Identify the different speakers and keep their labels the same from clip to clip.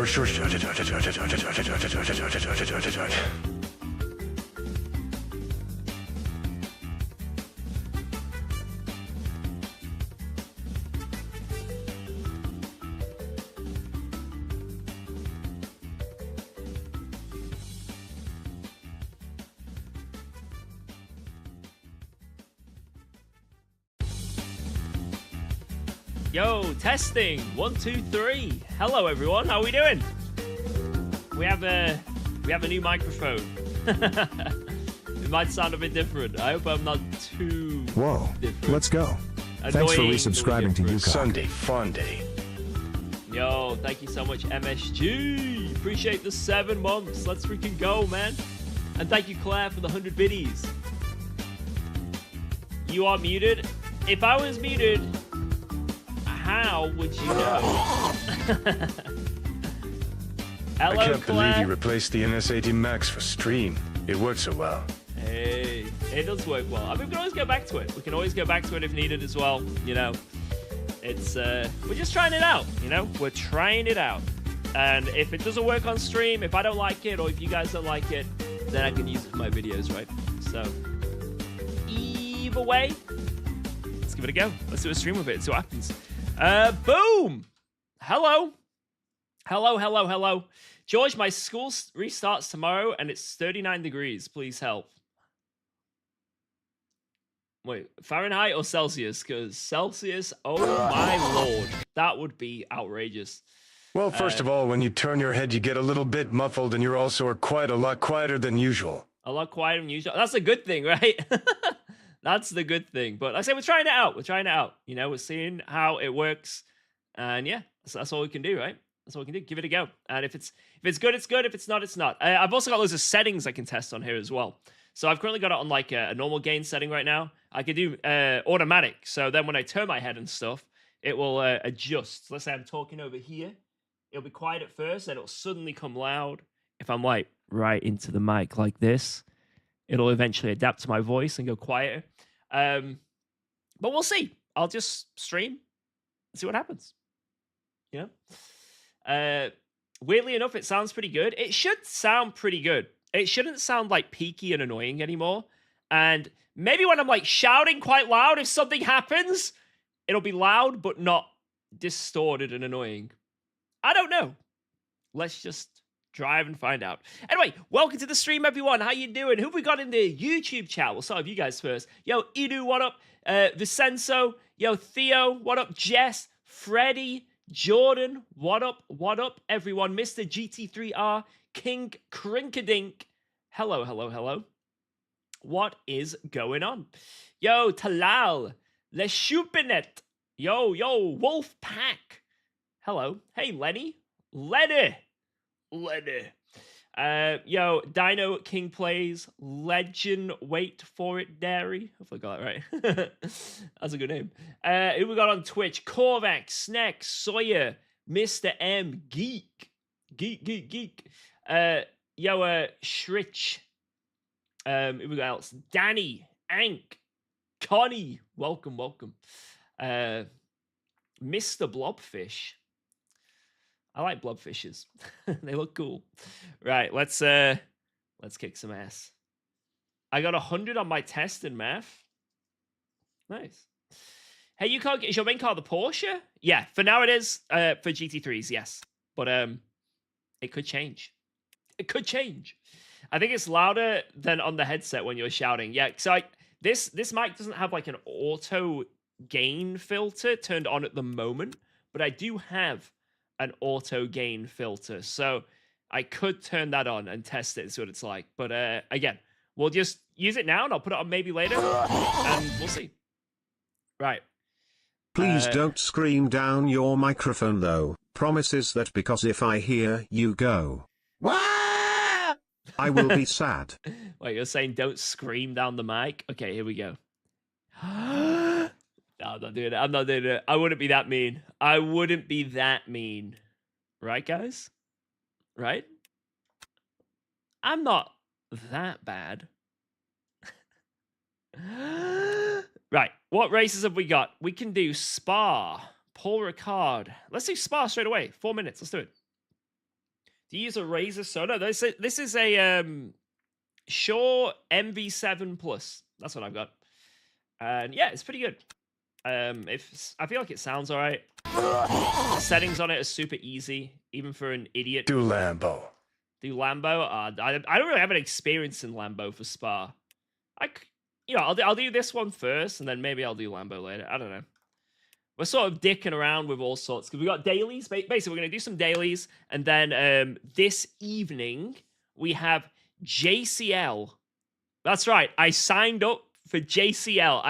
Speaker 1: for sure.
Speaker 2: Yo, testing 1, 2, 3. Hello, everyone. How are we doing? We have a new microphone. It might sound a bit different. I hope I'm not too.
Speaker 3: Whoa!
Speaker 2: Different.
Speaker 3: Let's go. Thanks for
Speaker 2: Annoyingly
Speaker 3: resubscribing to
Speaker 2: different.
Speaker 3: UKOG.
Speaker 1: Sunday fun day.
Speaker 2: Yo, thank you so much, MSG. Appreciate the 7 months. Let's freaking go, man. And thank you, Claire, for the 100 biddies. You are muted. If I was muted, how would you know? Hello,
Speaker 1: I can't
Speaker 2: Claire.
Speaker 1: believe you replaced the NS80 Max for stream. It worked so well.
Speaker 2: Hey, it does work well. I mean, we can always go back to it. We can always go back to it if needed as well. You know, it's we're just trying it out. You know, we're trying it out. And if it doesn't work on stream, if I don't like it, or if you guys don't like it, then I can use it for my videos, right? So, either way, let's give it a go. Let's do a stream with it. See what happens. Boom! Hello. Hello. George, my school restarts tomorrow and it's 39 degrees. Please help. Wait, Fahrenheit or Celsius? Because Celsius, oh my lord. That would be outrageous.
Speaker 1: Well, first of all, when you turn your head, you get a little bit muffled, and you're also quite a lot quieter than usual.
Speaker 2: A lot quieter than usual. That's a good thing, right? That's the good thing. But like I say, we're trying it out. You know, we're seeing how it works. And yeah, that's all we can do, right? That's all we can do. Give it a go. And if it's good, it's good. If it's not, it's not. I've also got loads of settings I can test on here as well. So I've currently got it on like a normal gain setting right now. I could do automatic. So then when I turn my head and stuff, it will adjust. So let's say I'm talking over here. It'll be quiet at first, and it'll suddenly come loud. If I'm like right into the mic like this, it'll eventually adapt to my voice and go quieter. But we'll see. I'll just stream and see what happens. You know? Weirdly enough, it sounds pretty good. It should sound pretty good. It shouldn't sound like peaky and annoying anymore. And maybe when I'm like shouting quite loud, if something happens, it'll be loud but not distorted and annoying. I don't know. Let's just drive and find out. Anyway, welcome to the stream, everyone. How you doing? Who have we got in the YouTube chat? We'll start with you guys first. Yo, Idu, what up? Vicenzo. Yo, Theo, what up? Jess, Freddie, Jordan, what up? What up, everyone? Mr. GT3R, King Crinkadink. Hello. What is going on? Yo, Talal, Le Chupinet. Yo, Wolf Pack. Hello. Hey, Lenny. Yo, Dino King Plays, Legend, Wait for It, Dairy. Hopefully I got that right. That's a good name. Who we got on Twitch? Korvac, Snack, Sawyer, Mr. M, Geek. Shrich. Who we got else? Danny, Ank, Connie. Welcome. Mr. Blobfish. I like blobfishes. They look cool. Right, let's kick some ass. I got 100 on my test in math. Nice. Hey, UKOG, is your main car the Porsche? Yeah, for now it is. For GT3s, yes. But it could change. I think it's louder than on the headset when you're shouting. Yeah, so this mic doesn't have like an auto gain filter turned on at the moment, but I do have an auto gain filter, so I could turn that on and test it and see what it's like. But again, we'll just use it now and I'll put it on maybe later and we'll see. Right.
Speaker 3: Please don't scream down your microphone though. Promises that, because if I hear you go, I will be sad.
Speaker 2: Wait, you're saying don't scream down the mic? Okay, here we go. No, I'm not doing it. I wouldn't be that mean. Right, guys? Right? I'm not that bad. Right, what races have we got? We can do Spa, Paul Ricard. Let's do Spa straight away. 4 minutes, let's do it. Do you use a Razor Soda? This is a Shure MV7 Plus. That's what I've got. And yeah, it's pretty good. If I feel like it sounds all right. Settings on it are super easy, even for an idiot.
Speaker 1: Do Lambo.
Speaker 2: Do Lambo? I don't really have an experience in Lambo for Spa. I'll do this one first, and then maybe I'll do Lambo later. I don't know. We're sort of dicking around with all sorts because we got dailies. Basically, we're gonna do some dailies, and then this evening we have JCL. That's right. I signed up for JCL.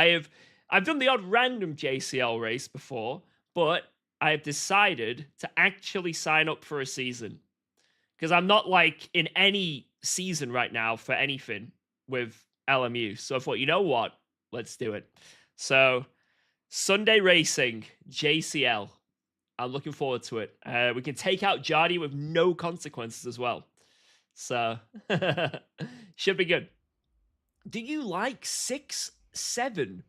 Speaker 2: I've done the odd random JCL race before, but I have decided to actually sign up for a season because I'm not like in any season right now for anything with LMU. So I thought, you know what? Let's do it. So Sunday racing, JCL. I'm looking forward to it. We can take out Jardy with no consequences as well. So should be good. Do you like 6-7?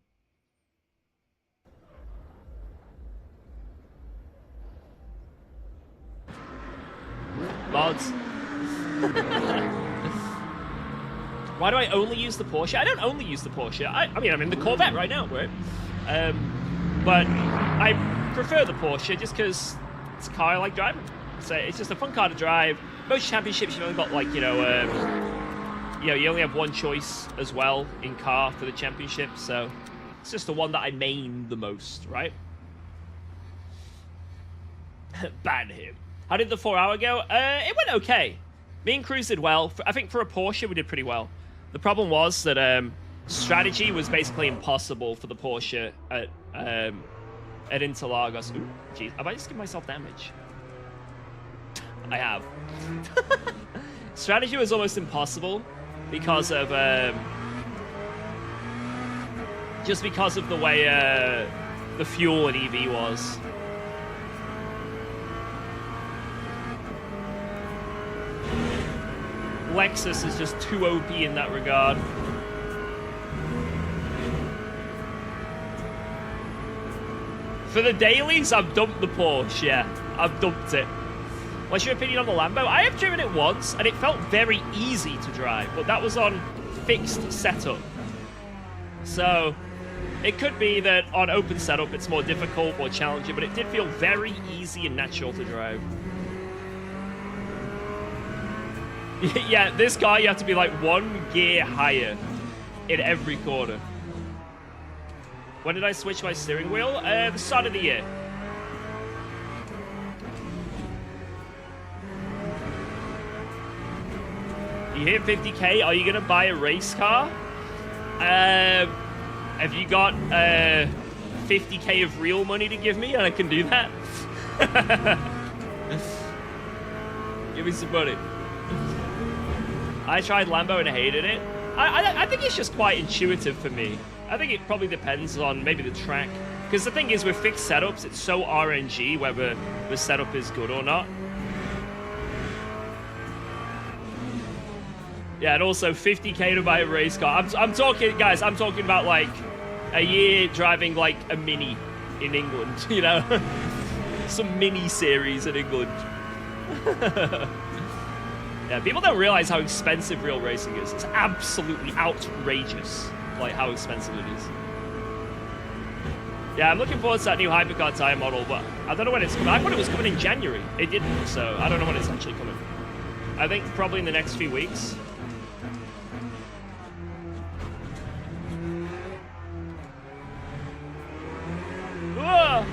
Speaker 2: Mods. Why do I only use the Porsche? I don't only use the Porsche. I mean, I'm in the Corvette right now, right? But I prefer the Porsche just because it's a car I like driving. So it's just a fun car to drive. Most championships, you've only got like, you only have one choice as well in car for the championship. So it's just the one that I main the most, right? Ban him. How did the 4 hour go? It went okay. Me and Cruz did well. I think for a Porsche, we did pretty well. The problem was that strategy was basically impossible for the Porsche at Interlagos. Ooh, geez, have I just given myself damage? I have. Strategy was almost impossible because of just because of the way the fuel in EV was. Lexus is just too OP in that regard. For the dailies, I've dumped the Porsche, yeah. I've dumped it. What's your opinion on the Lambo? I have driven it once, and it felt very easy to drive, but that was on fixed setup. So, it could be that on open setup, it's more difficult, more challenging, but it did feel very easy and natural to drive. Yeah, this car, you have to be like 1 gear higher in every corner. When did I switch my steering wheel? The start of the year. You hit 50k, are you going to buy a race car? Have you got 50k of real money to give me and I can do that? Give me some money. I tried Lambo and hated it. I think it's just quite intuitive for me. I think it probably depends on maybe the track. Because the thing is, with fixed setups, it's so RNG whether the setup is good or not. Yeah, and also 50k to buy a race car. I'm talking, guys, I'm talking about like a year driving like a Mini in England, you know? Some mini series in England. Yeah, people don't realize how expensive real racing is. It's absolutely outrageous, like how expensive it is. Yeah, I'm looking forward to that new hypercar tire model, but I don't know when it's coming. I thought it was coming in January. It didn't, so I don't know when it's actually coming. I think probably in the next few weeks. Whoa!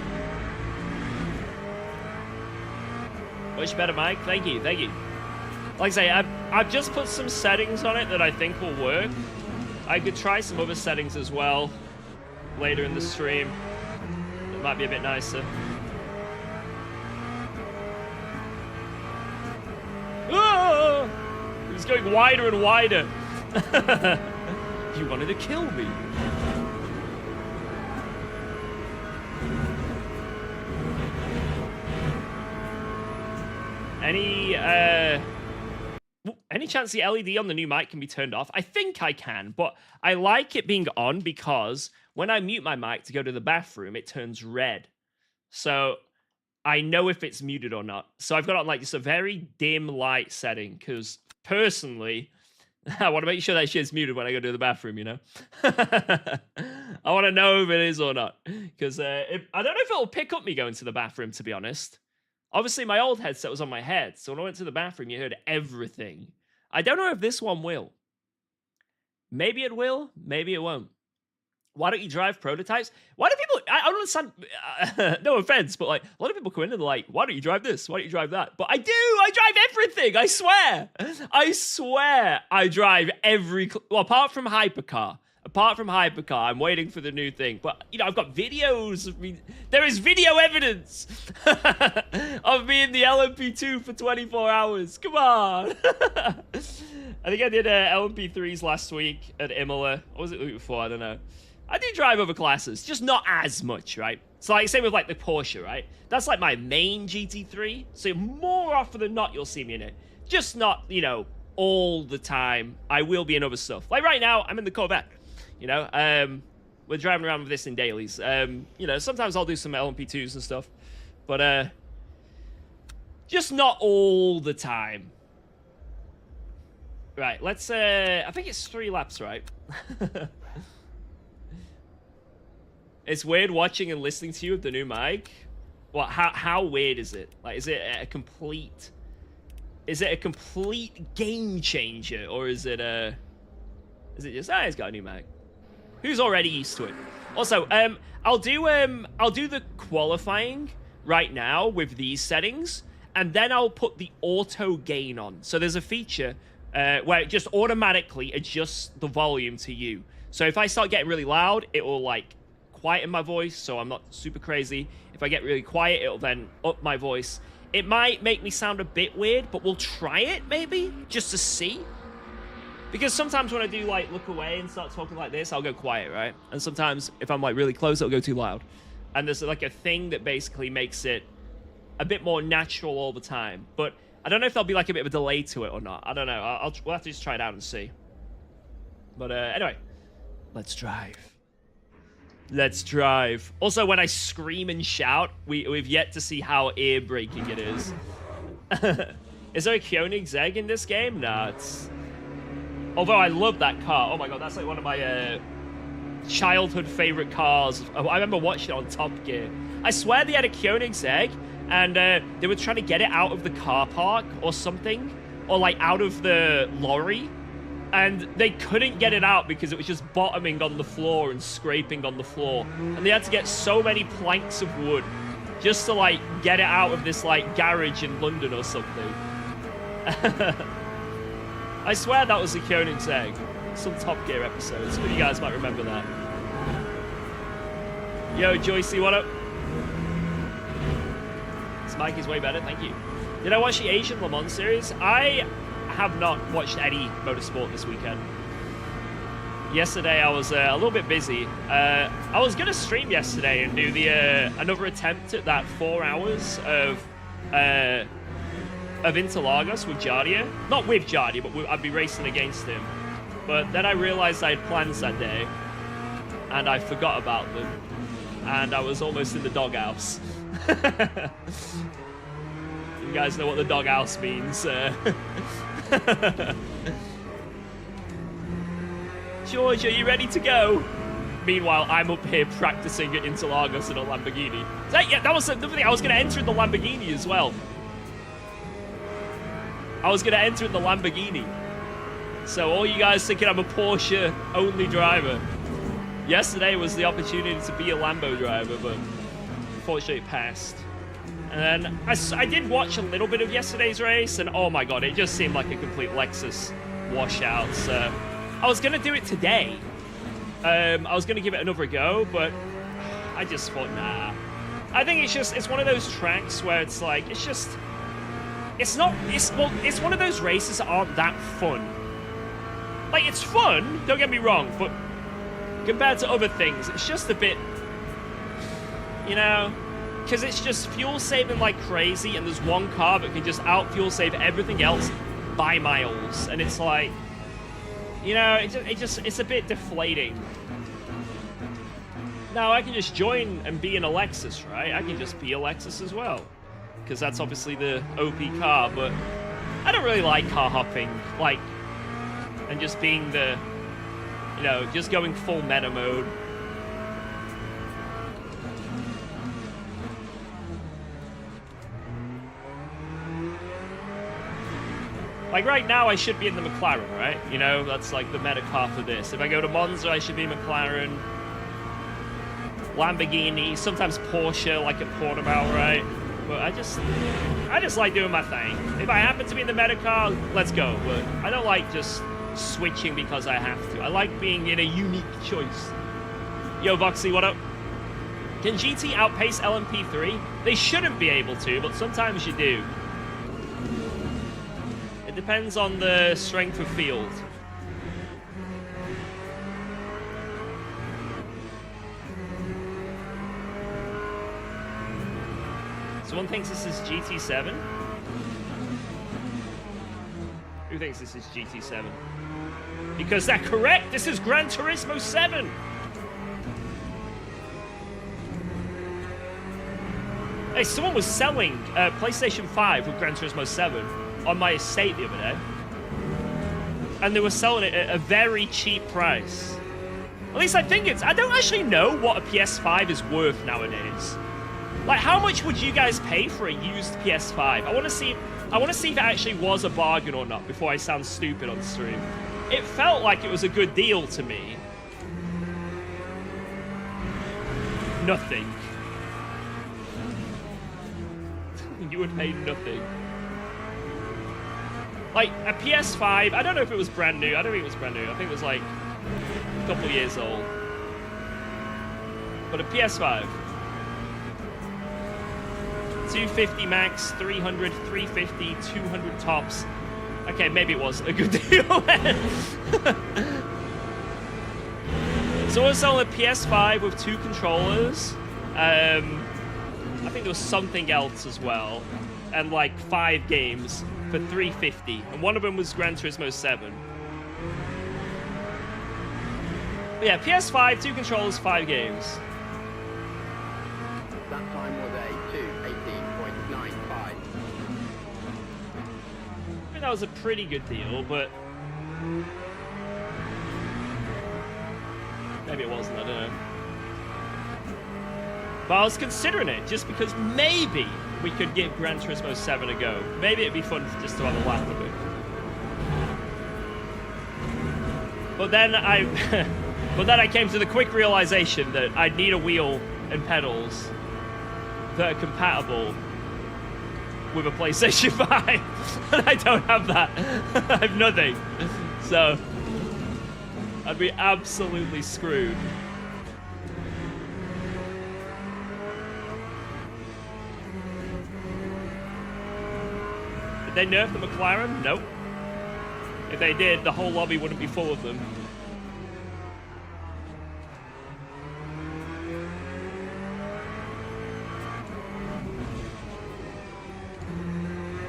Speaker 2: Much better, Mike. Thank you, thank you. Like I say, I've just put some settings on it that I think will work. I could try some other settings as well later in the stream. It might be a bit nicer. Oh! He's going wider and wider. You wanted to kill me. Any chance the LED on the new mic can be turned off? I think I can, but I like it being on because when I mute my mic to go to the bathroom, it turns red. So I know if it's muted or not. So I've got it on like just a very dim light setting because personally, I want to make sure that shit's muted when I go to the bathroom, you know? I want to know if it is or not. Because I don't know if it'll pick up me going to the bathroom, to be honest. Obviously, my old headset was on my head. So when I went to the bathroom, you heard everything. I don't know if this one will. Maybe it will. Maybe it won't. Why don't you drive prototypes? Why do people... I don't understand... no offense, but like a lot of people come in and they're like, why don't you drive this? Why don't you drive that? But I do! I drive everything! I swear! I swear I drive every... Well, apart from Hypercar. I'm waiting for the new thing. But, you know, I've got videos of me... There is video evidence of me in the LMP2 for 24 hours. Come on! I think I did LMP3s last week at Imola. Or was it the week before? I don't know. I do drive other classes, just not as much, right? So like, same with like the Porsche, right? That's like my main GT3. So more often than not, you'll see me in it. Just not, you know, all the time. I will be in other stuff. Like right now, I'm in the Corvette, you know? We're driving around with this in dailies. You know, sometimes I'll do some LMP2s and stuff. But, just not all the time. Right, let's, I think it's 3 laps, right? It's weird watching and listening to you with the new mic. Well, how weird is it? Like, is it a complete game changer, or is it just he's got a new mic? Who's already used to it? Also, I'll do the qualifying right now with these settings, and then I'll put the auto gain on. So there's a feature where it just automatically adjusts the volume to you. So if I start getting really loud, it will like quieten my voice, so I'm not super crazy. If I get really quiet, it'll then up my voice. It might make me sound a bit weird, but we'll try it maybe just to see. Because sometimes when I do like look away and start talking like this, I'll go quiet, right? And sometimes if I'm like really close, it'll go too loud. And there's like a thing that basically makes it a bit more natural all the time. But I don't know if there'll be like a bit of a delay to it or not. I don't know. We'll have to just try it out and see. But anyway, let's drive. Let's drive. Also, when I scream and shout, we've yet to see how ear-breaking it is. Is there a Koenigsegg in this game? Nah, it's... Although I love that car. Oh my god, that's like one of my childhood favorite cars. I remember watching it on Top Gear. I swear they had a Koenigsegg, and they were trying to get it out of the car park or something. Or like out of the lorry. And they couldn't get it out because it was just bottoming on the floor and scraping on the floor. And they had to get so many planks of wood just to, like, get it out of this, like, garage in London or something. I swear that was a Koenigsegg. Some Top Gear episodes, but you guys might remember that. Yo, Joycey, what up? This mic is way better, thank you. Did I watch the Asian Le Mans series? I have not watched any motorsport this weekend. Yesterday I was a little bit busy. I was gonna stream yesterday and do the another attempt at that 4 hours of Interlagos with Jardia. Not with Jardia, but I'd be racing against him. But then I realized I had plans that day, and I forgot about them, and I was almost in the doghouse. You guys know what the doghouse means. George, are you ready to go? Meanwhile, I'm up here practicing at Interlagos in a Lamborghini. Yeah, that was another thing. I was going to enter in the Lamborghini as well. So all you guys thinking I'm a Porsche-only driver. Yesterday was the opportunity to be a Lambo driver, but unfortunately it passed. And then I did watch a little bit of yesterday's race, and oh my god, it just seemed like a complete Lexus washout. So I was going to do it today. I was going to give it another go, but I just thought, nah. I think it's one of those tracks where it's like, it's one of those races that aren't that fun. Like, it's fun, don't get me wrong, but compared to other things, it's just a bit, you know, because it's just fuel saving like crazy, and there's one car that can just out fuel save everything else by miles, and it's like, you know, it's a bit deflating. Now I can just join and be an Alexis, right? I can just be Alexis as well. Because that's obviously the OP car, but I don't really like car hopping. Like, and just being the, you know, just going full meta mode. Like right now, I should be in the McLaren, right? You know, that's like the meta car for this. If I go to Monza, I should be McLaren. Lamborghini, sometimes Porsche, like at Portimao, right? But I just like doing my thing. If I happen to be in the meta car, let's go. But I don't like just switching because I have to. I like being in a unique choice. Yo, Voxy, what up? Can GT outpace LMP3? They shouldn't be able to, but sometimes you do. It depends on the strength of field. Someone thinks this is GT7? Who thinks this is GT7? Because they're correct! This is Gran Turismo 7! Hey, someone was selling PlayStation 5 with Gran Turismo 7 on my estate the other day. And they were selling it at a very cheap price. At least I think it's... I don't actually know what a PS5 is worth nowadays. Like, how much would you guys pay for a used PS5? I want to see if it actually was a bargain or not before I sound stupid on stream. It felt like it was a good deal to me. Nothing. You would pay nothing. Like, a PS5, I don't know if it was brand new. I don't think it was brand new. I think it was like a couple years old. But a PS5. 250 max, 300, 350, 200 tops. Okay, maybe it was a good deal then. So we're selling a PS5 with 2 controllers. I think there was something else as well. And like 5 games for 350. And one of them was Gran Turismo 7. But yeah, PS5, 2 controllers, 5 games.
Speaker 4: That time was a 2:18.95.
Speaker 2: I mean, that was a pretty good deal, but maybe it wasn't, I don't know. But I was considering it, just because maybe we could give Gran Turismo 7 a go. Maybe it'd be fun just to have a laugh of it. But then I came to the quick realization that I'd need a wheel and pedals that are compatible with a PlayStation 5. And I don't have that. I have nothing. So I'd be absolutely screwed. Did they nerf the McLaren? Nope. If they did, the whole lobby wouldn't be full of them.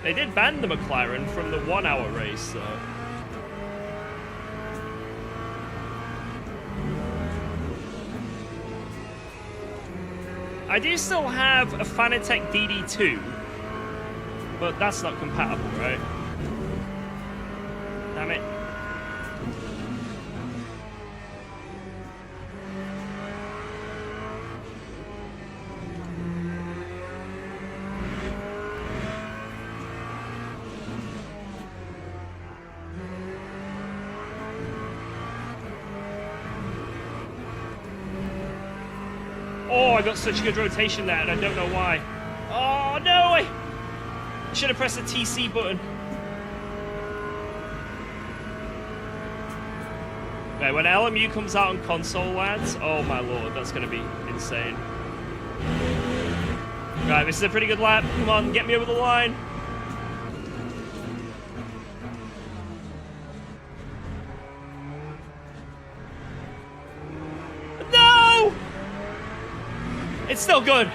Speaker 2: They did ban the McLaren from the 1-hour race, though. I do still have a Fanatec DD2, but that's not compatible, right? Damn it. Oh, I got such good rotation there, and I don't know why. Oh, no! I should have pressed the TC button. Okay, when LMU comes out on console, lads, oh my lord, that's going to be insane. Right, this is a pretty good lap. Come on, get me over the line. No! It's still good.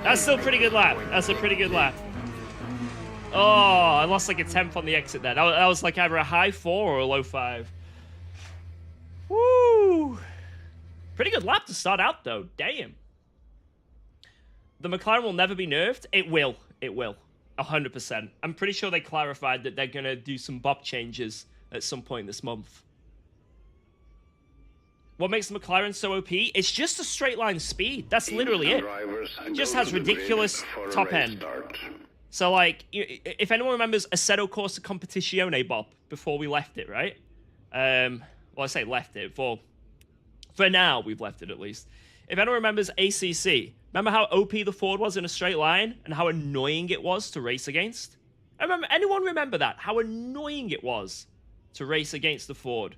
Speaker 2: That's still a pretty good lap. That's a pretty good lap. Oh, I lost like a 10th on the exit there. That was like either a high 4 or a low 5. Woo! Pretty good lap to start out, though. Damn. The McLaren will never be nerfed. It will. It will. 100%. I'm pretty sure they clarified that they're going to do some bop changes at some point this month. What makes the McLaren so OP? It's just a straight line speed. That's literally it. It just has ridiculous top end. So, like, if anyone remembers Assetto Corsa Competizione bop before we left it, right? Well, I say left it. For now, we've left it at least. If anyone remembers ACC, remember how OP the Ford was in a straight line and how annoying it was to race against? Anyone remember that? How annoying it was to race against the Ford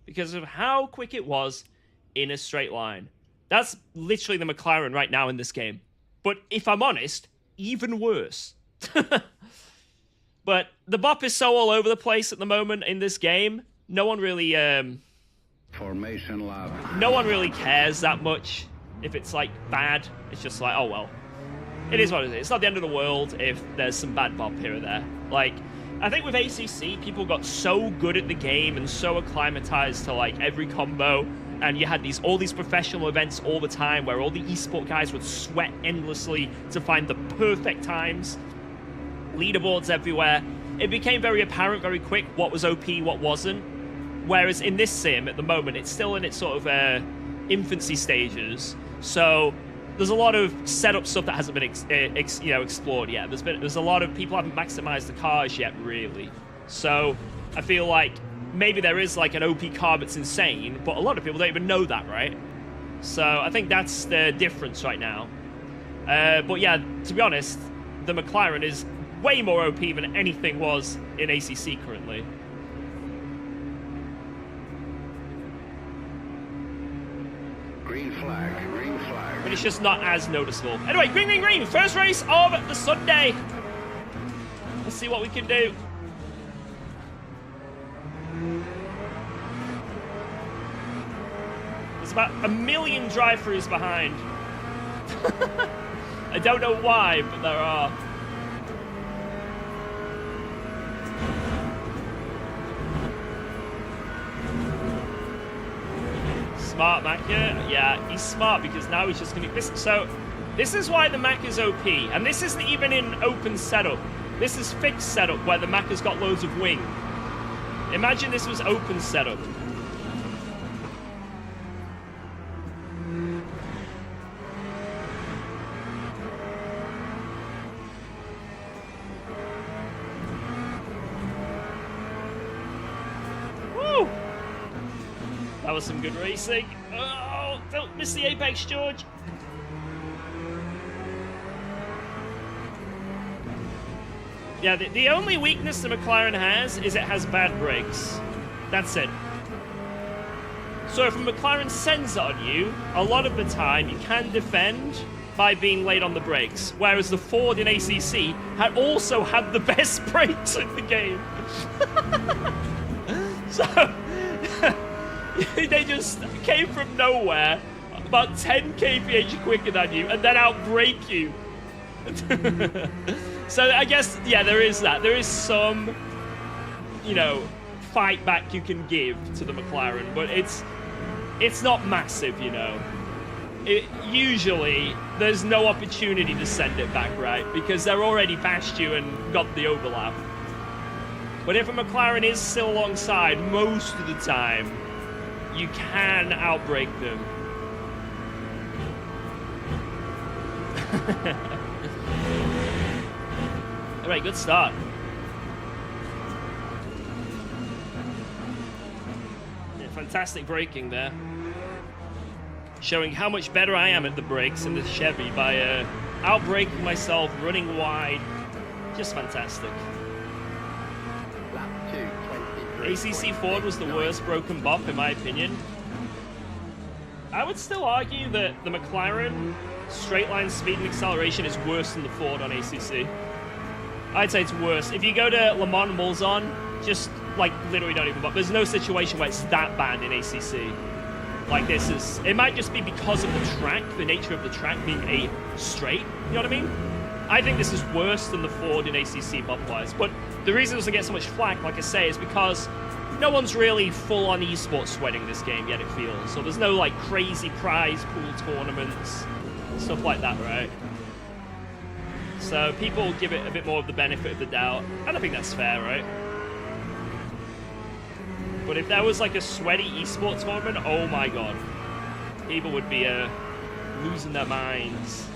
Speaker 2: because of how quick it was in a straight line. That's literally the McLaren right now in this game. But if I'm honest, even worse. But the bop is so all over the place at the moment in this game. No one really
Speaker 5: Formation lap.
Speaker 2: no one really cares that much if it's like bad. It's just like, oh well. It is what it is. It's not the end of the world if there's some bad bop here or there. Like, I think with ACC, people got so good at the game and so acclimatized to like every combo, and you had all these professional events all the time where all the esport guys would sweat endlessly to find the perfect times. Leaderboards everywhere. It became very apparent very quick what was OP, what wasn't. Whereas in this sim at the moment, it's still in its sort of infancy stages. So there's a lot of setup stuff that hasn't been explored yet. There's a lot of people haven't maximized the cars yet, really. So I feel like maybe there is like an OP car that's insane, but a lot of people don't even know that, right? So I think that's the difference right now. But yeah, to be honest, the McLaren is way more OP than anything was in ACC currently.
Speaker 5: Green flag, green flag.
Speaker 2: But it's just not as noticeable. Anyway, green, green, green. First race of the Sunday. Let's see what we can do. There's about 1 million drive-throughs behind. I don't know why, but there are. Smart Mac, yeah, he's smart because now he's just going to... So, this is why the Mac is OP, and this isn't even in open setup. This is fixed setup where the Mac has got loads of wing. Imagine this was open setup. Woo! That was some good racing. Oh, don't miss the apex, George. Yeah, the only weakness the McLaren has is it has bad brakes. That's it. So if a McLaren sends it on you, a lot of the time you can defend by being late on the brakes. Whereas the Ford in ACC had also had the best brakes in the game. So they just came from nowhere, about 10 kph quicker than you, and then outbrake you. So I guess, yeah, there is that. There is some, you know, fight back you can give to the McLaren, but it's not massive, you know. Usually, there's no opportunity to send it back, right? Because they're already bashed you and got the overlap. But if a McLaren is still alongside most of the time, you can outbrake them. All right, good start. Yeah, fantastic braking there. Showing how much better I am at the brakes in this Chevy by outbraking myself, running wide. Just fantastic.
Speaker 4: Lap 2, 23.
Speaker 2: ACC Ford was the worst broken bop, in my opinion. I would still argue that the McLaren straight line speed and acceleration is worse than the Ford on ACC. I'd say it's worse. If you go to Le Mans Mulsanne, just like literally don't even bop. There's no situation where it's that bad in ACC. Like this is, it might just be because of the track, the nature of the track being a straight, you know what I mean? I think this is worse than the Ford in ACC bop-wise, but the reason it doesn't get so much flack, like I say, is because no one's really full-on esports sweating this game yet, it feels. So there's no, like, crazy prize pool tournaments, stuff like that, right? So people give it a bit more of the benefit of the doubt. And I think that's fair, right? But if there was, like, a sweaty esports tournament, oh my god. People would be losing their minds.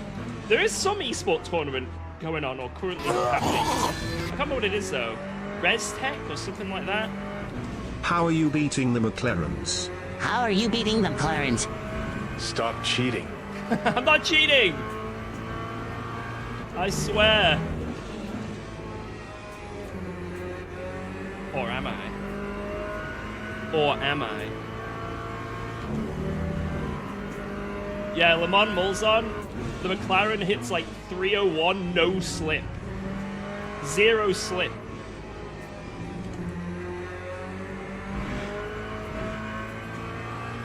Speaker 2: There is some esports tournament going on or currently happening. I can't remember what it is, though. ResTech or something like that?
Speaker 3: How are you beating the McLarens?
Speaker 6: How are you beating the McLarens?
Speaker 1: Stop cheating.
Speaker 2: I'm not cheating! I swear. Or am I? Or am I? Yeah, Le Mans Mulsanne, the McLaren hits like 301, no slip. 0 slip.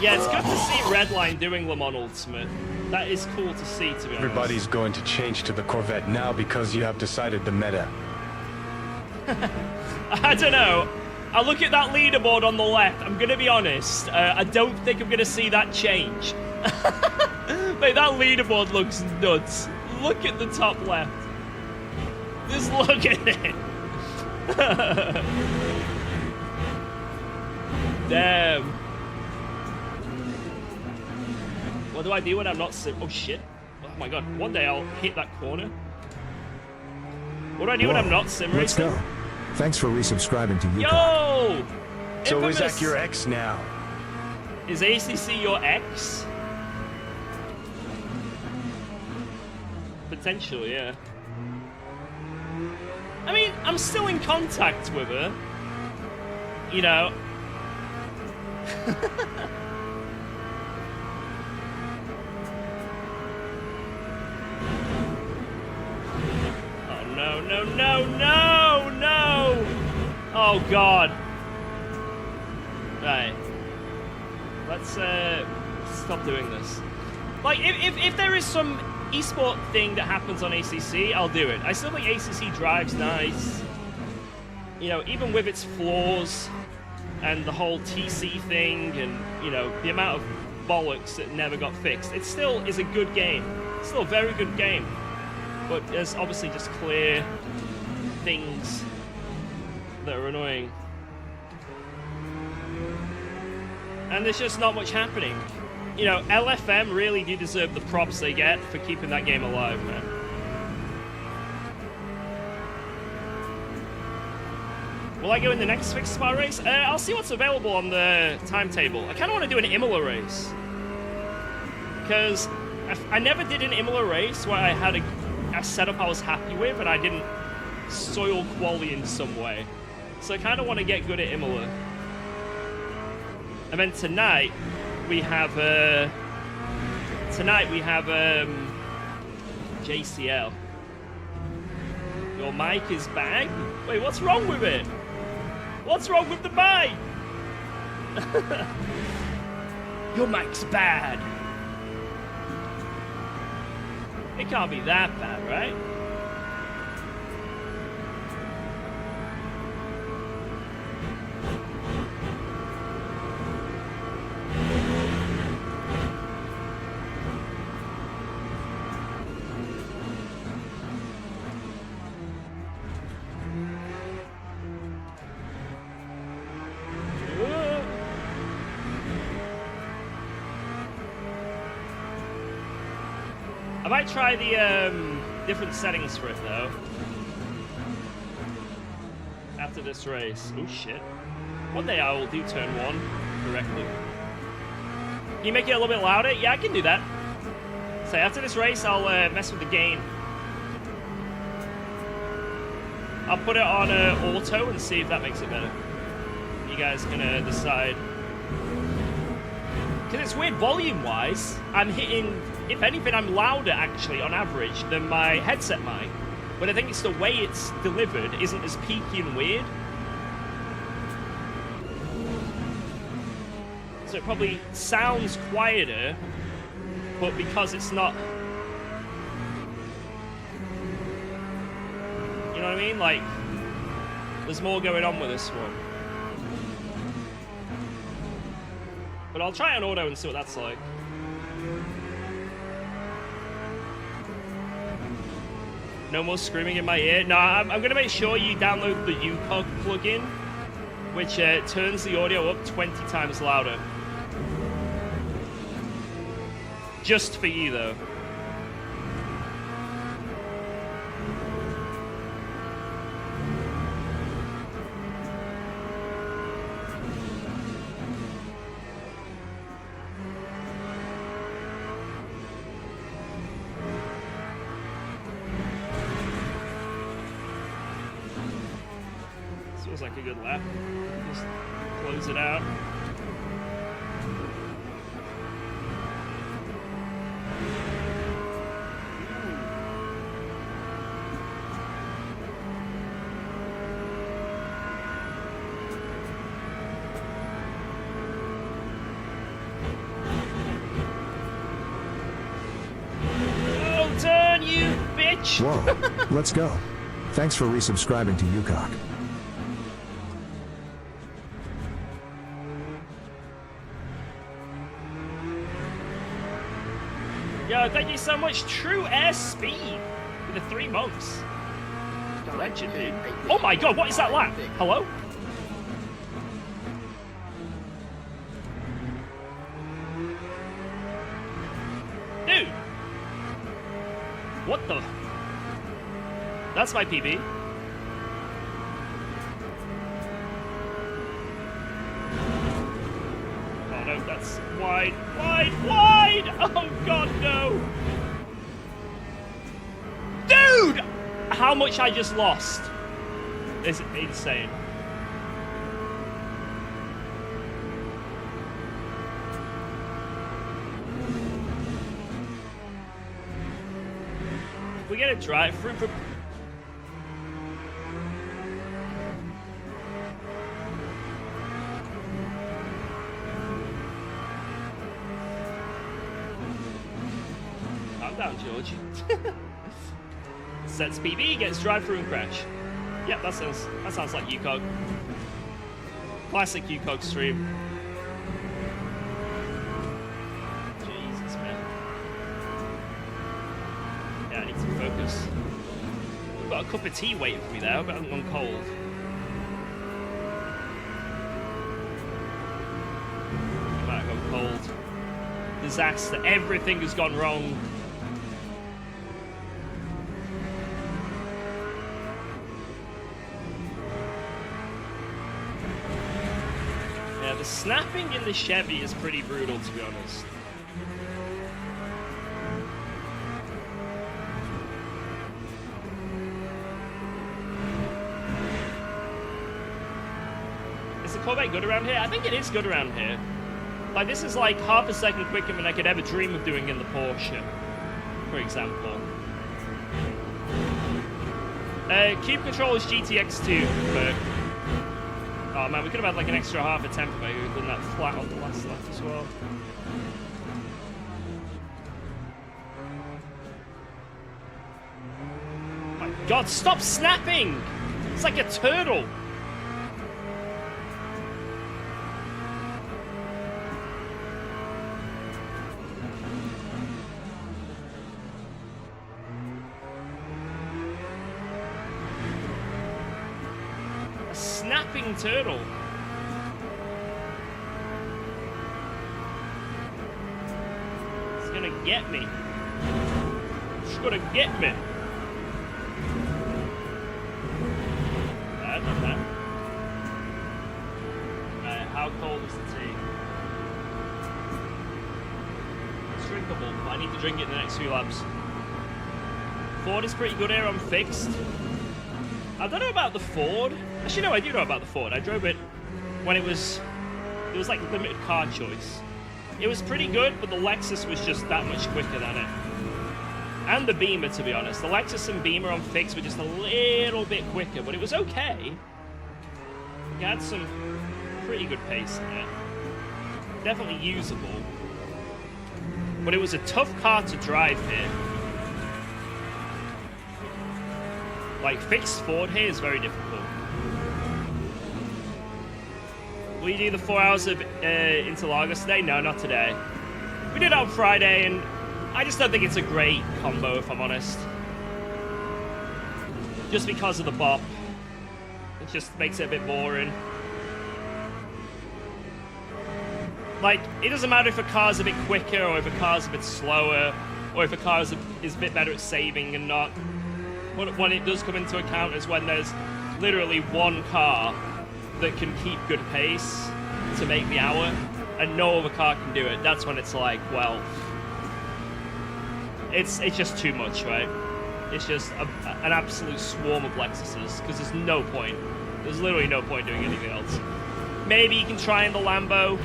Speaker 2: Yeah, it's good to see Redline doing Le Mans Ultimate. That is cool to see, to be honest.
Speaker 1: Everybody's going to change to the Corvette now because you have decided the meta.
Speaker 2: I don't know. I look at that leaderboard on the left. I'm going to be honest. I don't think I'm going to see that change. Mate, that leaderboard looks nuts. Look at the top left. Just look at it. Damn. What do I do when I'm not sim? Oh shit. Oh my god. One day I'll hit that corner. What do I do when I'm not sim racing?
Speaker 7: Let's go. Thanks for resubscribing to UKOG.
Speaker 2: Yo!
Speaker 1: So is
Speaker 2: Infamous.
Speaker 1: that your ex now?
Speaker 2: Is ACC your ex? Potentially, yeah. I mean, I'm still in contact with her. You know. Oh, no, no, no, no, no! Oh, God. Right. Let's stop doing this. Like, if there is some esport thing that happens on ACC, I'll do it. I still think ACC drives nice. You know, even with its flaws and the whole TC thing and, you know, the amount of bollocks that never got fixed, it still is a good game. It's still a very good game. But there's obviously just clear things that are annoying. And there's just not much happening. You know, LFM really do deserve the props they get for keeping that game alive, man. Will I go in the next fixed spot race? I'll see what's available on the timetable. I kind of want to do an Imola race. Because I never did an Imola race where I had a setup I was happy with and I didn't soil quality in some way. So I kind of want to get good at Imola. And then tonight we have JCL. Your mic is bang? Wait, what's wrong with it? What's wrong with the mic? Your mic's bad. It can't be that bad, right? I might try the different settings for it though. After this race. Oh shit. One day I will do turn 1 correctly. Can you make it a little bit louder? Yeah, I can do that. So after this race, I'll mess with the gain. I'll put it on auto and see if that makes it better. You guys gonna decide. Because it's weird volume-wise. I'm hitting, if anything, I'm louder actually on average than my headset mic. But I think it's the way it's delivered isn't as peaky and weird. So it probably sounds quieter, but because it's not... You know what I mean? Like, there's more going on with this one. But I'll try it on auto and see what that's like. No more screaming in my ear. No, I'm going to make sure you download the UKOG plugin, which turns the audio up 20 times louder. Just for you, though. Feels like a good lap. Just close it out. Oh, turn, you bitch!
Speaker 7: Whoa, let's go. Thanks for resubscribing to UKOG.
Speaker 2: Yo, thank you so much, True Air Speed, with the 3 months. Legend, dude. Oh my god, what is that lap? Hello? Dude! What the? That's my PB. Oh no, that's wide, wide, wide! Oh god, no! Dude! How much I just lost is insane. If we get a drive-through for... Calm down, George. Sets PB, gets drive-through and crash. Yep, that sounds like UKOG. Classic UKOG stream. Jesus, man. Yeah, I need to focus. I've got a cup of tea waiting for me there, but I haven't gone cold. I might have gone cold. Disaster. Everything has gone wrong. Yeah, the snapping in the Chevy is pretty brutal, to be honest. Is the callback good around here? I think it is good around here. Like, this is like half a second quicker than I could ever dream of doing in the Porsche, for example. Cube Control is GTX2, but... Oh man, we could have had like an extra half a temp maybe. We've done that flat on the last lap as well. Oh my god, stop snapping! It's like a turtle! Snapping turtle. It's gonna get me. It's gonna get me. Not that. How cold is the tea? It's drinkable, but I need to drink it in the next few laps. Ford is pretty good here on fixed. I don't know about the Ford. Actually, no, I do know about the Ford. I drove it when it was like limited car choice. It was pretty good, but the Lexus was just that much quicker than it. And the Beamer, to be honest. The Lexus and Beamer on fixed were just a little bit quicker, but it was okay. It had some pretty good pace in it. Definitely usable. But it was a tough car to drive here. Like, fixed Ford here is very difficult. Will you do the 4 hours of Interlagos today? No, not today. We did it on Friday, and I just don't think it's a great combo, if I'm honest. Just because of the bop. It just makes it a bit boring. Like, it doesn't matter if a car's a bit quicker, or if a car's a bit slower, or if a car is a bit better at saving and not. When it does come into account is when there's literally one car that can keep good pace to make the hour, and no other car can do it. That's when it's like, well, it's just too much, right? It's just an absolute swarm of Lexuses, because there's no point. There's literally no point doing anything else. Maybe you can try in the Lambo.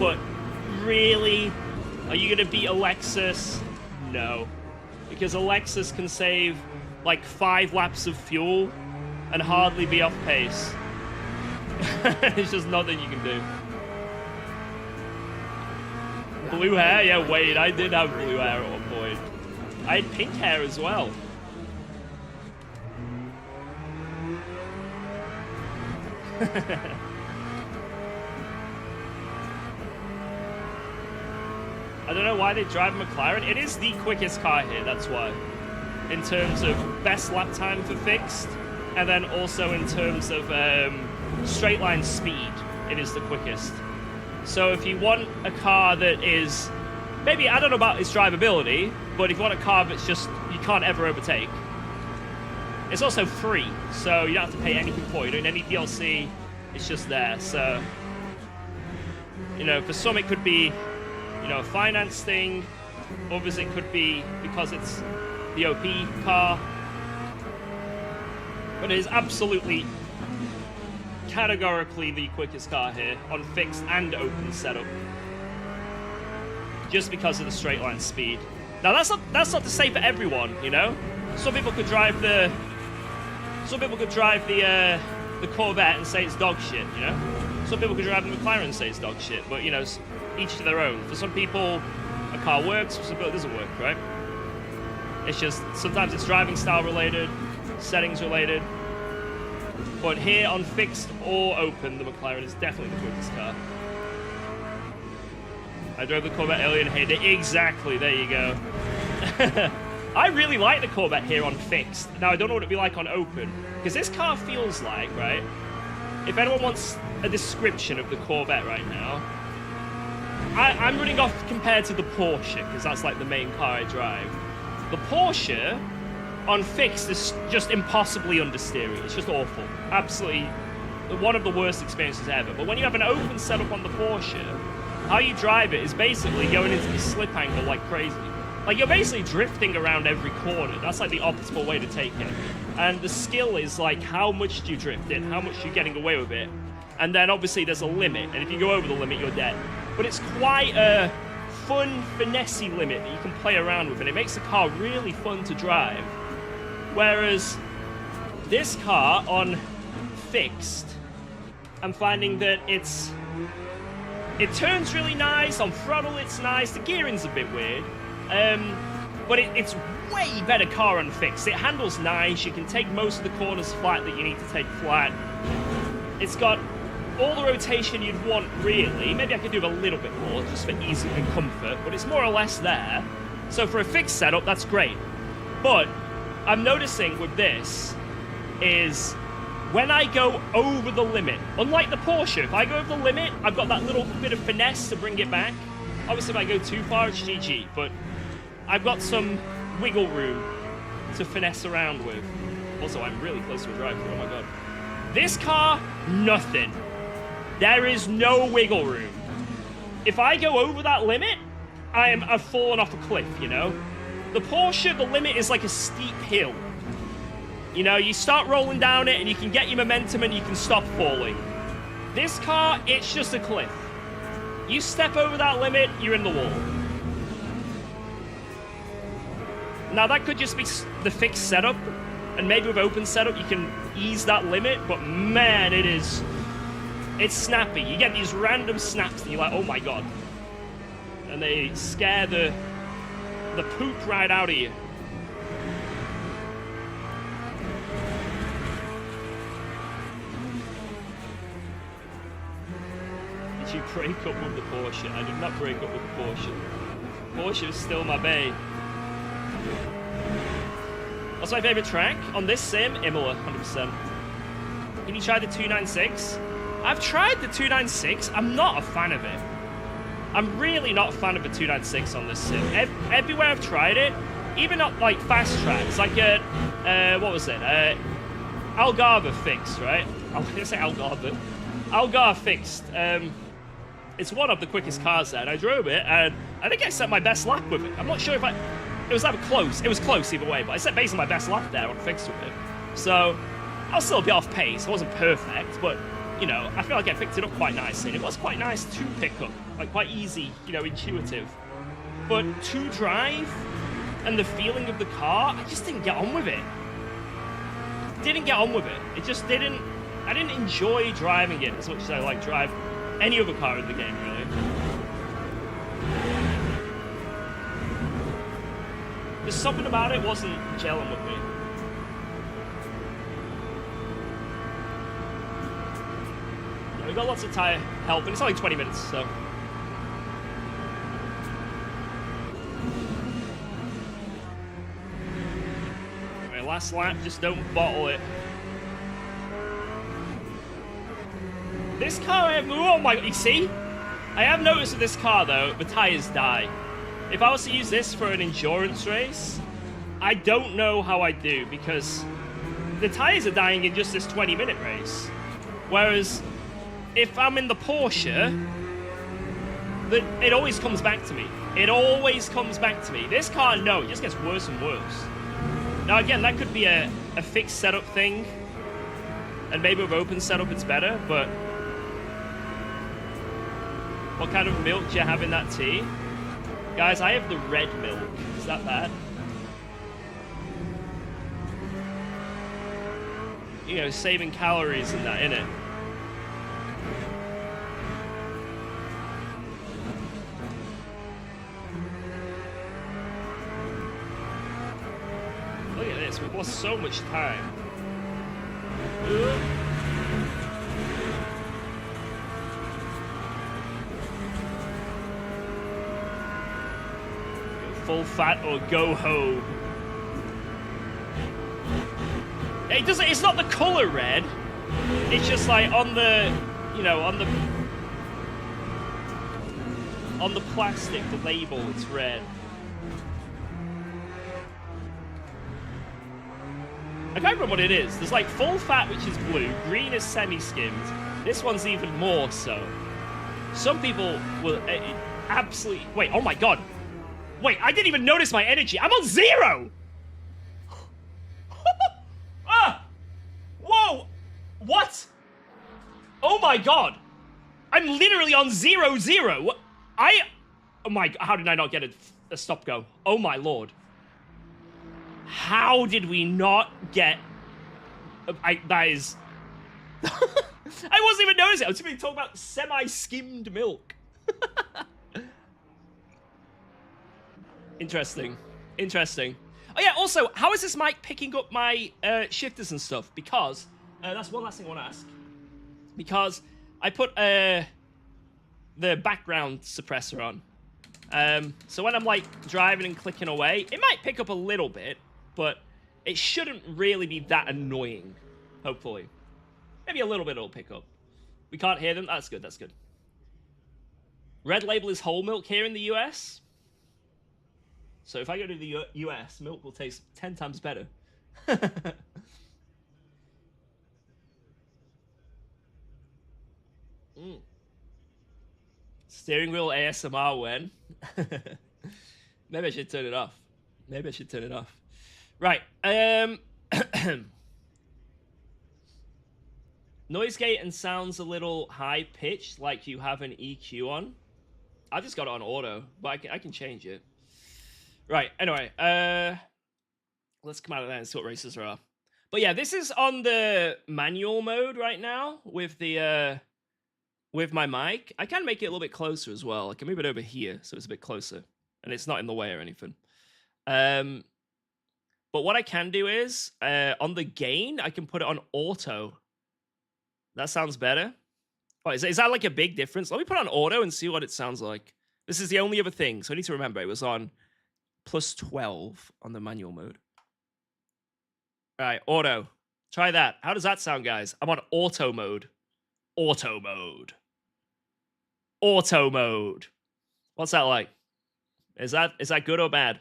Speaker 2: But really, are you going to beat a Lexus? No. Because a Lexus can save like 5 laps of fuel and hardly be off pace. It's just nothing you can do. Blue hair? Yeah, wait, I did have blue hair at one point. I had pink hair as well. I don't know why they drive a McLaren. It is the quickest car here, that's why. In terms of best lap time for fixed, and then also in terms of straight line speed, it is the quickest. So if you want a car that is, maybe, I don't know about its drivability, but if you want a car that's just, you can't ever overtake. It's also free, so you don't have to pay anything for it. You don't need any DLC, it's just there. So, you know, for some it could be, you know, a finance thing. Others it could be because it's the OP car. But it is absolutely, categorically the quickest car here on fixed and open setup. Just because of the straight line speed. Now that's not to say for everyone, you know? Some people could drive the Corvette and say it's dog shit, you know? Some people could drive the McLaren and say it's dog shit, but you know, each to their own. For some people, a car works, for some people it doesn't work, right? It's just, sometimes it's driving style related, settings related. But here on fixed or open, the McLaren is definitely the quickest car. I drove the Corvette earlier and hated it. Exactly, there you go. I really like the Corvette here on fixed. Now, I don't know what it'd be like on open. Because this car feels like, right? If anyone wants a description of the Corvette right now, I'm running off compared to the Porsche, because that's like the main car I drive. The Porsche on fixed is just impossibly understeering. It's just awful. Absolutely one of the worst experiences ever. But when you have an open setup on the Porsche, how you drive it is basically going into the slip angle like crazy. Like, you're basically drifting around every corner. That's like the optimal way to take it. And the skill is like, how much do you drift in? How much are you getting away with it? And then obviously there's a limit. And if you go over the limit, you're dead. But it's quite a fun, finessey limit that you can play around with. And it makes the car really fun to drive. Whereas this car on fixed, I'm finding that it turns really nice. On throttle, it's nice. The gearing's a bit weird. But it's way better car on fixed. It handles nice. You can take most of the corners flat that you need to take flat. It's got all the rotation you'd want, really. Maybe I could do a little bit more just for ease and comfort, but it's more or less there. So for a fixed setup, that's great. But I'm noticing with this is when I go over the limit, unlike the Porsche, if I go over the limit, I've got that little bit of finesse to bring it back. Obviously, if I go too far, it's GG, but I've got some wiggle room to finesse around with. Also, I'm really close to a drive-thru, oh my god. This car, nothing. There is no wiggle room. If I go over that limit, I've fallen off a cliff, you know? The Porsche, the limit is like a steep hill. You know, you start rolling down it and you can get your momentum and you can stop falling. This car, it's just a cliff. You step over that limit, you're in the wall. Now, that could just be the fixed setup, and maybe with open setup, you can ease that limit, but man, it's snappy. You get these random snaps and you're like, oh my god. And they scare the poop right out of you. did you break up with the Porsche? I did not break up with the Porsche. Porsche is still my bae. What's my favorite track? On this sim, Imola, 100%. Can you try the 296? I've tried the 296. I'm not a fan of it. I'm really not a fan of the 296 on this sim. Everywhere I've tried it, even not like fast tracks, like what was it? Algarve fixed, right? I was gonna say Algarve. Algarve fixed. It's one of the quickest cars there, and I drove it, and I think I set my best lap with it. I'm not sure if it was either close. It was close either way, but I set basically my best lap there on fixed with it. So I'll still be off pace. It wasn't perfect, but you know, I feel like I picked it up quite nicely. And it was quite nice to pick up, like quite easy, you know, intuitive. But to drive and the feeling of the car, I just didn't get on with it. Didn't get on with it. It just didn't. I didn't enjoy driving it as much as I like drive any other car in the game, really. There's something about it wasn't gelling with me. Yeah, we got lots of tire help, and it's only 20 minutes, so. Anyway, last lap, just don't bottle it. This car, oh my, you see? I have noticed with this car, though, the tires die. If I was to use this for an endurance race, I don't know how I do, because the tires are dying in just this 20-minute race. Whereas, if I'm in the Porsche, it always comes back to me. It always comes back to me. This car, no, it just gets worse and worse. Now, again, that could be a fixed setup thing, and maybe with open setup it's better, but what kind of milk do you have in that tea? Guys, I have the red milk. Is that bad? You know, saving calories in that, innit? Look at this, we've lost so much time. Full fat or go home. It doesn't. It's not the color red. It's just like on the, you know, on the plastic, the label, it's red. I can't remember what it is. There's like full fat, which is blue. Green is semi-skimmed. This one's even more so. Some people will absolutely. Wait. Oh my god. Wait, I didn't even notice my energy. I'm on 0! Ah! Whoa! What? Oh my god. I'm literally on 0, 0. Oh my, how did I not get a stop go? Oh my lord. How did we not get... that is... I wasn't even noticing. I was even talking about semi-skimmed milk. Interesting. Interesting. Oh yeah, also, how is this mic picking up my shifters and stuff? Because, that's one last thing I want to ask. Because I put the background suppressor on. So when I'm like driving and clicking away, it might pick up a little bit, but it shouldn't really be that annoying, hopefully. Maybe a little bit it'll pick up. We can't hear them? That's good, that's good. Red label is whole milk here in the US. So if I go to the US, milk will taste 10 times better. Steering wheel ASMR when? Maybe I should turn it off. Maybe I should turn it off. Right. Noise gate and sounds a little high pitched, like you have an EQ on. I've just got it on auto, but I can change it. Right, anyway, let's come out of there and see what races there are. But yeah, this is on the manual mode right now with the with my mic. I can make it a little bit closer as well. I can move it over here so it's a bit closer and it's not in the way or anything. But what I can do is on the gain, I can put it on auto. That sounds better. Oh, is that like a big difference? Let me put on auto and see what it sounds like. This is the only other thing, so I need to remember it was on +12 on the manual mode. All right, auto. Try that. How does that sound, guys? I'm on auto mode. Auto mode. Auto mode. What's that like? Is that good or bad?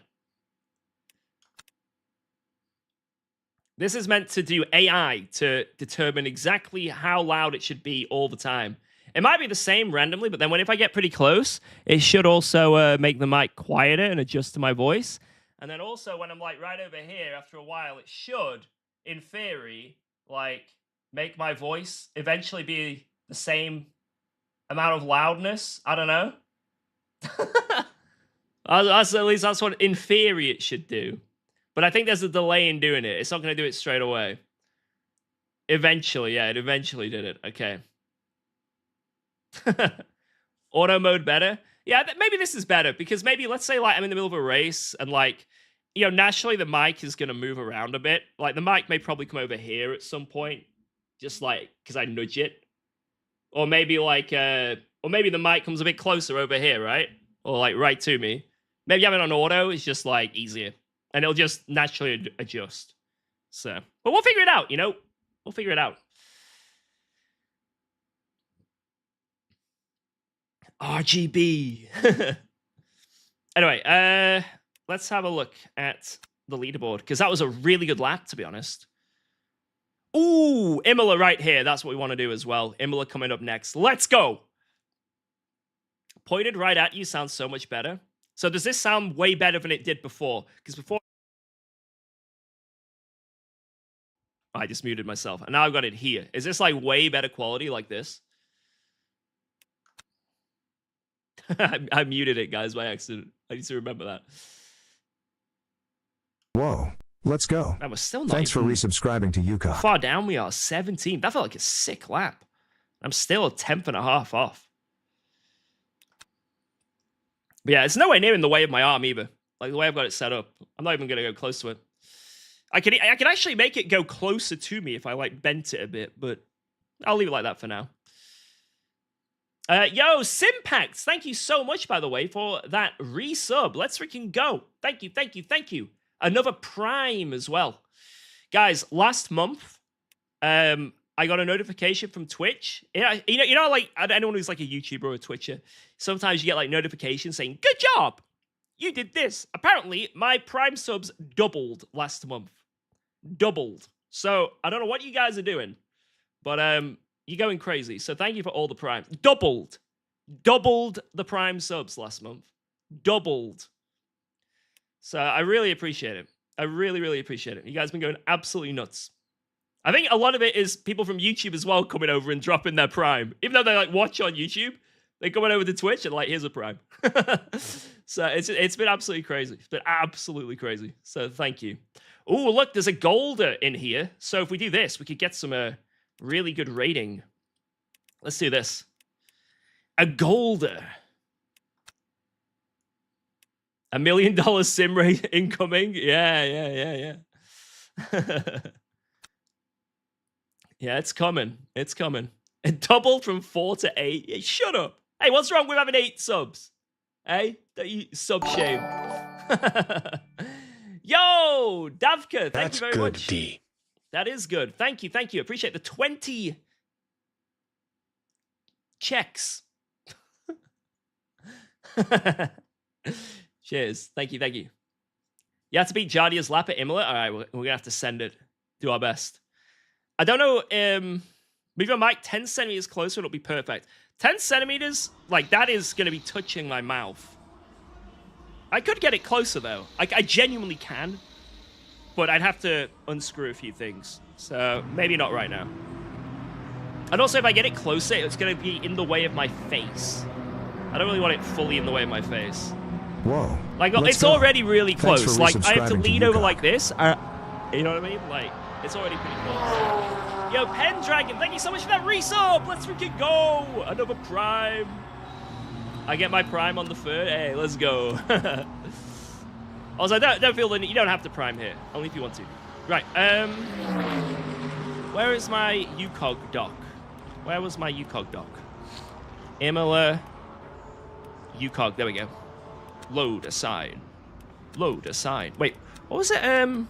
Speaker 2: This is meant to do AI to determine exactly how loud it should be all the time. It might be the same randomly, but then if I get pretty close, it should also make the mic quieter and adjust to my voice. And then also when I'm like right over here, after a while, it should, in theory, like make my voice eventually be the same amount of loudness. I don't know. At least that's what in theory it should do. But I think there's a delay in doing it. It's not going to do it straight away. Eventually, yeah, it eventually did it. Okay. Auto mode better? Yeah, maybe this is better because maybe, let's say, like, I'm in the middle of a race and, like, you know, naturally the mic is going to move around a bit. Like, the mic may probably come over here at some point, just, like, because I nudge it. Or maybe, like, or maybe the mic comes a bit closer over here, right? Or, like, right to me. Maybe having it on auto is just, like, easier. And it'll just naturally adjust. So, but we'll figure it out, you know? We'll figure it out. RGB. Anyway, let's have a look at the leaderboard. Because that was a really good lap, to be honest. Ooh, Imola right here. That's what we want to do as well. Imola coming up next. Let's go. Pointed right at you sounds so much better. So does this sound way better than it did before? Because before... I just muted myself. And now I've got it here. Is this like way better quality like this? I muted it, guys, by accident. I need to remember that.
Speaker 7: Whoa. Let's go.
Speaker 2: That was still not
Speaker 7: Thanks for resubscribing to UKOG.
Speaker 2: How far down we are. 17. That felt like a sick lap. I'm still a 10th and a half off. But yeah, it's nowhere near in the way of my arm either. Like the way I've got it set up. I'm not even going to go close to it. I can actually make it go closer to me if I like bent it a bit, but I'll leave it like that for now. Yo, Simpact, thank you so much, by the way, for that resub. Let's freaking go. Thank you, thank you, thank you. Another Prime as well. Guys, last month, I got a notification from Twitch. You know, like anyone who's like a YouTuber or a Twitcher, sometimes you get like notifications saying, "Good job, you did this." Apparently, my Prime subs doubled last month. Doubled. So I don't know what you guys are doing, but you're going crazy. So thank you for all the Prime. Doubled the Prime subs last month. Doubled. So I really appreciate it. I really, really appreciate it. You guys have been going absolutely nuts. I think a lot of it is people from YouTube as well coming over and dropping their Prime. Even though they like watch on YouTube, they're coming over to Twitch and like, here's a Prime. So it's been absolutely crazy. It's been absolutely crazy. So thank you. Oh, look, there's a golder in here. So if we do this, we could get some really good rating. Let's do this. A golder. $1 million sim rate incoming. Yeah. Yeah, it's coming. It's coming. It doubled from 4 to 8. Yeah, shut up. Hey, what's wrong with having 8 subs? Hey, don't you sub shame. Yo, Davka, thank you very
Speaker 1: good,
Speaker 2: much.
Speaker 1: D.
Speaker 2: That is good. Thank you, thank you. Appreciate the 20 checks. Cheers. Thank you, thank you. You have to beat Jardia's lap at Imola? All right, we're going to have to send it. Do our best. I don't know, move your mic 10 centimeters closer, it'll be perfect. 10 centimeters, like, that is going to be touching my mouth. I could get it closer, though. I genuinely can, but I'd have to unscrew a few things. So, maybe not right now. And also, if I get it closer, it's going to be in the way of my face. I don't really want it fully in the way of my face.
Speaker 7: Whoa.
Speaker 2: Like, it's already really
Speaker 7: Thanks
Speaker 2: close.
Speaker 7: for
Speaker 2: Like, I have to
Speaker 7: resubscribing
Speaker 2: lean
Speaker 7: to
Speaker 2: over
Speaker 7: UKOG.
Speaker 2: like this. You know what I mean? Like, it's already pretty close. Yo, Pendragon, thank you so much for that resub. Let's freaking go. Another Prime. I get my Prime on the 3rd. Hey, let's go. Also, don't feel the need. You don't have to Prime here. Only if you want to. Right. Where is my UKOG doc? Where was my UKOG doc? Imola. UKOG. There we go. Load aside. Load aside. Wait, what was it? I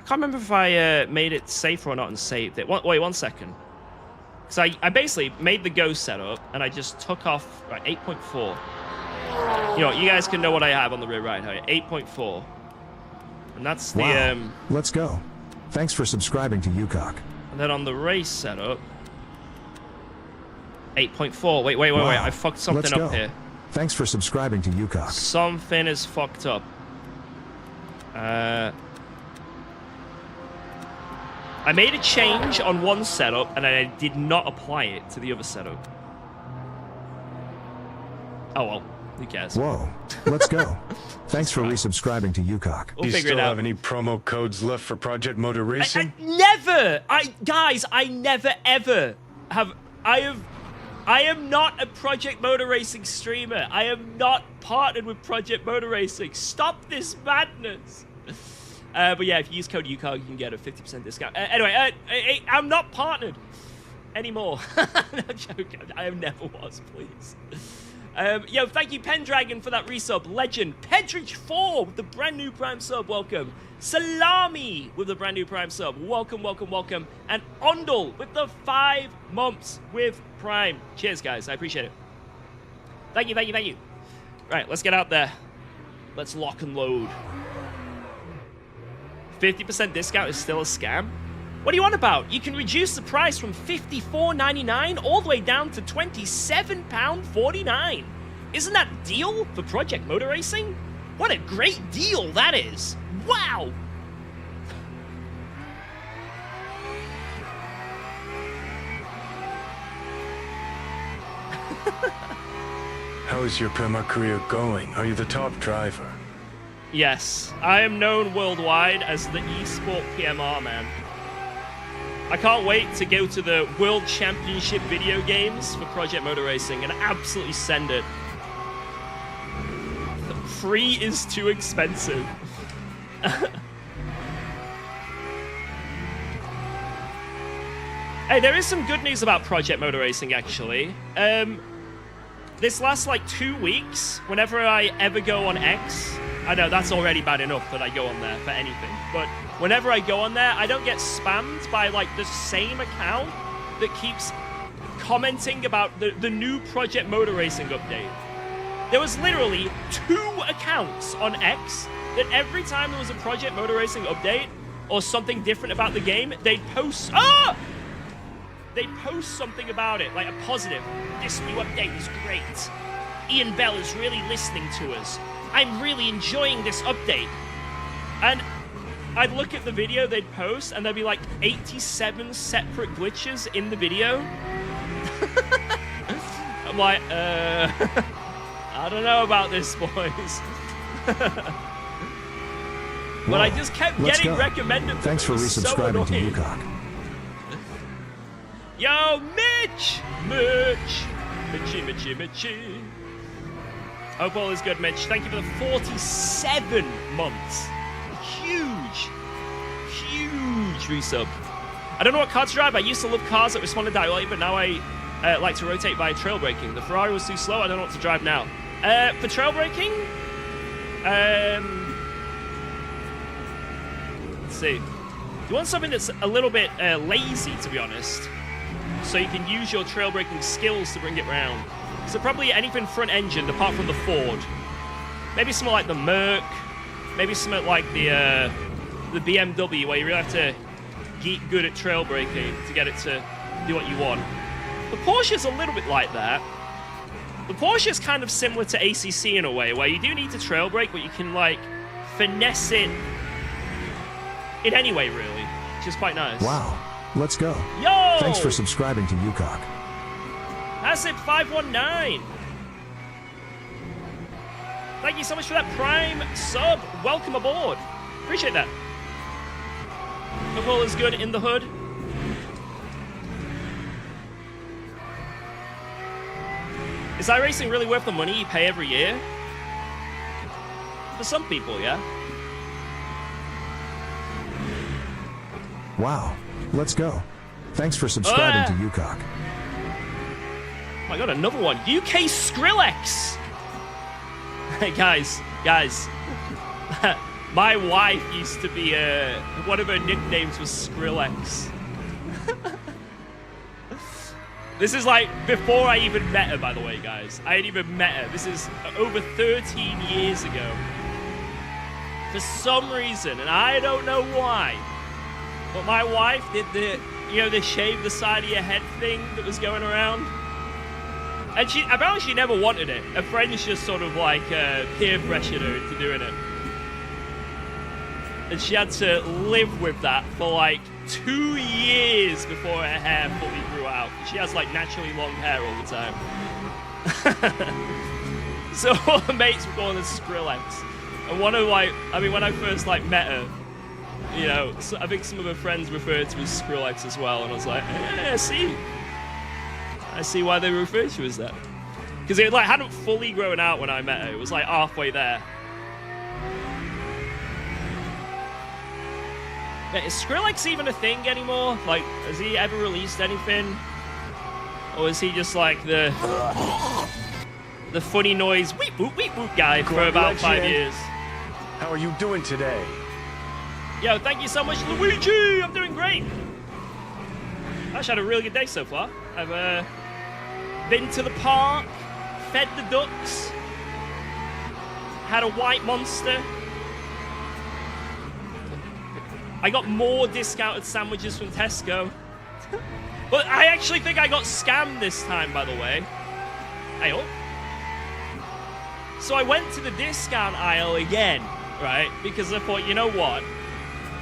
Speaker 2: can't remember if I made it safer or not and saved it. Wait, 1 second. Because I basically made the Go setup and I just took off, right, 8.4. You know, you guys can know what I have on the rear right here. 8.4. And that's the...
Speaker 7: Wow. Let's go. Thanks for subscribing to UKOG.
Speaker 2: And then on the race setup... 8.4. Wait. I fucked something up here.
Speaker 7: Thanks for subscribing to UKOG.
Speaker 2: Something is fucked up. I made a change on one setup, and I did not apply it to the other setup. Oh well, who cares?
Speaker 7: Whoa, let's go. Thanks for resubscriing to UKOG.
Speaker 2: We'll
Speaker 1: Do you
Speaker 2: figure
Speaker 1: still
Speaker 2: it out.
Speaker 1: have any promo codes left for Project Motor Racing?
Speaker 2: Guys, I never ever have. I am not a Project Motor Racing streamer. I am not partnered with Project Motor Racing. Stop this madness. But yeah, if you use code UKOG, you can get a 50% discount. Anyway, I'm not partnered anymore. No joke. I never was, please. Yo, thank you, Pendragon, for that resub. Legend. Pedridge4 with the brand new Prime sub. Welcome. Salami with the brand new Prime sub. Welcome. And Ondel with the 5 months with Prime. Cheers, guys. I appreciate it. Thank you. Right, let's get out there. Let's lock and load. 50% discount is still a scam? What are you on about? You can reduce the price from $54.99 all the way down to £27.49. Isn't that a deal for Project Motor Racing? What a great deal that is. Wow!
Speaker 1: How is your Prema career going? Are you the top driver?
Speaker 2: Yes, I am known worldwide as the eSport PMR man. I can't wait to go to the World Championship video games for Project Motor Racing and absolutely send it. Free is too expensive. Hey, there is some good news about Project Motor Racing, actually. This last, 2 weeks, whenever I ever go on X... I know that's already bad enough that I go on there for anything, but whenever I go on there, I don't get spammed by the same account that keeps commenting about the new Project Motor Racing update. There was literally 2 accounts on X that every time there was a Project Motor Racing update or something different about the game, they'd post they'd post something about it, like a positive. This new update is great. Ian Bell is really listening to us. I'm really enjoying this update. And I'd look at the video they'd post, and there'd be 87 separate glitches in the video. I'm like, I don't know about this, boys. But I just kept getting recommended.
Speaker 7: Thanks for resubscribing to UKOG.
Speaker 2: Yo, Mitch! Mitchy. Hope all is good, Mitch. Thank you for the 47 months. Huge resub. I don't know what car to drive. I used to love cars that responded directly, but now I like to rotate by trail braking. The Ferrari was too slow. I don't know what to drive now. For trail braking, let's see. You want something that's a little bit lazy, to be honest, so you can use your trail braking skills to bring it round. So probably anything front engine apart from the Ford. Maybe something like the Merc. Maybe something like the BMW, where you really have to get good at trail braking to get it to do what you want. The Porsche's a little bit like that. The Porsche is kind of similar to ACC in a way, where you do need to trail brake, but you can finesse it in any way, really, which is quite nice.
Speaker 7: Wow, let's go.
Speaker 2: Yo!
Speaker 7: Thanks for subscribing to UKOG.
Speaker 2: Acid519. Thank you so much for that Prime sub. Welcome aboard. Appreciate that. Hope all is good in the hood. Is iRacing really worth the money you pay every year? For some people, yeah.
Speaker 7: Wow, let's go. Thanks for subscribing to UKOG.
Speaker 2: Oh my god, another one. UK Skrillex. Hey guys. My wife used to be one of her nicknames was Skrillex. This is like before I even met her, by the way, guys. I hadn't even met her. This is over 13 years ago. For some reason, and I don't know why, but my wife did the shave the side of your head thing that was going around. And apparently she never wanted it. Her friends just sort of like peer pressured her into doing it. And she had to live with that for like 2 years before her hair fully grew out. She has like naturally long hair all the time. So all her mates were calling her Skrillex. And when I first like met her, you know, so I think some of her friends referred to her as Skrillex as well. And I was like, I see why they refer to her as that. Because it like hadn't fully grown out when I met her. It was like halfway there. Yeah, is Skrillex even a thing anymore? Like, has he ever released anything? Or is he just like the funny noise weep boop guy for about 5 years?
Speaker 1: How are you doing today?
Speaker 2: Yo, thank you so much, Luigi! I'm doing great! I actually had a really good day so far. I've been to the park, fed the ducks, had a white monster. I got more discounted sandwiches from Tesco. But I actually think I got scammed this time, by the way. Hey, so I went to the discount aisle again, right? Because I thought, you know what?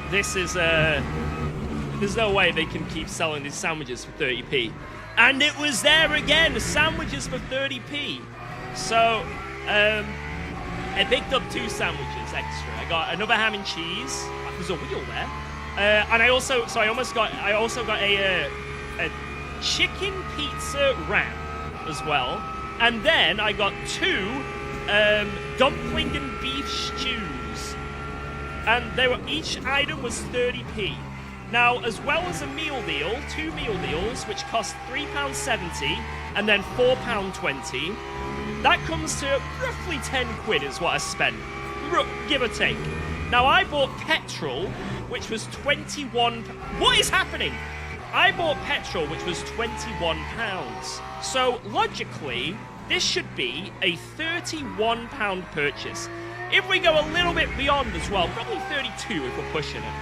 Speaker 2: This is, there's no way they can keep selling these sandwiches for 30p. And it was there again, the sandwiches for 30p. So, I picked up 2 sandwiches extra. I got another ham and cheese. There's a wheel there. And I also got a chicken pizza wrap as well. And then I got 2 dumpling and beef stews. And each item was 30p. Now, as well as a meal deal, 2 meal deals, which cost £3.70 and then £4.20, that comes to roughly 10 quid is what I spent, give or take. Now, I bought petrol, which was 21... What is happening? I bought petrol, which was £21. So, logically, this should be a £31 purchase. If we go a little bit beyond as well, probably 32 if we're pushing it.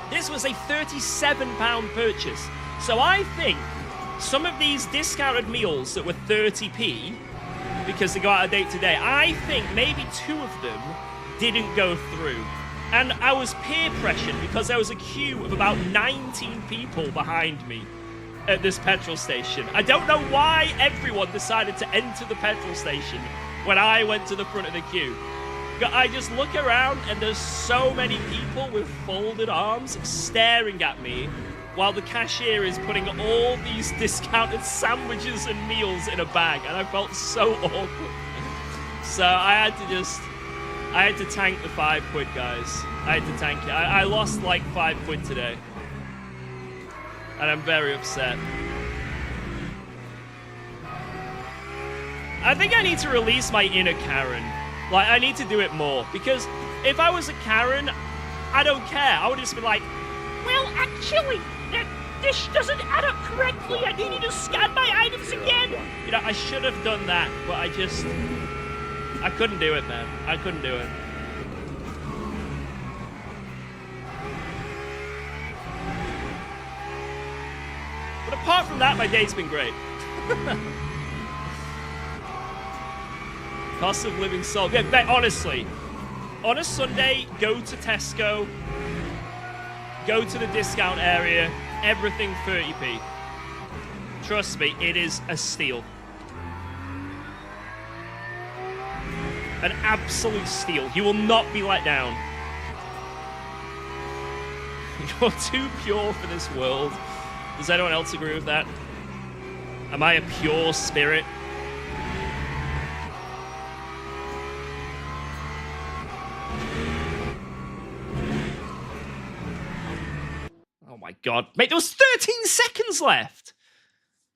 Speaker 2: This was a £37 purchase. So I think some of these discounted meals that were 30p, because they go out of date today, I think maybe 2 of them didn't go through. And I was peer pressured because there was a queue of about 19 people behind me at this petrol station. I don't know why everyone decided to enter the petrol station when I went to the front of the queue. I just look around and there's so many people with folded arms staring at me while the cashier is putting all these discounted sandwiches and meals in a bag, and I felt so awkward. So I had to tank the 5 quid, guys. I had to tank it. I lost like 5 quid today. And I'm very upset. I think I need to release my inner Karen. Like, I need to do it more. Because if I was a Karen, I don't care. I would just be like, well, actually, this doesn't add up correctly. I need you to scan my items again. You know, I should have done that, but I couldn't do it, man. I couldn't do it. But apart from that, my day's been great. Cost of living sold. Yeah, but honestly, on a Sunday, go to Tesco, go to the discount area, everything 30p. Trust me, it is a steal. An absolute steal. You will not be let down. You're too pure for this world. Does anyone else agree with that? Am I a pure spirit? Oh my god. Mate, there was 13 seconds left!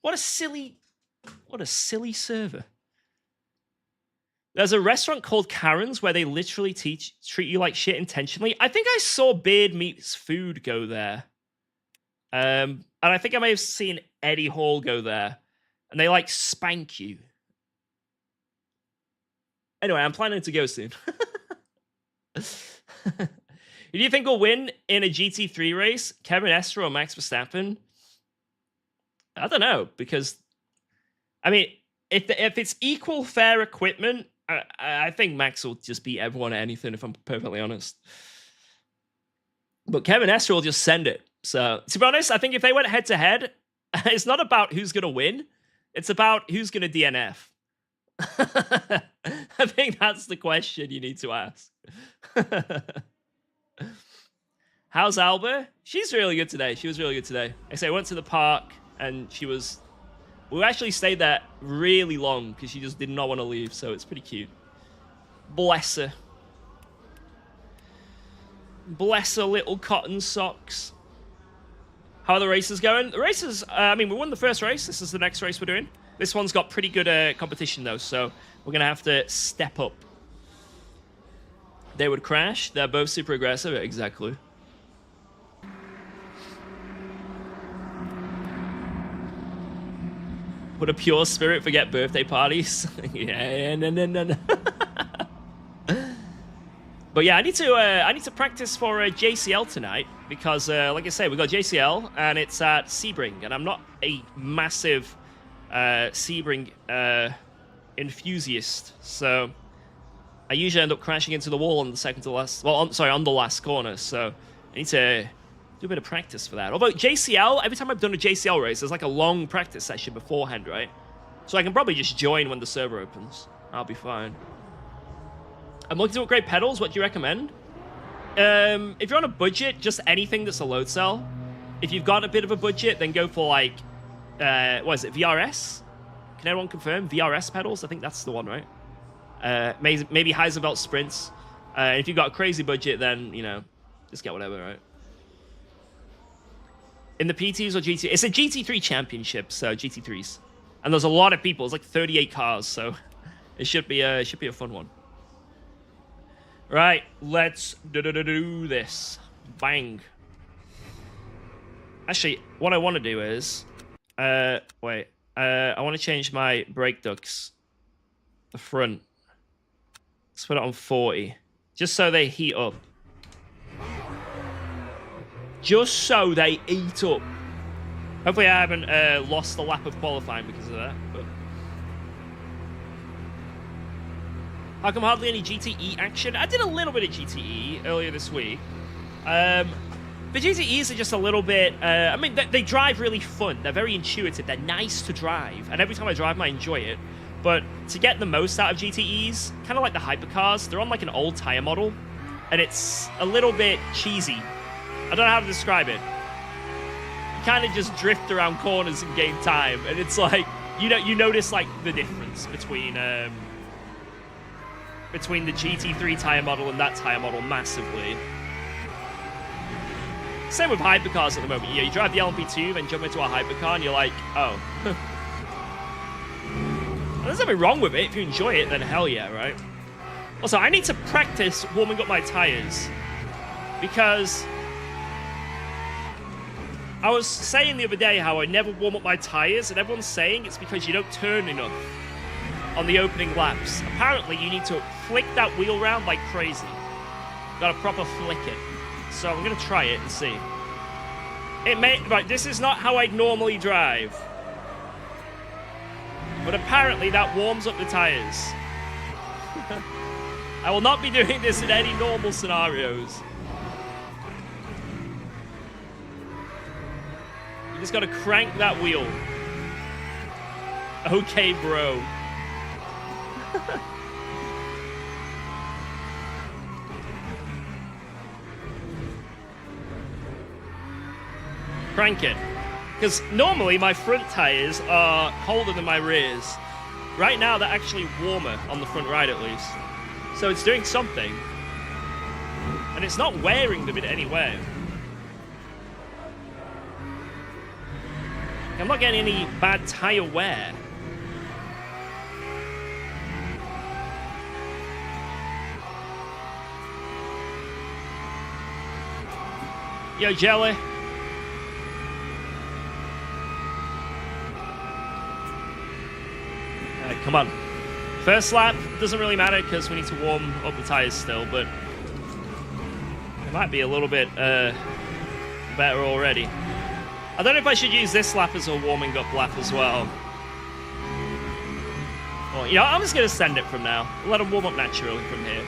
Speaker 2: What a silly What a silly server. There's a restaurant called Karen's where they literally treat you like shit intentionally. I think I saw Beard Meats Food go there. And I think I may have seen Eddie Hall go there. And they like spank you. Anyway, I'm planning to go soon. Who do you think will win in a GT3 race? Kevin Estre or Max Verstappen? I don't know, because I mean, if it's equal fair equipment, I think Max will just beat everyone at anything, if I'm perfectly honest. But Kevin Estre will just send it. So, to be honest, I think if they went head-to-head, it's not about who's going to win. It's about who's going to DNF. I think that's the question you need to ask. How's Alba? She's really good today. She was really good today. I say I went to the park, and she was... We actually stayed there really long because she just did not want to leave, so it's pretty cute. Bless her. Bless her little cotton socks. How are the races going? The races, I mean, we won the first race. This is the next race we're doing. This one's got pretty good competition, though, so we're going to have to step up. They would crash. They're both super aggressive. Exactly. Would a pure spirit forget birthday parties? Yeah, no. But yeah, I need to practice for JCL tonight because, like I say, we got JCL and it's at Sebring, and I'm not a massive Sebring enthusiast, so I usually end up crashing into the wall on the second to last. Well, on the last corner. So I need to do a bit of practice for that. Although JCL, every time I've done a JCL race, there's like a long practice session beforehand, right? So I can probably just join when the server opens. I'll be fine. I'm looking to upgrade pedals. What do you recommend? If you're on a budget, just anything that's a load cell. If you've got a bit of a budget, then go for like, what is it, VRS? Can everyone confirm? VRS pedals? I think that's the one, right? Maybe Heisenbelt Sprints. If you've got a crazy budget, then, you know, just get whatever, right? In the PTs or GT? It's a GT3 championship, so GT3s. And there's a lot of people. It's like 38 cars, so it should be a fun one. Right, let's do this. Bang. Actually, what I want to do is... wait. I want to change my brake ducts. The front. Let's put it on 40. Just so they heat up. Just so they eat up. Hopefully I haven't lost the lap of qualifying because of that. But how come hardly any GTE action? I did a little bit of GTE earlier this week. The GTEs are just a little bit... I mean, they drive really fun. They're very intuitive. They're nice to drive. And every time I drive them, I enjoy it. But to get the most out of GTEs, kind of like the hypercars, they're on like an old tire model. And it's a little bit cheesy. I don't know how to describe it. You kind of just drift around corners and gain time. And it's like, you notice like the difference between the GT3 tire model and that tire model massively. Same with hypercars at the moment. You drive the LMP2, then jump into a hypercar, and you're like, oh. There's nothing wrong with it. If you enjoy it, then hell yeah, right? Also, I need to practice warming up my tires. Because I was saying the other day how I never warm up my tires, and everyone's saying it's because you don't turn enough on the opening laps. Apparently, you need to flick that wheel round like crazy. Gotta proper flick it. So I'm gonna try it and see. It may... Right, this is not how I'd normally drive. But apparently that warms up the tires. I will not be doing this in any normal scenarios. You just gotta crank that wheel. Okay, bro. Crank it. Because normally my front tires are colder than my rears. Right now they're actually warmer on the front right at least. So it's doing something. And it's not wearing them in any way. I'm not getting any bad tire wear. Yo, Jelly. Alright, come on. First lap doesn't really matter because we need to warm up the tires still, but it might be a little bit better already. I don't know if I should use this lap as a warming up lap as well. Or, you know, I'm just going to send it from now. Let them warm up naturally from here.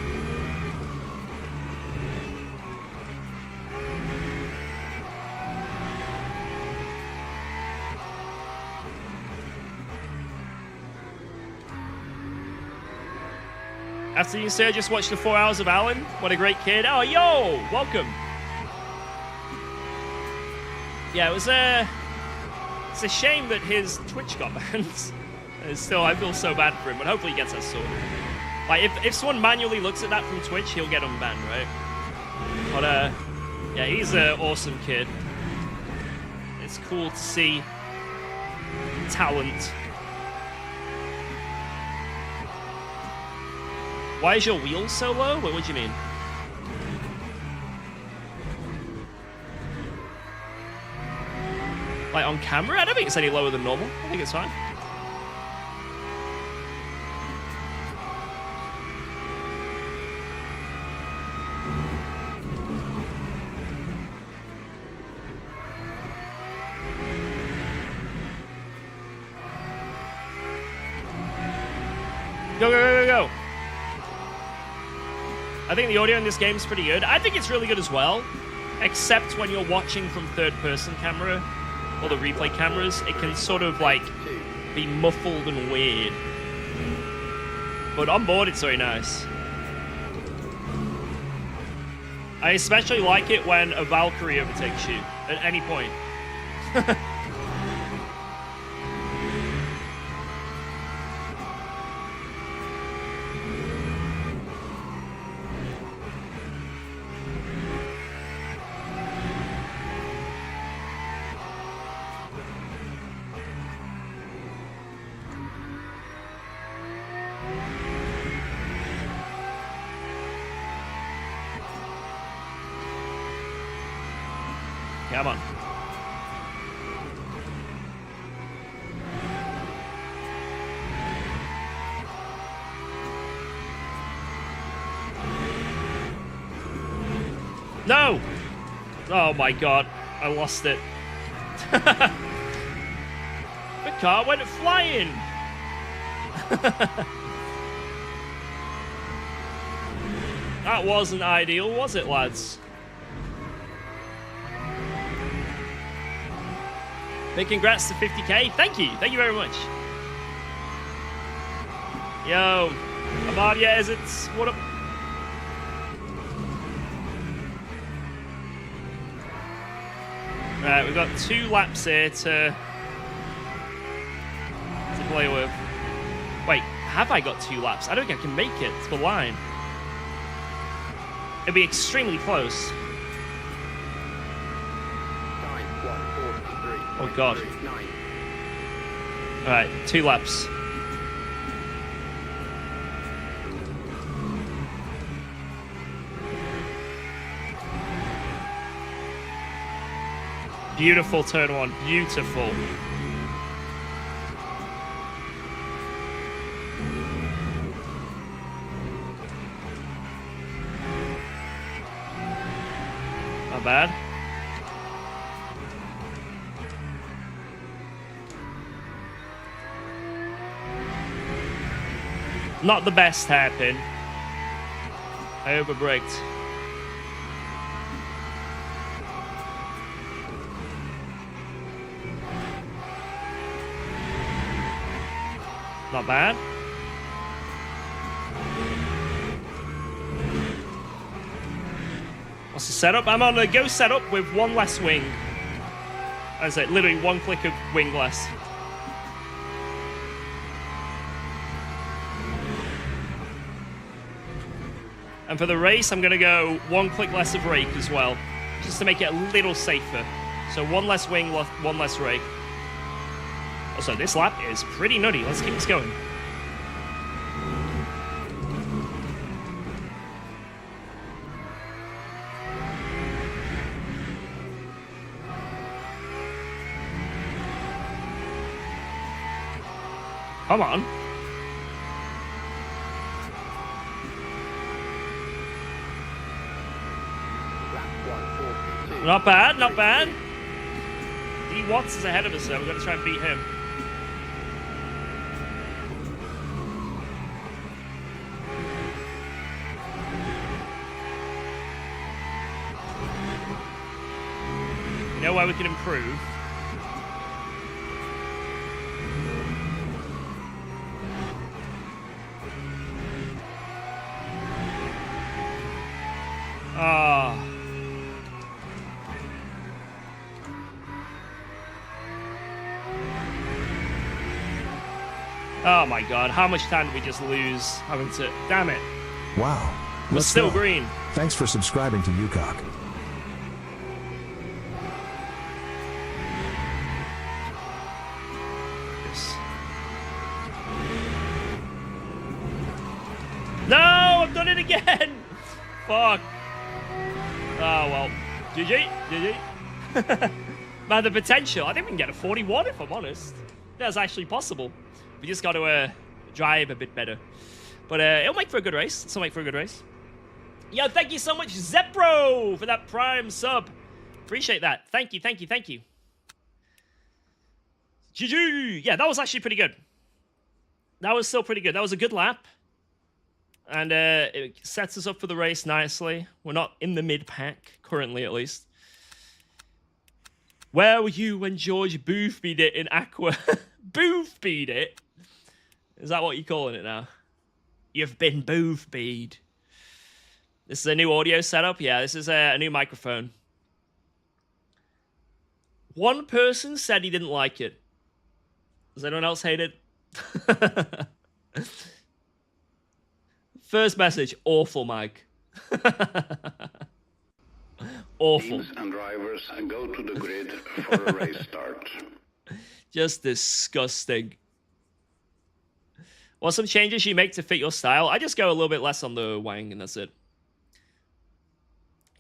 Speaker 2: After you say, just watched the 4 hours of Alan. What a great kid. Oh, yo, welcome. Yeah, it's a shame that his Twitch got banned. Still, I feel so bad for him, but hopefully he gets that sorted. Like, if someone manually looks at that from Twitch, he'll get unbanned, right? But, yeah, he's an awesome kid. It's cool to see talent. Why is your wheel so low? Wait, what do you mean? Like on camera? I don't think it's any lower than normal. I think it's fine. Go, go, go, go, go. I think the audio in this game is pretty good. I think it's really good as well, except when you're watching from third-person camera or the replay cameras, it can sort of like be muffled and weird. But on board, it's very nice. I especially like it when a Valkyrie overtakes you at any point. Come on. No! Oh my god, I lost it. The car went flying! That wasn't ideal, was it, lads? Big congrats to 50k. Thank you very much. Yo, Amadia, is it? What up? Right, we've got 2 laps here to play with. Wait, have I got 2 laps? I don't think I can make it to the line. It'd be extremely close. Oh god. Alright, 2 laps. Beautiful turn 1, beautiful. Not bad. Not the best hairpin. I overbraked. Not bad. What's the setup? I'm on a go setup with 1 less wing. As I say, literally 1 click of wing less. And for the race, I'm going to go 1 click less of rake as well, just to make it a little safer. So 1 less wing, 1 less rake. Also, this lap is pretty nutty. Let's keep this going. Come on.
Speaker 4: Lap 142.
Speaker 2: Not bad, not bad. D Watts is ahead of us, though. We're going to try and beat him. You know where we can improve? Ah. Oh my god, how much time did we just lose having to... Damn it.
Speaker 7: Wow.
Speaker 2: We're
Speaker 7: Let's
Speaker 2: still
Speaker 7: go.
Speaker 2: green.
Speaker 7: Thanks for subscribing to UKOG.
Speaker 2: No, I've done it again. Fuck. Oh, well. GG. GG. Man, the potential. I think we can get a 41 if I'm honest. That's actually possible. We just got to drive a bit better. But it'll make for a good race. It'll make for a good race. Yo, thank you so much, Zepro, for that Prime sub. Appreciate that. Thank you, thank you, thank you. GG. Yeah, that was actually pretty good. That was still pretty good. That was a good lap. And it sets us up for the race nicely. We're not in the mid-pack, currently at least. Where were you when George booth-beat it in Aqua? Booth-beat it? Is that what you're calling it now? You've been booth-beat. This is a new audio setup? Yeah, this is a new microphone. One person said he didn't like it. Does anyone else hate it? First message, awful, Mike. Awful.
Speaker 5: Teams and drivers go to the grid for a race start.
Speaker 2: Just disgusting. Well, some changes you make to fit your style. I just go a little bit less on the wang, and that's it.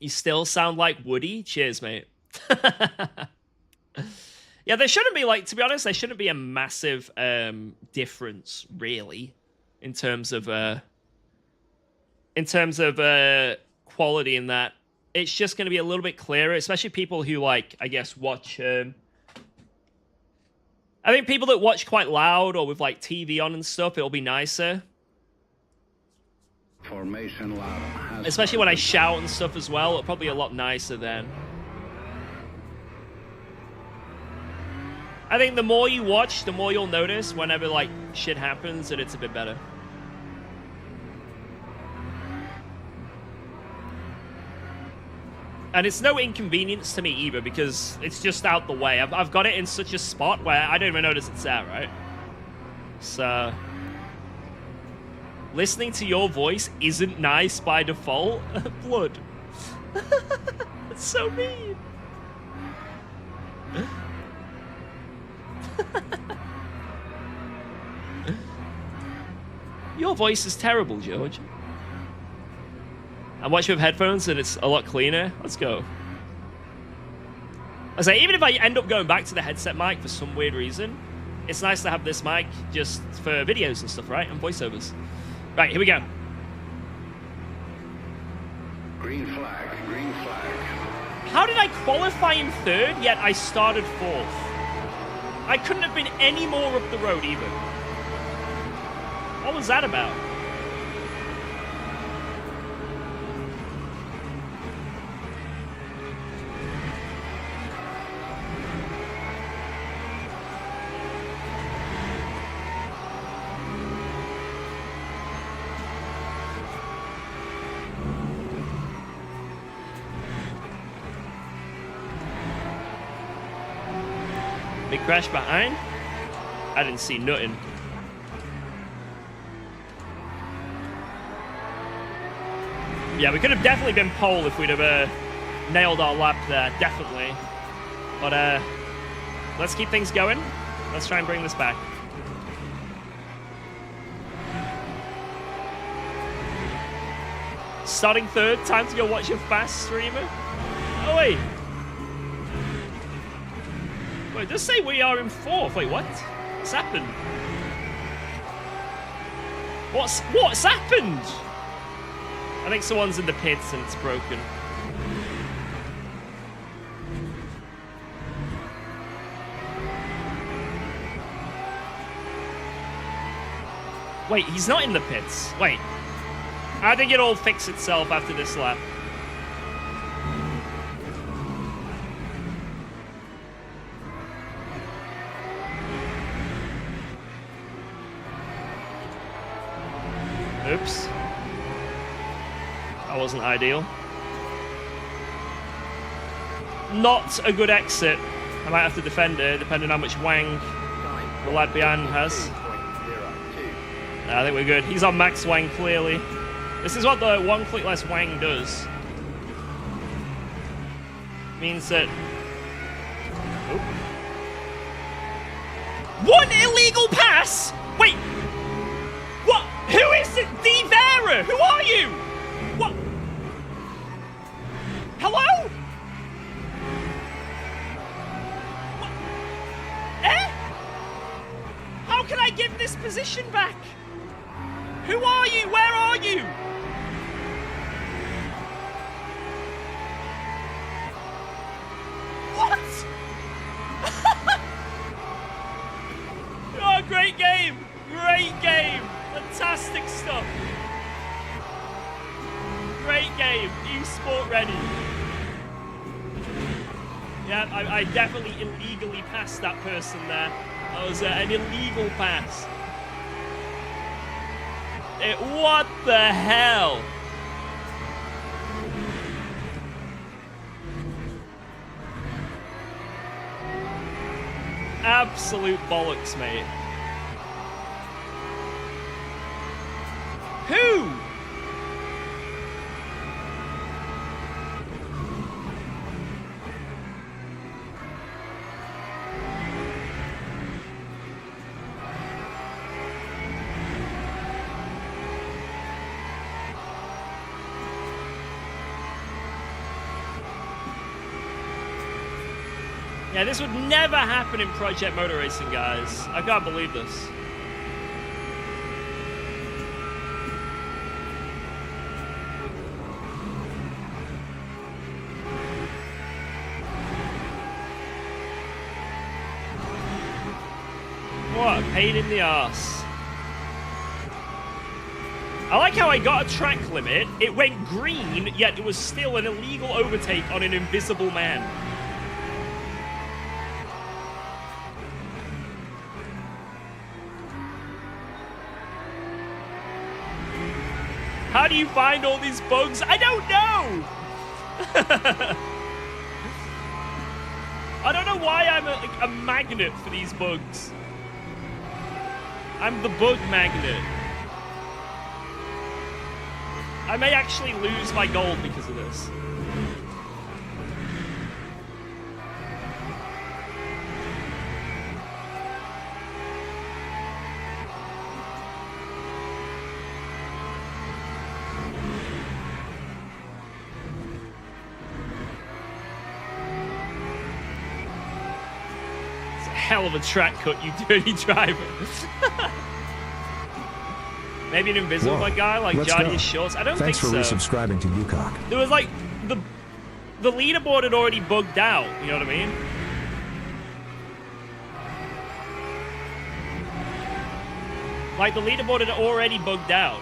Speaker 2: You still sound like Woody? Cheers, mate. Yeah, there shouldn't be, like, to be honest, there shouldn't be a massive difference, really, in terms of quality in that. It's just going to be a little bit clearer, especially people who, like, I guess, watch... I think people that watch quite loud or with, like, TV on and stuff, it'll be nicer.
Speaker 5: Formation lap has
Speaker 2: Especially when I shout and stuff as well, it'll probably be a lot nicer then. I think the more you watch, the more you'll notice whenever, like, shit happens that it's a bit better. And it's no inconvenience to me either, because it's just out the way. I've got it in such a spot where I don't even notice it's there, right? So... listening to your voice isn't nice by default. Blood. That's so mean. Your voice is terrible, George. I'm watching with headphones and it's a lot cleaner. Let's go. I say, even if I end up going back to the headset mic for some weird reason, it's nice to have this mic just for videos and stuff, right? And voiceovers. Right, here we go.
Speaker 5: green flag, green flag.
Speaker 2: How did I qualify in third, yet I started fourth? I couldn't have been any more up the road either. What was that about? Big crash behind? I didn't see nothing. Yeah, we could have definitely been pole if we'd have nailed our lap there, definitely. But let's keep things going. Let's try and bring this back. Starting third, time to go watch a fast streamer. Oh wait. Wait, it does say we are in fourth. Wait, what? What's happened? What's happened? I think someone's in the pits and it's broken. Wait, he's not in the pits. Wait. I think it'll fix itself after this lap. Oops. That wasn't ideal. Not a good exit. I might have to defend it, depending on how much wang the lad behind has.
Speaker 4: 2.02.
Speaker 2: I think we're good. He's on max wang, clearly. This is what the one click less wang does. Means that... Oop. One illegal pass? Wait! What? Who is it? Vera? Who are you? What? Hello? What? Eh? How can I give this position back? Who are you? Where are you? What? Oh, great game. Great game. Fantastic stuff. Great game. eSport ready. Yeah, I definitely illegally passed that person there. That was an illegal pass. What the hell? Absolute bollocks, mate. Who? Yeah, this would never happen in Project Motor Racing, guys. I can't believe this. What a pain in the arse. I like how I got a track limit, it went green, yet it was still an illegal overtake on an invisible man. How do you find all these bugs? I don't know! I don't know why I'm a magnet for these bugs. I'm the bug magnet. I may actually lose my gold because of this. Hell of a track cut, you dirty driver. Maybe an invisible guy like Jardius Shorts. I don't think so.
Speaker 7: Thanks for resubscribing to UKOG.
Speaker 2: There was like the leaderboard had already bugged out. You know what I mean? Like the leaderboard had already bugged out.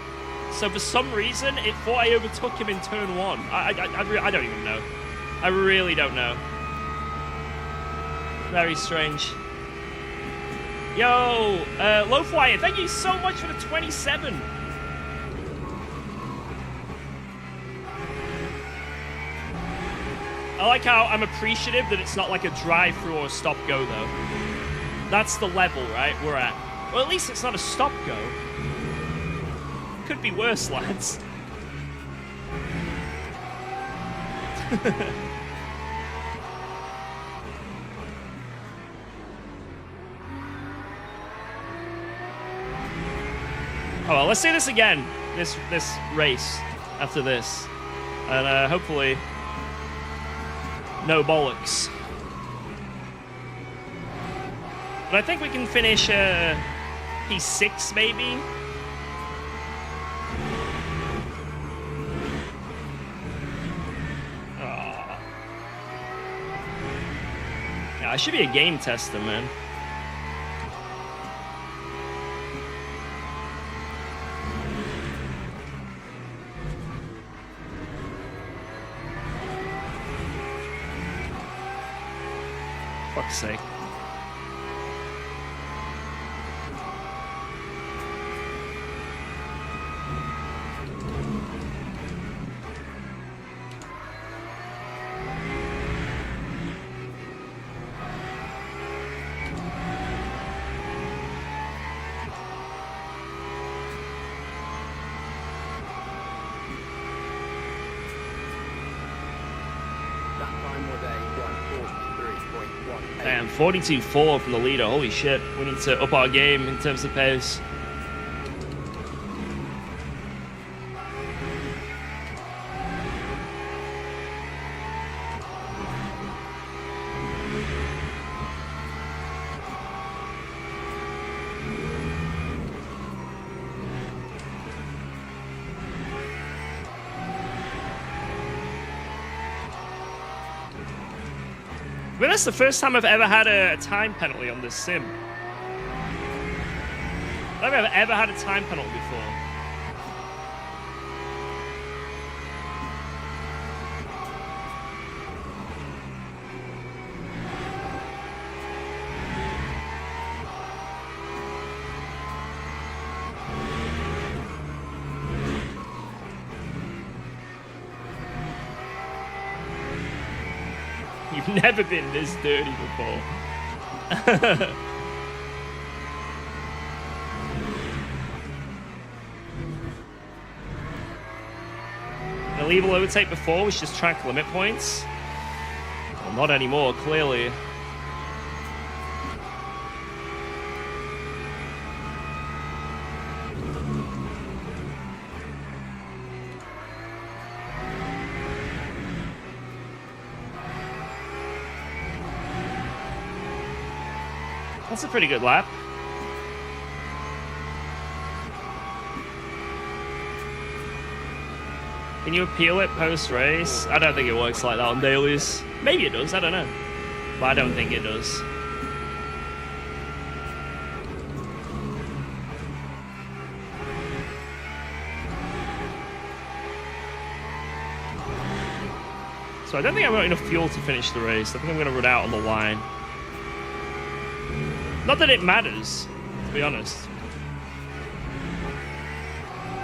Speaker 2: So for some reason, it thought I overtook him in turn one. I don't even know. I really don't know. Very strange. Yo, Lowflyer, thank you so much for the 27. I like how I'm appreciative that it's not like a drive-through or a stop-go, though. That's the level, right, we're at. Well, at least it's not a stop-go. Could be worse, lads. Oh, well, let's do this again, this race, after this. And hopefully, no bollocks. But I think we can finish P6, maybe? I should be a game tester, man. Fuck's sake.
Speaker 4: That time was a 1:43.18.
Speaker 2: Damn, 42-4 from the leader. Holy shit. We need to up our game in terms of pace. But that's the first time I've ever had a time penalty on this sim. I've never ever had a time penalty before. You've never been this dirty before. The illegal overtake before was just track limit points. Well, not anymore, clearly. That's a pretty good lap. Can you appeal it post-race? I don't think it works like that on dailies. Maybe it does, I don't know. But I don't think it does. So I don't think I've got enough fuel to finish the race. I think I'm going to run out on the line. Not that it matters, to be honest.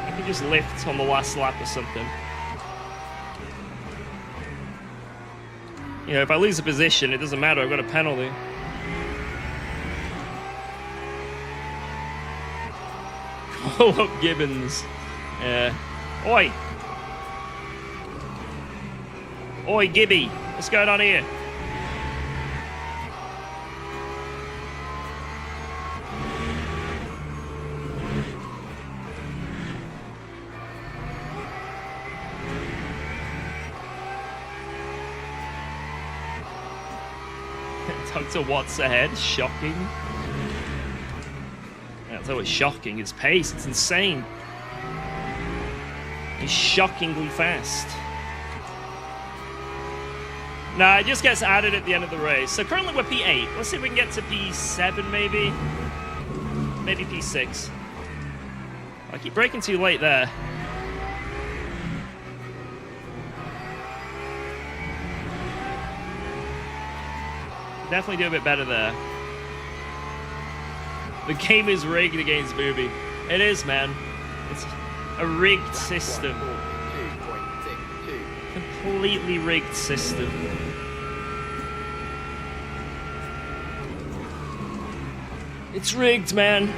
Speaker 2: I could just lift on the last lap or something. You know, if I lose a position, it doesn't matter. I've got a penalty. Call up Gibbons. Yeah. Oi! Oi, Gibby! What's going on here? Dr. Watts ahead, shocking. That's always shocking. His pace, it's insane. He's shockingly fast. Nah, it just gets added at the end of the race. So currently we're P8. Let's see if we can get to P7 maybe. Maybe P6. I keep braking too late there. Definitely do a bit better there. The game is rigged against Booby. It is, man. It's a rigged system.
Speaker 4: 1:42.62.
Speaker 2: Completely rigged system. It's rigged, man.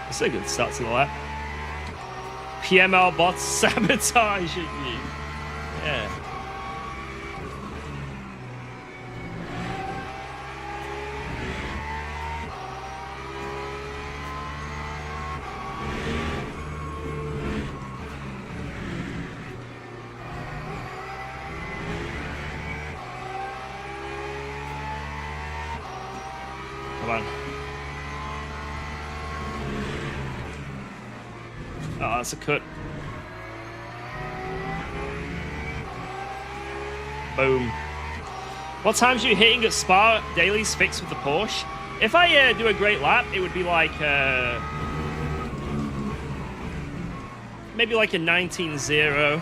Speaker 2: It's a good start to the lap. PML bots sabotaging you. Yeah. on. Oh, that's a cut. Boom. What times are you hitting at Spa dailies fixed with the Porsche? If I do a great lap, it would be like maybe like a 19.0.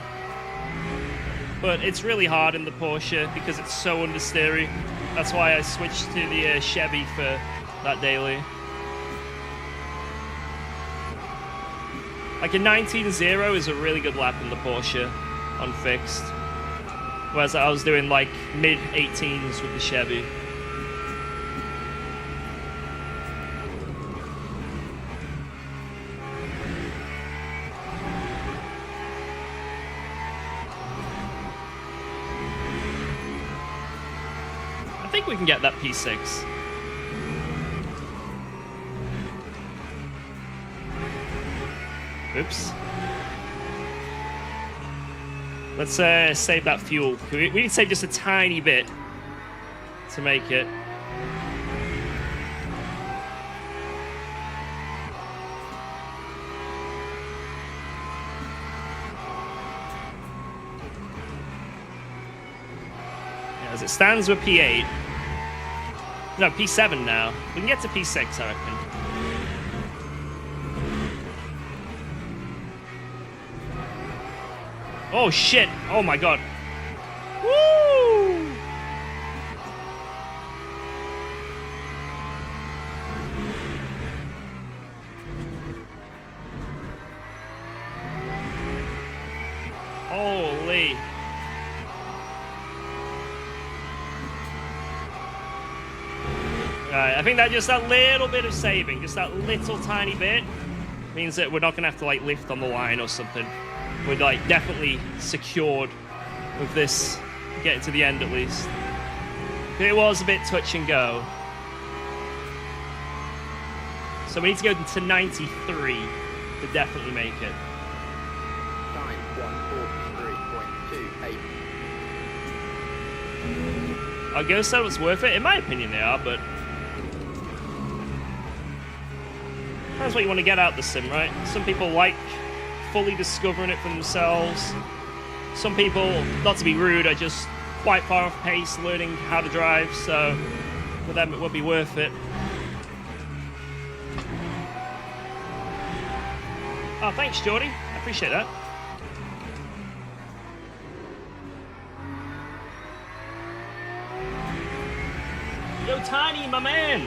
Speaker 2: But it's really hard in the Porsche because it's so understeery. That's why I switched to the Chevy for that daily. Like a 19.0 is a really good lap in the Porsche on fixed. Whereas I was doing like mid-18s with the Chevy. I think we can get that P6. Oops. Let's save that fuel. We need to save just a tiny bit to make it. Yeah, as it stands, we're P8. No, P7 now. We can get to P6, I reckon. Oh shit! Oh my god! Woo! Holy! Right, I think that just that little bit of saving, just that little tiny bit, means that we're not gonna have to like lift on the line or something. We're like definitely secured with this getting to the end at least. It was a bit touch and go. So we need to go to 93 to definitely make it.
Speaker 4: Time 143.28.
Speaker 2: I guess that was worth it. In my opinion they are, but that's what you want to get out of the sim, right? Some people like fully discovering it for themselves. Some people, not to be rude, are just quite far off pace learning how to drive, so for them it would be worth it. Oh, thanks, Jordy. I appreciate that. Yo, Tiny, my man!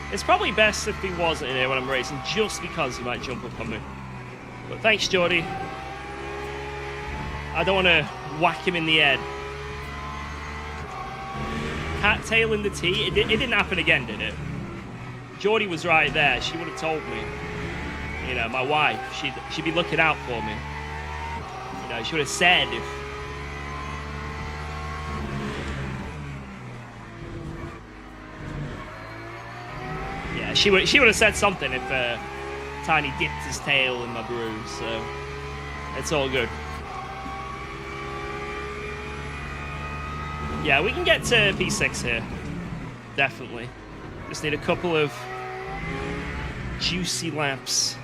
Speaker 2: It's probably best if he wasn't in here when I'm racing, just because he might jump up on me. But thanks, Jordy. I don't want to whack him in the head. Cat tail in the T. It didn't happen again, did it? Jordy was right there. She would have told me. You know, my wife. She'd be looking out for me. You know, she would have said if. Yeah, she would have said something if Tiny dipped his tail in my brew. So it's all good. Yeah, we can get to P6 here. Definitely. Just need a couple of juicy laps.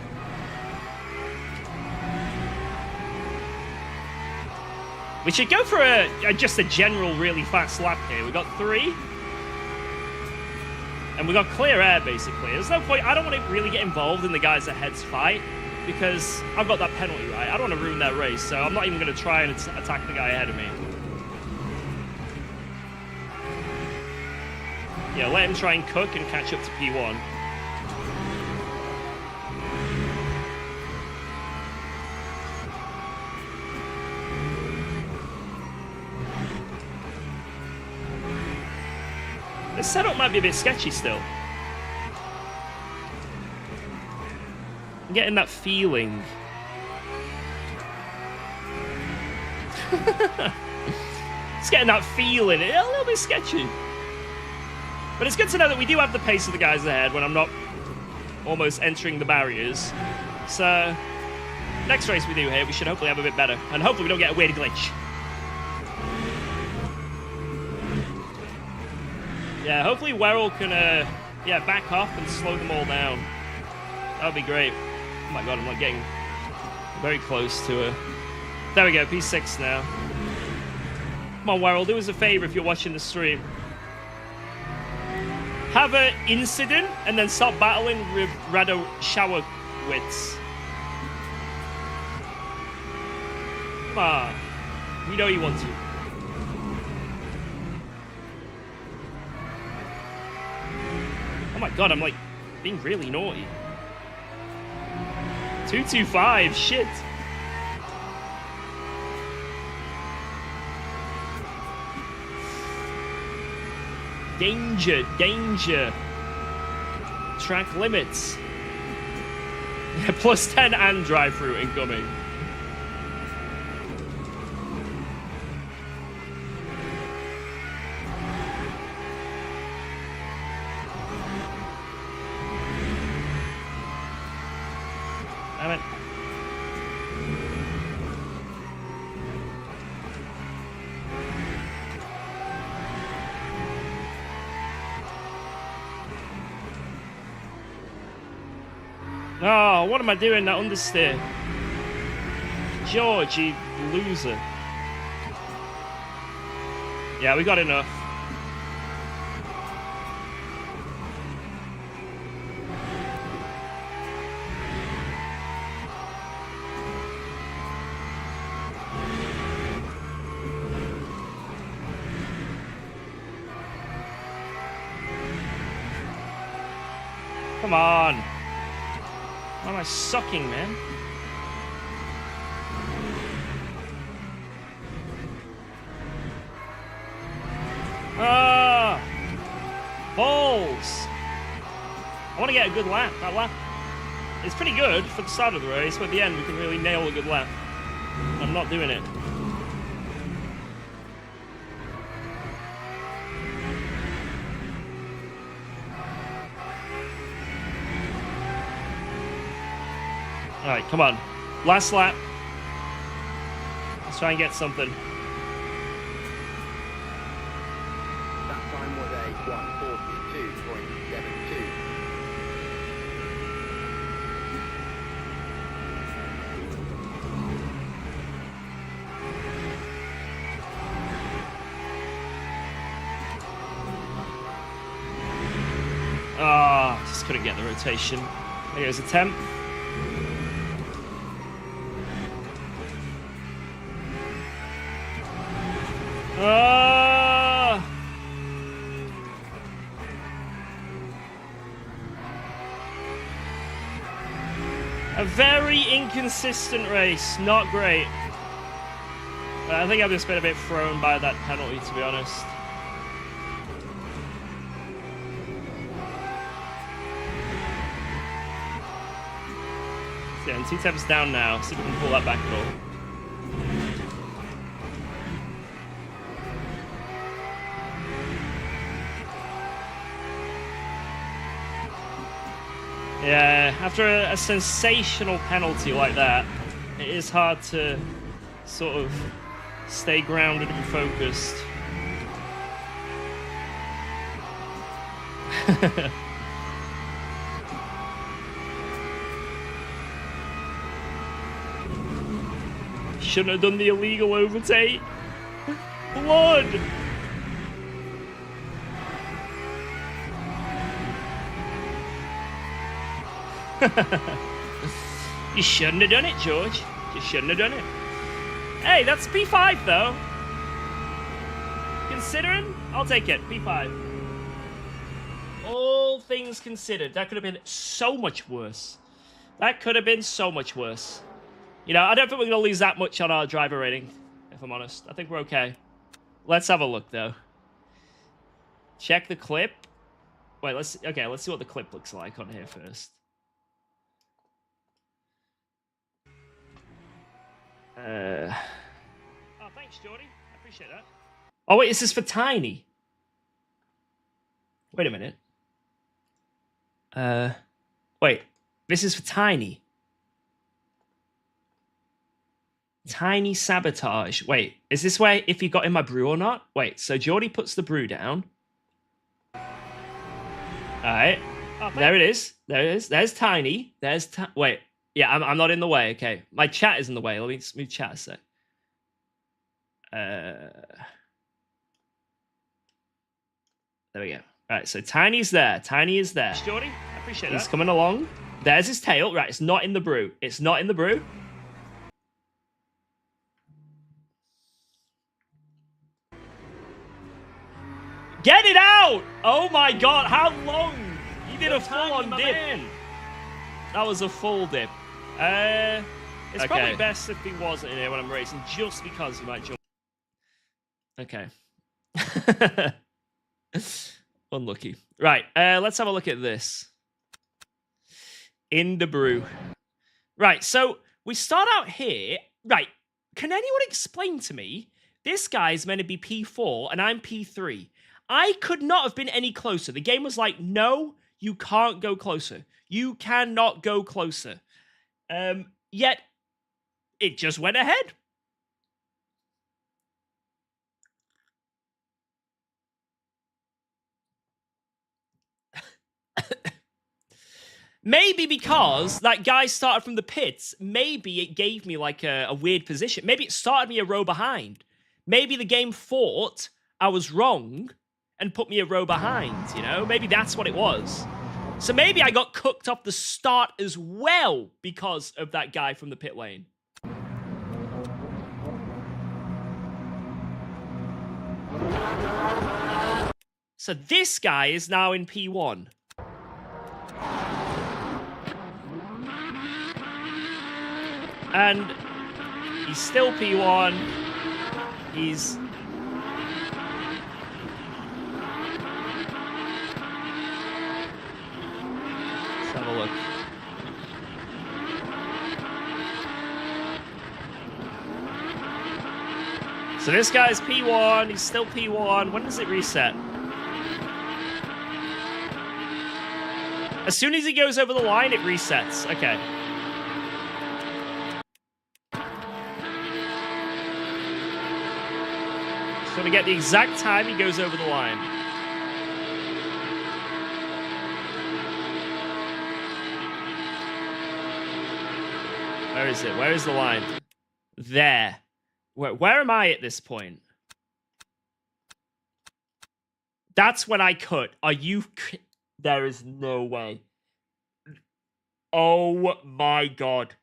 Speaker 2: We should go for just a general really fast lap here. We got 3. And we got clear air, basically. There's no point. I don't want to really get involved in the guys ahead's fight because I've got that penalty, right? I don't want to ruin their race, so I'm not even going to try and attack the guy ahead of me. Yeah, let him try and cook and catch up to P1. The setup might be a bit sketchy still. I'm getting that feeling. It's getting that feeling. It's a little bit sketchy. But it's good to know that we do have the pace of the guys ahead when I'm not almost entering the barriers. So, next race we do here, we should hopefully have a bit better. And hopefully we don't get a weird glitch. Yeah, hopefully Werrell can, yeah, back off and slow them all down. That would be great. Oh my god, I'm not getting very close to her. There we go, P6 now. Come on, Werrell, do us a favor if you're watching the stream. Have an incident and then stop battling with Rado Showerwitz. Come on. You know you want to. Oh my god, I'm like being really naughty. 225, shit. Danger, danger. Track limits. Yeah, plus 10 and drive through incoming. Damn it. Oh, what am I doing? That understeer. George, you loser. Yeah, we got enough. Come on. Why am I sucking, man? Ah! Balls! I want to get a good lap. That lap is pretty good for the start of the race, but at the end we can really nail a good lap. I'm not doing it. Alright, come on. Last lap. Let's try and get something.
Speaker 4: That time was a 1:42.72.
Speaker 2: Ah, just couldn't get the rotation. There goes a 10th. A very inconsistent race, not great. I think I've just been a bit thrown by that penalty, to be honest. Yeah, and 2 temps down now. See if we can pull that back at all. Yeah, after a sensational penalty like that, it is hard to sort of stay grounded and focused. Shouldn't have done the illegal overtake. Blood! You shouldn't have done it, George. You shouldn't have done it. Hey, that's P5 though. Considering, I'll take it. P5. All things considered, that could have been so much worse. That could have been so much worse. You know, I don't think we're going to lose that much on our driver rating, if I'm honest. I think we're okay. Let's have a look though. Check the clip. Wait, let's see what the clip looks like on here first. Oh, thanks, Jordy. I appreciate that. Oh, wait, this is for Tiny. Wait a minute. Wait, this is for Tiny. Tiny sabotage. Wait, is this where if you got in my brew or not? Wait, so Jordy puts the brew down. right. There it is. There it is. There's Tiny. Wait. Yeah, I'm not in the way. Okay. My chat is in the way. Let me just move chat a sec. There we go. All right, so Tiny's there. Tiny is there. Jordy, I appreciate that. He's coming along. There's his tail. Right, it's not in the brew. It's not in the brew. Get it out! Oh my god, how long? He did a full-on dip. That was a full dip. It's probably best if he wasn't in here when I'm racing, just because he might jump. Okay. Unlucky. Right, let's have a look at this. In the brew. Right, so we start out here. Right, can anyone explain to me? This guy's meant to be P4 and I'm P3. I could not have been any closer. The game was like, no, you can't go closer. You cannot go closer. Yet, it just went ahead. Maybe because that guy started from the pits, maybe it gave me like a weird position. Maybe it started me a row behind. Maybe the game thought I was wrong and put me a row behind, you know? Maybe that's what it was. So maybe I got cooked off the start as well because of that guy from the pit lane. So this guy is now in P1. And he's still P1. He's... Let's have a look. So this guy's P1. He's still P1. When does it reset? As soon as he goes over the line, it resets. Okay. So to get the exact time he goes over the line. Where is it? Where is the line? There. Where am I at this point? That's when I cut. Are you... There is no way. Oh my god.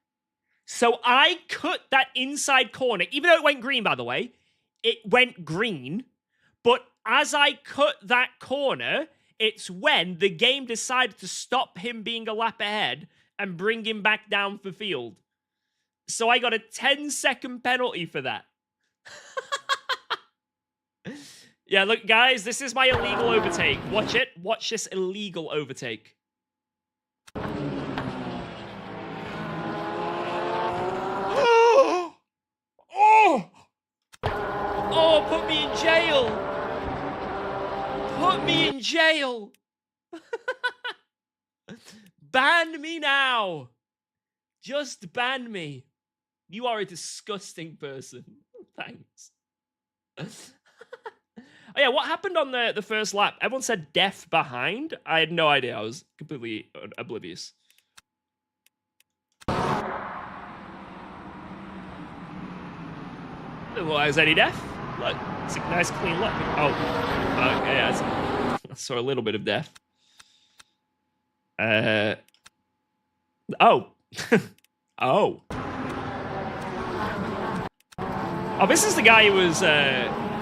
Speaker 2: So I cut that inside corner, even though it went green, by the way. It went green, but as I cut that corner, it's when the game decided to stop him being a lap ahead and bring him back down for field. So I got a 10-second penalty for that. Yeah, look, guys, this is my illegal overtake. Watch it. Watch this illegal overtake. Oh, put me in jail. Put me in jail. Ban me now. Just ban me. You are a disgusting person. Thanks. Oh yeah, what happened on the first lap? Everyone said death behind. I had no idea. I was completely oblivious. Well, is any death? Look, it's a nice clean lap. Oh, okay, I saw a little bit of death. Oh. Oh. Oh, this is the guy who was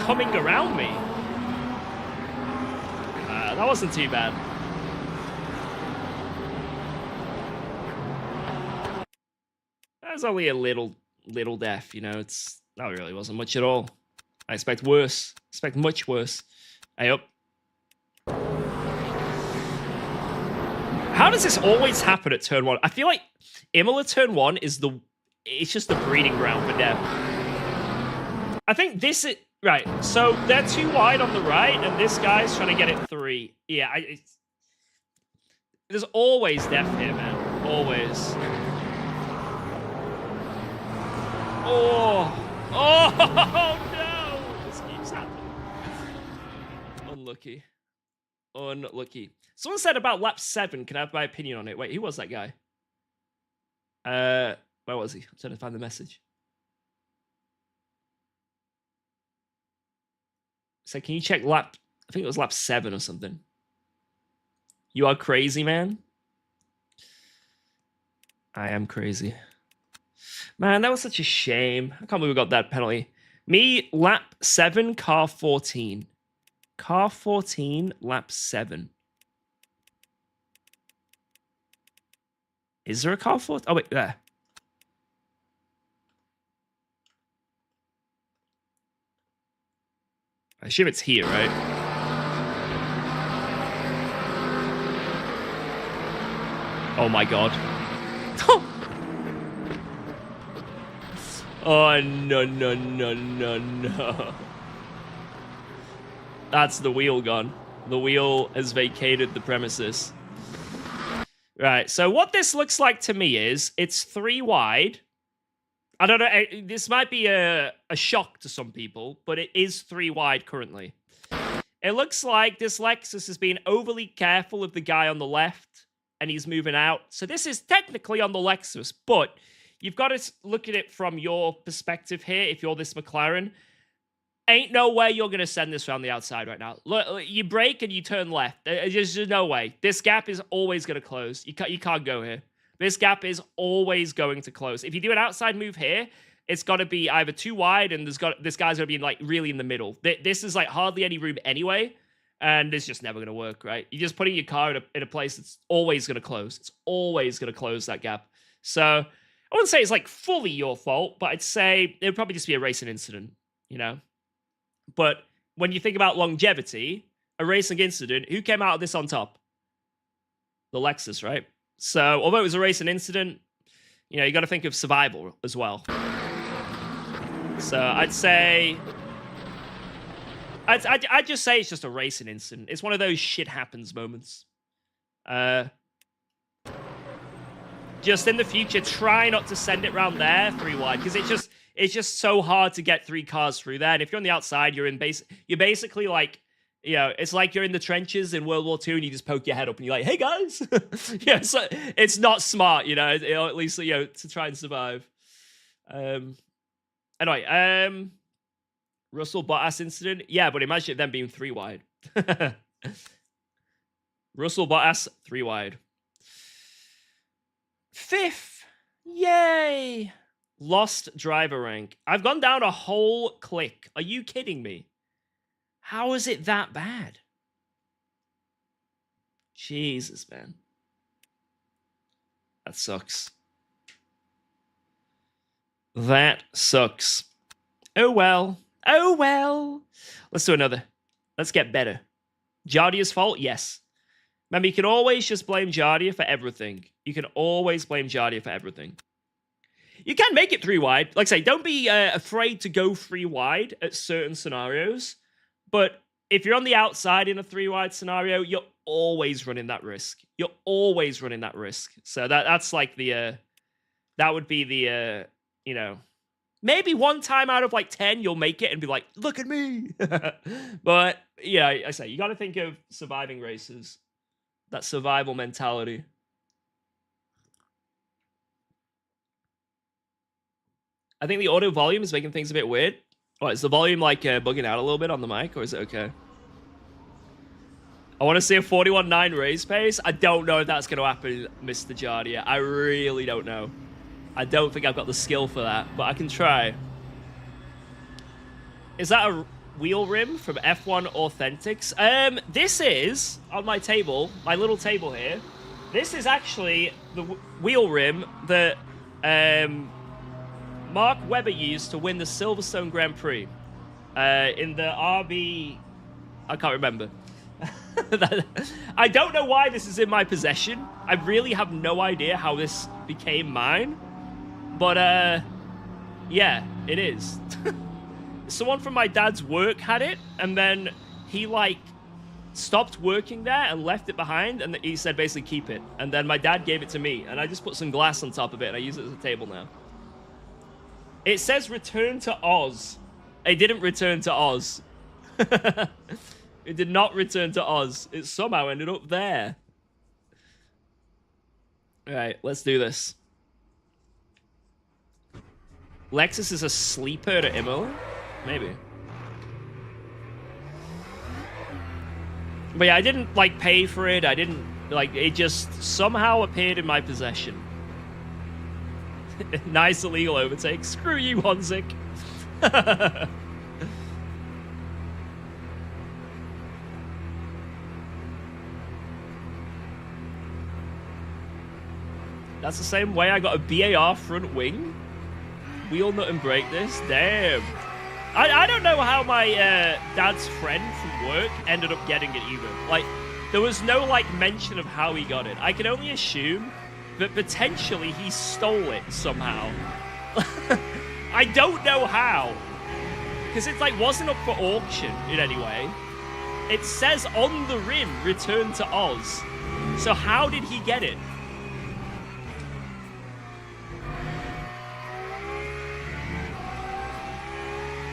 Speaker 2: coming around me. That wasn't too bad. That was only a little death, you know. That really wasn't much at all. I expect worse. Expect much worse. Hey up. How does this always happen at turn 1? I feel like Imola turn 1 is it's just the breeding ground for death. I think this is... Right, so they're too wide on the right, and this guy's trying to get it 3. Yeah, there's always death here, man. Always. Oh! Oh, no! This keeps happening. Unlucky. Unlucky. Someone said about lap 7. Can I have my opinion on it? Wait, who was that guy? Where was he? I'm trying to find the message. So can you check lap? I think it was lap 7 or something. You are crazy, man. I am crazy. Man, that was such a shame. I can't believe we got that penalty. Me, lap 7, car 14. Car 14, lap 7. Is there a car 14? Oh, wait, there. I assume it's here, right? Oh my god. Oh, no, no, no, no, no. That's the wheel gone. The wheel has vacated the premises. Right, so what this looks like to me is, it's 3 wide. I don't know, this might be a shock to some people, but it is 3 wide currently. It looks like this Lexus has been overly careful of the guy on the left, and he's moving out. So this is technically on the Lexus, but you've got to look at it from your perspective here, if you're this McLaren. Ain't no way you're going to send this around the outside right now. Look, you brake and you turn left. There's just no way. This gap is always going to close. You can't go here. This gap is always going to close. If you do an outside move here, it's got to be either too wide and this guy's going to be like really in the middle. This is like hardly any room anyway, and it's just never going to work, right? You're just putting your car in a place that's always going to close. It's always going to close that gap. So I wouldn't say it's like fully your fault, but I'd say it would probably just be a racing incident, you know? But when you think about longevity, a racing incident, who came out of this on top? The Lexus, right? So although it was a racing incident, you know, you got to think of survival as well. So I'd say, I'd just say it's just a racing incident. It's one of those shit happens moments. Just in the future, try not to send it around there 3 wide, because it's just so hard to get 3 cars through there. And if you're on the outside, you're basically like, you know, it's like you're in the trenches in World War II and you just poke your head up and you're like, hey guys. Yeah, so it's not smart, you know, at least, you know, to try and survive. Anyway, Russell Bottas incident. Yeah, but imagine it then being 3 wide. Russell Bottas, 3 wide. 5th. Yay. Lost driver rank. I've gone down a whole click. Are you kidding me? How is it that bad? Jesus, man. That sucks. That sucks. Oh well. Oh well. Let's do another. Let's get better. Jardia's fault? Yes. Remember, you can always just blame Jardia for everything. You can always blame Jardia for everything. You can make it 3 wide. Like I say, don't be afraid to go 3 wide at certain scenarios. But if you're on the outside in a 3 wide scenario, you're always running that risk. You're always running that risk. So that's like the, that would be the, you know, maybe 1 time out of like 10, you'll make it and be like, look at me. But yeah, I say, you got to think of surviving races. That survival mentality. I think the audio volume is making things a bit weird. What, is the volume like bugging out a little bit on the mic, or is it okay? I want to see a 41.9 race pace. I don't know if that's going to happen, Mr. Jardia. I really don't know. I don't think I've got the skill for that, but I can try. Is that a wheel rim from F1 Authentics? This is, on my table, my little table here, this is actually the wheel rim that Mark Webber used to win the Silverstone Grand Prix in the RB... I can't remember. I don't know why this is in my possession. I really have no idea how this became mine. But, yeah, it is. Someone from my dad's work had it, and then he, like, stopped working there and left it behind, and he said, basically, keep it. And then my dad gave it to me, and I just put some glass on top of it, and I use it as a table now. It says return to Oz. It didn't return to Oz. It did not return to Oz. It somehow ended up there. All right, let's do this. Lexus is a sleeper at Imola? Maybe. But yeah, I didn't, like, pay for it. I didn't, like, it just somehow appeared in my possession. Nice illegal overtake. Screw you, Honzik. That's the same way I got a BAR front wing. Wheel nut and brake this. Damn. I don't know how my dad's friend from work ended up getting it either. Like, there was no, like, mention of how he got it. I can only assume that potentially he stole it somehow. I don't know how. Because it, like, wasn't up for auction in any way. It says on the rim, return to Oz. So how did he get it?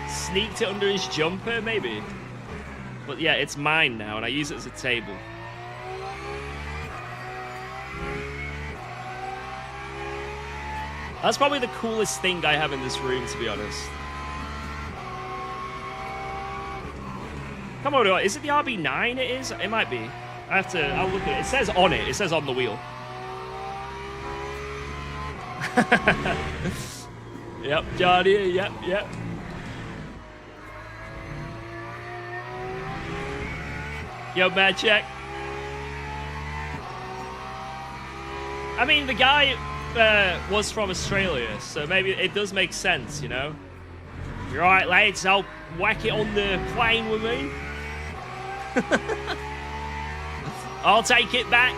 Speaker 2: Sneaked it under his jumper, maybe? But yeah, it's mine now, and I use it as a table. That's probably the coolest thing I have in this room, to be honest. Come on, is it the RB9 it is? It might be. I'll look at it. It says on it. It says on the wheel. Yep, Johnny, yep. Yo, bad check. I mean, the guy was from Australia, so maybe it does make sense, you know? You're alright, lads, I'll whack it on the plane with me. I'll take it back.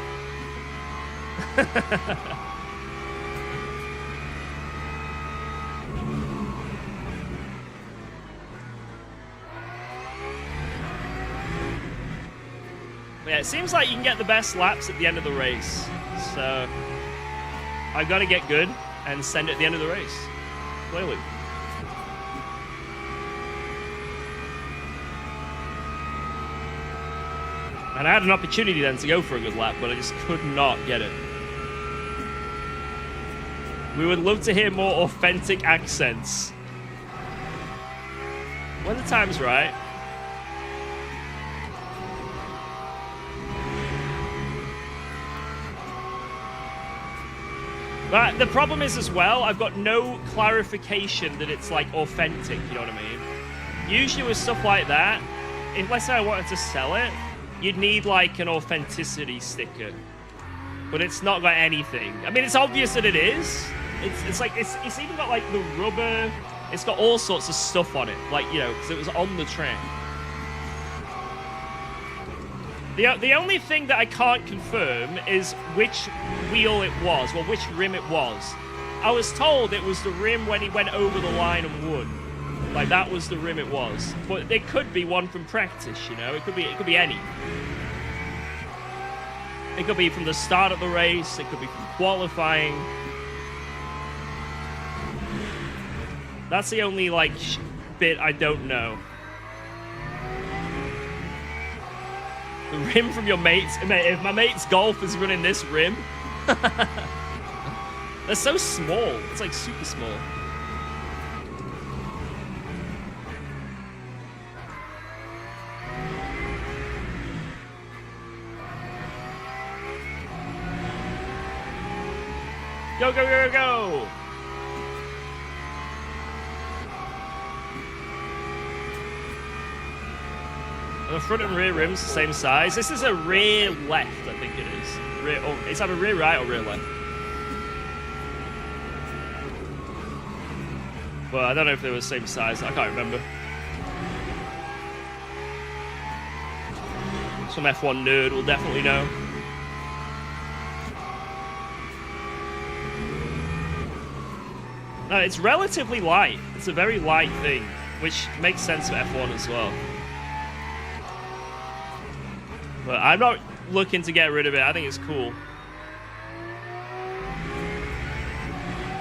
Speaker 2: Yeah, it seems like you can get the best laps at the end of the race. So I've got to get good and send it at the end of the race. Clearly. And I had an opportunity then to go for a good lap, but I just could not get it. We would love to hear more authentic accents. When the time's right. But the problem is as well, I've got no clarification that it's like authentic, you know what I mean? Usually with stuff like that, if let's say I wanted to sell it, you'd need like an authenticity sticker. But it's not got anything. I mean, it's obvious that it is. It's like, it's even got like the rubber, it's got all sorts of stuff on it. Like, you know, because it was on the train. The only thing that I can't confirm is which wheel it was, well, which rim it was. I was told it was the rim when he went over the line and won. Like, that was the rim it was. But it could be one from practice, you know? It could be any. It could be from the start of the race. It could be from qualifying. That's the only, like, bit I don't know. The rim from your mates. Mate, if my mate's golf is running this rim, they're so small. It's like super small. Go, go, go, go! The front and rear rims the same size. This is a rear left, I think it is. Rear, oh, it's either rear right or rear left. But I don't know if they were the same size. I can't remember. Some F1 nerd will definitely know. No, it's relatively light. It's a very light thing, which makes sense for F1 as well. But I'm not looking to get rid of it. I think it's cool.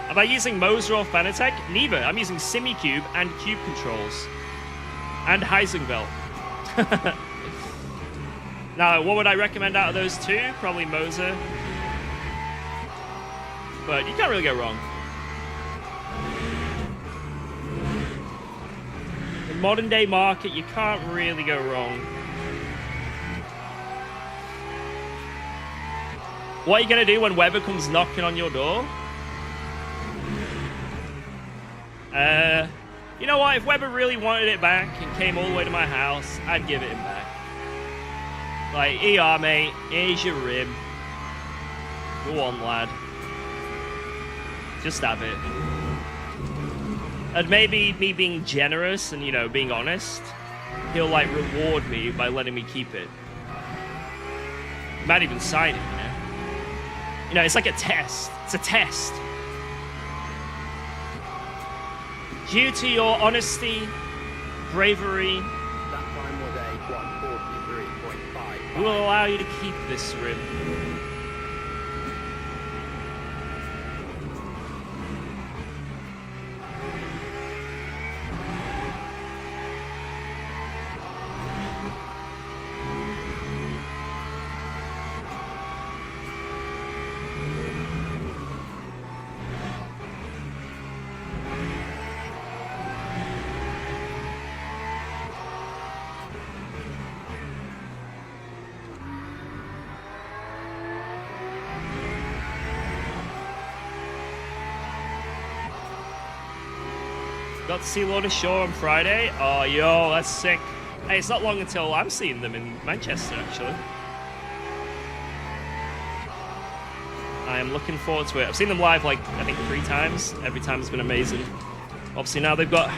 Speaker 2: Am I using Moser or Fanatec? Neither. I'm using SimiCube and Cube Controls. And Heisenbelt. Now, what would I recommend out of those two? Probably Moser. But you can't really go wrong. In modern day market, you can't really go wrong. What are you going to do when Weber comes knocking on your door? You know what? If Weber really wanted it back and came all the way to my house, I'd give it him back. Like, ER, mate. Here's your rib. Go on, lad. Just have it. And maybe me being generous and, you know, being honest, he'll, like, reward me by letting me keep it. Might even sign it, you know? You know, it's like a test. It's a test. Due to your honesty, bravery,
Speaker 4: That time was a 143.5.
Speaker 2: we will allow you to keep this rib. Got to see Lord of Shore on Friday. Oh, yo, that's sick. Hey, it's not long until I'm seeing them in Manchester, actually. I am looking forward to it. I've seen them live, like, I think 3 times. Every time has been amazing. Obviously, now they've got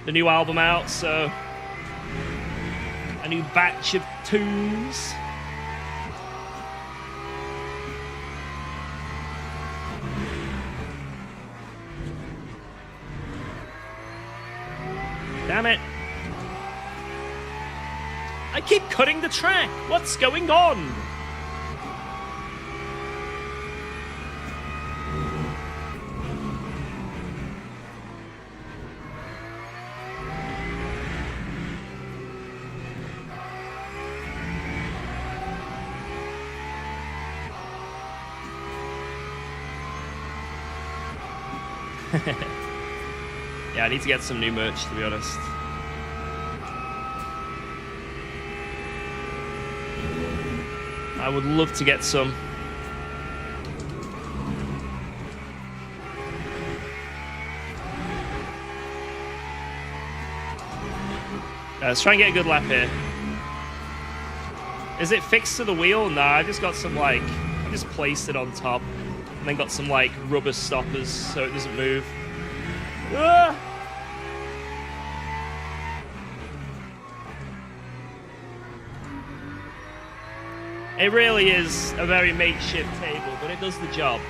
Speaker 2: the new album out, so... a new batch of tunes. Damn it. I keep cutting the track. What's going on? Yeah, I need to get some new merch, to be honest. I would love to get some. Let's try and get a good lap here. Is it fixed to the wheel? Nah, I just got some, like, I just placed it on top and then got some, like, rubber stoppers so it doesn't move. Ah! It really is a very makeshift table, but it does the job.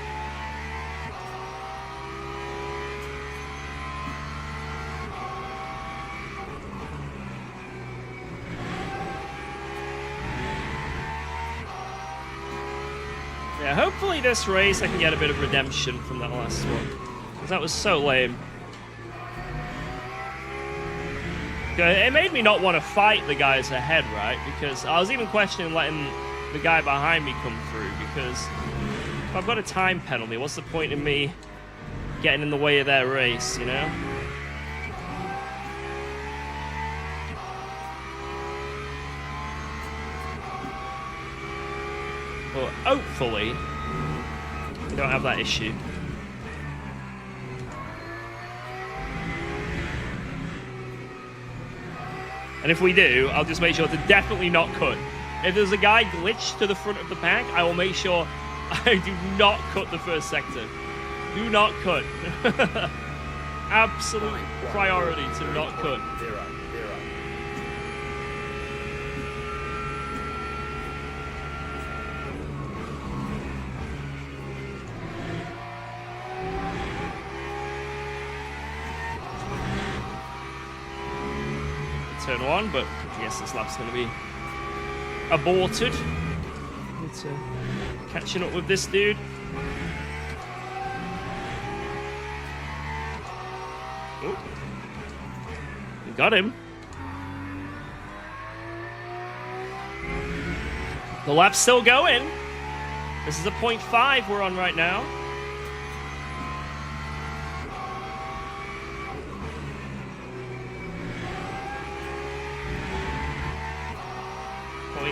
Speaker 2: Yeah, hopefully this race I can get a bit of redemption from that last one, because that was so lame. It made me not want to fight the guys ahead, right? Because I was even questioning letting the guy behind me come through, because if I've got a time penalty, what's the point in me getting in the way of their race, you know? But hopefully we don't have that issue. And if we do, I'll just make sure to definitely not cut. If there's a guy glitched to the front of the pack, I will make sure I do not cut the first sector. Do not cut. Absolute priority to not cut.
Speaker 4: 0.
Speaker 2: Turn 1, but I guess this lap's going to be aborted. It's catching up with this dude. Oh. We got him. The lap's still going. This is a 0.5 we're on right now.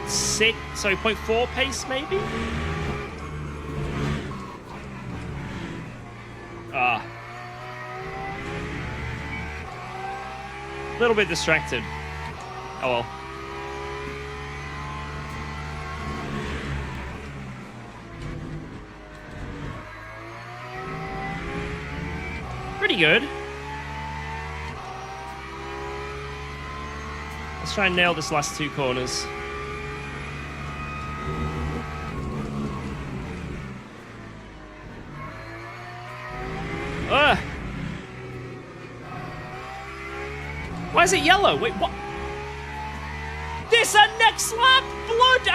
Speaker 2: .6, sorry, 0.4 pace maybe? Ah. A little bit distracted. Oh well. Pretty good. Let's try and nail this last 2 corners. Ugh. Why is it yellow? Wait, what? This a next lap? Blood!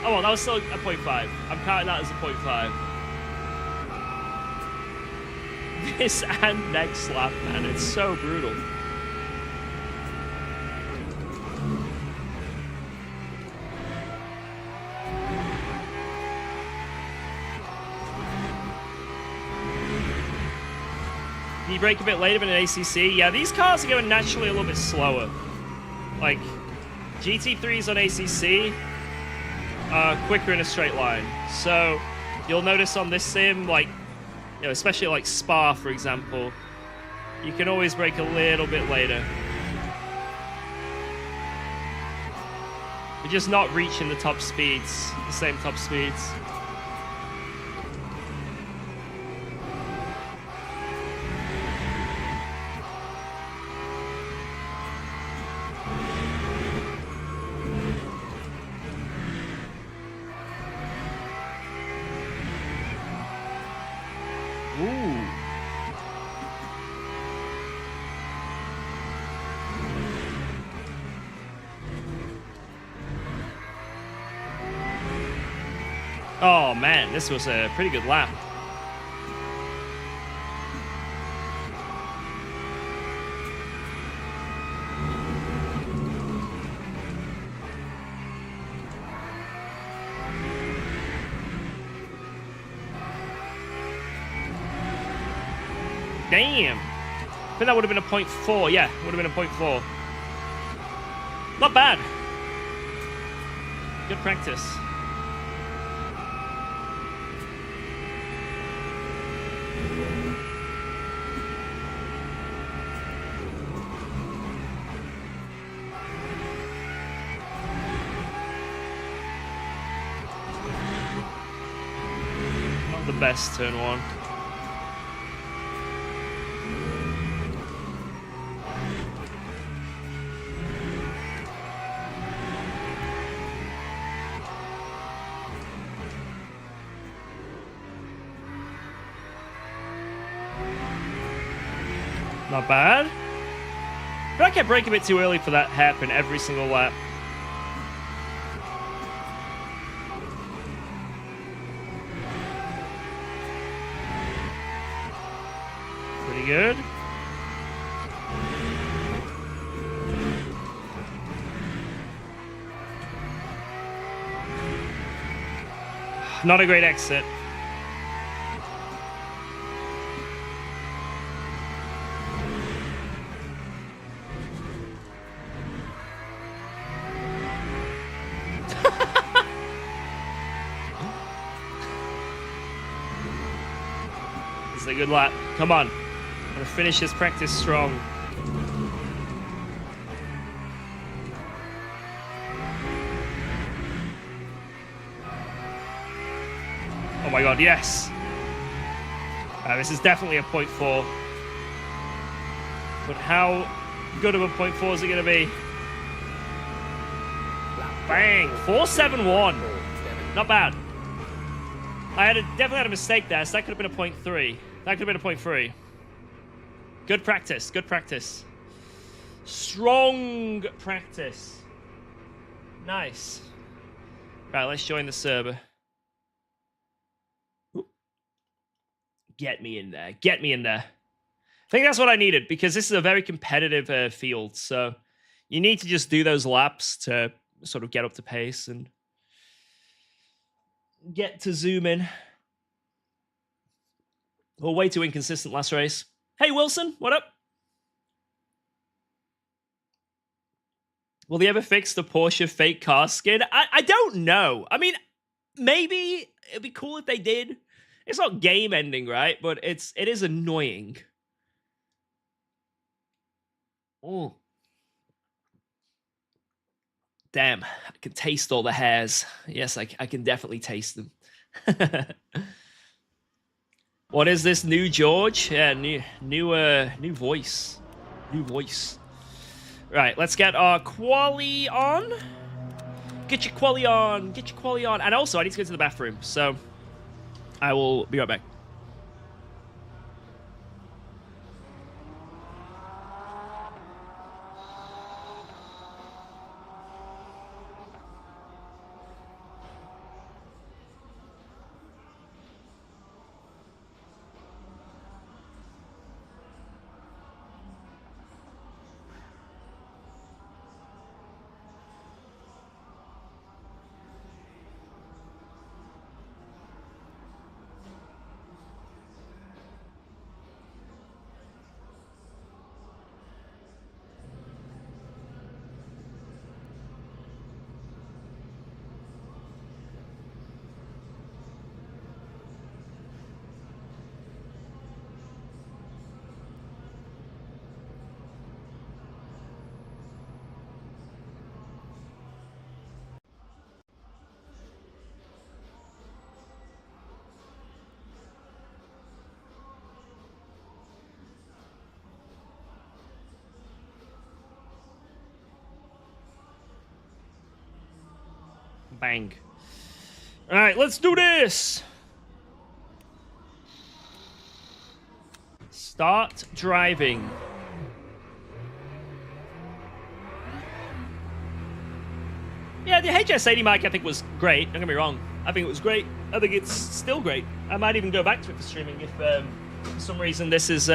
Speaker 2: Oh, well, that was still a 0.5. I'm counting that as a 0.5. This and next lap, man. It's so brutal. You brake a bit later than an ACC. Yeah, these cars are going naturally a little bit slower. Like, GT3s on ACC are quicker in a straight line. So, you'll notice on this sim, like, you know, especially like Spa, for example, you can always brake a little bit later. We're just not reaching the top speeds, the same top speeds. Ooh. Oh man, this was a pretty good lap. Damn. I think that would have been a 0.4. Yeah, would have been a 0.4. Not bad. Good practice. Not the best turn 1. Not bad. But I kept braking a bit too early for that to happen every single lap. Pretty good. Not a great exit. This is a good lap. Come on. I'm gonna finish this practice strong. Oh my god, yes! This is definitely a 0.4. But how good of a 0.4 is it going to be? Bang! 471. Not bad. Definitely had a mistake there, so that could have been a 0.3. That could have been a 0.3. Good practice, good practice. Strong practice. Nice. Right, let's join the server. Get me in there. Get me in there. I think that's what I needed, because this is a very competitive field. So You need to just do those laps to sort of get up to pace and get to zoom in. Well, way too inconsistent last race. Hey, Wilson, what up? Will they ever fix the Porsche fake car skin? I don't know. I mean, maybe it'd be cool if they did. It's not game ending, right? But it is annoying. Oh. Damn, I can taste all the hairs. Yes, I can definitely taste them. What is this new George? Yeah, new voice. New voice. Right, let's get our quali on. Get your quali on. Get your quali on. And also, I need to go to the bathroom, so I will be right back. Bang. All right, let's do this. Start driving. Yeah, the HS80 mic I think was great. Don't get me wrong. I think it was great. I think it's still great. I might even go back to it for streaming if for some reason this is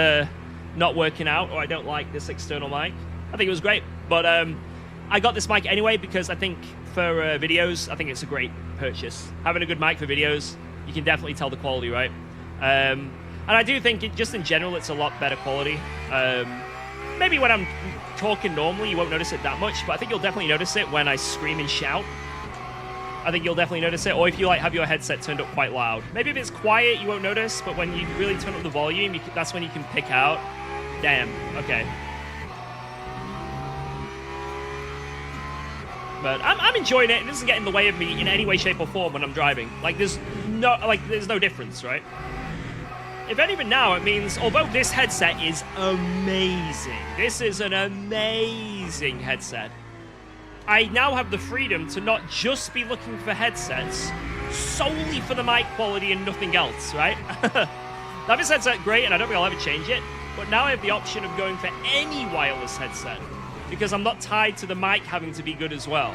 Speaker 2: not working out or I don't like this external mic. I think it was great. But I got this mic anyway because I think for videos, I think it's a great purchase. Having a good mic for videos, you can definitely tell the quality, right? And I do think, just in general, it's a lot better quality. Maybe when I'm talking normally, you won't notice it that much, but I think you'll definitely notice it when I scream and shout. I think you'll definitely notice it, or if you like have your headset turned up quite loud. Maybe if it's quiet, you won't notice, but when you really turn up the volume, that's when you can pick out, damn, okay. But I'm enjoying it. It doesn't get in the way of me in any way, shape, or form when I'm driving. There's no difference, right? If anything now, it means, although this headset is amazing, this is an amazing headset, I now have the freedom to not just be looking for headsets solely for the mic quality and nothing else, right? Now, this headset great, and I don't think I'll ever change it, but now I have the option of going for any wireless headset, because I'm not tied to the mic having to be good as well.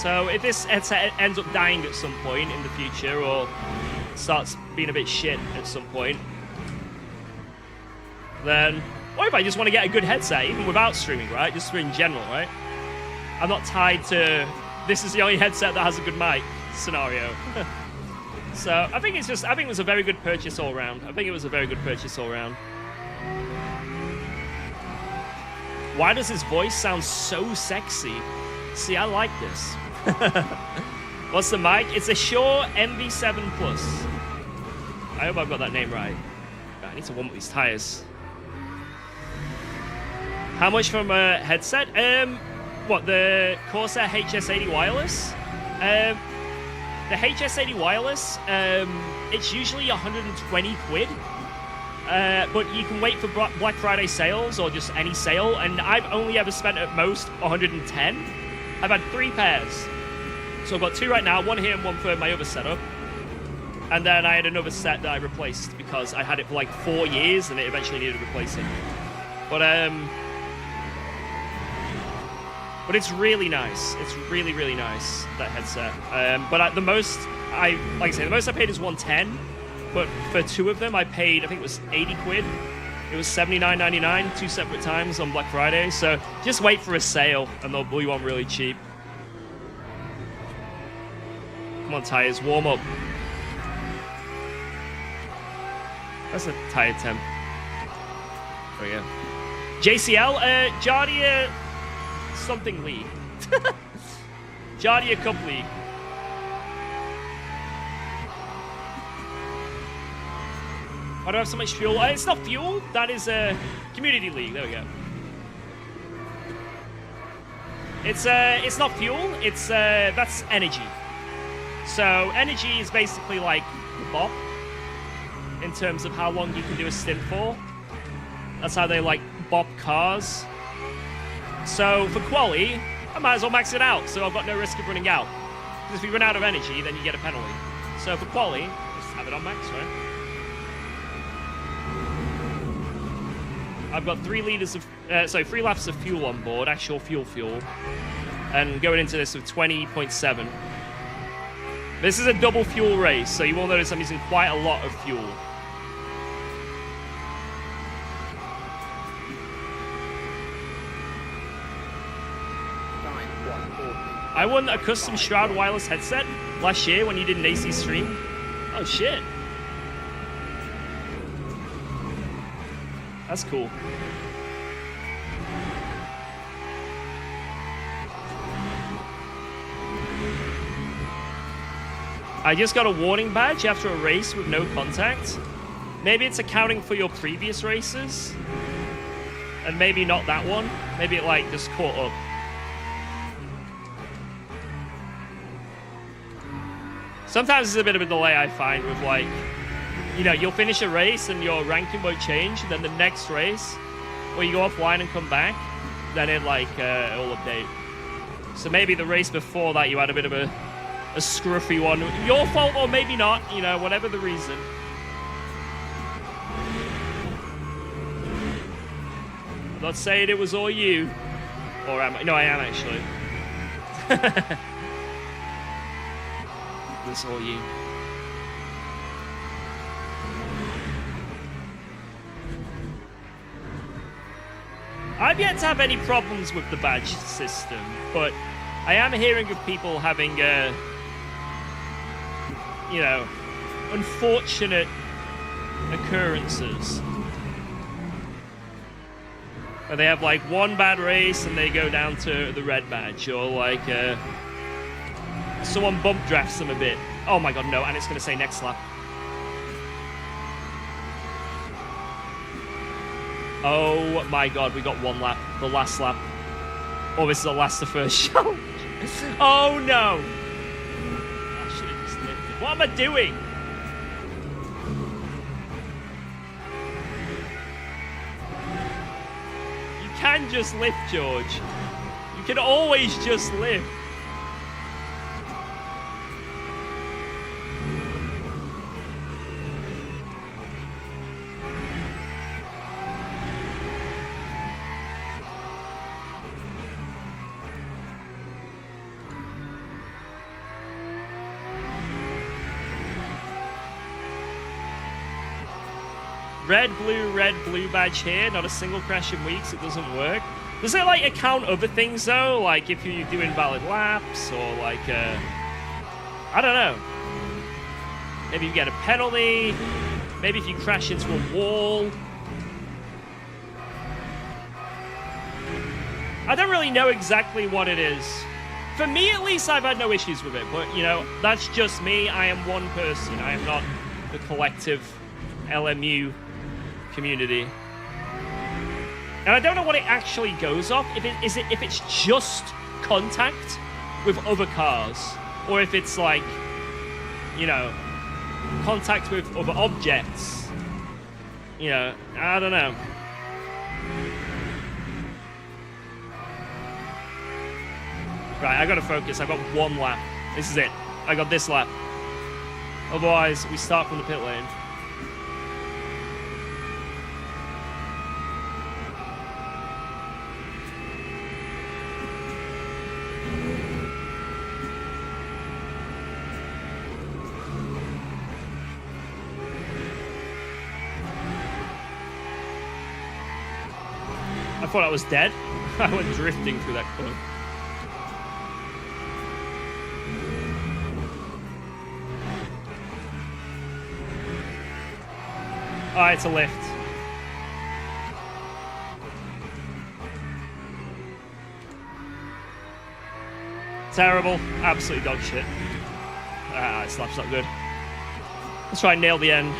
Speaker 2: So if this headset ends up dying at some point in the future, or starts being a bit shit at some point, then, or if I just want to get a good headset, even without streaming, right? Just in general, right? I'm not tied to, this is the only headset that has a good mic scenario. So I think it was a very good purchase all around. Why does his voice sound so sexy? See, I like this. What's the mic? It's a Shure MV7 Plus. I hope I've got that name right. I need to warm up these tires. How much from a headset? What, the Corsair HS80 wireless? The HS80 wireless, it's usually 120 quid. But you can wait for Black Friday sales or just any sale, and I've only ever spent at most 110. I've had 3 pairs. So I've got 2 right now, one here and one for my other setup. And then I had another set that I replaced because I had it for like 4 years and it eventually needed replacing. But it's really nice. It's really, really nice, that headset. But the most I paid is 110. But for 2 of them, I paid, I think it was 80 quid. It was $79.99 2 separate times on Black Friday. So just wait for a sale and they'll blow you on really cheap. Come on, tires, warm up. That's a tire temp. There we go. JCL, Jardia something league. Jardia Cup League. Why do I have so much fuel? It's not fuel. That is a community league. There we go. It's not fuel. It's that's energy. So energy is basically like bop in terms of how long you can do a stint for. That's how they like bop cars. So for quali, I might as well max it out, so I've got no risk of running out. Because if you run out of energy, then you get a penalty. So for quali, just have it on max, right? I've got 3 laps of fuel on board, actual fuel, and going into this with 20.7. This is a double fuel race, so you will notice I'm using quite a lot of fuel. I won a custom Shroud wireless headset last year when you did an AC stream. Oh shit. That's cool. I just got a warning badge after a race with no contact. Maybe it's accounting for your previous races. And maybe not that one. Maybe it like just caught up. Sometimes there's a bit of a delay I find with like, you know, you'll finish a race and your ranking won't change, and then the next race, or you go offline and come back, then it like it'll update. So maybe the race before that you had a bit of a scruffy one. Your fault or maybe not, you know, whatever the reason. I'm not saying it was all you. Or am I? No, I am actually. It's all you. I've yet to have any problems with the badge system, but I am hearing of people having, you know, unfortunate occurrences. Where they have like one bad race and they go down to the red badge, or like someone bump drafts them a bit. Oh my god, no, and it's going to say next lap. Oh my god, we got one lap. The last lap. Oh, this is the last of first show. Oh no! I should have just lifted. What am I doing? You can just lift, George. You can always just lift. Red, blue badge here. Not a single crash in weeks. It doesn't work. Does it, like, account other things, though? Like, if you do invalid laps, or, like, I don't know. Maybe you get a penalty. Maybe if you crash into a wall. I don't really know exactly what it is. For me, at least, I've had no issues with it. But, you know, that's just me. I am one person. I am not the collective LMU community. And I don't know what it actually goes off. If it's just contact with other cars, or if it's like, you know, contact with other objects. You know, I don't know. Right, I gotta focus. I've got one lap. This is it. I got this lap. Otherwise, we start from the pit lane. thought I was dead. I went drifting through that corner. Oh, it's a lift. Terrible. Absolutely dog shit. Ah, this lap's not good. Let's try and nail the end.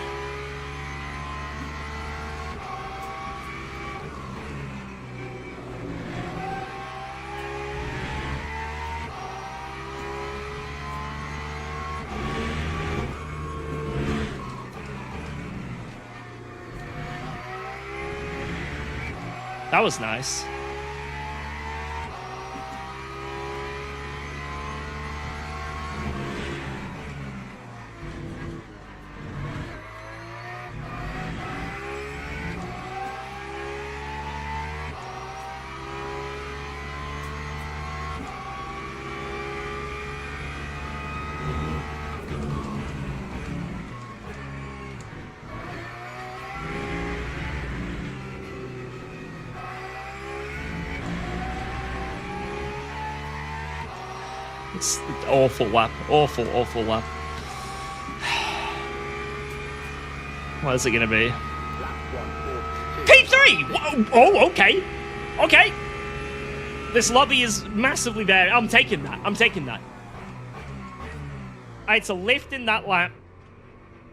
Speaker 2: That was nice. It's an awful lap. Awful, awful lap. What is it going to be? P3! Whoa. Oh, okay. Okay. This lobby is massively there. I'm taking that. I'm taking that. I had to lift in that lap.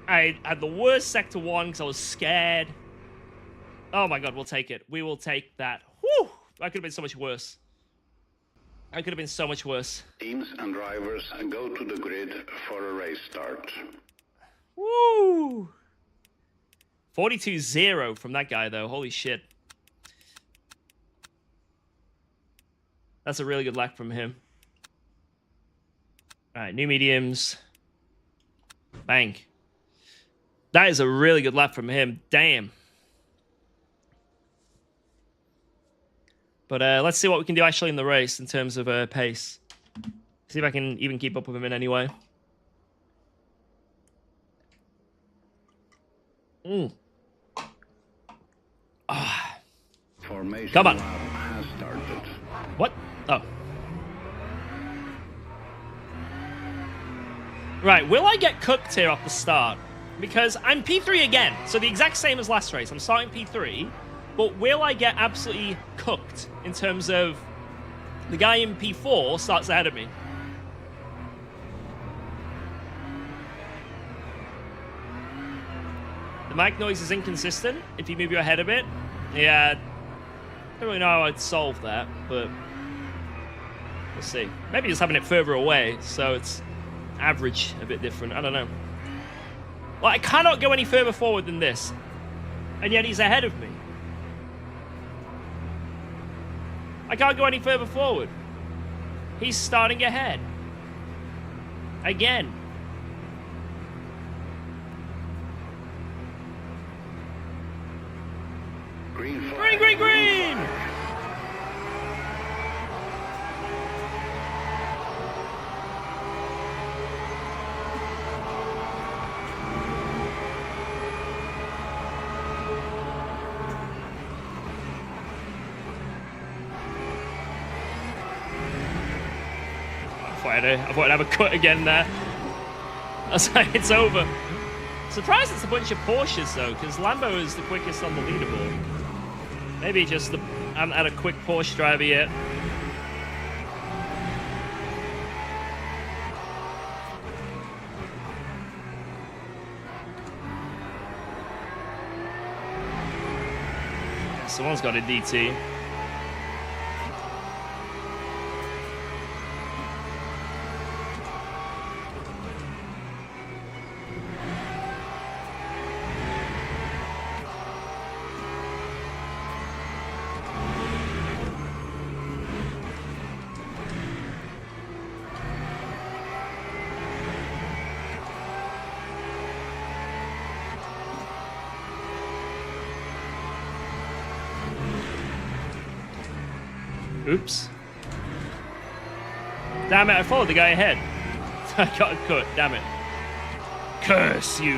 Speaker 2: I had the worst sector 1 because I was scared. Oh my god, we'll take it. We will take that. Whew! That could have been so much worse. That could have been so much worse.
Speaker 5: Teams and drivers go to the grid for a race start.
Speaker 2: Woo! 42-0 from that guy, though. Holy shit. That's a really good lap from him. All right, new mediums. Bang. That is a really good lap from him. Damn. But let's see what we can do actually in the race in terms of pace. See if I can even keep up with him in any way.
Speaker 5: Formation
Speaker 2: Come on.
Speaker 5: lap has started.
Speaker 2: What? Oh. Right, will I get cooked here off the start? Because I'm P3 again, so the exact same as last race. I'm starting P3, but will I get absolutely cooked in terms of the guy in P4 starts ahead of me? The mic noise is inconsistent if you move your head a bit. Yeah, I don't really know how I'd solve that, but we'll see. Maybe just having it further away, so it's average a bit different. I don't know. Well, I cannot go any further forward than this, and yet he's ahead of me. I can't go any further forward. He's starting ahead. Again.
Speaker 5: Green flag.
Speaker 2: Green, green, green! I thought I'd have a cut again there. I was like, it's over. Surprised it's a bunch of Porsches though, because Lambo is the quickest on the leaderboard. Maybe just I haven't had a quick Porsche driver yet. Someone's got a DT. Oops. Damn it, I followed the guy ahead. I got a cut, damn it. Curse you.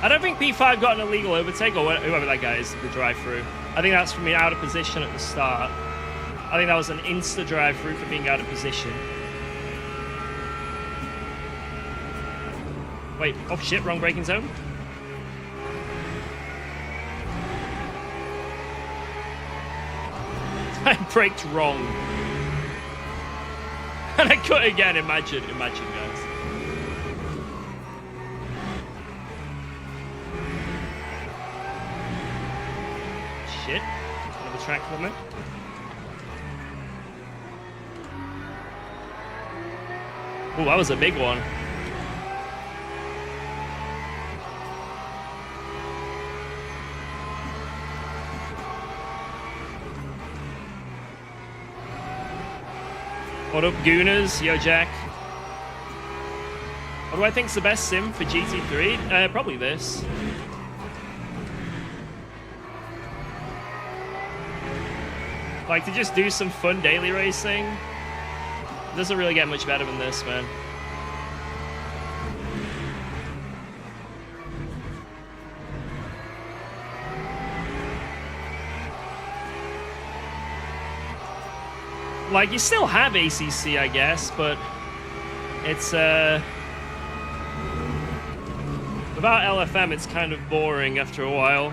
Speaker 2: I don't think P5 got an illegal overtake, or whoever that guy is, the drive-through. I think that's from being out of position at the start. I think that was an insta drive-through for being out of position. Wait, oh shit, wrong braking zone. I braked wrong. And I cut again, imagine guys. Shit, another track limit. Oh, that was a big one. What up, Gooners? Yo, Jack. What do I think's the best sim for GT3? Probably this. Like, to just do some fun daily racing. It doesn't really get much better than this, man. Like, you still have ACC, I guess, but it's, without LFM, it's kind of boring after a while.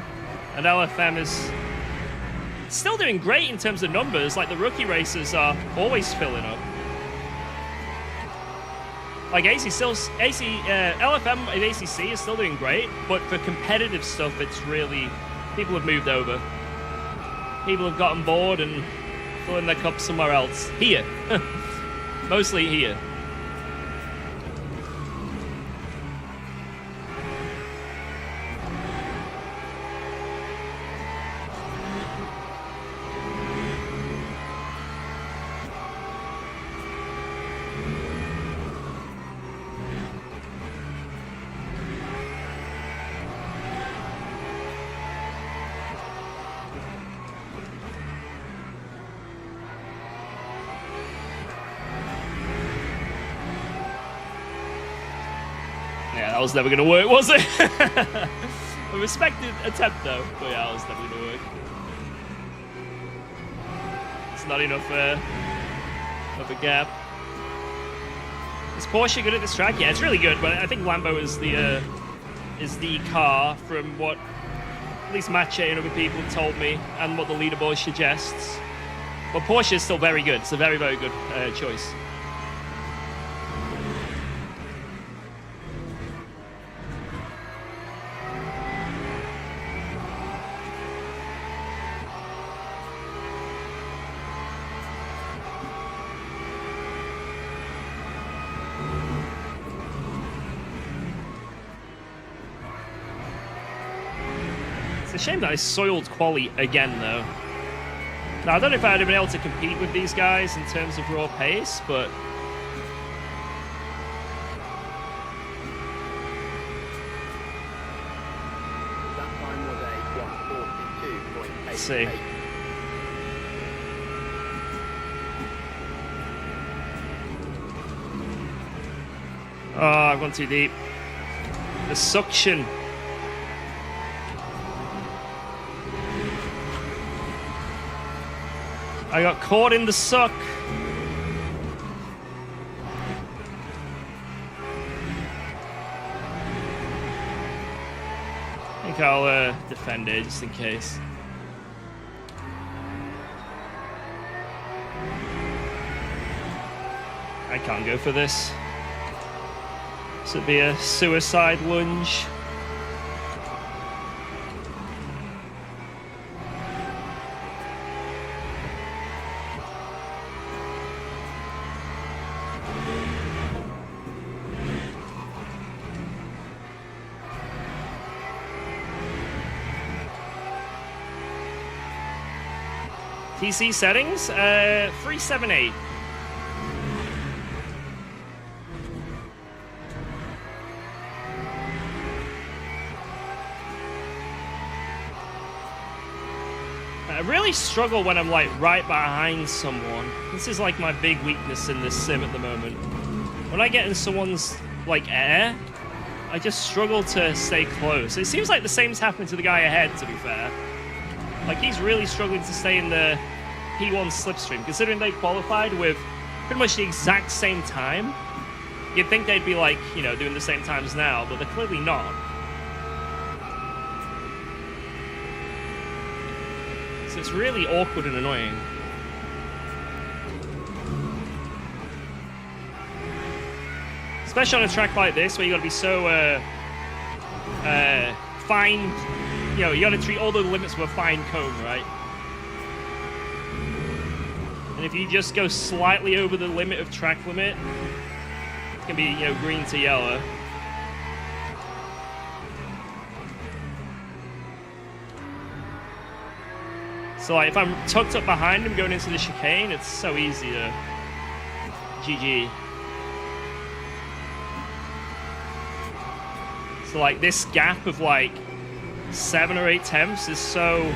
Speaker 2: And LFM is still doing great in terms of numbers. Like, the rookie races are always filling up. Like, LFM and ACC is still doing great, but for competitive stuff, it's really, people have moved over. People have gotten bored and filling their cup somewhere else. Here. Mostly here. Yeah, that was never going to work, was it? A respected attempt, though. But yeah, that was never going to work. It's not enough of a gap. Is Porsche good at this track? Yeah, it's really good, but I think Lambo is the car from what at least Mache and other people told me, and what the leaderboard suggests. But Porsche is still very good. It's a very, very good choice. It's a shame that I soiled quali again, though. Now, I don't know if I'd have been able to compete with these guys in terms of raw pace, but
Speaker 4: That time was a 1:42.88.
Speaker 2: let's see. Oh, I've gone too deep. The suction. I got caught in the suck. I think I'll defend it just in case. I can't go for this. This would be a suicide lunge. TC settings, 378. I really struggle when I'm like right behind someone. This is like my big weakness in this sim at the moment. When I get in someone's like air, I just struggle to stay close. It seems like the same's happening to the guy ahead, to be fair. Like, he's really struggling to stay in the P1 slipstream, considering they qualified with pretty much the exact same time. You'd think they'd be, like, you know, doing the same times now, but they're clearly not. So it's really awkward and annoying. Especially on a track like this, where you gotta be so fine, you know, you gotta treat all the limits with a fine comb, right? And if you just go slightly over the limit of track limit, it can be, you know, green to yellow. So, like, if I'm tucked up behind him going into the chicane, it's so easy to GG. So, like, this gap of, like, 7 or 8 tenths is so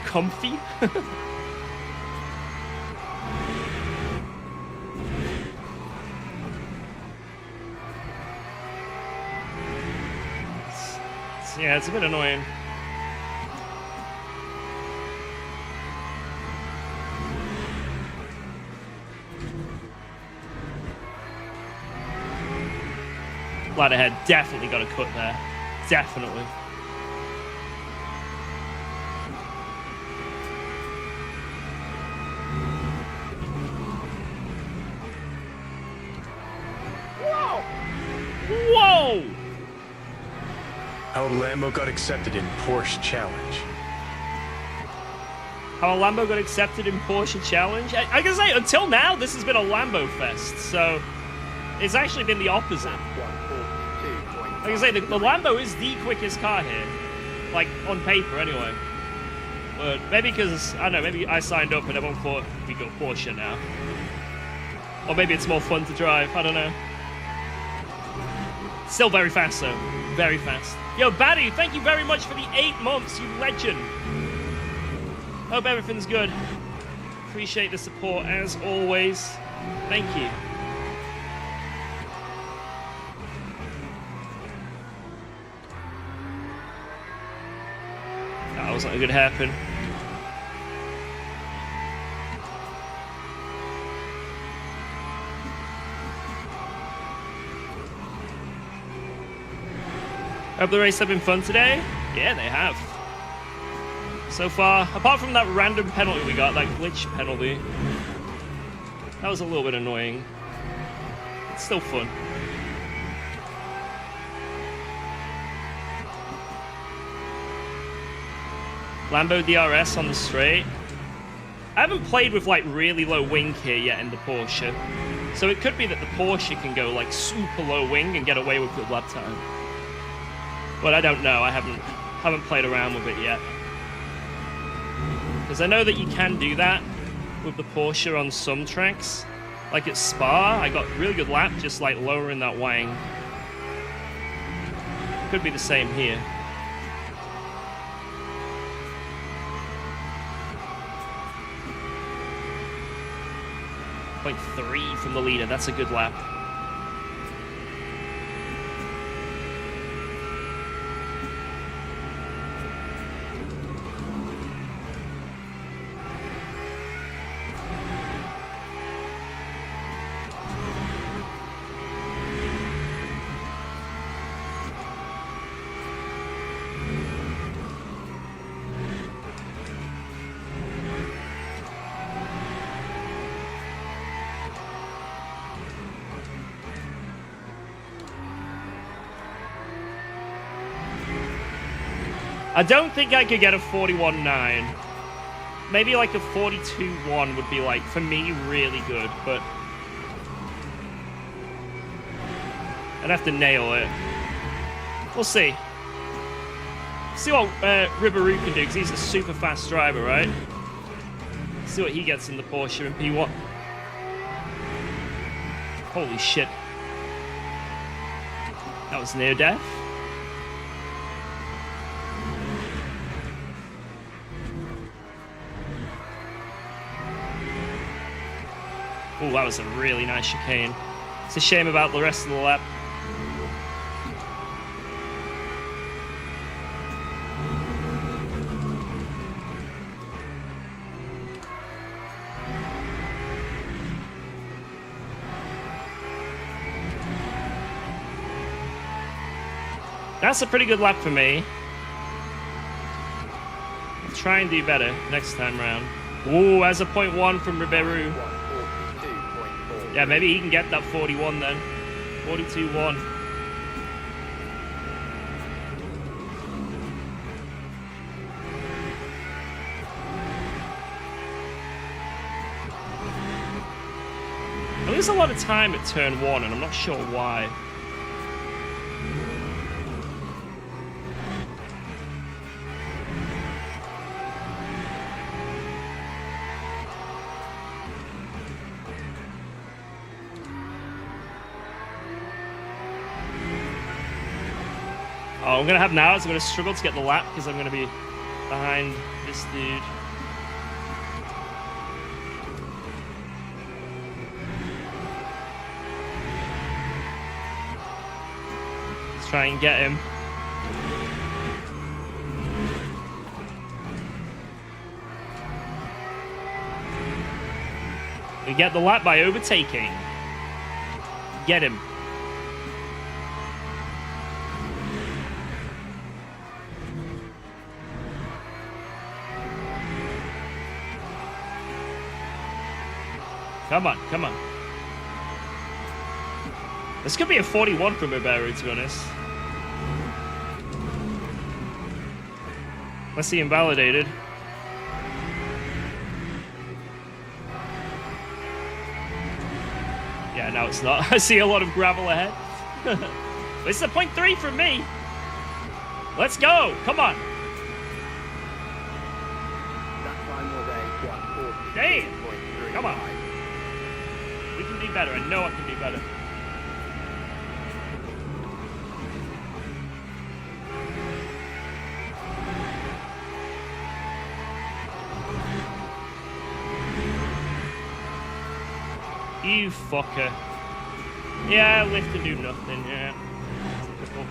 Speaker 2: comfy. Yeah, it's a bit annoying. Lad ahead, definitely got a cut there. Definitely. Whoa! Whoa!
Speaker 1: How Lambo got accepted in Porsche Challenge.
Speaker 2: How a Lambo got accepted in Porsche Challenge? I can say, until now, this has been a Lambo fest, so it's actually been the opposite. Like I say, the Lambo is the quickest car here. Like, on paper, anyway. But maybe because, I don't know, maybe I signed up and everyone thought we got Porsche now. Or maybe it's more fun to drive, I don't know. Still very fast, though. Very fast. Yo, Batty, thank you very much for the 8 months, you legend. Hope everything's good. Appreciate the support, as always. Thank you. That wasn't going to happen. Hope the race have been fun today. Yeah, they have. So far, apart from that random penalty we got, that glitch penalty. That was a little bit annoying. It's still fun. Lambo DRS on the straight. I haven't played with like really low wing here yet in the Porsche. So it could be that the Porsche can go like super low wing and get away with good lap time. But I don't know, I haven't played around with it yet. Because I know that you can do that with the Porsche on some tracks. Like at Spa, I got really good lap just like lowering that wang. Could be the same here. .3 from the leader, that's a good lap. I don't think I could get a 41.9. Maybe like a 42.1 would be like, for me, really good, but I'd have to nail it. We'll see. See what Riberu can do, because he's a super fast driver, right? See what he gets in the Porsche in P1. Holy shit. That was near death. Oh, that was a really nice chicane. It's a shame about the rest of the lap. That's a pretty good lap for me. I'll try and do better next time round. Ooh, as a 0.1 from Ribeiro.
Speaker 4: 142.4.
Speaker 2: Yeah, maybe he can get that 41 then. 42.1. I lose a lot of time at turn 1, and I'm not sure why. Oh, I'm gonna have now is I'm gonna struggle to get the lap because I'm gonna be behind this dude. Let's try and get him. We get the lap by overtaking. Get him. Come on, come on. This could be a 41 from Ribeiro, to be honest. Let's see, invalidated. Yeah, no, it's not. I see a lot of gravel ahead. This is a 0.3 from me. Let's go. Come on.
Speaker 4: That final day, 142.3.
Speaker 2: Damn. Come on. We can do better. I know I can do better. You fucker. Yeah, lift and do nothing, yeah. Typical.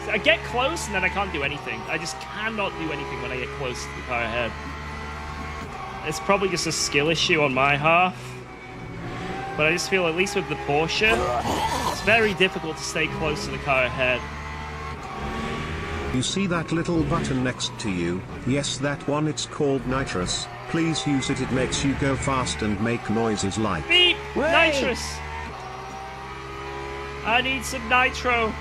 Speaker 2: I get close and then I can't do anything. I just cannot do anything when I get close to the car ahead. It's probably just a skill issue on my half. But I just feel, at least with the Porsche, it's very difficult to stay close to the car ahead.
Speaker 3: You see that little button next to you? Yes, that one, it's called nitrous. Please use it, it makes you go fast and make noises like
Speaker 2: Beep! Nitrous! I need some nitro.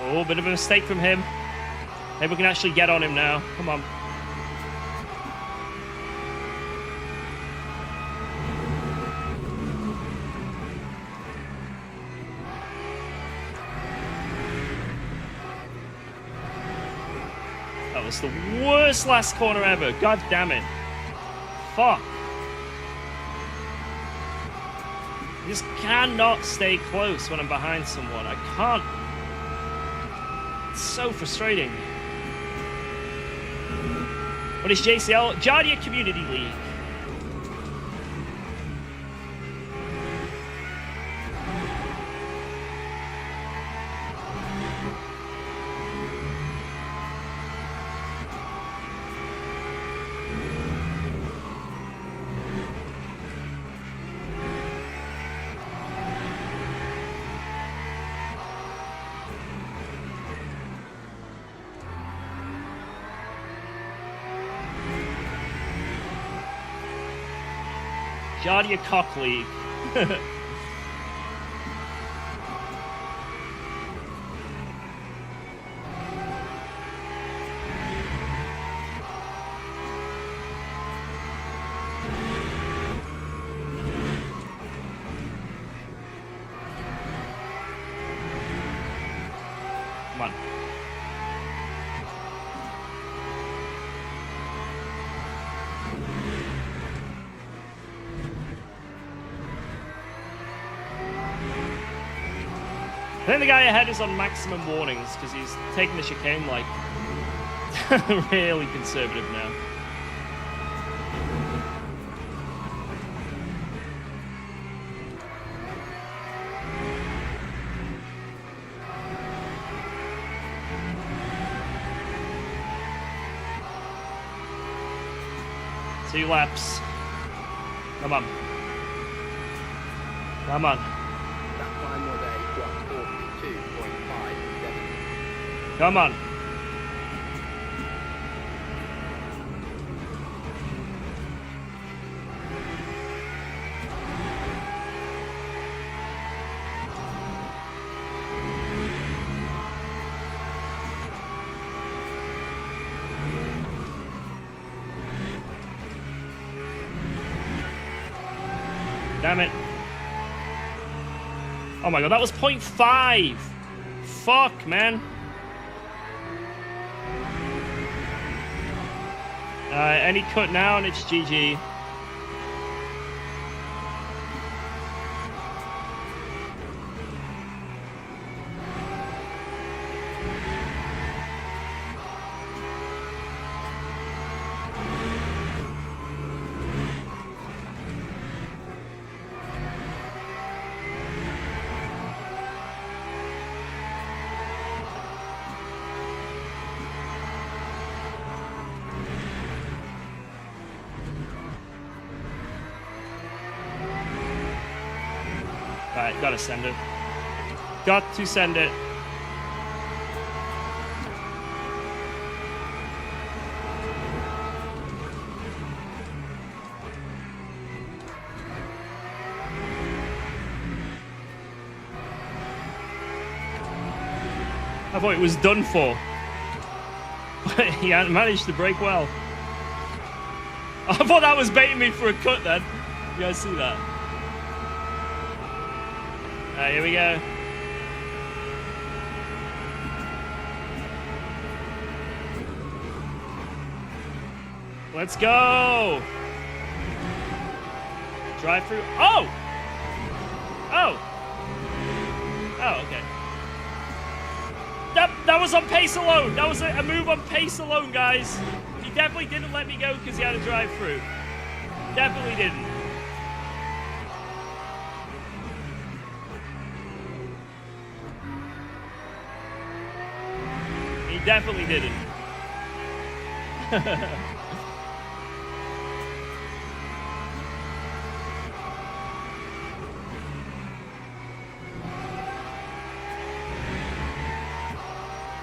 Speaker 2: Oh, bit of a mistake from him. Maybe we can actually get on him now. Come on. That was the worst last corner ever. God damn it. Fuck. I just cannot stay close when I'm behind someone. I can't. It's so frustrating. What is JCL? Jardia Community League. Jardia Cock League. Come on. I think the guy ahead is on maximum warnings because he's taking the chicane like really conservative now. 2 laps. Come on. Come on.
Speaker 4: That final day was 42.57.
Speaker 2: Come on. Damn it. Oh my god, that was 0.5. Fuck, man. Any cut now and it's GG. Alright, gotta send it. Got to send it. I thought it was done for. But he hadn't managed to brake well. I thought that was baiting me for a cut then. You guys see that? Alright, here we go. Let's go! Drive through. Oh! Oh! Oh, okay. That was on pace alone. That was a move on pace alone, guys. He definitely didn't let me go because he had a drive through. Definitely didn't. He definitely didn't.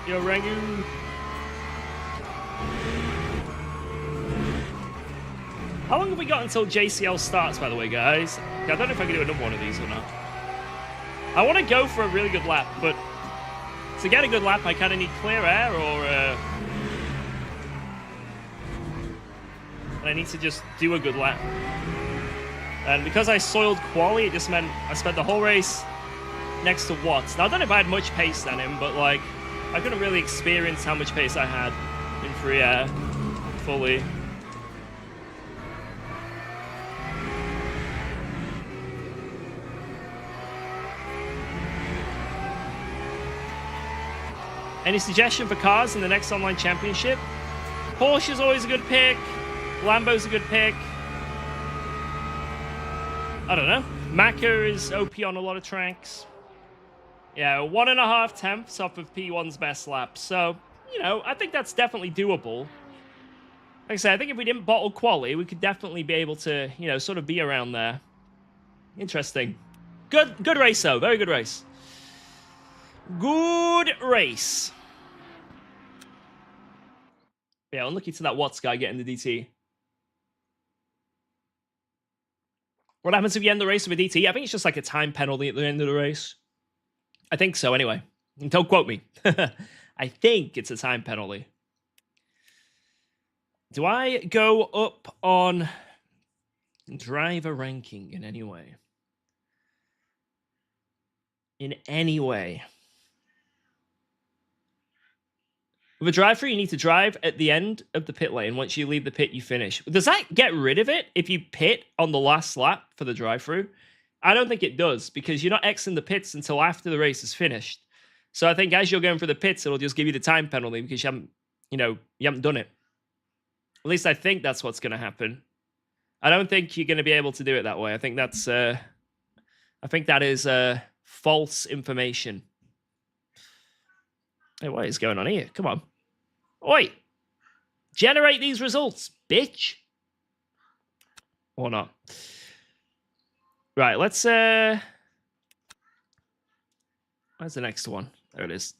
Speaker 2: Yo, Rangu. How long have we got until JCL starts, by the way, guys? I don't know if I can do another one of these or not. I want to go for a really good lap, but to get a good lap, I kind of need clear air, or I need to just do a good lap. And because I soiled quali, it just meant I spent the whole race next to Watts. Now, I don't know if I had much pace than him, but like, I couldn't really experience how much pace I had in free air fully. Any suggestion for cars in the next online championship? Porsche's always a good pick. Lambo's a good pick. I don't know. Macca is OP on a lot of tracks. Yeah, 1.5 tenths off of P1's best lap. So, you know, I think that's definitely doable. Like I said, I think if we didn't bottle quali, we could definitely be able to, you know, sort of be around there. Interesting. Good race, though. Very good race. Good race. Yeah, unlucky to that Watts guy getting the DT. What happens if you end the race with a DT? I think it's just like a time penalty at the end of the race. I think so, anyway. Don't quote me. I think it's a time penalty. Do I go up on driver ranking in any way? In any way? With a drive-through, you need to drive at the end of the pit lane. Once you leave the pit, you finish. Does that get rid of it if you pit on the last lap for the drive-through? I don't think it does, because you're not Xing the pits until after the race is finished. So I think as you're going for the pits, it'll just give you the time penalty because you haven't, you haven't done it. At least I think that's what's going to happen. I don't think you're going to be able to do it that way. I think that is false information. Hey, what is going on here? Come on. Oi! Generate these results, bitch! Or not. Right, let's... Where's the next one? There it is.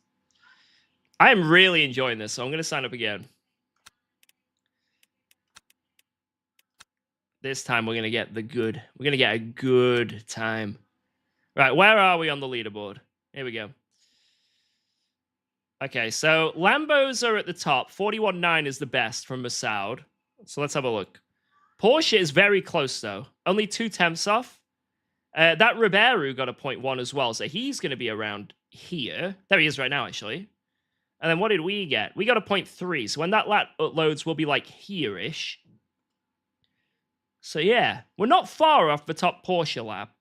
Speaker 2: I am really enjoying this, so I'm going to sign up again. This time we're going to get the good. We're going to get a good time. Right, where are we on the leaderboard? Here we go. Okay, so Lambos are at the top. 41.9 is the best from Masoud. So let's have a look. Porsche is very close, though. Only 2/10 off. That Ribeiro got a 0.1 as well, so he's going to be around here. There he is right now, actually. And then what did we get? We got a 0.3, so when that lap loads, we'll be like here-ish. So yeah, we're not far off the top Porsche lap.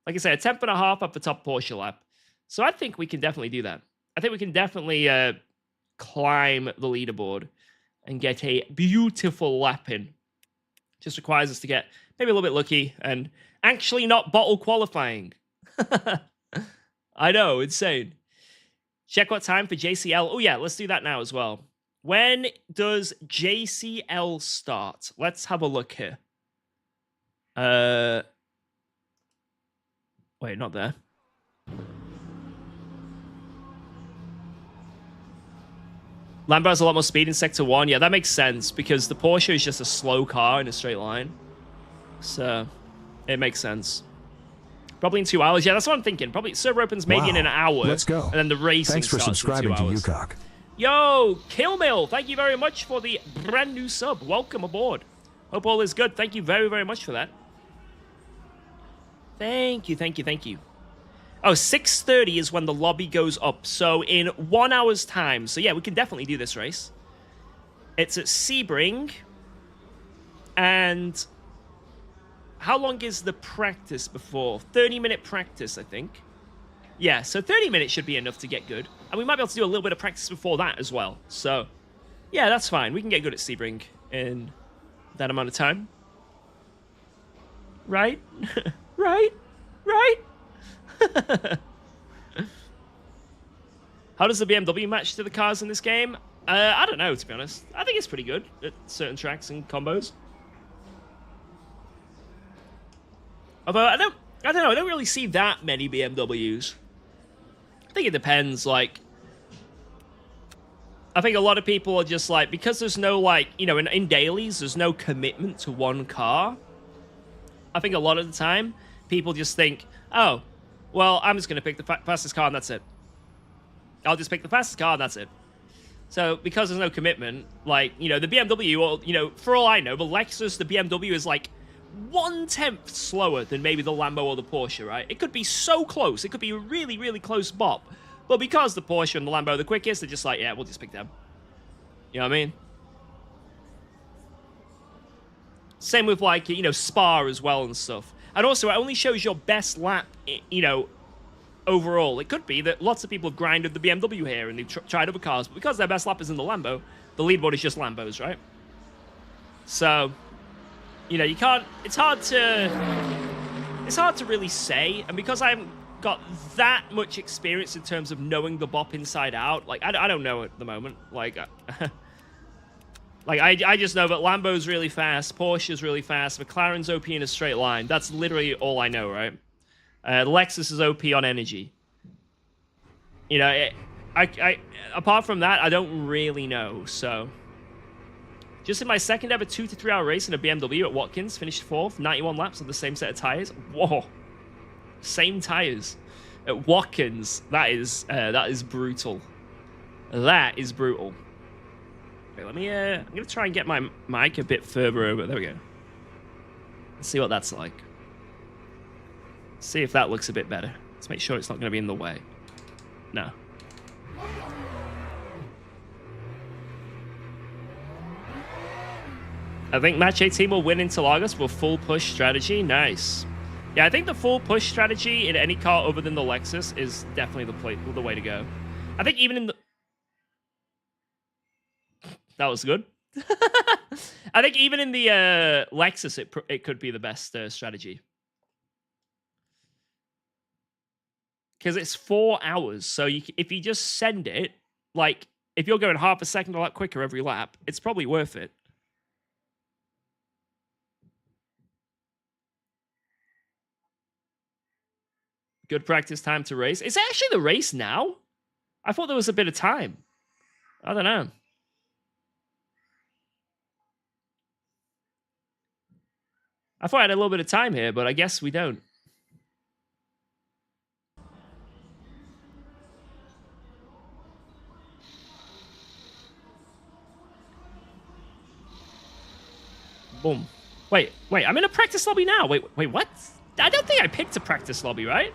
Speaker 2: Like I said, a 10.5 off the top Porsche lap. So I think we can definitely do that. I think we can definitely climb the leaderboard and get a beautiful lap in. Just requires us to get maybe a little bit lucky and actually not bottle qualifying. I know, insane. Check what time for JCL. Oh yeah, let's do that now as well. When does JCL start? Let's have a look here. Wait, not there. Lambo has a lot more speed in Sector 1. Yeah, that makes sense because the Porsche is just a slow car in a straight line. So, it makes sense. Probably in 2 hours. Yeah, that's what I'm thinking. Probably server opens maybe in an hour.
Speaker 7: Let's go.
Speaker 2: And then the racing
Speaker 7: Thanks for
Speaker 2: starts
Speaker 7: subscribing
Speaker 2: in 2
Speaker 7: to
Speaker 2: hours.
Speaker 7: UKOG.
Speaker 2: Yo, Killmill, thank you very much for the brand new sub. Welcome aboard. Hope all is good. Thank you very, very much for that. Thank you, thank you, thank you. Oh, 6:30 is when the lobby goes up. So in 1 hour's time. So yeah, we can definitely do this race. It's at Sebring. And how long is the practice before? 30-minute practice, I think. Yeah, so 30 minutes should be enough to get good. And we might be able to do a little bit of practice before that as well. So yeah, that's fine. We can get good at Sebring in that amount of time. Right? Right? Right? How does the BMW match to the cars in this game? I don't know, to be honest. I think it's pretty good at certain tracks and combos. Although I don't know, I don't really see that many BMWs. I think it depends, like I think a lot of people are just like, because there's no like, you know, in dailies, there's no commitment to one car. I think a lot of the time, people just think, oh, well, I'm just going to pick the fastest car and that's it. I'll just pick the fastest car and that's it. So, because there's no commitment, like, you know, the BMW, or, you know, for all I know, the Lexus, the BMW is like 1/10 slower than maybe the Lambo or the Porsche, right? It could be so close. It could be a really, really close bop. But because the Porsche and the Lambo are the quickest, they're just like, yeah, we'll just pick them. You know what I mean? Same with, like, you know, Spa as well and stuff. And also, it only shows your best lap, you know, overall. It could be that lots of people have grinded the BMW here and they've tried other cars, but because their best lap is in the Lambo, the leaderboard is just Lambos, right? So, you know, you can't... It's hard to really say, and because I haven't got that much experience in terms of knowing the bop inside out, like, I don't know at the moment. Like... Like, I just know that Lambo's really fast, Porsche's really fast, McLaren's OP in a straight line. That's literally all I know, right? Lexus is OP on energy. You know, apart from that, I don't really know, so... Just in my second ever 2 to 3 hour race in a BMW at Watkins, finished 4th, 91 laps on the same set of tires. Whoa. Same tires. At Watkins, that is brutal. That is brutal. Okay, let me, I'm going to try and get my mic a bit further over. There we go. Let's see what that's like. See if that looks a bit better. Let's make sure it's not going to be in the way. No. I think Match 18 will win into Lagos for full push strategy. Nice. Yeah, I think the full push strategy in any car other than the Lexus is definitely the way to go. I think even in the... That was good. I think even in the Lexus, it could be the best strategy. Because it's 4 hours. So if you just send it, like, if you're going half a second a lot quicker every lap, it's probably worth it. Good practice time to race. Is it actually the race now? I thought there was a bit of time. I don't know. I thought I had a little bit of time here, but I guess we don't. Boom. Wait, I'm in a practice lobby now. Wait, what? I don't think I picked a practice lobby, right?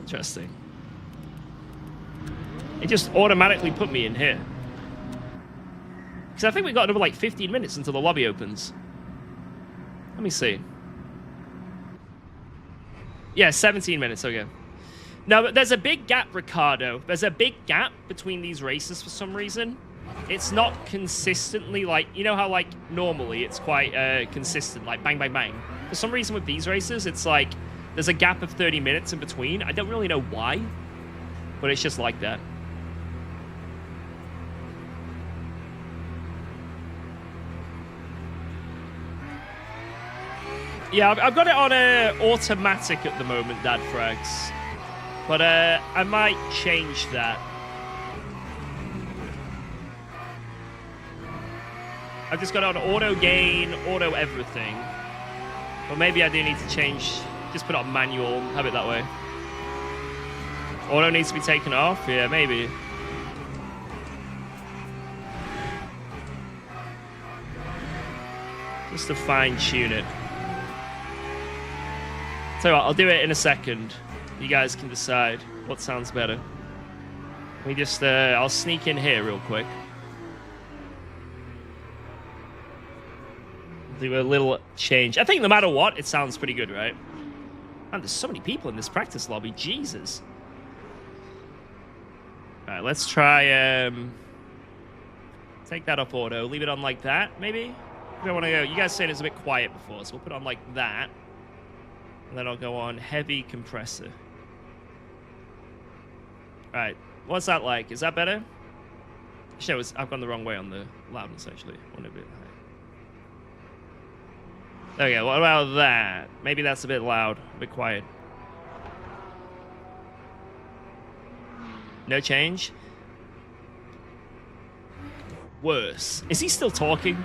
Speaker 2: Interesting. It just automatically put me in here. Because I think we got another like 15 minutes until the lobby opens. Let me see. Yeah, 17 minutes, okay. No, but there's a big gap, Ricardo. There's a big gap between these races for some reason. It's not consistently like, you know how like normally it's quite consistent, like bang, bang, bang. For some reason with these races, it's like there's a gap of 30 minutes in between. I don't really know why, but it's just like that. Yeah, I've got it on automatic at the moment, Dad Frags. But I might change that. I've just got it on auto gain, auto everything. But maybe I do need to change, just put it on manual, have it that way. Auto needs to be taken off? Yeah, maybe. Just to fine tune it. Tell you what, I'll do it in a second. You guys can decide what sounds better. We just, I'll sneak in here real quick. Do a little change. I think no matter what, it sounds pretty good, right? Man, there's so many people in this practice lobby. Jesus. All right, let's try, take that off auto. Leave it on like that, maybe? I don't want to go. You guys said it's a bit quiet before, so we'll put it on like that. And then I'll go on heavy compressor. Alright, what's that like? Is that better? Actually, I've gone the wrong way on the loudness, actually. Want a bit high. Okay, what about that? Maybe that's a bit loud, a bit quiet. No change? Worse. Is he still talking?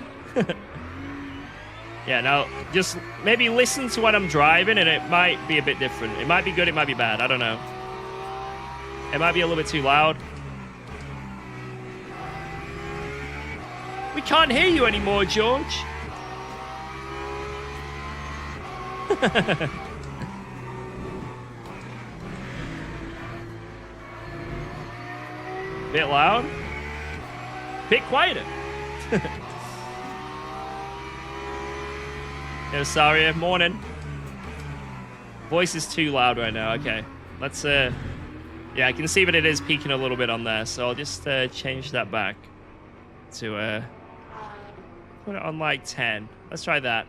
Speaker 2: Yeah, now, just maybe listen to what I'm driving, and it might be a bit different. It might be good, it might be bad. I don't know. It might be a little bit too loud. We can't hear you anymore, George. Bit loud. Bit quieter. Yo, sorry, morning. Voice is too loud right now. Okay, let's yeah, I can see that it is peaking a little bit on there, so I'll just change that back to put it on like 10. Let's try that.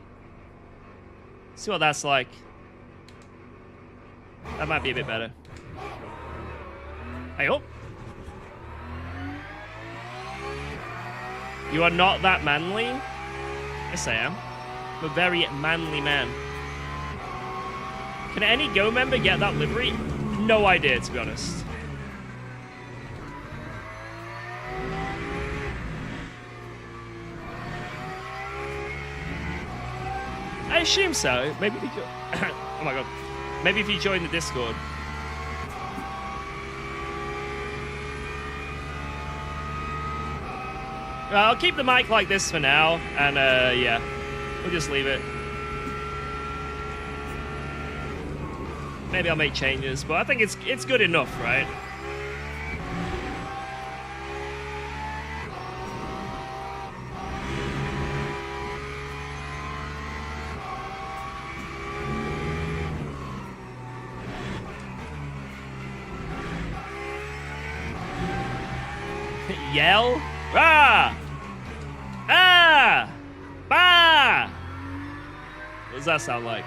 Speaker 2: See what that's like. That might be a bit better. Hey, oh. You are not that manly? Yes, I am. I'm a very manly man. Can any Go member get that livery? No idea, to be honest. I assume so. Maybe if you oh my god. Maybe if you join the Discord. I'll keep the mic like this for now, and yeah. We'll just leave it. Maybe I'll make changes, but I think it's good enough, right? Yell? Ah! Ah! Bah! What does that sound like?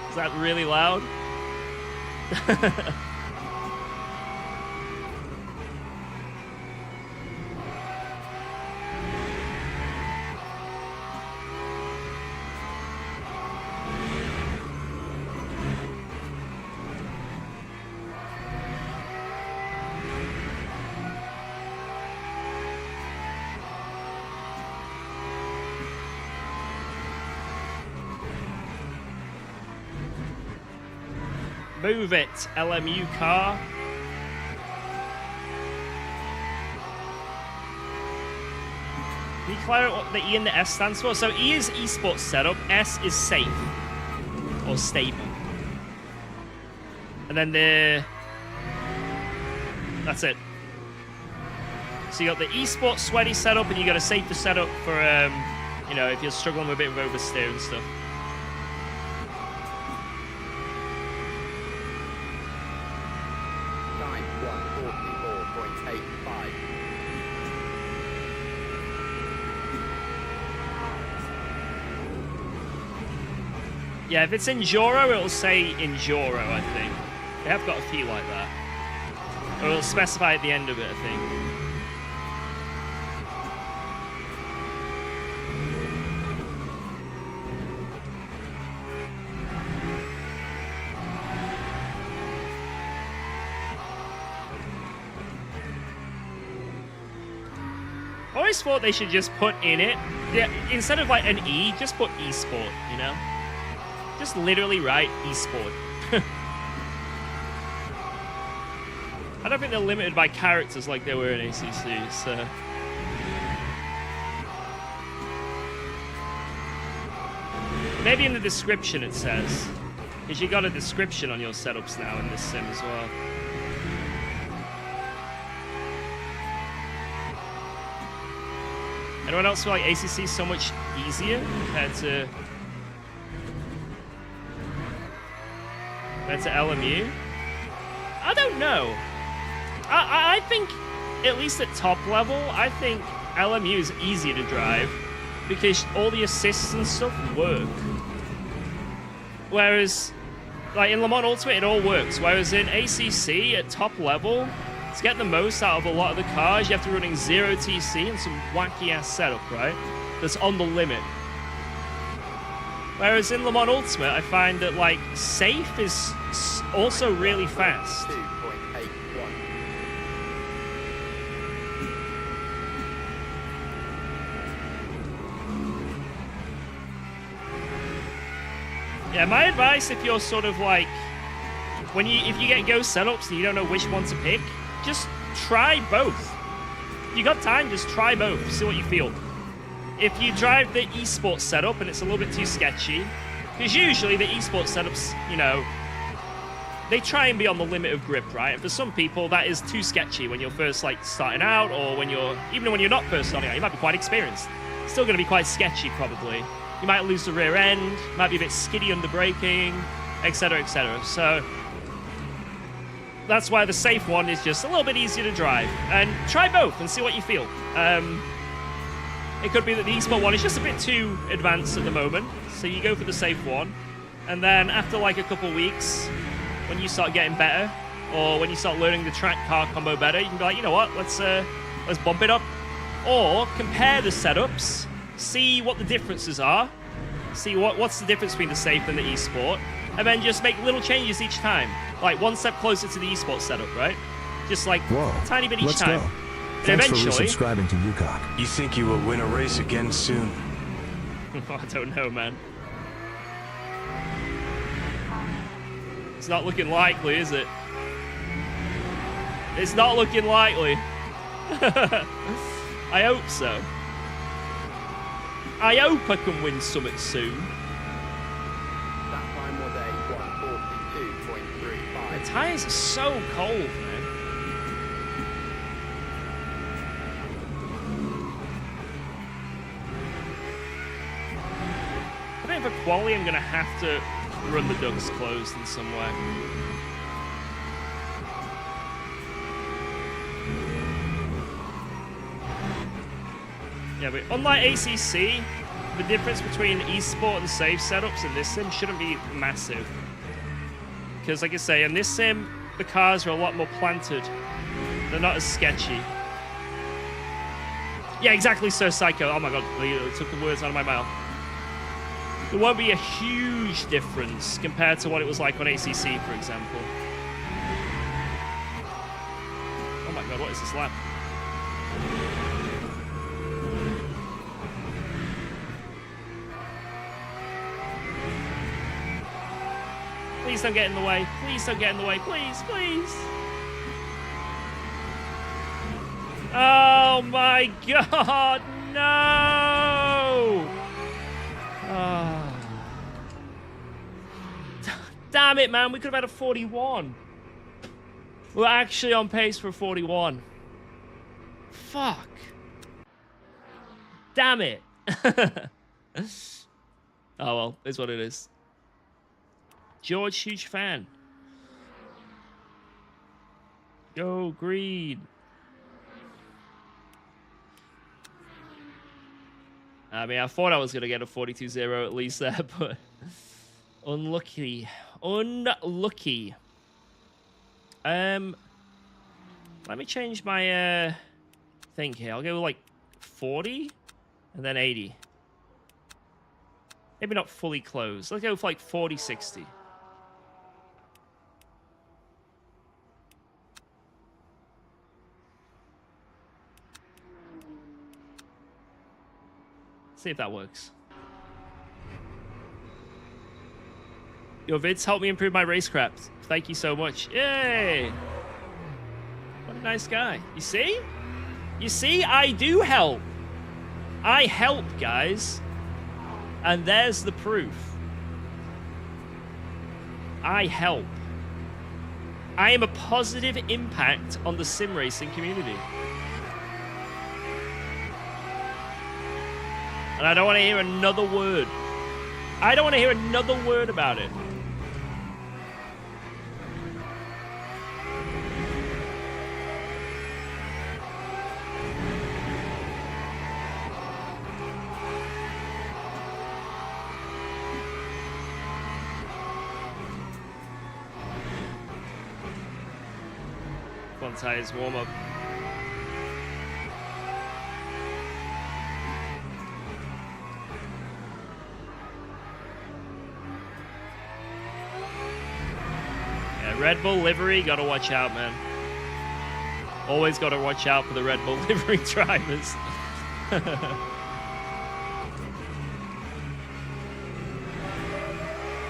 Speaker 2: Is that really loud? Move it, LMU car. Can you clarify what the E and the S stands for? So E is esports setup, S is safe or stable. And then that's it. So you got the esports sweaty setup, and you got a safer setup for you know, if you're struggling with a bit of oversteer and stuff.
Speaker 4: Time 1:44.85.
Speaker 2: Yeah, if it's Enduro, it'll say Enduro, I think. They have got a few like that. Or it'll specify at the end of it, I think. I always thought they should just put in it, yeah, instead of like an E, just put esport, you know? Just literally write esport. I don't think they're limited by characters like they were in ACC, so... Maybe in the description it says. Because you got a description on your setups now in this sim as well. Anyone else feel like ACC is so much easier compared to LMU? I don't know. I think, at least at top level, I think LMU is easier to drive because all the assists and stuff work. Whereas, like in Le Mans Ultimate, it all works. Whereas in ACC, at top level, to get the most out of a lot of the cars, you have to be running 0 TC and some wacky-ass setup, right? That's on the limit. Whereas in Le Mans Ultimate, I find that, like, safe is also really fast.
Speaker 4: 2.81.
Speaker 2: Yeah, my advice, if you're sort of like, if you get ghost setups and you don't know which one to pick, just try both. You got time, just try both, see what you feel. If you drive the esports setup and it's a little bit too sketchy, because usually the esports setups, you know, they try and be on the limit of grip, right? And for some people, that is too sketchy when you're first, like, starting out, or even when you're not first starting out, you might be quite experienced. It's still going to be quite sketchy, probably. You might lose the rear end, might be a bit skiddy under braking, etc., etc. So that's why the safe one is just a little bit easier to drive. And try both and see what you feel. It could be that the eSport one is just a bit too advanced at the moment, so you go for the safe one. And then after like a couple weeks, when you start getting better, or when you start learning the track car combo better, you can be like, you know what, let's bump it up. Or compare the setups, see what the differences are, see what's the difference between the safe and the eSport, and then just make little changes each time. Like one step closer to the eSport setup, right? Just like a tiny bit each time.
Speaker 7: Go.
Speaker 2: And
Speaker 7: Thanks
Speaker 2: eventually,
Speaker 7: for resubscribing to UKOG.
Speaker 1: You think you will win a race again soon?
Speaker 2: I don't know, man. It's not looking likely, is it? It's not looking likely. I hope so. I hope I can win Summit soon.
Speaker 4: That time was a 1:42.35.
Speaker 2: The tires are so cold, man. I think for quali, I'm gonna have to run the ducts closed in some way. Yeah, but unlike ACC, the difference between eSport and safe setups in this sim shouldn't be massive. Because, like I say, in this sim, the cars are a lot more planted. They're not as sketchy. Yeah, exactly so, Psycho. Oh my god, it took the words out of my mouth. There won't be a huge difference compared to what it was like on ACC, for example. Oh my god, what is this lap? Please don't get in the way. Please don't get in the way. Please, please. Oh my God, no! Oh. Damn it, man. We could have had a 41. We're actually on pace for 41. Fuck. Damn it. Oh, well. It's what it is. George, huge fan. Go green. I mean, I thought I was going to get a 42-0 at least there, but unlucky. Unlucky. Let me change my thing here. I'll go with like 40 and then 80. Maybe not fully closed. Let's go with like 40-60. See if that works. Your vids help me improve my racecraft. Thank you so much. Yay! What a nice guy. You see? You see? I do help. I help, guys. And there's the proof. I help. I am a positive impact on the sim racing community. And I don't want to hear another word. I don't want to hear another word about it. One tires warm up. Red Bull livery, gotta watch out, man. Always gotta watch out for the Red Bull livery drivers.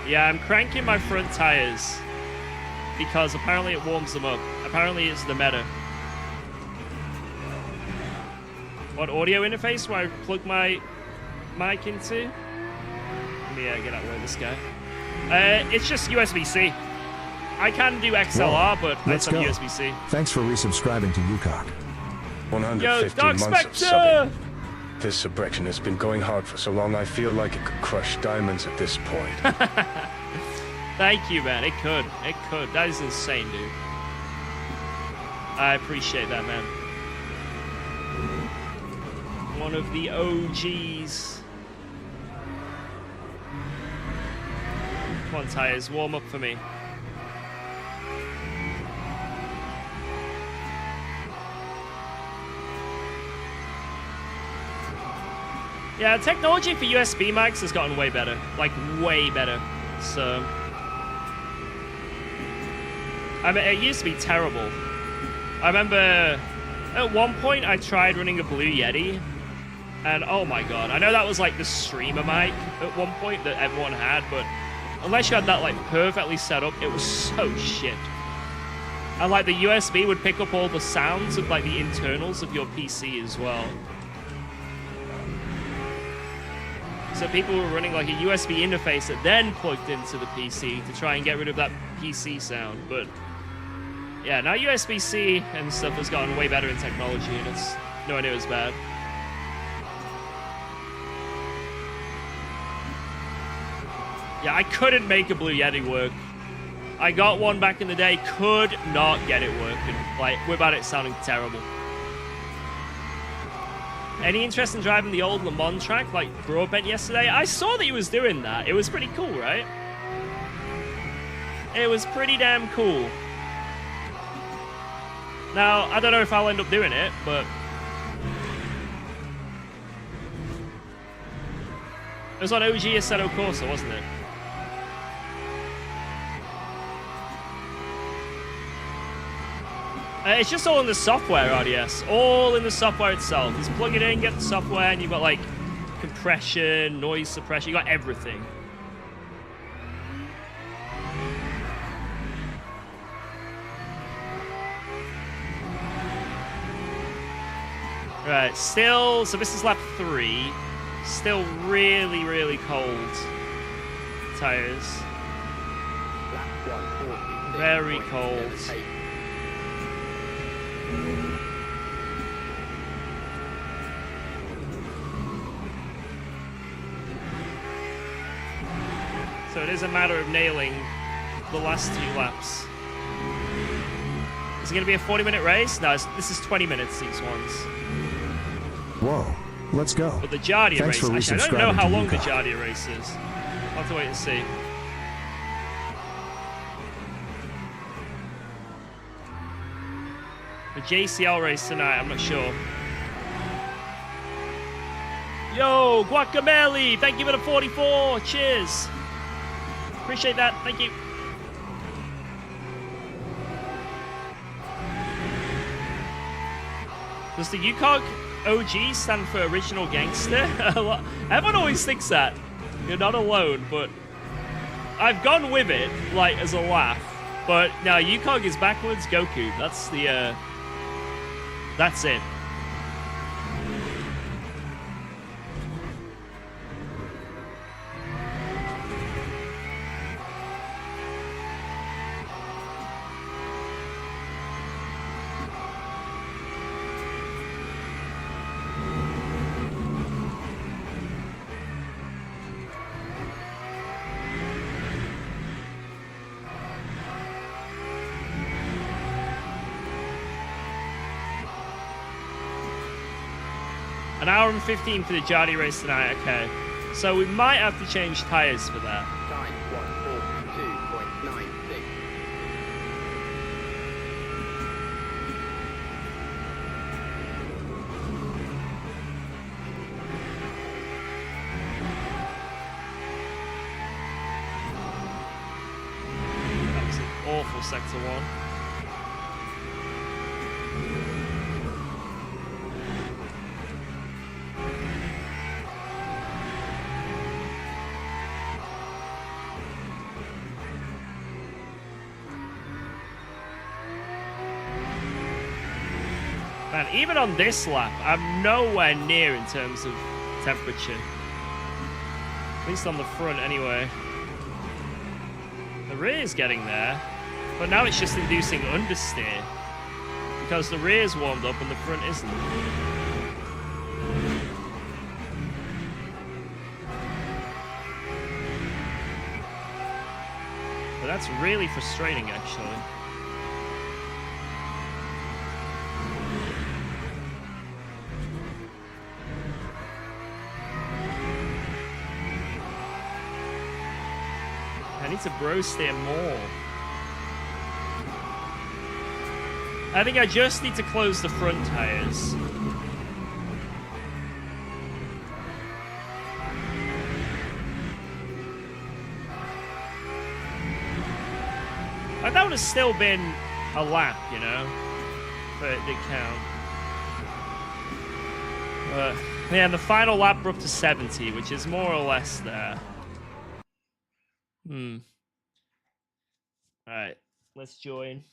Speaker 2: Yeah, I'm cranking my front tires because apparently it warms them up. Apparently it's the meta. What audio interface do I plug my mic into? Let me get out of this guy. It's just USB-C. I can do XLR, but
Speaker 7: Let's
Speaker 2: it's on
Speaker 7: go.
Speaker 2: USB-C.
Speaker 7: Thanks for resubscribing to UKOG.
Speaker 1: 150
Speaker 2: Yo, Dark
Speaker 1: months of
Speaker 2: Spectre!
Speaker 1: subbing. This Sebring has been going hard for so long, I feel like it could crush diamonds at this point.
Speaker 2: Thank you, man. It could. It could. That is insane, dude. I appreciate that, man. One of the OGs. Come on, tires. Warm up for me. Yeah, technology for USB mics has gotten way better. Like, way better. So... I mean, it used to be terrible. I remember at one point I tried running a Blue Yeti, and oh my god, I know that was like the streamer mic at one point that everyone had, but unless you had that like perfectly set up, it was so shit. And like the USB would pick up all the sounds of like the internals of your PC as well. So people were running like a USB interface that then plugged into the PC to try and get rid of that PC sound, but yeah, now USB-C and stuff has gotten way better in technology, and it's nowhere near as bad. Yeah, I couldn't make a Blue Yeti work. I got one back in the day, could not get it working. Like, without it sounding terrible. Any interest in driving the old Le Mans track like Broadbent yesterday? I saw that he was doing that. It was pretty cool, right? It was pretty damn cool. Now, I don't know if I'll end up doing it, but... It was on OG Assetto Corsa, wasn't it? It's just all in the software, RDS. All in the software itself. Just plug it in, get the software, and you've got, like, compression, noise suppression. You got everything. Right, still, so this is lap 3. Still really, really cold tires.
Speaker 4: Lap 140.
Speaker 2: Very cold. So it is a matter of nailing the last 2 laps. Is it going to be a 40-minute race? No, this is 20 minutes, these ones.
Speaker 7: Whoa, let's go.
Speaker 2: But the Jardia
Speaker 7: Thanks
Speaker 2: race,
Speaker 7: for
Speaker 2: actually, I don't know
Speaker 7: resubscribing
Speaker 2: how
Speaker 7: to
Speaker 2: long the
Speaker 7: UKOG.
Speaker 2: Jardia race is. I'll have to wait and see. The JCL race tonight, I'm not sure. Yo, Guacamole, thank you for the 44. Cheers. Appreciate that. Thank you. Does the UKOG OG stand for Original Gangster? Everyone always thinks that. You're not alone, but I've gone with it, like, as a laugh. But now UKOG is backwards Goku. That's the, that's it. An hour and 15 for the Jardy race tonight, okay. So we might have to change tyres for that.
Speaker 4: Time 142.96.
Speaker 2: That was an awful sector 1. Man, even on this lap, I'm nowhere near in terms of temperature. At least on the front, anyway. The rear's getting there, but now it's just inducing understeer because the rear's warmed up and the front isn't. But that's really frustrating, actually. I need to bro steer more. I think I just need to close the front tires. Like, that would have still been a lap, you know, but it did count. But yeah, the final lap we're up to 70, which is more or less there. Alright, let's join.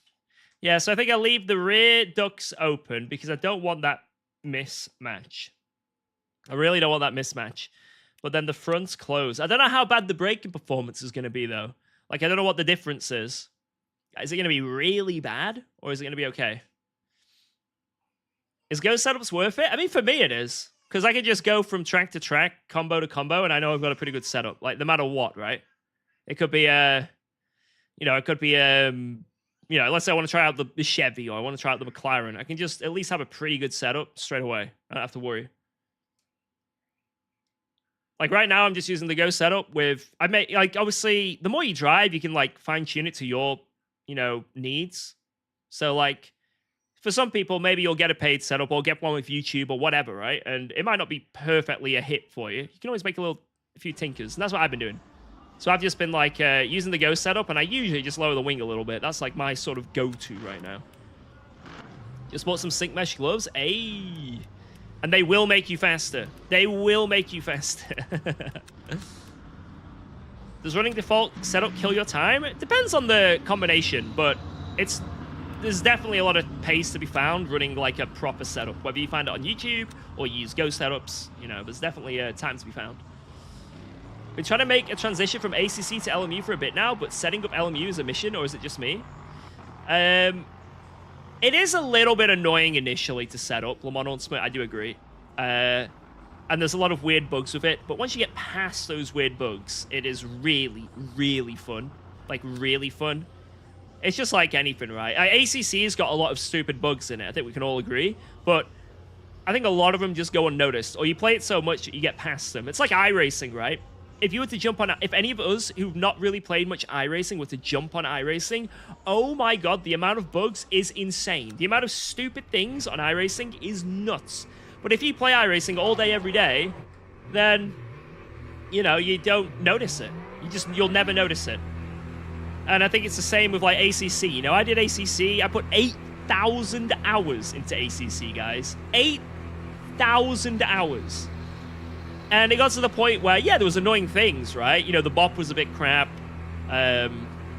Speaker 2: Yeah, so I think I'll leave the rear ducts open because I don't want that mismatch. I really don't want that mismatch. But then the front's closed. I don't know how bad the braking performance is going to be, though. Like, I don't know what the difference is. Is it going to be really bad? Or is it going to be okay? Is Go Setups worth it? I mean, for me, it is. Because I can just go from track to track, combo to combo, and I know I've got a pretty good setup. Like, no matter what, right? It could be you know, it could be you know, let's say I want to try out the Chevy or I want to try out the McLaren. I can just at least have a pretty good setup straight away. I don't have to worry. Like right now, I'm just using the Go setup with, like, obviously, the more you drive, you can like fine tune it to your, you know, needs. So like, for some people, maybe you'll get a paid setup or get one with YouTube or whatever, right? And it might not be perfectly a hit for you. You can always make a few tinkers, and that's what I've been doing. So I've just been like using the Go setup, and I usually just lower the wing a little bit. That's like my sort of go-to right now. Just bought some sync mesh gloves. Ayy. And they will make you faster. They will make you faster. Does running default setup kill your time? It depends on the combination, but it's there's definitely a lot of pace to be found running like a proper setup. Whether you find it on YouTube or you use Go setups, you know, there's definitely time to be found. Been trying to make a transition from ACC to LMU for a bit now, but setting up LMU is a mission, or is it just me? It is a little bit annoying initially to set up Lamont Ultimate, I do agree. And there's a lot of weird bugs with it, but once you get past those weird bugs, it is really, really fun. Like, really fun. It's just like anything, right? ACC has got a lot of stupid bugs in it, I think we can all agree, but I think a lot of them just go unnoticed, or you play it so much that you get past them. It's like iRacing, right? If you were to jump on, if any of us who've not really played much iRacing were to jump on iRacing, oh my god, the amount of bugs is insane. The amount of stupid things on iRacing is nuts. But if you play iRacing all day, every day, then, you know, you don't notice it. You'll never notice it. And I think it's the same with like ACC. You know, I did ACC. I put 8,000 hours into ACC, guys. 8,000 hours. And it got to the point where, yeah, there was annoying things, right? You know, the bop was a bit crap.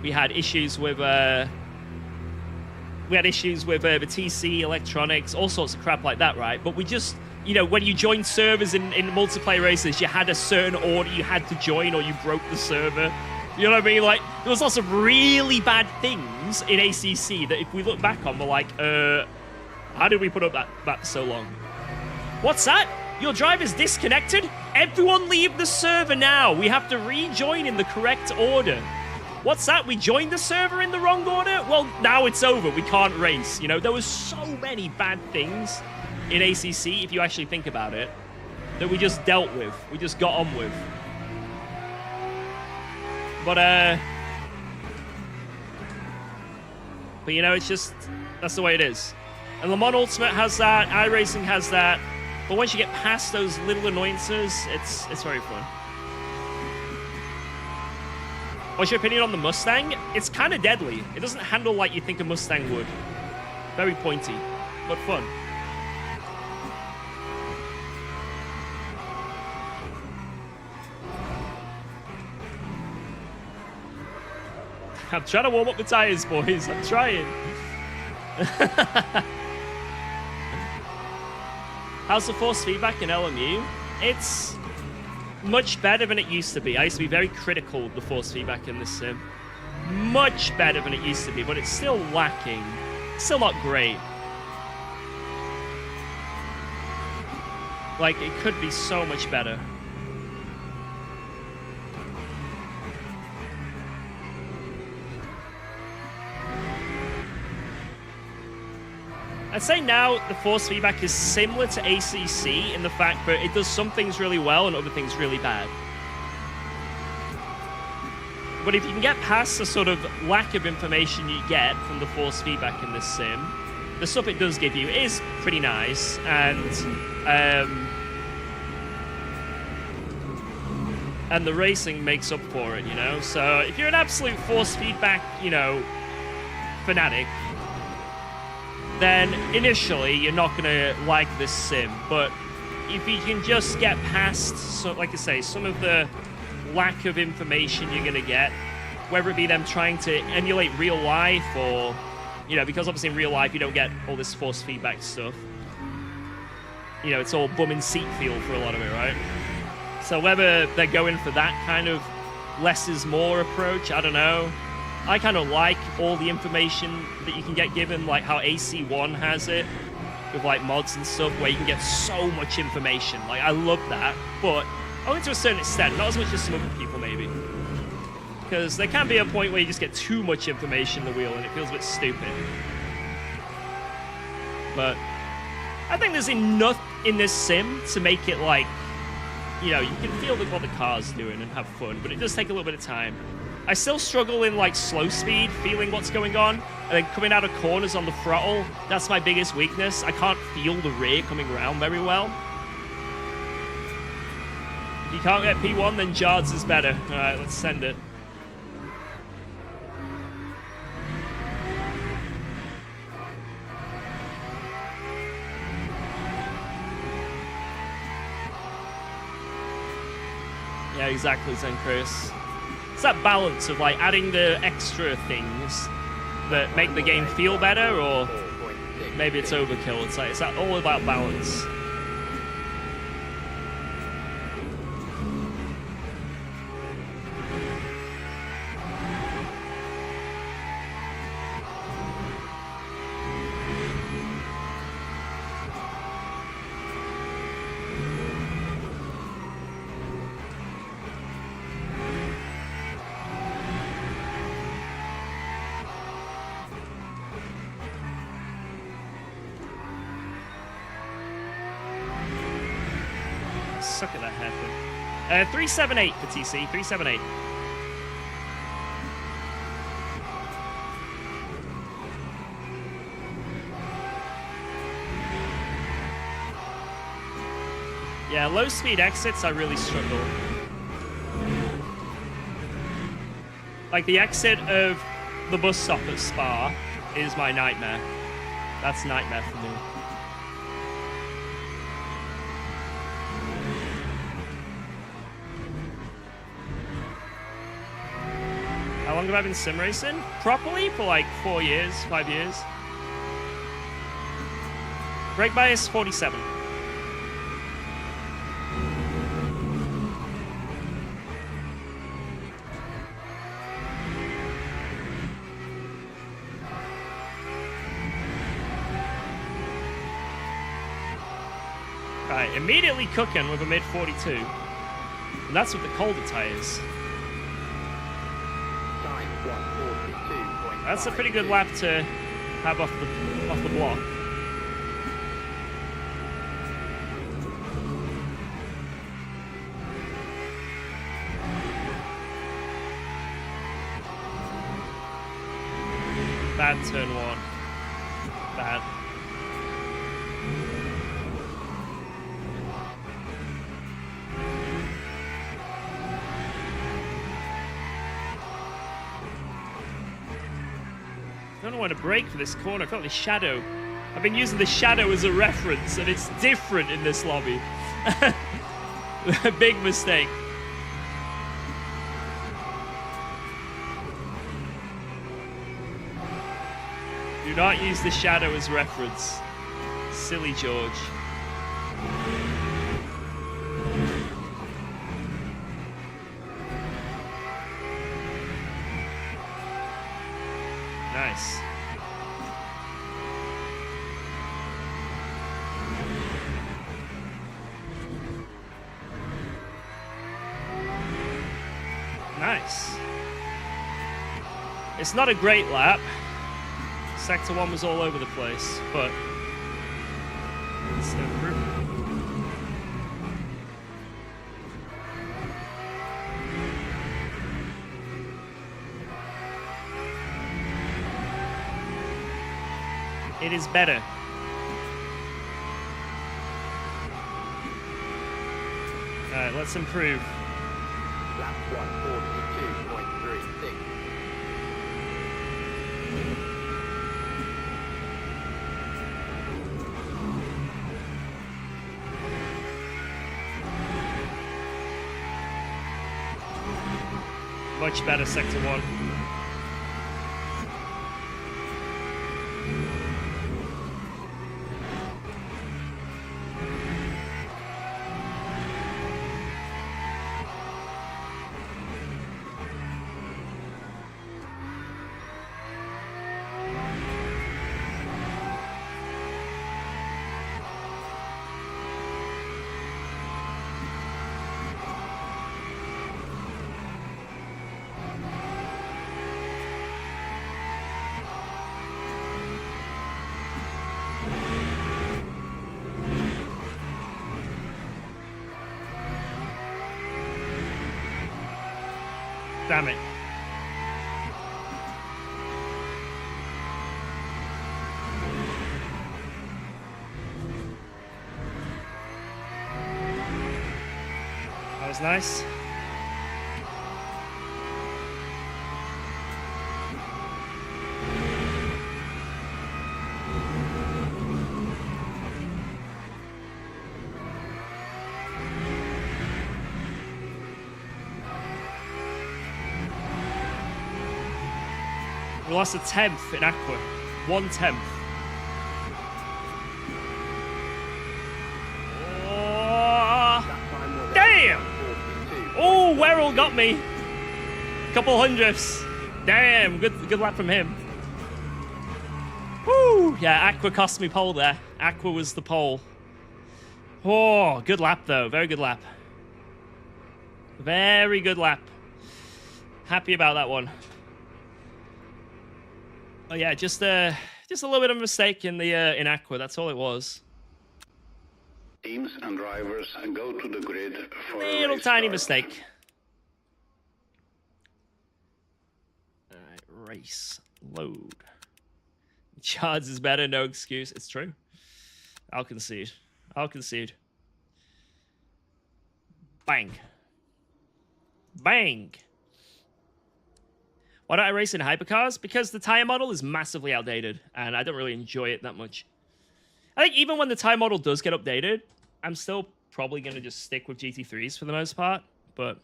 Speaker 2: We had issues with the TC, electronics, all sorts of crap like that, right? But we just, you know, when you joined servers in multiplayer races, you had a certain order you had to join, or you broke the server. You know what I mean? Like, there was lots of really bad things in ACC that if we look back on, we're like, how did we put up that for so long? What's that? Your driver's disconnected? Everyone leave the server now. We have to rejoin in the correct order. What's that? We joined the server in the wrong order? Well, now it's over. We can't race. You know, there was so many bad things in ACC, if you actually think about it, that we just dealt with. We just got on with. But you know, it's just, that's the way it is. And Lamont Ultimate has that, iRacing has that. But once you get past those little annoyances, it's very fun. What's your opinion on the Mustang? It's kind of deadly. It doesn't handle like you think a Mustang would. Very pointy, but fun. I'm trying to warm up the tires, boys. I'm trying. How's the force feedback in LMU? It's much better than it used to be. I used to be very critical of the force feedback in this sim. Much better than it used to be, but it's still lacking. Still not great. Like, it could be so much better. I'd say now the force feedback is similar to ACC in the fact that it does some things really well and other things really bad. But if you can get past the sort of lack of information you get from the force feedback in this sim, the stuff it does give you is pretty nice, and the racing makes up for it, you know? So if you're an absolute force feedback, you know, fanatic, then initially you're not going to like this sim. But if you can just get past, so, like I say, some of the lack of information you're going to get, whether it be them trying to emulate real life or, you know, because obviously in real life you don't get all this force feedback stuff. You know, it's all bum and seat feel for a lot of it, right? So whether they're going for that kind of less is more approach, I don't know. I kind of like all the information that you can get given, like how AC1 has it, with like mods and stuff, where you can get so much information. Like, I love that, but only to a certain extent, not as much as some other people maybe. Because there can be a point where you just get too much information in the wheel and it feels a bit stupid. But I think there's enough in this sim to make it like, you know, you can feel what the car's doing and have fun, but it does take a little bit of time. I still struggle in like slow speed, feeling what's going on, and then coming out of corners on the throttle. That's my biggest weakness. I can't feel the rear coming around very well. If you can't get P1, then Jards is better. All right, let's send it. Yeah, exactly, Zen Chris. It's that balance of like adding the extra things, that make the game feel better, or
Speaker 4: 4.6.
Speaker 2: maybe it's overkill. It's all about balance. Suck at that hairpin. 378 for TC. 378. Yeah, low speed exits I really struggle. Like the exit of the bus stop at Spa is my nightmare. That's nightmare for me. How long have I been sim racing? Properly for like 4 years, 5 years. Brake bias 47. Right, immediately cooking with a mid 42. And that's with the colder tires.
Speaker 4: Time 1:42.5.
Speaker 2: That's a pretty good lap to have off the block. Bad turn one. Bad. I don't know where to brake for this corner. I felt the shadow. I've been using the shadow as a reference, and it's different in this lobby. Big mistake. Do not use the shadow as reference. Silly George. Nice. Nice. It's not a great lap. Sector 1 was all over the place, but it's an improvement. It is better. Alright, let's improve.
Speaker 4: Lap 1:42.36.
Speaker 2: Much better, Sector 1. Damn it. That was nice. We lost a 10th in Aqua. 1/10. Oh, damn! Oh, Werrell got me. Couple hundredths. Damn, good lap from him. Woo! Yeah, Aqua cost me pole there. Aqua was the pole. Oh, good lap though. Very good lap. Very good lap. Happy about that one. Oh yeah, just a little bit of a mistake in the in Aqua. That's all it was.
Speaker 5: Teams and drivers go to the grid for a
Speaker 2: Little
Speaker 5: race
Speaker 2: tiny
Speaker 5: start.
Speaker 2: mistake. All right, race load. Chards is better. No excuse. It's true. I'll concede. I'll concede. Bang. Bang. Why don't I race in hypercars? Because the tire model is massively outdated, and I don't really enjoy it that much. I think even when the tire model does get updated, I'm still probably going to just stick with GT3s for the most part, but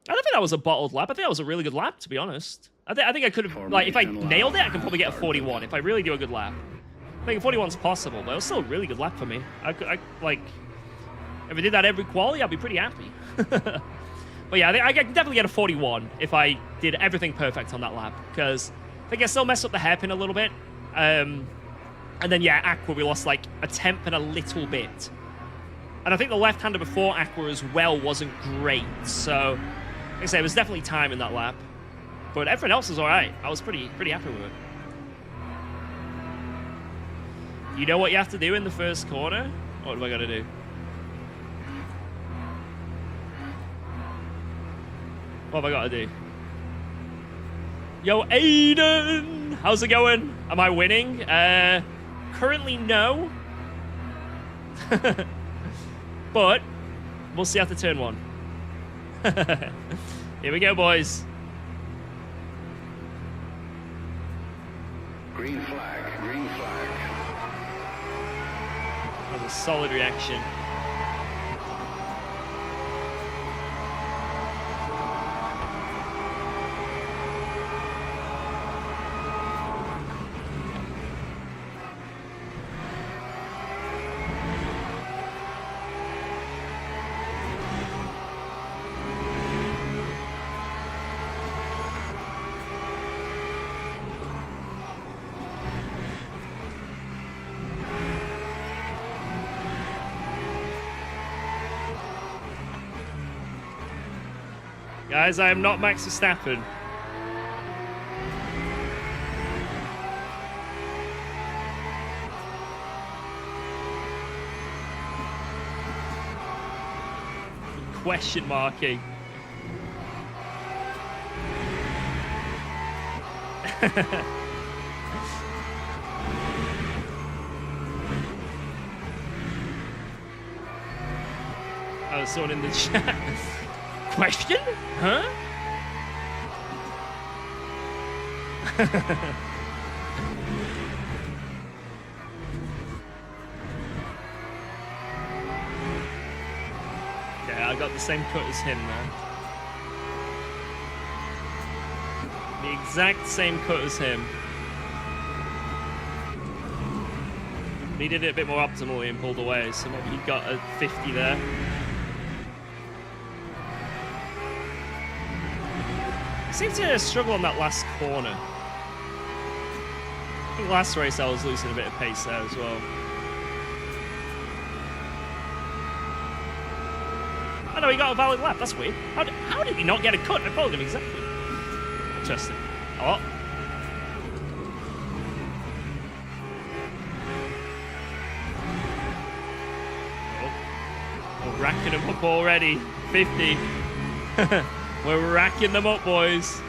Speaker 2: I don't think that was a bottled lap. I think that was a really good lap, to be honest. I think I could have, like, if I nailed it, I could probably get a 41 if I really do a good lap. I think a 41's possible, but it was still a really good lap for me. I like, if I did that every quali, I'd be pretty happy. But yeah, I could definitely get a 41 if I did everything perfect on that lap, because I think I still messed up the hairpin a little bit. And then, yeah, Aqua, we lost like a 10th and a little bit. And I think the left-hander before Aqua as well wasn't great. So, like I say, it was definitely time in that lap. But everyone else was all right. I was pretty happy with it. You know what you have to do in the first corner? What do I got to do? What have I got to do? Yo, Aiden! How's it going? Am I winning? Currently, no. But we'll see after turn 1. Here we go, boys.
Speaker 5: Green flag, green flag.
Speaker 2: That was a solid reaction. Guys, I am not Max Verstappen. Question marking. Oh, someone in the chat. Question? Huh? Yeah, I got the same cut as him there. The exact same cut as him. He did it a bit more optimally and pulled away, so maybe he got a 50 there. Seemed to struggle on that last corner. I think last race I was losing a bit of pace there as well. Oh no, he got a valid lap. That's weird. How did he not get a cut? I followed him exactly. Interesting. Oh. We're racking them up already. 50. We're racking them up, boys.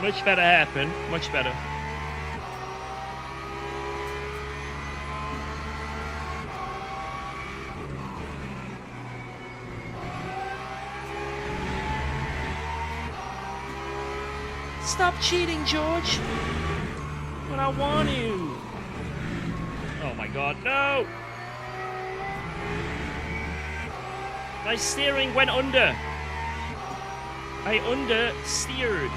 Speaker 2: Much better happen. Much better. Stop cheating, George. But I want to. Oh my god, no! My steering went under. I understeered.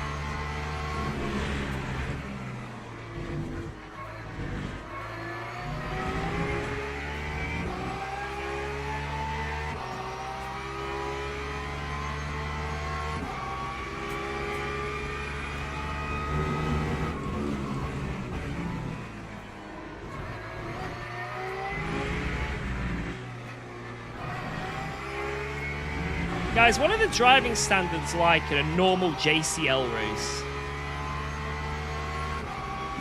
Speaker 2: Guys, what are the driving standards like in a normal JCL race?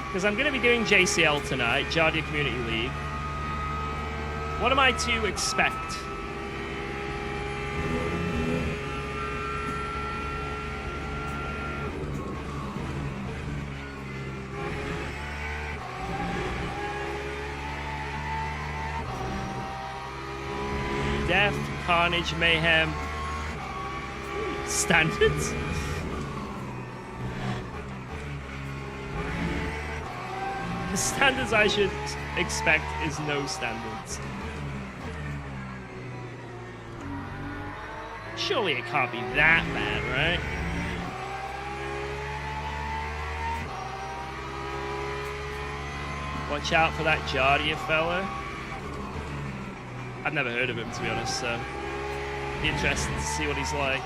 Speaker 2: Because I'm going to be doing JCL tonight, Jardia Community League. What am I to expect? Death, carnage, mayhem. Standards? The standards I should expect is no standards. Surely it can't be that bad, right? Watch out for that Jardia fella. I've never heard of him, to be honest, so be interested to see what he's like.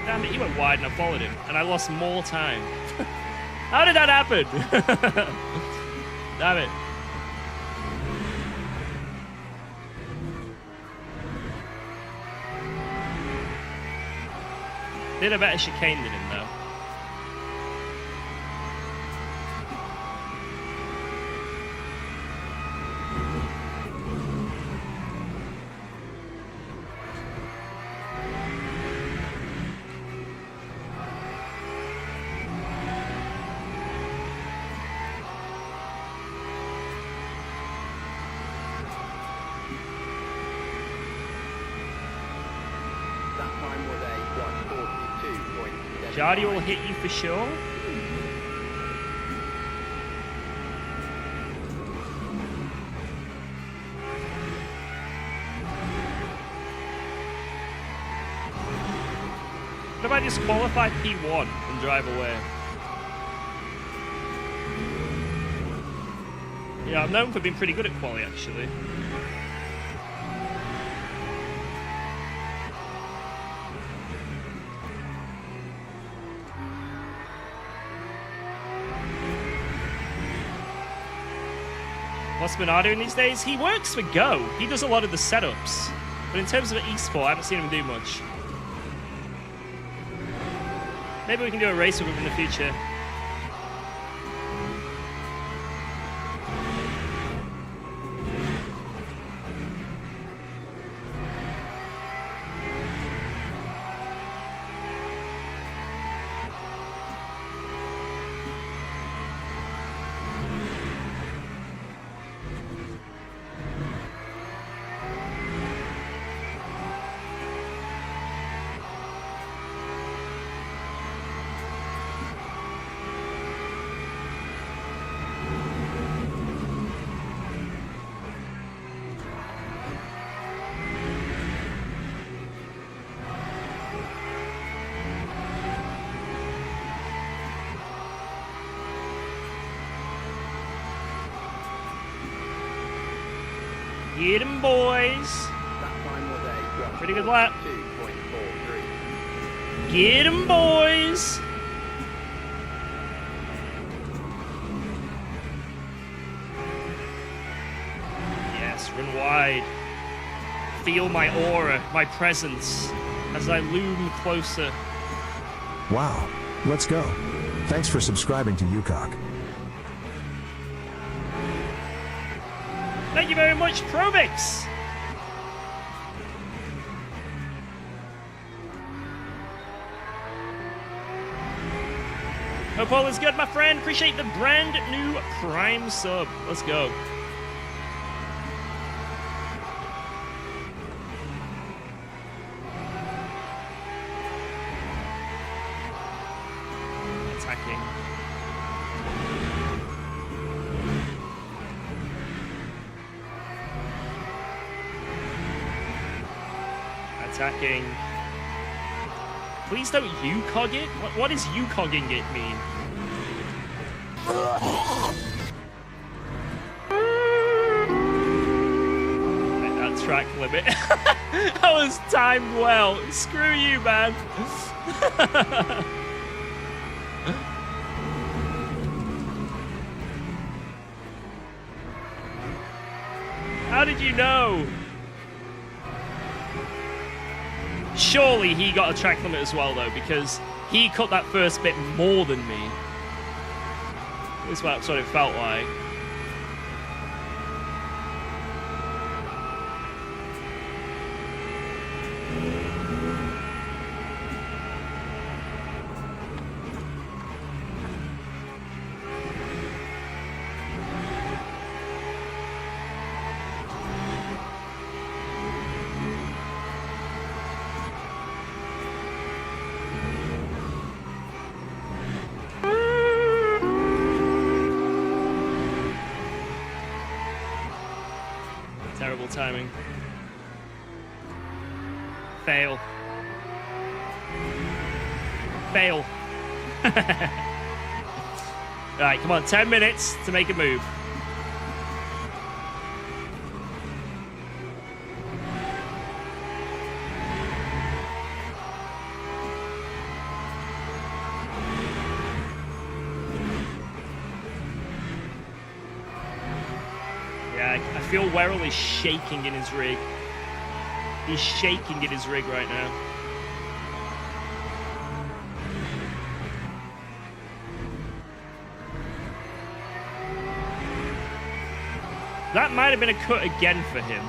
Speaker 2: Damn it, he went wide and I followed him, and I lost more time. How did that happen? Damn it. Did a better chicane than him, though.
Speaker 4: That time was a 1:42.7.
Speaker 2: Jardia will hit you for sure. What if I just qualify P1 and drive away? Yeah, I'm known for being pretty good at quali, actually. What's Bernard doing these days? He works for Go. He does a lot of the setups. But in terms of eSport, I haven't seen him do much. Maybe we can do a race with him in the future. Get him, boys.
Speaker 4: That time was a
Speaker 2: Pretty good lap.
Speaker 4: 2.43.
Speaker 2: Get him, boys. Yes, run wide. Feel my aura, my presence, as I loom closer.
Speaker 7: Wow. Let's go. Thanks for subscribing to UKOG.
Speaker 2: Thank you very much, Probix. Hope all is good, my friend. Appreciate the brand new Prime sub. Let's go. attacking. Attacking. Please don't UKOG it? What does UKOGing it mean? That track limit. That was timed well. Screw you, man. How did you know? Surely he got a track limit as well, though, because he cut that first bit more than me. That's what it felt like. Terrible timing. Fail. Fail. Alright, come on, 10 minutes to make a move. I feel Werrell is shaking in his rig. He's shaking in his rig right now. That might have been a cut again for him.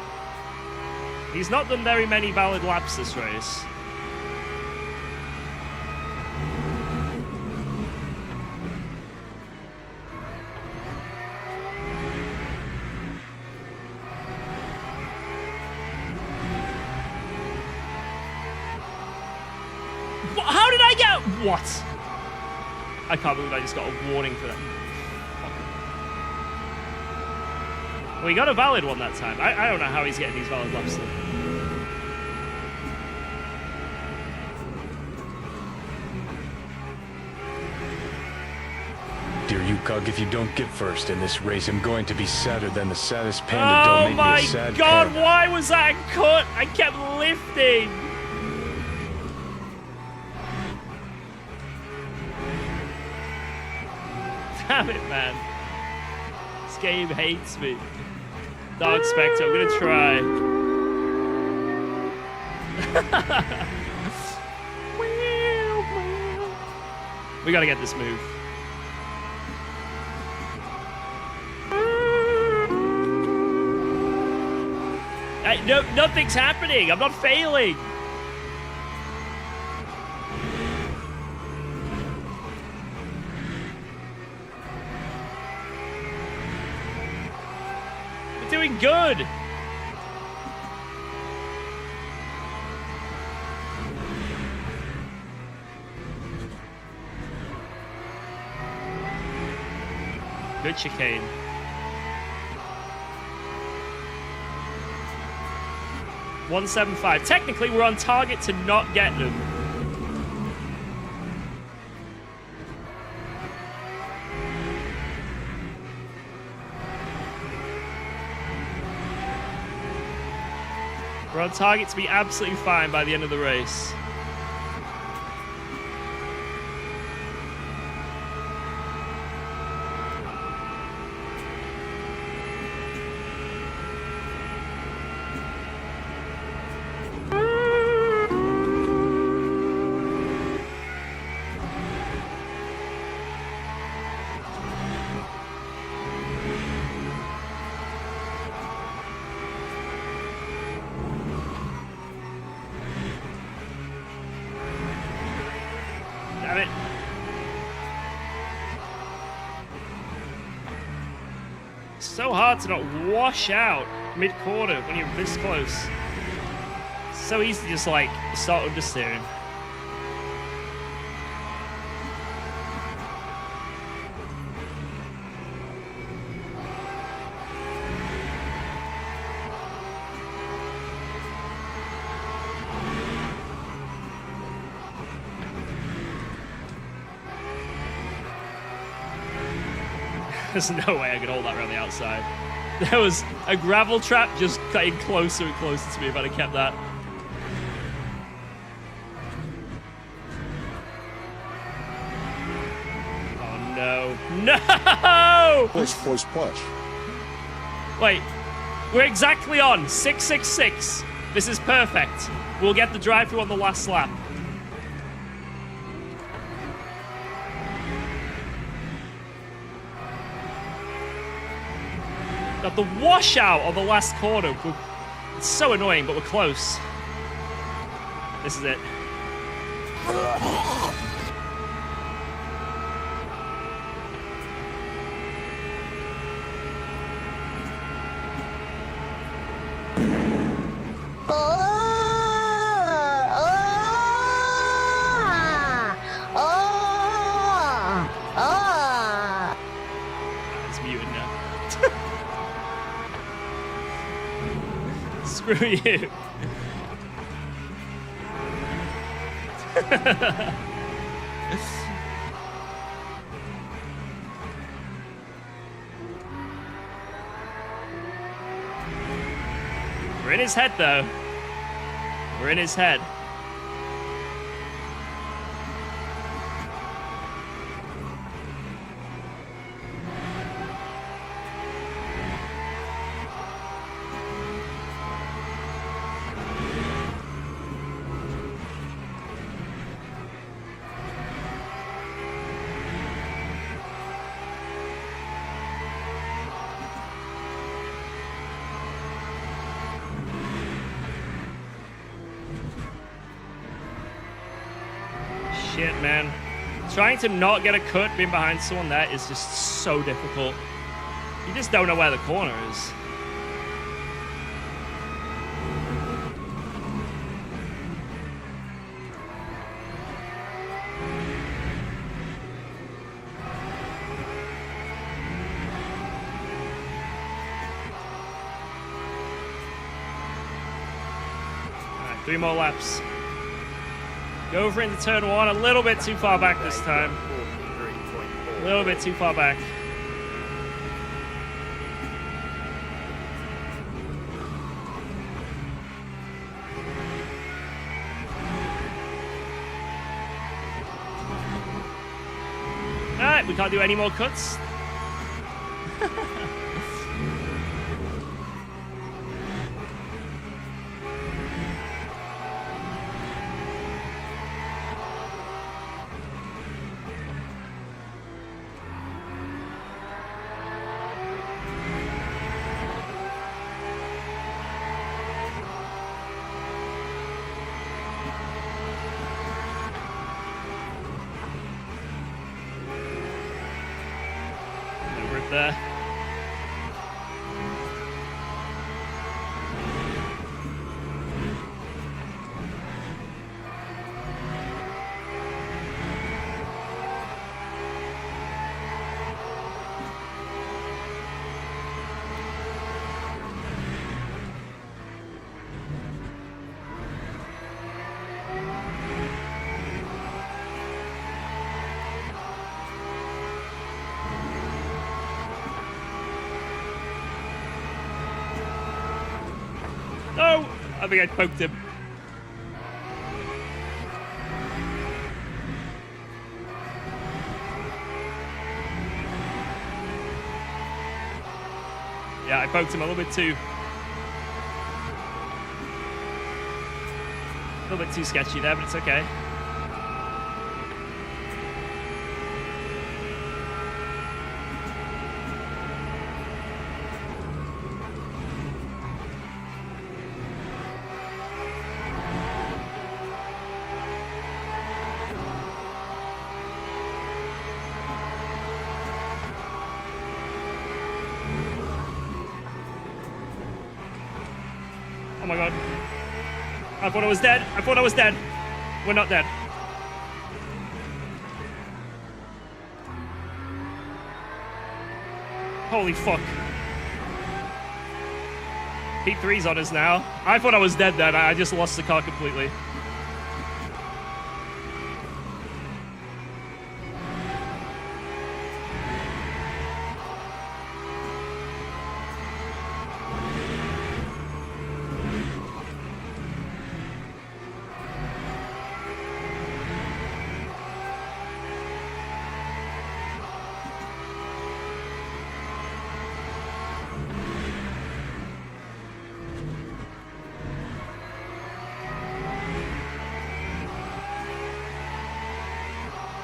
Speaker 2: He's not done very many valid laps this race. How did I get... What? I can't believe I just got a warning for that. Well, he got a valid one that time. I don't know how he's getting these valid laps then.
Speaker 1: Dear UKOG, if you don't get first in this race, I'm going to be sadder than the saddest panda. Don't make me a sad
Speaker 2: Oh my god,
Speaker 1: panda.
Speaker 2: why was that cut? I kept lifting. Damn it, man. This game hates me. Dark Spectre, I'm gonna try. We gotta get this move. No, nothing's happening. I'm not failing. We're doing good. Good chicane. 175. Technically, we're on target to not get them. We're on target to be absolutely fine by the end of the race. Damn it. It's so hard to not wash out mid-quarter when you're this close. It's so easy to just like start understeering. There's no way I could hold that around the outside. There was a gravel trap just getting closer and closer to me if I'd have kept that. Oh no. No!
Speaker 8: Push, push, push.
Speaker 2: Wait, we're exactly on 666. This is perfect. We'll get the drive-through on the last lap. Got the washout on the last corner. It's so annoying, but we're close. This is it. It's muted now. Screw you. We're in his head, though. We're in his head. Shit, man. Trying to not get a cut being behind someone there is just so difficult. You just don't know where the corner is. Alright, 3 more laps. Go over into turn 1, a little bit too far back this time. A little bit too far back. Alright, we can't do any more cuts. There. No! I think I poked him. Yeah, I poked him a little bit too. A little bit too sketchy there, but it's okay. Oh my god. I thought I was dead. I thought I was dead. We're not dead. Holy fuck. P3's on us now. I thought I was dead then. I just lost the car completely.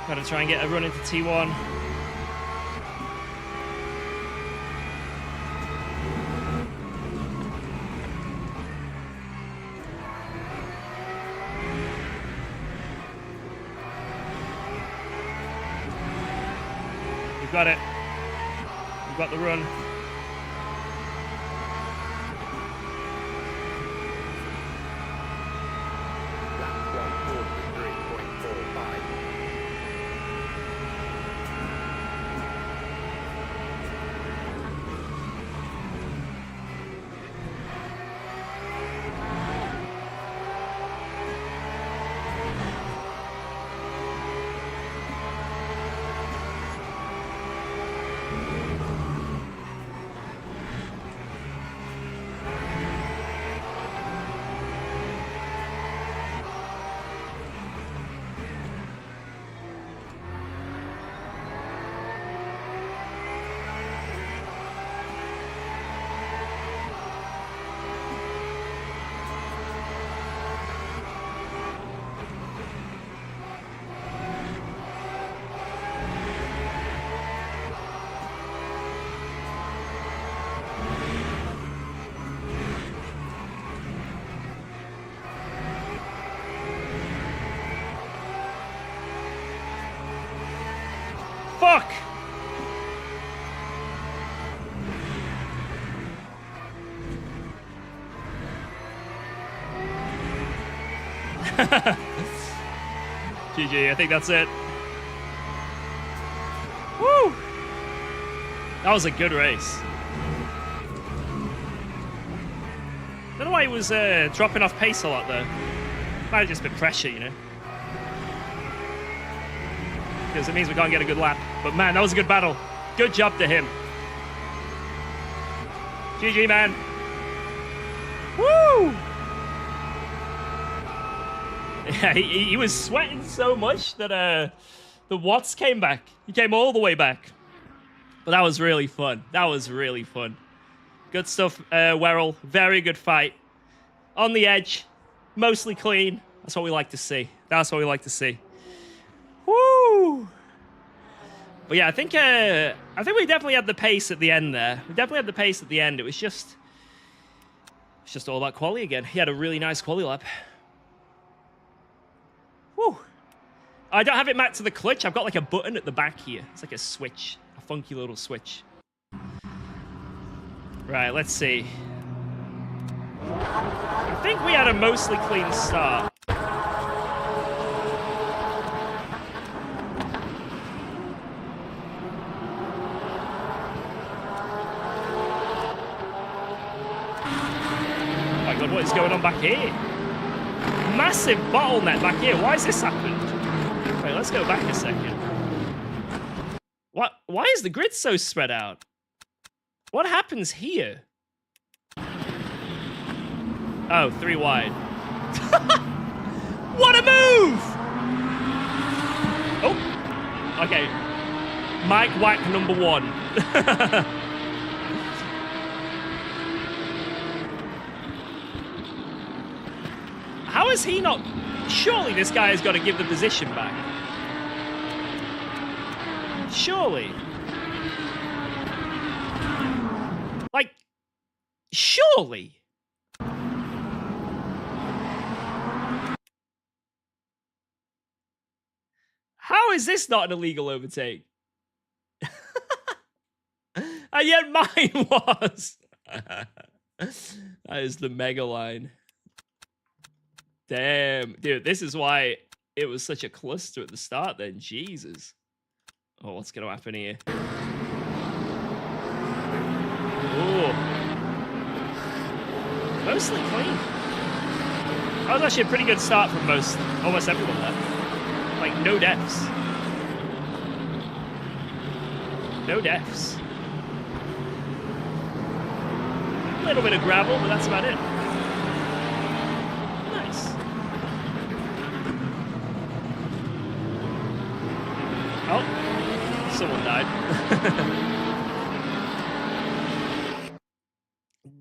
Speaker 2: Gotta try and get a run into T1. We've got it. We've got the run.
Speaker 4: Lap 143.45.
Speaker 2: Fuck! GG, I think that's it. Woo! That was a good race. Don't know why he was dropping off pace a lot though. Might have just been pressure, you know. Because it means we can't get a good lap. But man, that was a good battle. Good job to him. GG, man. Woo! Yeah, he was sweating so much that the watts came back. He came all the way back. But that was really fun. That was really fun. Good stuff, Werrell. Very good fight. On the edge. Mostly clean. That's what we like to see. That's what we like to see. Woo! But yeah, I think we definitely had the pace at the end there. We definitely had the pace at the end. It was just all about quali again. He had a really nice quali lap. Woo! I don't have it mapped to the clutch. I've got like a button at the back here. It's like a switch, a funky little switch. Right, let's see. I think we had a mostly clean start. What is going on back here? Massive bottleneck back here. Why has this happened? Wait, let's go back a second. What? Why is the grid so spread out? What happens here? Oh, 3 wide. What a move! Oh, okay. Mike Whack #1. How is he not? Surely this guy has got to give the position back. Surely. Like, surely. How is this not an illegal overtake? And yet mine was. That is the mega line. Damn, dude, this is why it was such a cluster at the start then. Jesus. Oh, what's going to happen here? Ooh. Mostly clean. That was actually a pretty good start from almost everyone there. Like, no deaths. No deaths. A little bit of gravel, but that's about it. Oh, someone died.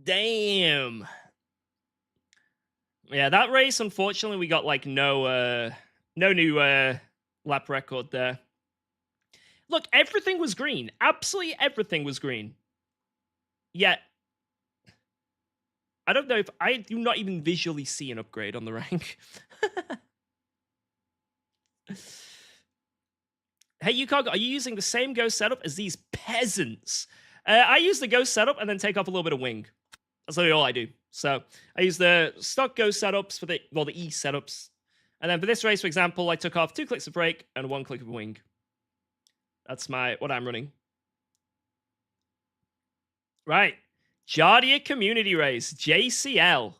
Speaker 2: Damn. Yeah, that race, unfortunately, we got like no new lap record there. Look, everything was green. Absolutely everything was green. Yet, I don't know if I do not even visually see an upgrade on the rank. Hey, UKOG, are you using the same Ghost setup as these peasants? I use the Ghost setup and then take off a little bit of wing. That's literally all I do. So I use the stock Ghost setups for the E setups. And then for this race, for example, I took off 2 clicks of brake and 1 click of wing. That's what I'm running. Right. Jardia Community Race, JCL.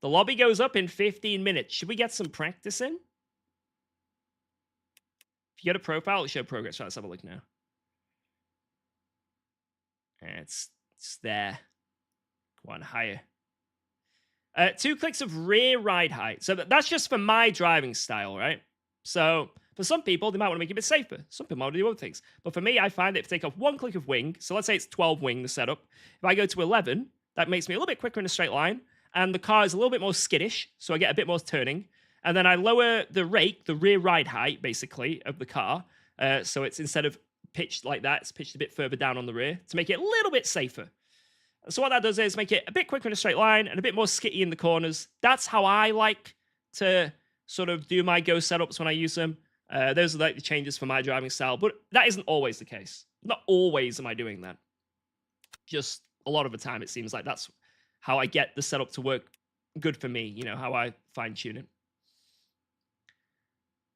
Speaker 2: The lobby goes up in 15 minutes. Should we get some practice in? If you go to profile, it'll show progress. Let's have a look now. It's there. Go on, higher. 2 clicks of rear ride height. So that's just for my driving style, right? So for some people, they might want to make it a bit safer. Some people might want to do other things. But for me, I find that if I take off 1 click of wing, so let's say it's 12 wing, the setup. If I go to 11, that makes me a little bit quicker in a straight line. And the car is a little bit more skittish, so I get a bit more turning. And then I lower the rake, the rear ride height, basically, of the car. So it's instead of pitched like that, it's pitched a bit further down on the rear to make it a little bit safer. So what that does is make it a bit quicker in a straight line and a bit more skitty in the corners. That's how I like to sort of do my Go setups when I use them. Those are like the changes for my driving style, but that isn't always the case. Not always am I doing that. Just a lot of the time, it seems like that's how I get the setup to work good for me, you know, how I fine tune it.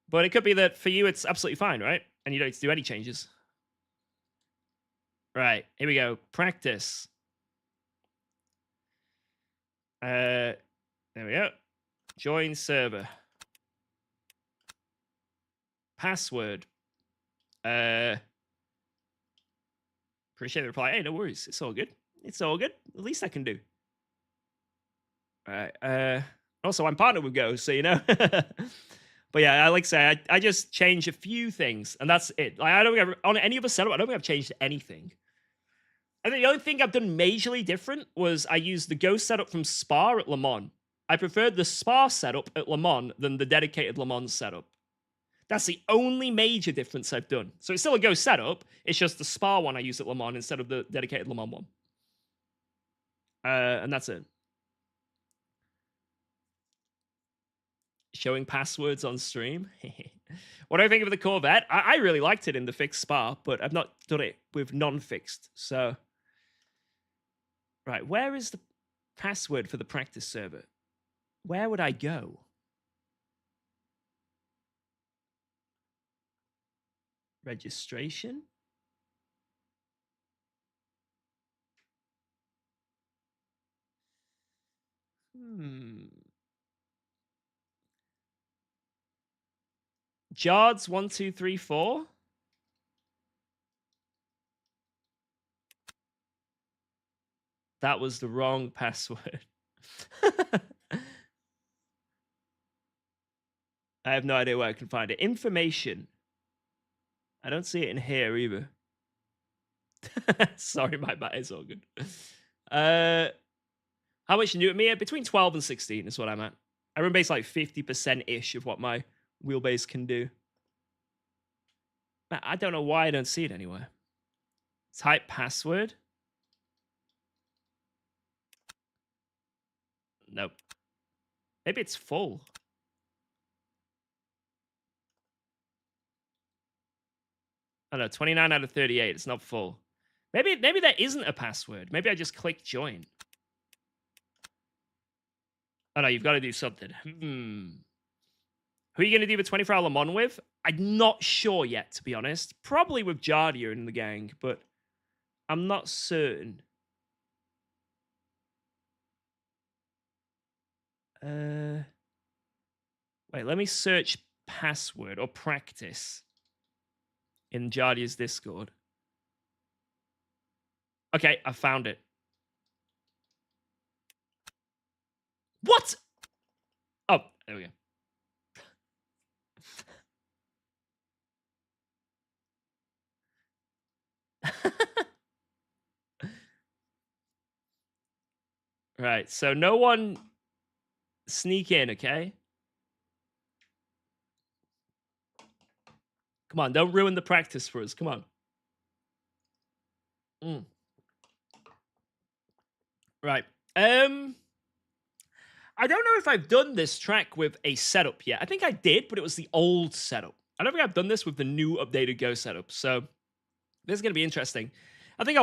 Speaker 2: But it could be that for you, it's absolutely fine, right? And you don't need to do any changes. Right, here we go. Practice. There we go. Join server. Password. Appreciate the reply. Hey, no worries. It's all good. It's all good. The least I can do. All right. Also, I'm partnered with Go, so you know. But yeah, I like to say I just change a few things, and that's it. Like I don't think on any other setup, I don't think I've changed anything. I think the only thing I've done majorly different was I used the Ghost setup from Spa at Le Mans. I preferred the Spa setup at Le Mans than the dedicated Le Mans setup. That's the only major difference I've done. So it's still a Ghost setup. It's just the Spa one I use at Le Mans instead of the dedicated Le Mans one. And that's it. Showing passwords on stream. What do I think of the Corvette? I really liked it in the fixed Spa, but I've not done it with non-fixed. So, right, where is the password for the practice server? Where would I go? Registration? Jards 1234. That was the wrong password. I have no idea where I can find it. Information. I don't see it in here either. Sorry, my bad. It's all good. How much new at me? Between 12 and 16 is what I'm at. I run base like 50%-ish of what my wheelbase can do. I don't know why I don't see it anywhere. Type password. Nope. Maybe it's full. Oh no, 29 out of 38. It's not full. Maybe there isn't a password. Maybe I just clicked join. Oh no, you've got to do something. Who are you going to do the 24-hour Le Mans with? I'm not sure yet, to be honest. Probably with Jardia in the gang, but I'm not certain. Wait, let me search password or practice in Jardia's Discord. Okay, I found it. What? Oh, there we go. Right, so no one sneak in, okay? Come on, don't ruin the practice for us. Come on. Right. I don't know if I've done this track with a setup yet. I think I did, but it was the old setup. I don't think I've done this with the new updated Go setup. So this is going to be interesting. I think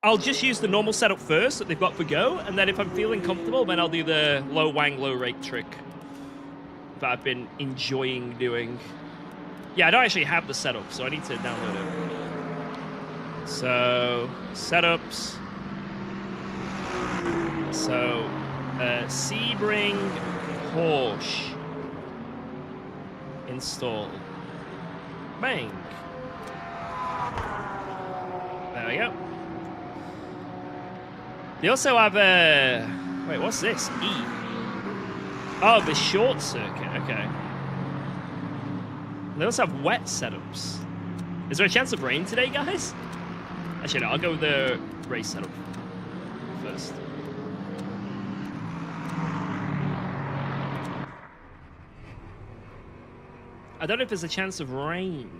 Speaker 2: I'll just use the normal setup first that they've got for Go, and then if I'm feeling comfortable, then I'll do the low wang, low rake trick that I've been enjoying doing. Yeah, I don't actually have the setup, so I need to download it. So, setups. So, Sebring Porsche. Install. Bang. There we go. They also have a... Wait, what's this? E. Oh, the short circuit. Okay. They also have wet setups. Is there a chance of rain today, guys? Actually, no. I'll go with the race setup first. I don't know if there's a chance of rain.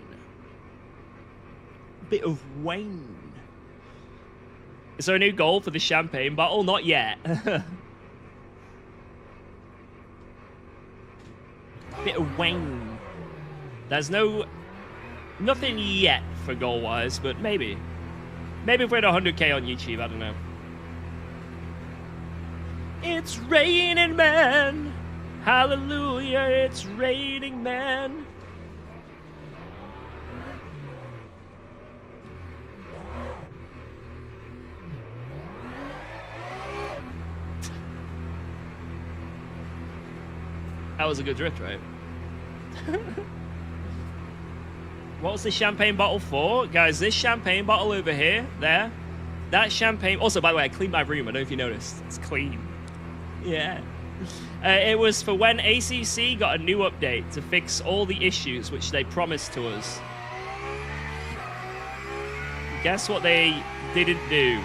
Speaker 2: A bit of rain. Is there a new goal for the champagne bottle? Not yet. Bit of rain. There's nothing yet for goal-wise, but maybe. Maybe if we're at 100k on YouTube, I don't know. It's raining, man. Hallelujah, it's raining, man. That was a good drift, right? What was the champagne bottle for? Guys, this champagne bottle over here, there, that champagne... Also, by the way, I cleaned my room. I don't know if you noticed. It's clean. Yeah. It was for when ACC got a new update to fix all the issues which they promised to us. Guess what they didn't do?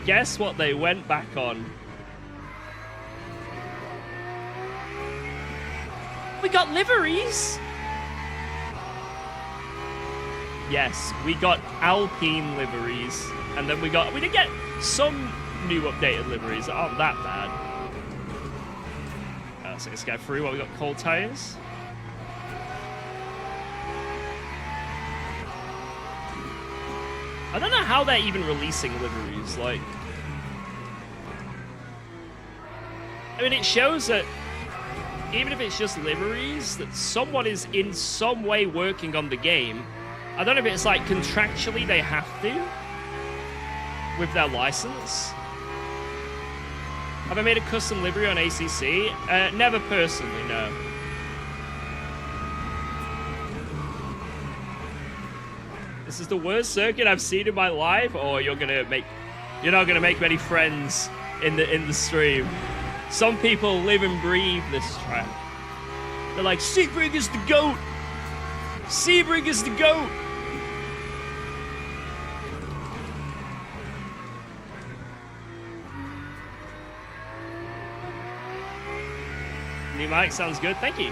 Speaker 2: Guess what they went back on? We got liveries! Yes, we got Alpine liveries. And then we did get some new updated liveries that aren't that bad. So let's go through what we got. Cold tires. I don't know how they're even releasing liveries, like... I mean, it shows that even if it's just liveries, that someone is in some way working on the game. I don't know if it's like contractually they have to with their license. Have I made a custom livery on ACC? Never personally, no. This is the worst circuit I've seen in my life, or you're not gonna make many friends in the stream. Some people live and breathe this track. They're like, Sebring is the GOAT! Sebring is the GOAT! New mic sounds good, thank you.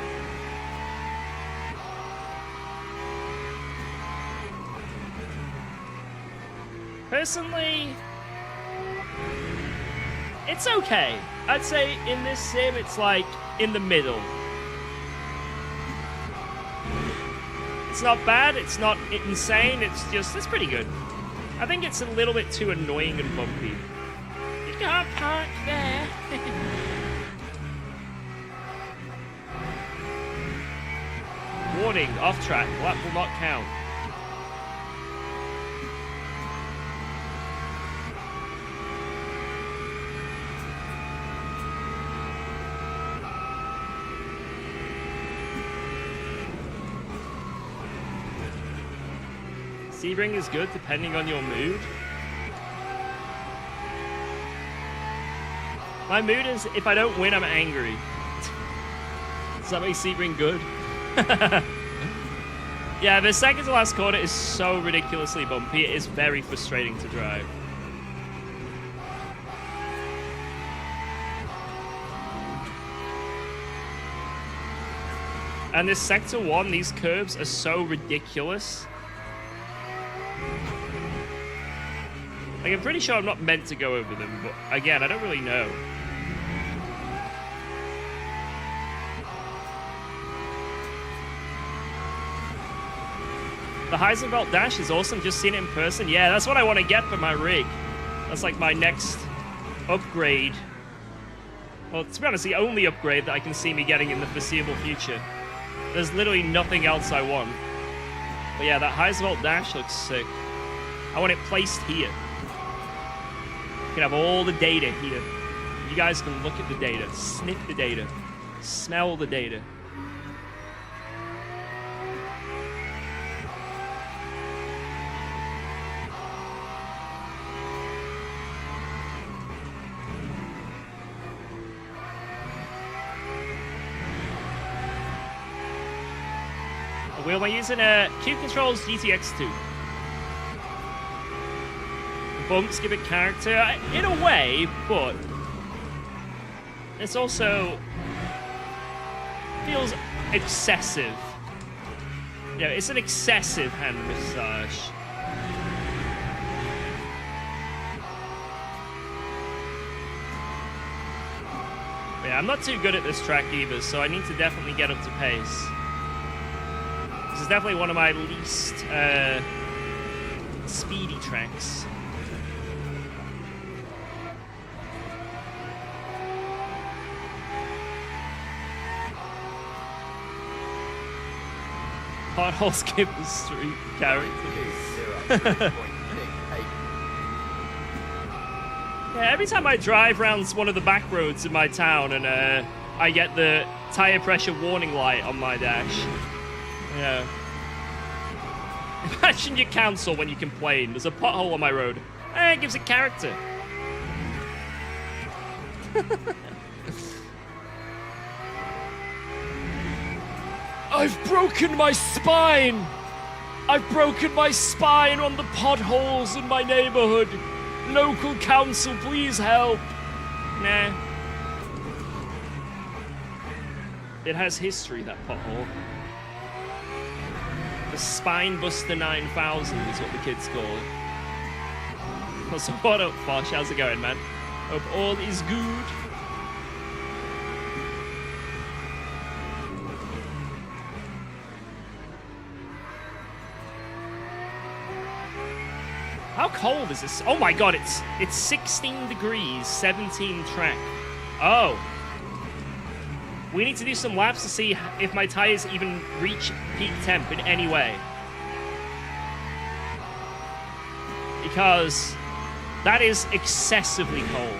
Speaker 2: Personally, it's okay. I'd say in this sim, it's like in the middle. It's not bad, it's not insane, it's pretty good. I think it's a little bit too annoying and bumpy. You can't park there. Warning, off track, lap will not count. Sebring is good depending on your mood. My mood is, if I don't win, I'm angry. Does that make Sebring good? Yeah, the second to last corner is so ridiculously bumpy. It is very frustrating to drive. And this Sector 1, these curves are so ridiculous. Like, I'm pretty sure I'm not meant to go over them, but again, I don't really know. The Heisenberg Dash is awesome, just seen it in person. Yeah, that's what I want to get for my rig. That's like my next upgrade. Well, to be honest, the only upgrade that I can see me getting in the foreseeable future. There's literally nothing else I want. But yeah, that Heisenberg Dash looks sick. I want it placed here. You can have all the data here. You guys can look at the data, sniff the data, smell the data. Wheel am I using? Q Controls GTX2. The bumps give it character, in a way, but it's also feels excessive. You know, it's an excessive hand massage. But yeah, I'm not too good at this track either, so I need to definitely get up to pace. This is definitely one of my least speedy tracks. Potholes give the street character. Yeah, every time I drive around one of the back roads in my town and I get the tire pressure warning light on my dash. Yeah. Imagine your council when you complain. There's a pothole on my road. It gives it character. I've broken my spine! I've broken my spine on the potholes in my neighborhood. Local council, please help. Nah. It has history, that pothole. The Spinebuster 9000 is what the kids call it. So what up, Fosh? How's it going, man? Hope all is good. How cold is this? Oh my god, it's 16 degrees, 17 track. Oh. We need to do some laps to see if my tires even reach peak temp in any way. Because that is excessively cold.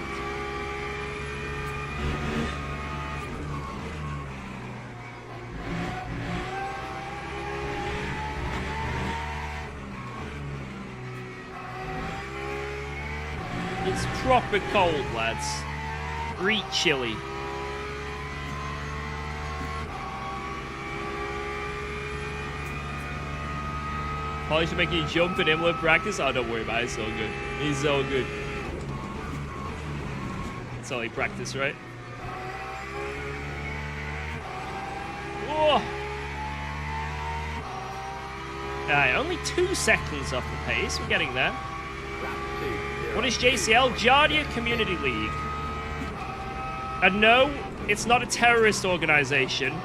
Speaker 2: It's proper cold, lads. Reet chilly. Probably should make you jump in inland practice. Oh, don't worry about it. It's all good. It's all good. It's only practice, right? Whoa! Alright, only 2 seconds off the pace. We're getting there. What is JCL? Jardia Community League. And no, it's not a terrorist organization.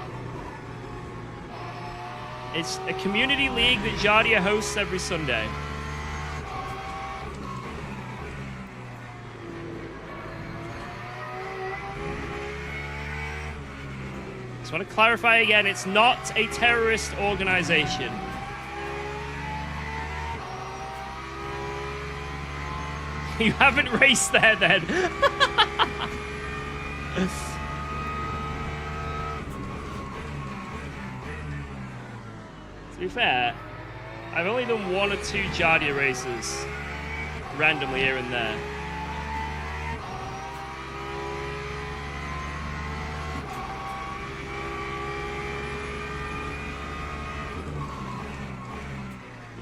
Speaker 2: It's a community league that Jardia hosts every Sunday. Just want to clarify again, it's not a terrorist organization. You haven't raced there then. To be fair, I've only done 1 or 2 Jardia races randomly here and there.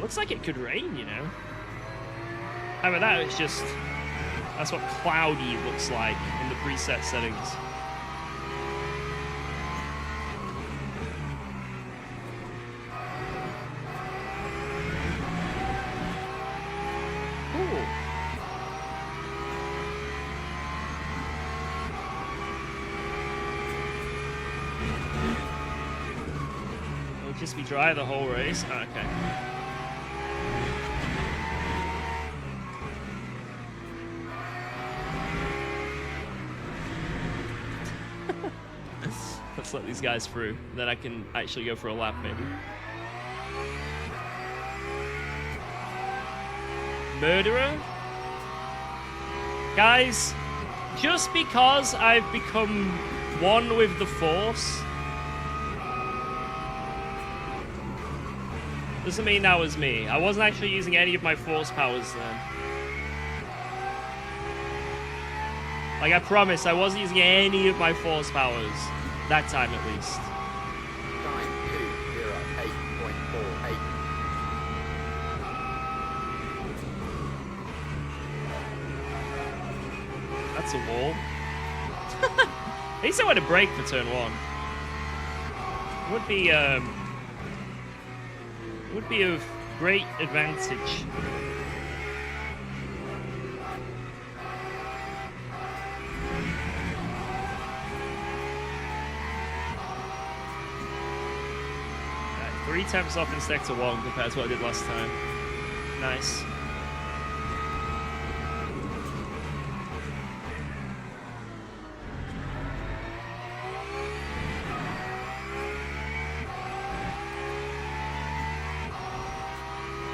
Speaker 2: Looks like it could rain, you know. How about that? It's just, that's what cloudy looks like in the preset settings. Just be dry the whole race. Oh, okay. Let's let these guys through. Then I can actually go for a lap, maybe. Murderer? Guys, just because I've become one with the Force doesn't mean that was me. I wasn't actually using any of my Force powers then. Like, I promise, I wasn't using any of my Force powers. That time, at least.
Speaker 4: Time 2:08.48.
Speaker 2: That's a wall. At least I went to brake for turn 1. Would be of great advantage. Alright, 3 temps off in sector 1 compared to what I did last time. Nice.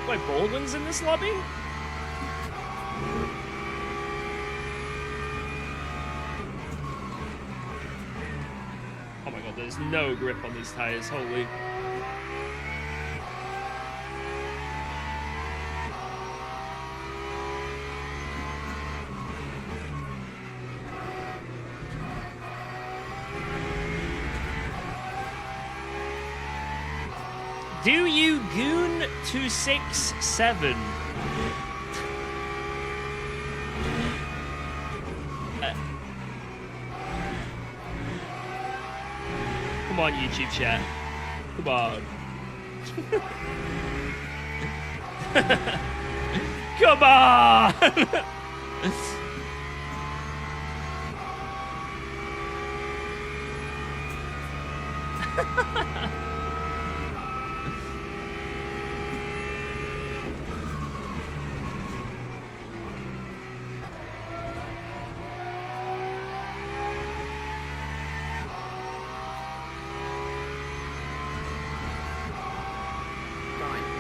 Speaker 2: Wait, Baldwin's in this lobby? Oh my god, there's no grip on these tires, holy. Do you goon 267? Come on, YouTube chat. Come on. Come on!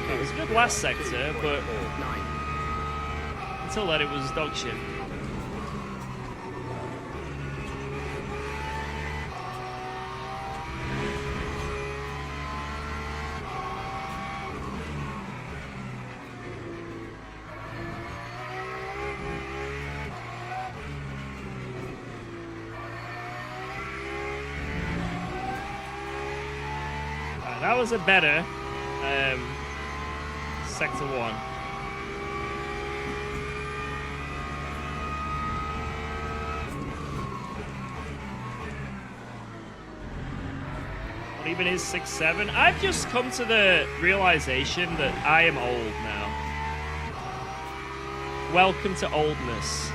Speaker 2: It was a good last sector, but until then it was dog shit. That was a better sector 1. What even is 6-7? I've just come to the realization that I am old now. Welcome to oldness.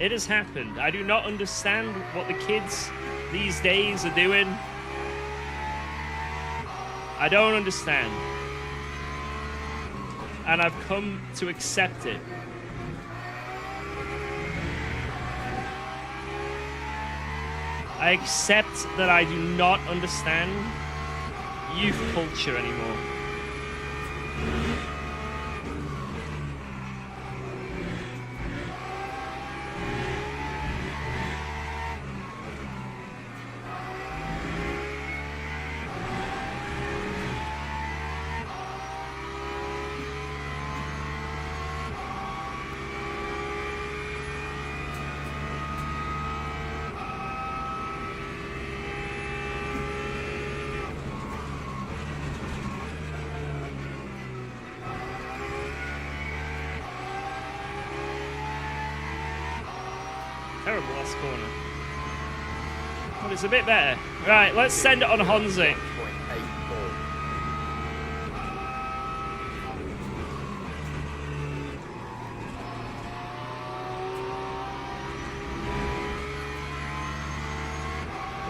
Speaker 2: It has happened. I do not understand what the kids these days are doing. I don't understand. And I've come to accept it. I accept that I do not understand youth culture anymore. Terrible last corner. But it's a bit better. Right, let's send it on Honzik.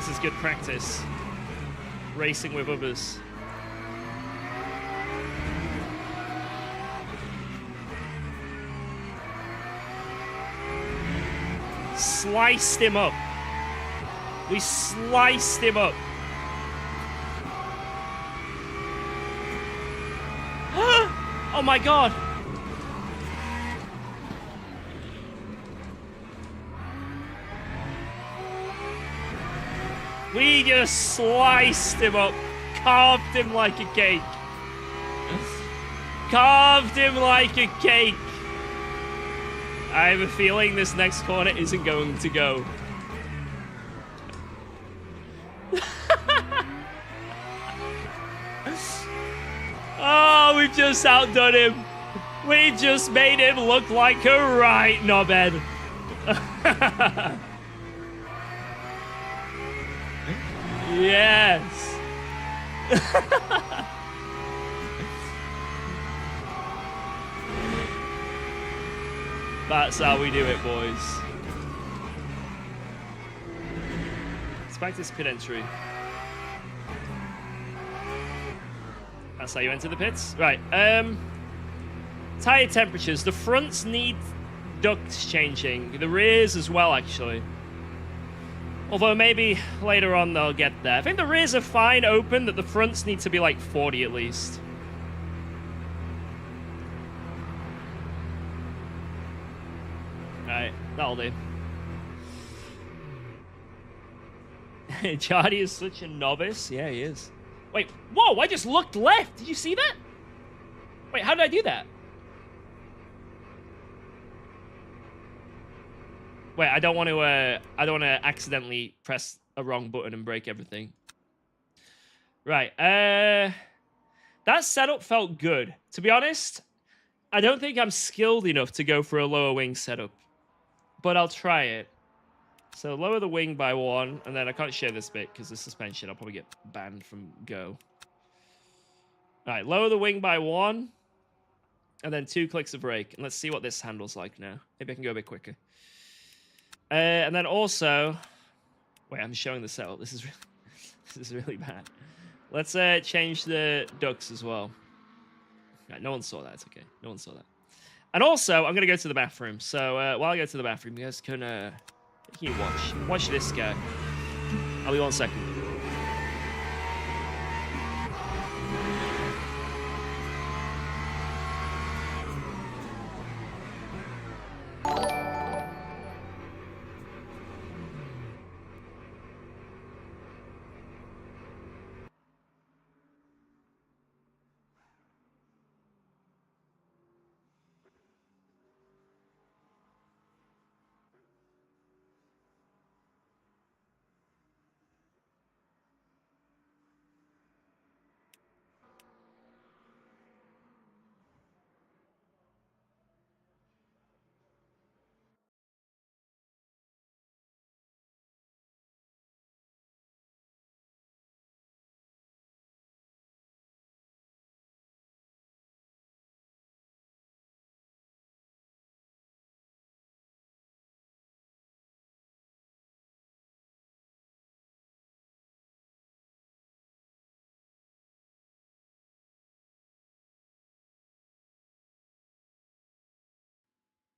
Speaker 2: This is good practice. Racing with others. Sliced him up. We sliced him up. Oh my god. We just sliced him up. Carved him like a cake. Carved him like a cake. I have a feeling this next corner isn't going to go. Oh, we've just outdone him. We just made him look like a right knobhead. Yes. That's how we do it, boys. Let's back to pit entry. That's how you enter the pits. Right. Tire temperatures. The fronts need ducts changing. The rears as well, actually. Although maybe later on they'll get there. I think the rears are fine open, that the fronts need to be like 40 at least. Alright, that'll do. Charlie is such a novice. Yeah, he is. Wait, whoa, I just looked left. Did you see that? Wait, how did I do that? Wait, I don't want to accidentally press a wrong button and break everything. Right, that setup felt good. To be honest, I don't think I'm skilled enough to go for a lower wing setup, but I'll try it. So lower the wing by 1, and then I can't share this bit because the suspension. I'll probably get banned from Go. All right, lower the wing by 1, and then 2 clicks of brake. And let's see what this handles like now. Maybe I can go a bit quicker. And then also, wait, I'm showing the setup. This is really bad. Let's change the ducts as well. Right, no one saw that. It's okay. No one saw that. And also, I'm gonna go to the bathroom. So while I go to the bathroom, you guys can you watch this guy. I'll be 1 second.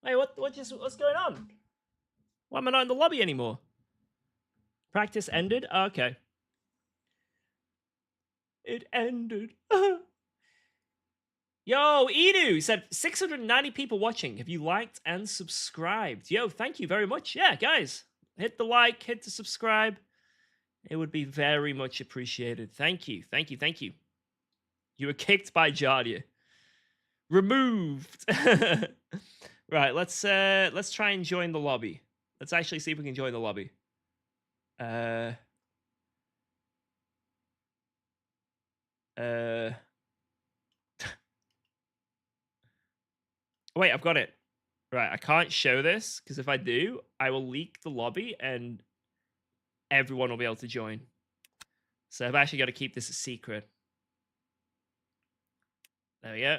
Speaker 2: Hey, what's going on? Why am I not in the lobby anymore? Practice ended? Oh, okay. It ended. Yo, Edu said 690 people watching. Have you liked and subscribed? Yo, thank you very much. Yeah, guys, hit the like, hit the subscribe. It would be very much appreciated. Thank you, thank you, thank you. You were kicked by Jardia. Removed. Right, let's try and join the lobby. Let's actually see if we can join the lobby. Wait, I've got it. Right, I can't show this because if I do, I will leak the lobby and everyone will be able to join. So I've actually got to keep this a secret. There we go.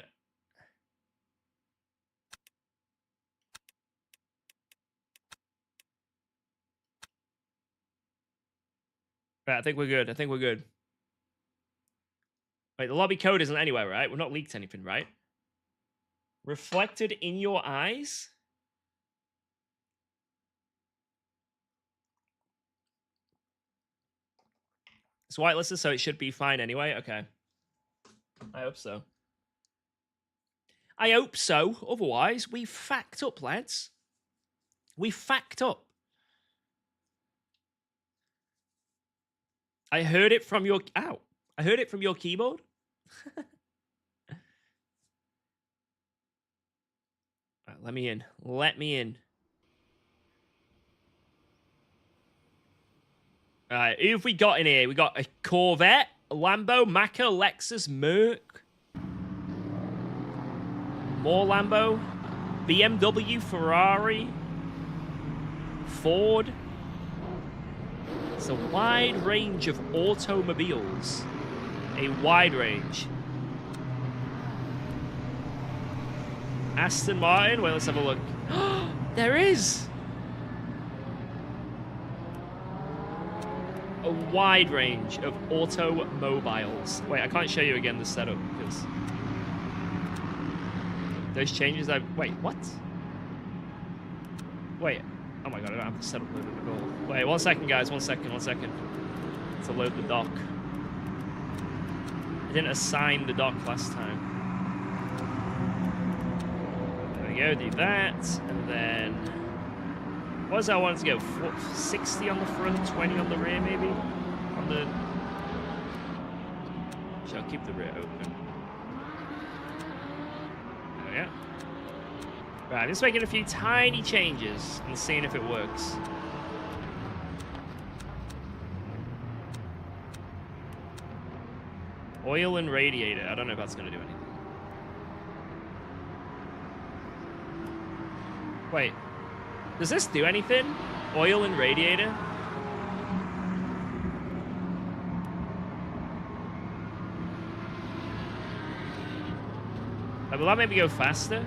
Speaker 2: Right, I think we're good. I think we're good. Wait, the lobby code isn't anywhere, right? We're not leaked anything, right? Reflected in your eyes? It's whitelisted, so it should be fine anyway. Okay. I hope so. I hope so. Otherwise, we fact up, lads. We fact up. I heard it from your... Ow. I heard it from your keyboard. Right, let me in. Let me in. All right, who have we got in here? We got a Corvette, a Lambo, Macca, Lexus, Merc. More Lambo. BMW, Ferrari. Ford. It's a wide range of automobiles. A wide range. Aston Martin. Wait, let's have a look. There is. A wide range of automobiles. Wait, I can't show you again the setup because those changes wait, what? Wait. Oh my god, I don't have the setup loaded at all. Wait, 1 second, guys. 1 second, 1 second. To load the dock. I didn't assign the dock last time. There we go, do that. And then... what was that I wanted to go? 60 on the front, 20 on the rear, maybe? On the... Shall I keep the rear open? There we go. Right, I'm just making a few tiny changes and seeing if it works. Oil and radiator. I don't know if that's going to do anything. Wait. Does this do anything? Oil and radiator? Will that maybe go faster?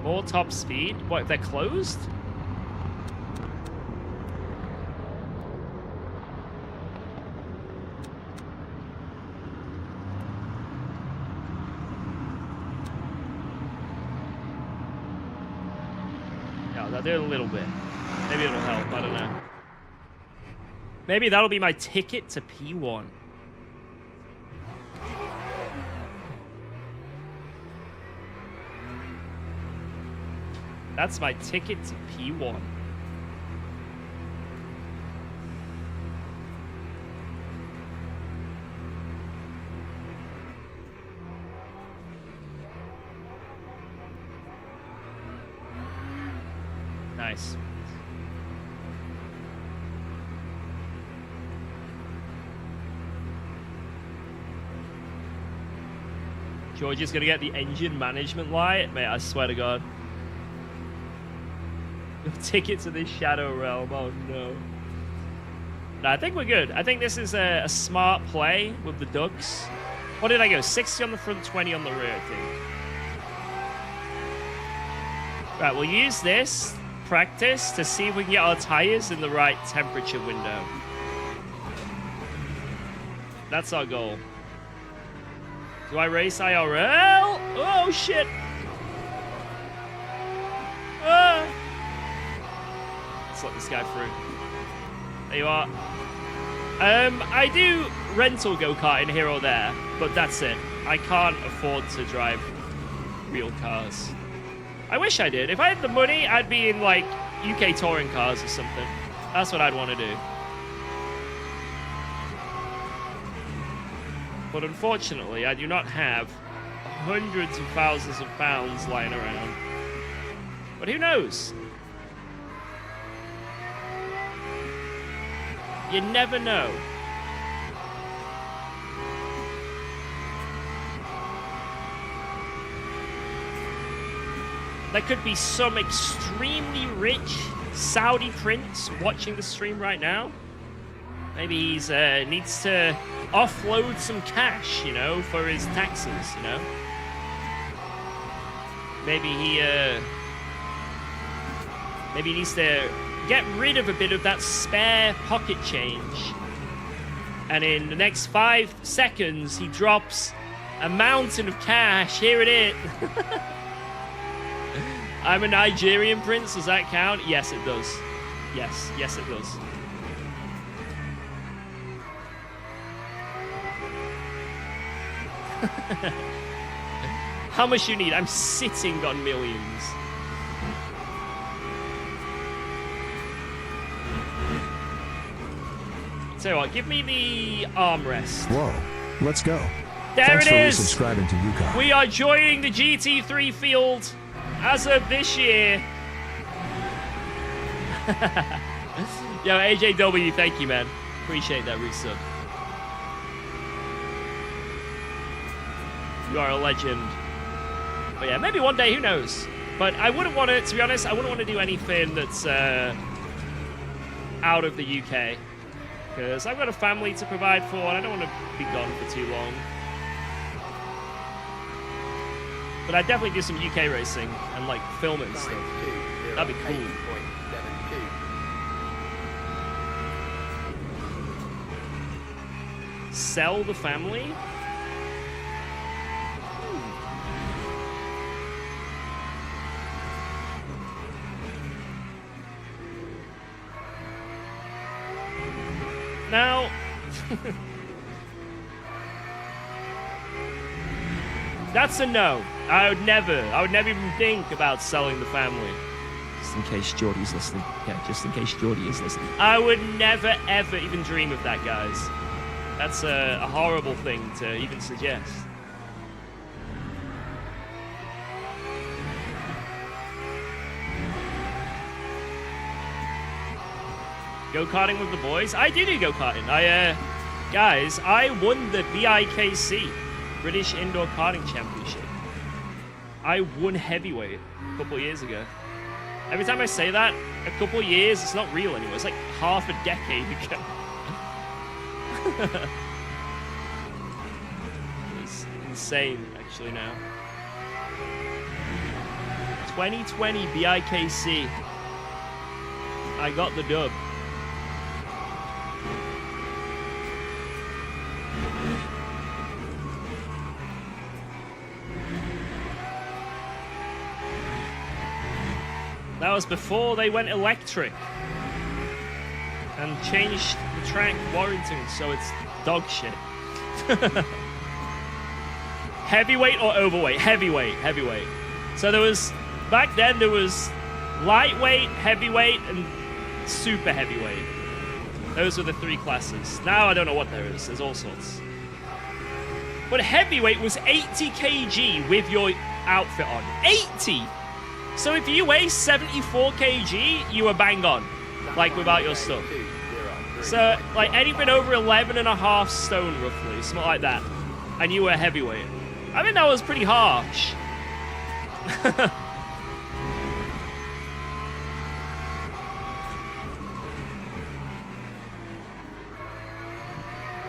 Speaker 2: More top speed? What, they're closed? I'll do it a little bit. Maybe it'll help, I don't know. Maybe that'll be my ticket to P1. That's my ticket to P1. Nice. Georgia's gonna get the engine management light? Mate, I swear to God. Ticket to this shadow realm, oh no. No, I think we're good. I think this is a smart play with the ducks. What did I go? 60 on the front, 20 on the rear, I think. Right, we'll use this practice to see if we can get our tires in the right temperature window. That's our goal. Do I race IRL? Oh shit! Ah! Let's let this guy through. There you are. I do rental go-karting here or there, but that's it. I can't afford to drive real cars. I wish I did. If I had the money, I'd be in, like, UK touring cars or something. That's what I'd want to do. But unfortunately, I do not have hundreds of thousands of pounds lying around. But who knows? You never know. There could be some extremely rich Saudi prince watching the stream right now. Maybe he's needs to offload some cash, you know, for his taxes, you know. Maybe he needs to get rid of a bit of that spare pocket change. And in the next 5 seconds, he drops a mountain of cash. Here it is. I'm a Nigerian prince. Does that count? Yes, it does. Yes, it does. How much you need? I'm sitting on millions. Tell you what, give me the armrest.
Speaker 7: Whoa, let's go.
Speaker 2: There
Speaker 7: Thanks
Speaker 2: it
Speaker 7: for
Speaker 2: is.
Speaker 7: resubscribing to UKOG.
Speaker 2: We are joining the GT3 field as of this year. Yo, AJW, thank you, man. Appreciate that resub. You are a legend. But yeah, maybe one day, who knows? But I wouldn't want to be honest, I wouldn't want to do anything that's out of the UK. Because I've got a family to provide for, and I don't want to be gone for too long. But I'd definitely do some UK racing and like film it and stuff. That'd be cool. Sell the family? Now, that's a no. I would never even think about selling the family. Just in case Geordie's listening. Yeah, just in case Geordie is listening. I would never, ever even dream of that, guys. That's a horrible thing to even suggest. Go-karting with the boys? I do go-karting. Guys, I won the BIKC, British Indoor Karting Championship. I won heavyweight a couple of years ago. Every time I say that, a couple of years, it's not real anymore. It's like half a decade ago. It's insane, actually, now. 2020 BIKC. I got the dub. That was before they went electric and changed the track Warrington, so it's dog shit. Heavyweight or overweight? Heavyweight. So there was, back then there was lightweight, heavyweight, and super heavyweight. Those were the 3 classes. Now I don't know what there is. There's all sorts. But heavyweight was 80 kg with your outfit on. 80! So if you weigh 74 kg, you were bang on, like without your stuff. So like anything over 11.5 stone roughly, something like that, and you were heavyweight. I think that was pretty harsh.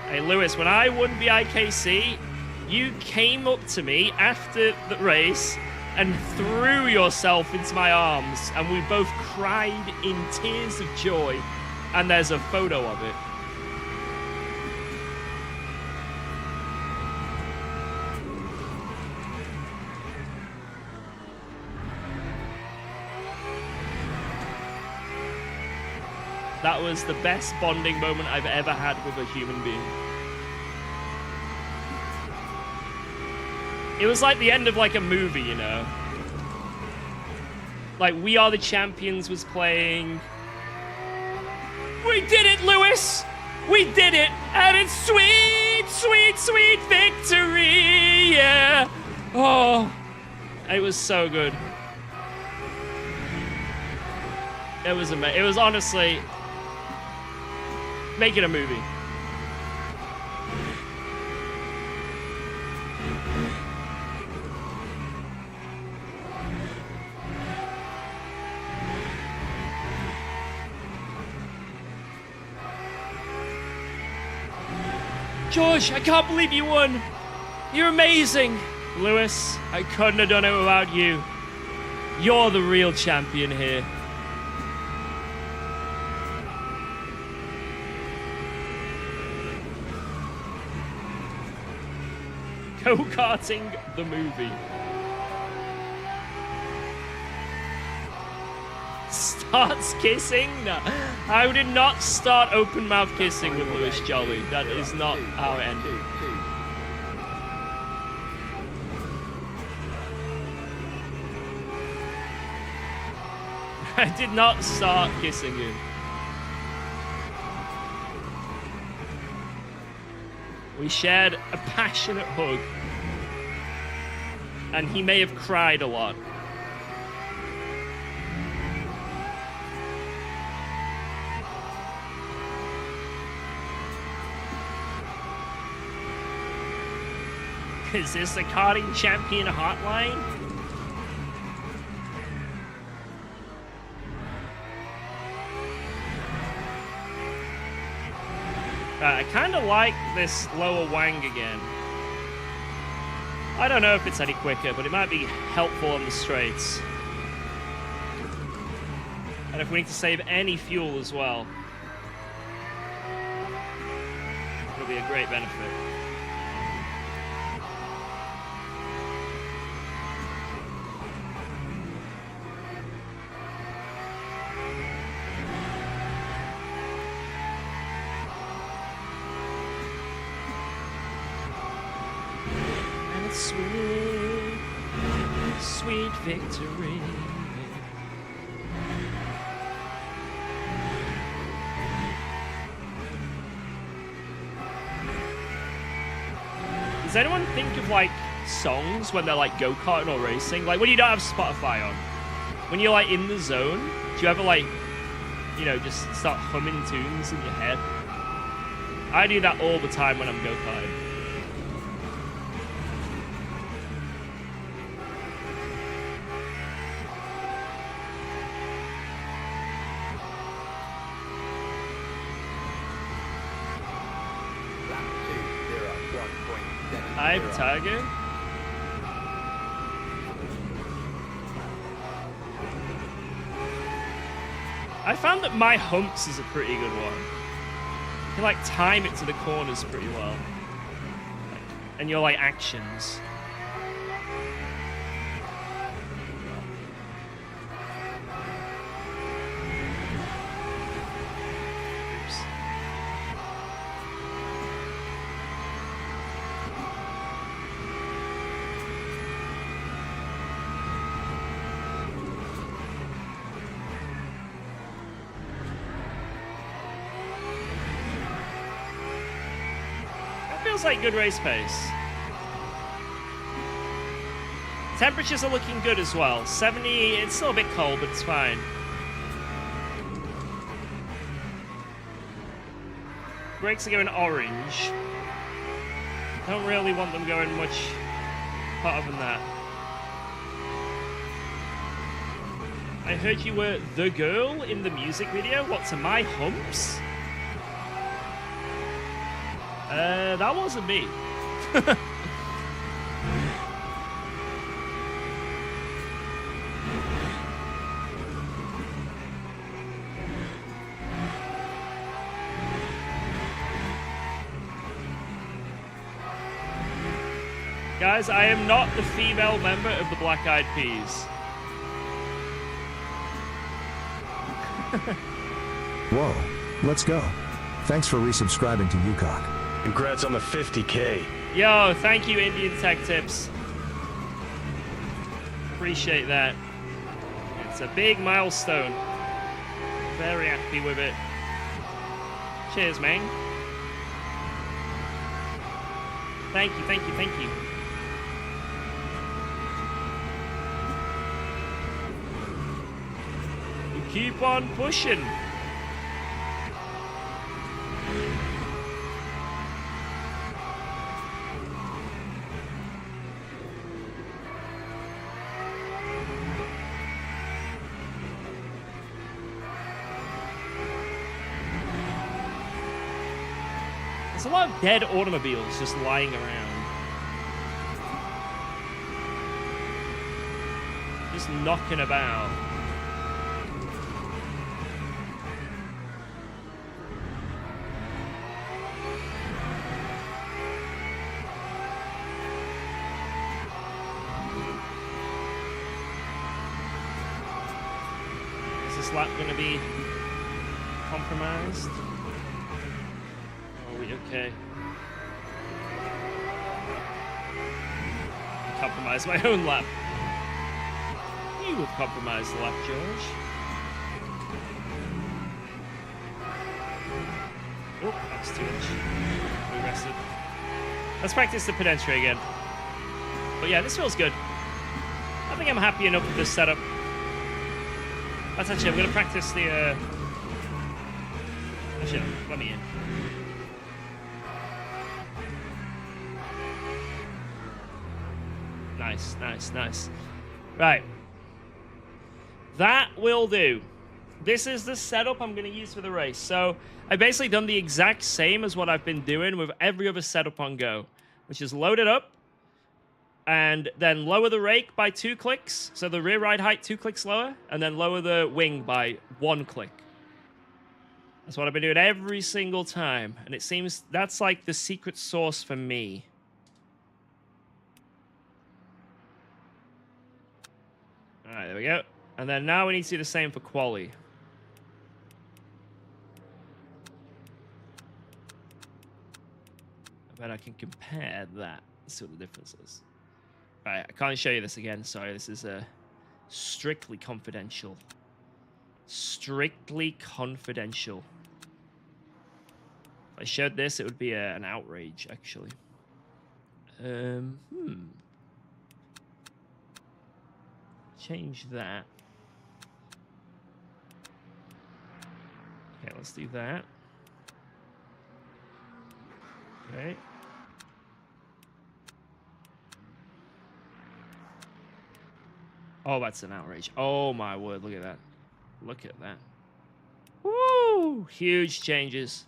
Speaker 2: Hey Lewis, when I won BIKC, you came up to me after the race and threw yourself into my arms, and we both cried in tears of joy, and there's a photo of it. That was the best bonding moment I've ever had with a human being. It was like the end of like a movie, you know? Like We Are the Champions was playing. We did it, Lewis! We did it! And it's sweet, sweet, sweet victory! Yeah! Oh, it was so good. It was amazing. It was honestly making a movie. George, I can't believe you won. You're amazing. Lewis, I couldn't have done it without you. You're the real champion here. Go-karting the movie. Starts kissing? No. I did not start open mouth kissing with Louis Jolly. That is not how it ended. I did not start kissing him. We shared a passionate hug. And he may have cried a lot. Is this the karting champion hotline? I kind of like this lower wang again. I don't know if it's any quicker, but it might be helpful on the straights. And if we need to save any fuel as well, it'll be a great benefit. Sweet, sweet victory. Does anyone think of like songs when they're like go-karting or racing? Like when you don't have Spotify on, when you're like in the zone, do you ever like, you know, just start humming tunes in your head? I do that all the time when I'm go-karting. Hi, Tiger. I found that my humps is a pretty good one. You can like time it to the corners pretty well. And your like actions. Feels like good race pace. Temperatures are looking good as well. 70, it's still a bit cold, but it's fine. Brakes are going orange. Don't really want them going much hotter than that. I heard you were the girl in the music video. What, to my humps? That wasn't me. Guys, I am not the female member of the Black Eyed Peas.
Speaker 7: Whoa, let's go. Thanks for resubscribing to UKOG.
Speaker 1: Congrats on the 50K.
Speaker 2: Yo, thank you, Indian Tech Tips. Appreciate that. It's a big milestone. Very happy with it. Cheers, man. Thank you, thank you, thank you. You keep on pushing. There's a lot of dead automobiles just lying around. Just knocking about. lap going to be compromised? Are we okay? Compromise my own lap. You have compromised the lap, George. Oh, that's too much. We rested. Let's practice the pedentry again. But yeah, this feels good. I think I'm happy enough with this setup. That's actually, I'm going to practice the... Actually, no, let me in. Nice, nice, nice. Right. That will do. This is the setup I'm going to use for the race. So I've basically done the exact same as what I've been doing with every other setup on Go, which is load it up and then lower the rake by 2 clicks. So the rear ride height 2 clicks lower, and then lower the wing by 1 click. That's what I've been doing every single time. And it seems that's like the secret sauce for me. All right, there we go. And then now we need to do the same for quali. I bet I can compare that. Let's see what the difference is. All right, I can't show you this again. Sorry, this is strictly confidential. Strictly confidential. If I showed this, it would be an outrage, actually. Change that. Okay, let's do that. Okay. Oh, that's an outrage. Oh my word, look at that. Look at that. Woo! Huge changes.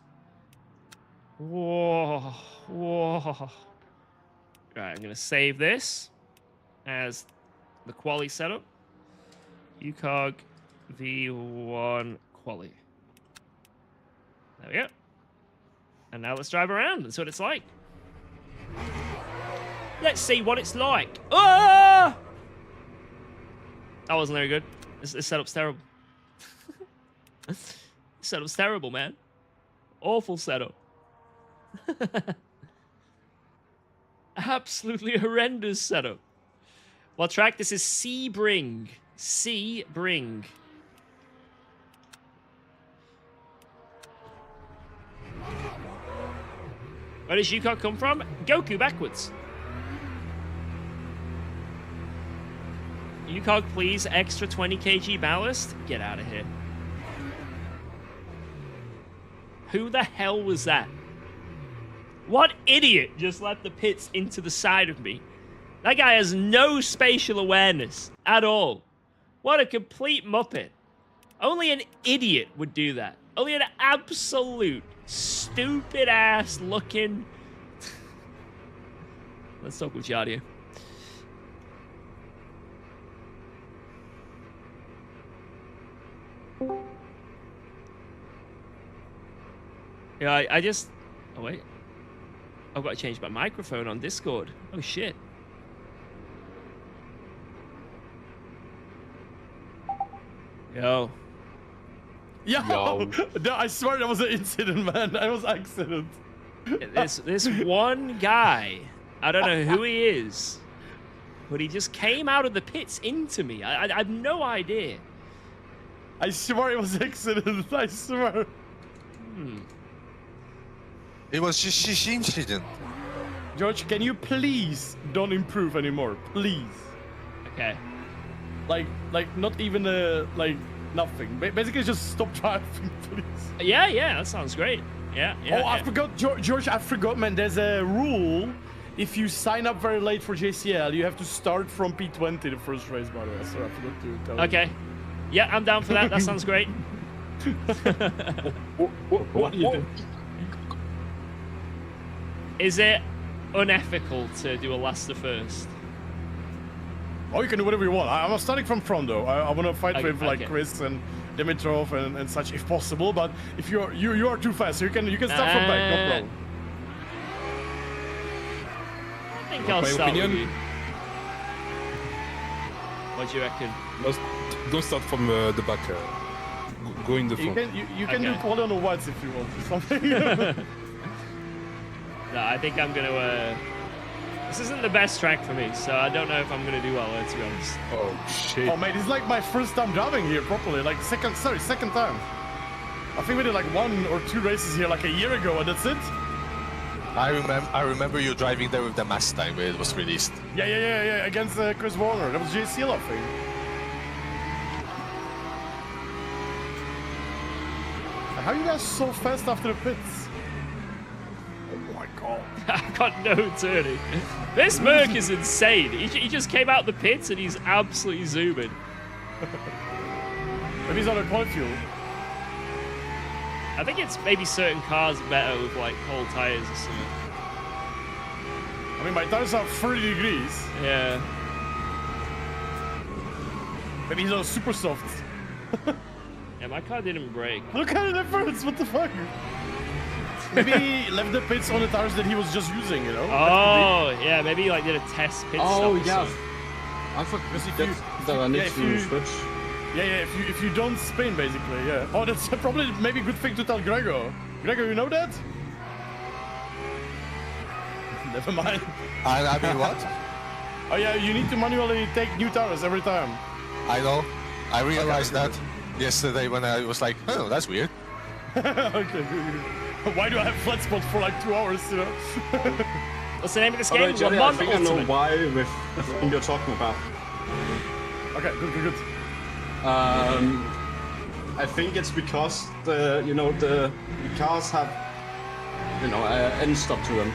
Speaker 2: Whoa. Whoa. Right, I'm gonna save this as the quali setup. UKOG V1 quali. There we go. And now let's drive around and see what it's like. Let's see what it's like. Ah! That wasn't very good. This setup's terrible. This setup's terrible, man. Awful setup. Absolutely horrendous setup. What track? This is Sebring. Sebring. Where does UKOG come from? Goku backwards. UKOG, please. Extra 20 kg ballast. Get out of here. Who the hell was that? What idiot just let the pits into the side of me? That guy has no spatial awareness at all. What a complete muppet. Only an idiot would do that. Only an absolute stupid ass looking... Let's talk with Jardio. Yeah, I just... Oh, wait. I've got to change my microphone on Discord. Oh, shit. Yo.
Speaker 8: Yo! No, I swear that was an incident, man. That was an accident.
Speaker 2: This one guy, I don't know who he is, but he just came out of the pits into me. I have no idea.
Speaker 8: I swear it was an accident. I swear.
Speaker 9: It was just incident.
Speaker 8: George, can you please don't improve anymore, please?
Speaker 2: Okay.
Speaker 8: Like not even nothing. Basically, just stop driving, please.
Speaker 2: Yeah, that sounds great. Yeah.
Speaker 8: I forgot, George. I forgot, man. There's a rule. If you sign up very late for JCL, you have to start from P20 the first race, by the way. So I forgot to tell you.
Speaker 2: Okay. Yeah, I'm down for that. That sounds great.
Speaker 8: What are you doing?
Speaker 2: Is it unethical to do a last to first?
Speaker 8: Oh, you can do whatever you want. I'm starting from front though. I want to fight with like Chris and Dimitrov and such if possible. But if you are too fast, so you can start from back. No problem.
Speaker 2: I think I'll start with you. What do you reckon?
Speaker 10: Don't start from the back. go in the
Speaker 8: You
Speaker 10: front.
Speaker 8: can you can do
Speaker 2: Okay.
Speaker 8: quali on the whites if you want or something.
Speaker 2: No, I think I'm gonna. This isn't the best track for me, so I don't know if I'm gonna do well there, to be honest.
Speaker 10: Oh shit.
Speaker 8: Oh mate, it's like my first time driving here properly. Like second time. I think we did like 1 or 2 races here like a year ago, and that's it.
Speaker 9: I remember you driving there with the Mustang when it was released.
Speaker 8: Yeah. Against Chris Warner. That was JCL, I think. How are you guys so fast after the pits? Oh my god.
Speaker 2: I've got no turning. This Merc is insane. He just came out the pits and he's absolutely zooming.
Speaker 8: Maybe he's on a quad fuel.
Speaker 2: I think it's maybe certain cars are better with like cold tires or something.
Speaker 8: I mean, my tires are 30 degrees.
Speaker 2: Yeah.
Speaker 8: Maybe he's on super soft.
Speaker 2: Yeah, my car didn't break.
Speaker 8: Look at the difference. What the fuck? Maybe he left the pits on the tires that he was just using, you know?
Speaker 2: Oh, yeah, maybe he like did a test pit stop.
Speaker 11: Oh
Speaker 2: or
Speaker 11: yeah.
Speaker 2: something.
Speaker 11: I forgot
Speaker 8: Because if you-
Speaker 11: that I need
Speaker 8: if
Speaker 11: to
Speaker 8: you-
Speaker 11: switch.
Speaker 8: Yeah, if you don't spin, basically, yeah. Oh, that's probably maybe a good thing to tell Gregor. Gregor, you know that? Never mind.
Speaker 9: I mean, what?
Speaker 8: Oh yeah, you need to manually take new tires every time.
Speaker 9: I know. I realized that yesterday when I was like, oh, that's weird.
Speaker 8: Okay, good. Why do I have flat spot for like 2 hours, you know?
Speaker 2: What's the name of this
Speaker 11: Okay,
Speaker 2: game?
Speaker 11: Johnny, I
Speaker 2: Lamont
Speaker 11: think I know
Speaker 2: Ultimate.
Speaker 11: why with the thing you're talking about.
Speaker 8: Okay, good.
Speaker 11: I think it's because the cars have end stop to them,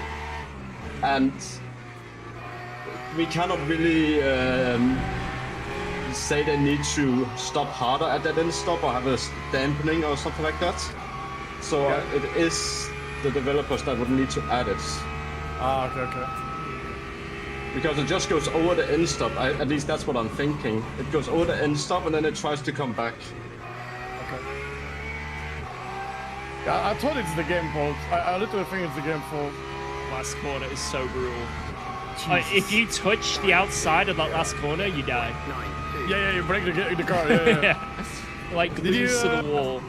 Speaker 11: and we cannot really say they need to stop harder at that end stop or have a dampening or something like that. So it is the developers that would need to add it.
Speaker 8: Ah, okay.
Speaker 11: Because it just goes over the end stop. At least that's what I'm thinking. It goes over the end stop and then it tries to come back.
Speaker 8: Okay. Yeah, I thought it's the game fault. I literally think it's the game fault.
Speaker 2: Last corner is so brutal. Like, if you touch the outside of that last corner, you die.
Speaker 8: Yeah, you break the car. Yeah.
Speaker 2: Yeah. Like
Speaker 8: Did you,
Speaker 2: glues to the wall.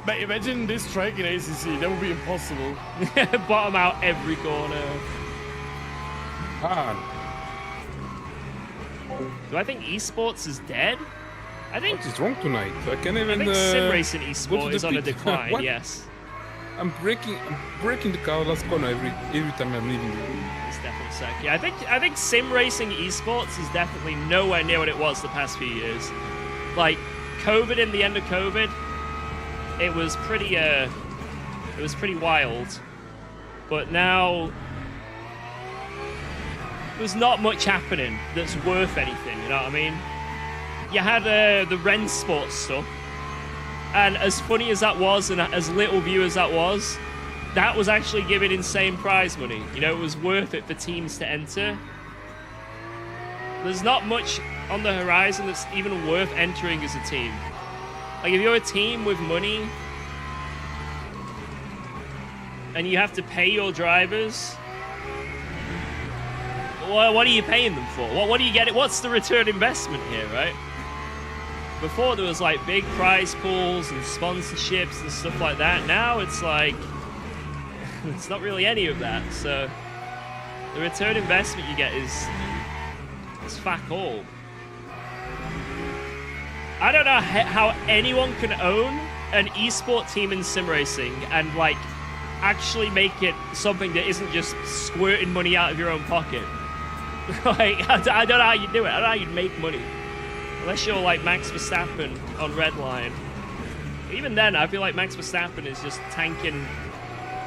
Speaker 8: Mate, imagine this track in ACC. That would be impossible.
Speaker 2: Bottom out every corner. Do I think esports is dead? I think
Speaker 10: What is wrong tonight? I can't
Speaker 2: I
Speaker 10: even.
Speaker 2: think sim racing
Speaker 10: go to
Speaker 2: esport
Speaker 10: the
Speaker 2: is on a
Speaker 10: pit.
Speaker 2: decline.
Speaker 10: What?
Speaker 2: Yes,
Speaker 10: I'm breaking the car last corner every time I'm leaving.
Speaker 2: it's definitely sick. Yeah, I think sim racing esports is definitely nowhere near what it was the past few years. Like COVID and the end of COVID, it was pretty wild. But now there's not much happening that's worth anything. You know what I mean? You had the Ren Sports stuff, and as funny as that was, and as little view as that was actually giving insane prize money. You know, it was worth it for teams to enter. There's not much on the horizon that's even worth entering as a team. Like, if you're a team with money and you have to pay your drivers, well, what are you paying them for? What do you get? What's the return investment here, right? Before there was like big prize pools and sponsorships and stuff like that. Now it's like it's not really any of that. So the return investment you get is fuck all. I don't know how anyone can own an esport team in sim racing and like actually make it something that isn't just squirting money out of your own pocket. Like, I don't know how you do it. I don't know how you'd make money. Unless you're like Max Verstappen on Redline. Even then, I feel like Max Verstappen is just tanking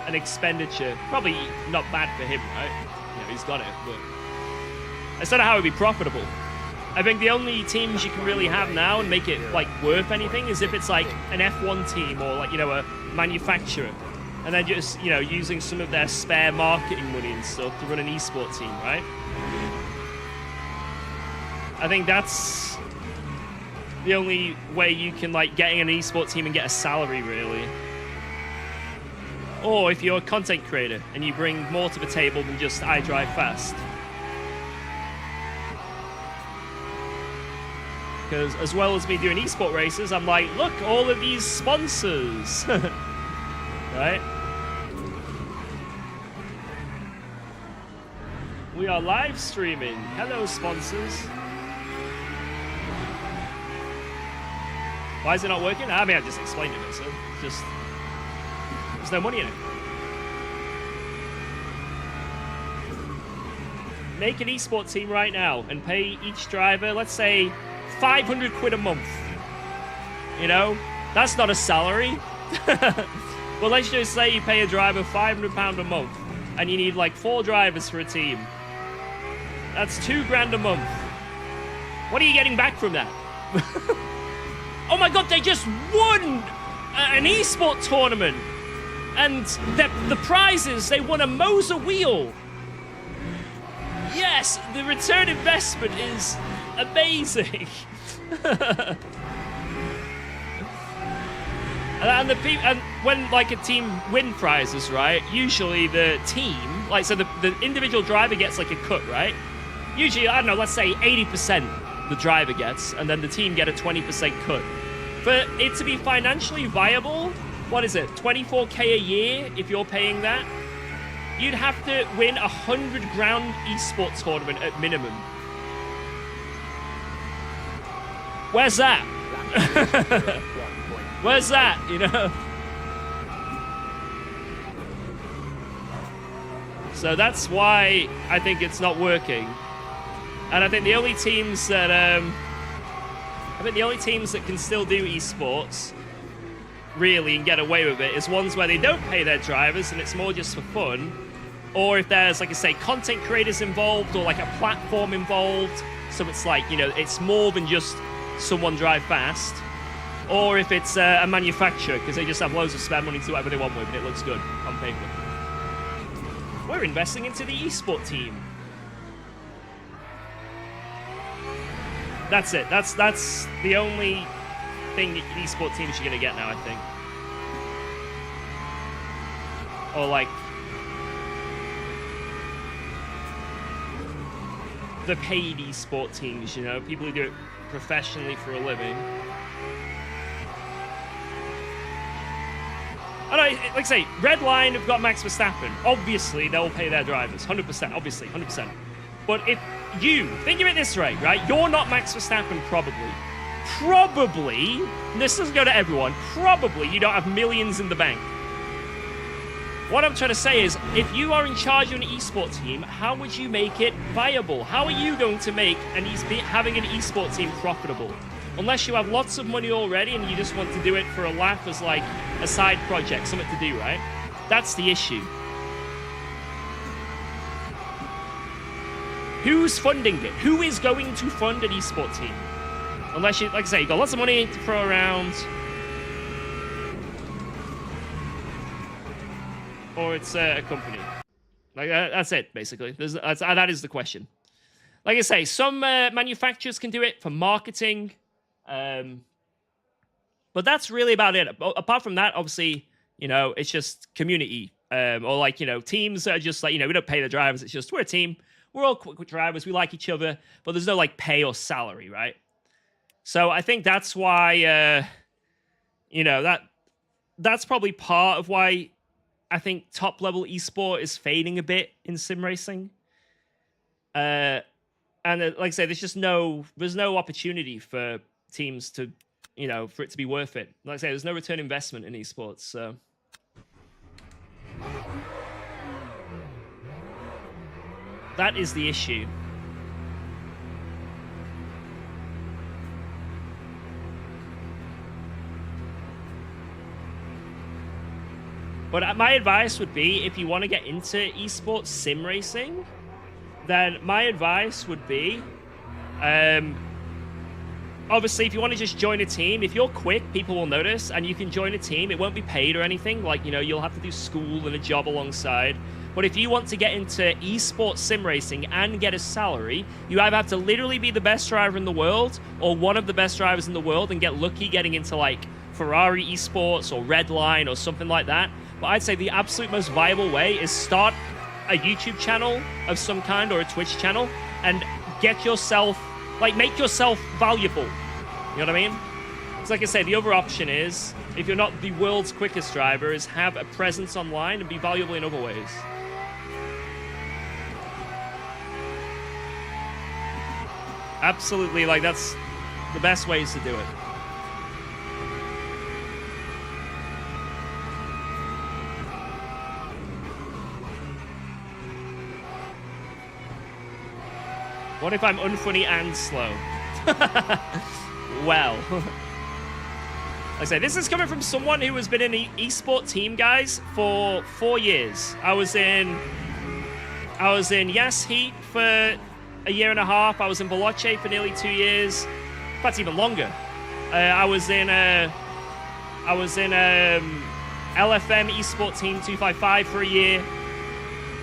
Speaker 2: an expenditure. Probably not bad for him, right? You know, he's got it, but I don't know how it would be profitable. I think the only teams you can really have now and make it like worth anything is if it's like an F1 team or like, you know, a manufacturer. And then just, you know, using some of their spare marketing money and stuff to run an esport team, right? I think that's the only way you can like get in an esport team and get a salary, really. Or if you're a content creator and you bring more to the table than just I drive fast. Because as well as me doing esport races, I'm like, look, all of these sponsors. Right? We are live streaming. Hello, sponsors. Why is it not working? I mean, I just explained it, so just there's no money in it. Make an esport team right now and pay each driver, let's say, 500 quid a month. You know, that's not a salary. Well, let's just say you pay a driver £500 a month, and you need like 4 drivers for a team. That's $2,000 a month. What are you getting back from that? Oh my god, they just won an esport tournament. And the prizes, they won a Moser wheel. Yes, the return investment is amazing. and when like a team win prizes, right? Usually the team, like so the individual driver gets like a cut, right? Usually, I don't know, let's say 80% the driver gets, and then the team get a 20% cut. For it to be financially viable, what is it, 24k a year if you're paying that? You'd have to win a $100,000 esports tournament at minimum. Where's that? Where's that, you know? So that's why I think it's not working. And I think the only teams that can still do esports really and get away with it is ones where they don't pay their drivers and it's more just for fun, or if there's, like I say, content creators involved or like a platform involved, so it's like, you know, it's more than just someone drive fast, or if it's a manufacturer because they just have loads of spare money to do whatever they want with and it looks good on paper. We're investing into the esport team. That's it. That's the only thing that esport teams you're gonna get now, I think. Or like the paid esport teams, you know, people who do it professionally for a living. I know, like I say, Red Line have got Max Verstappen. Obviously, they'll pay their drivers, 100%. Obviously, 100%. But if you think of it this way, right? You're not Max Verstappen, probably, this doesn't go to everyone, probably you don't have millions in the bank. What I'm trying to say is, if you are in charge of an esport team, how would you make it viable? How are you going to make having an esport team profitable? Unless you have lots of money already and you just want to do it for a laugh as like a side project, something to do, right? That's the issue. Who's funding it? Who is going to fund an esport team? Unless you, like I say, you've got lots of money to throw around. Or it's a company. Like that's it, basically. That is the question. Like I say, some manufacturers can do it for marketing. But that's really about it. Apart from that, obviously, you know, it's just community. Or like, you know, teams are just like, you know, we don't pay the drivers. It's just, we're a team. We're all quick drivers. We like each other. But there's no, like, pay or salary, right? So I think that's why, you know, that's probably part of why I think top-level esport is fading a bit in sim racing. And like I say, there's no opportunity for teams to, you know, for it to be worth it. Like I say, there's no return investment in esports, so. That is the issue. But my advice would be, if you want to get into esports sim racing, then my advice would be, obviously, if you want to just join a team, if you're quick, people will notice, and you can join a team. It won't be paid or anything. Like, you know, you'll have to do school and a job alongside. But if you want to get into esports sim racing and get a salary, you either have to literally be the best driver in the world or one of the best drivers in the world and get lucky getting into, like, Ferrari esports or Red Line or something like that. But I'd say the absolute most viable way is start a YouTube channel of some kind or a Twitch channel and get yourself, like, make yourself valuable. You know what I mean? It's like I say, the other option is, if you're not the world's quickest driver, is have a presence online and be valuable in other ways. Absolutely, like, that's the best ways to do it. What if I'm unfunny and slow? Well, like I say, this is coming from someone who has been in an esport team, guys, for 4 years. I was in Yas Heat for a year and a half. I was in Veloce for nearly 2 years. In fact, even longer. I was in LFM esport team 255 for a year.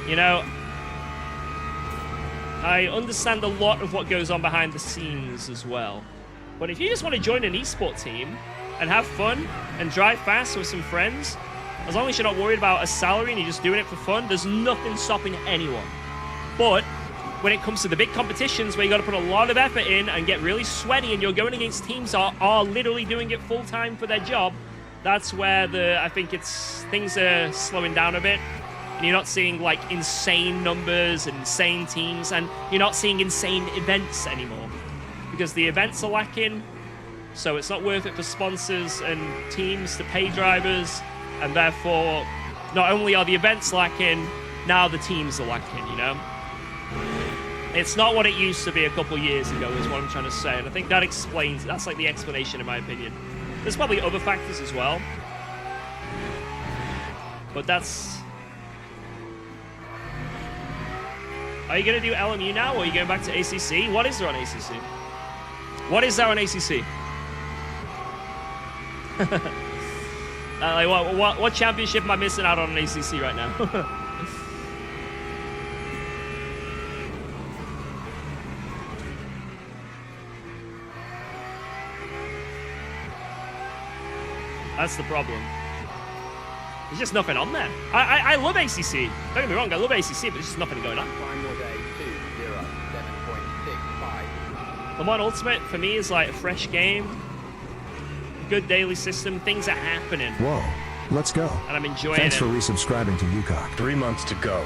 Speaker 2: You know, I understand a lot of what goes on behind the scenes as well. But if you just want to join an esport team and have fun and drive fast with some friends, as long as you're not worried about a salary and you're just doing it for fun, there's nothing stopping anyone. But when it comes to the big competitions where you got to put a lot of effort in and get really sweaty and you're going against teams that are literally doing it full time for their job, that's where I think things are slowing down a bit. And you're not seeing like insane numbers and insane teams, and you're not seeing insane events anymore because the events are lacking. So it's not worth it for sponsors and teams to pay drivers, and therefore not only are the events lacking, now the teams are lacking, you know? It's not what it used to be a couple years ago is what I'm trying to say, and I think that's like the explanation in my opinion. There's probably other factors as well, but that's... Are you going to do LMU now, or are you going back to ACC? What is there on ACC? What is there on ACC? Like what championship am I missing out on ACC right now? That's the problem. There's just nothing on there. I love ACC. Don't get me wrong, I love ACC, but there's just nothing going on.
Speaker 4: Final day 207.65.
Speaker 2: Le Mans Ultimate for me is like a fresh game, good daily system, things are happening.
Speaker 7: Whoa, let's go.
Speaker 2: And I'm enjoying
Speaker 7: Thanks
Speaker 2: it.
Speaker 7: for resubscribing to UKOG.
Speaker 1: 3 months to go.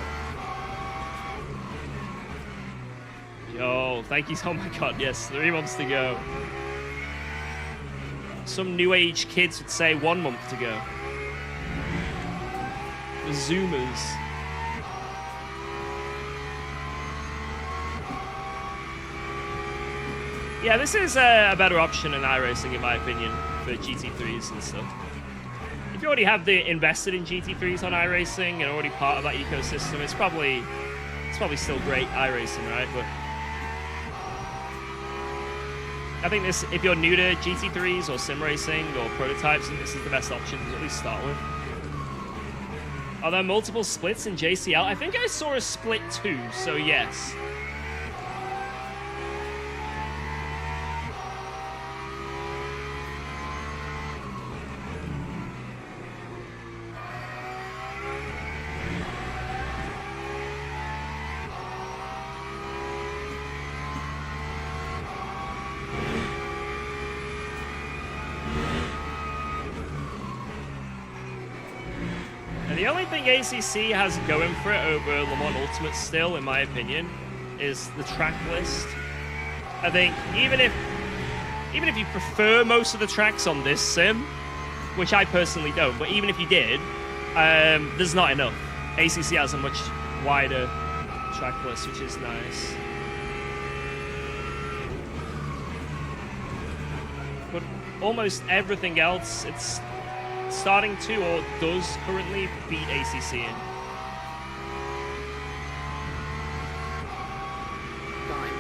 Speaker 2: Yo, thank you. Oh my god, yes, 3 months to go. Some new age kids would say 1 month to go. The Zoomers. Yeah, this is a better option in iRacing, in my opinion, for GT3s and stuff. If you already have invested in GT3s on iRacing and already part of that ecosystem, it's probably still great iRacing, right? But I think this, if you're new to GT3s or sim racing or prototypes, I think this is the best option to at least start with. Are there multiple splits in JCL? I think I saw a split too, so yes. The only thing ACC has going for it over Le Mans Ultimate still, in my opinion, is the track list. I think even if you prefer most of the tracks on this sim, which I personally don't, but even if you did, there's not enough. ACC has a much wider track list, which is nice. But almost everything else, it's starting to, or does currently, beat ACC in.
Speaker 4: Time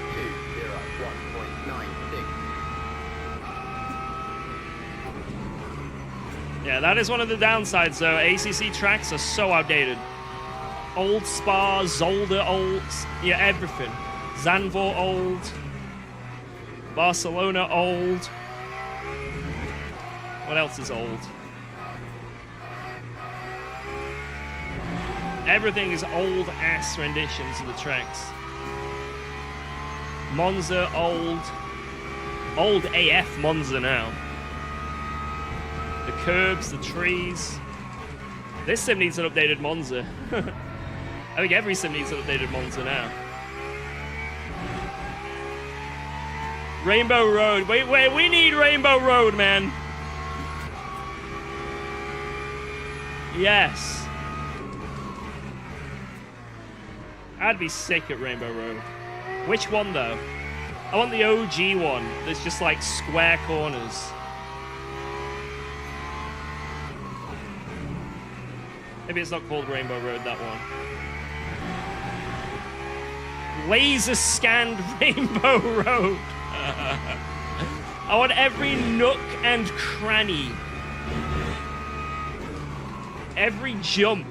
Speaker 4: 201.96.
Speaker 2: Yeah, that is one of the downsides, though. ACC tracks are so outdated. Old Spa, Zolder old, yeah, everything. Zandvoort old. Barcelona old. What else is old? Everything is old-ass renditions of the tracks. Monza, old. old AF Monza now. The curbs, the trees. This sim needs an updated Monza. I think every sim needs an updated Monza now. Rainbow Road. Wait, we need Rainbow Road, man. Yes. I'd be sick at Rainbow Road. Which one, though? I want the OG one. There's just like square corners. Maybe it's not called Rainbow Road, that one. Laser scanned Rainbow Road. I want every nook and cranny. Every jump.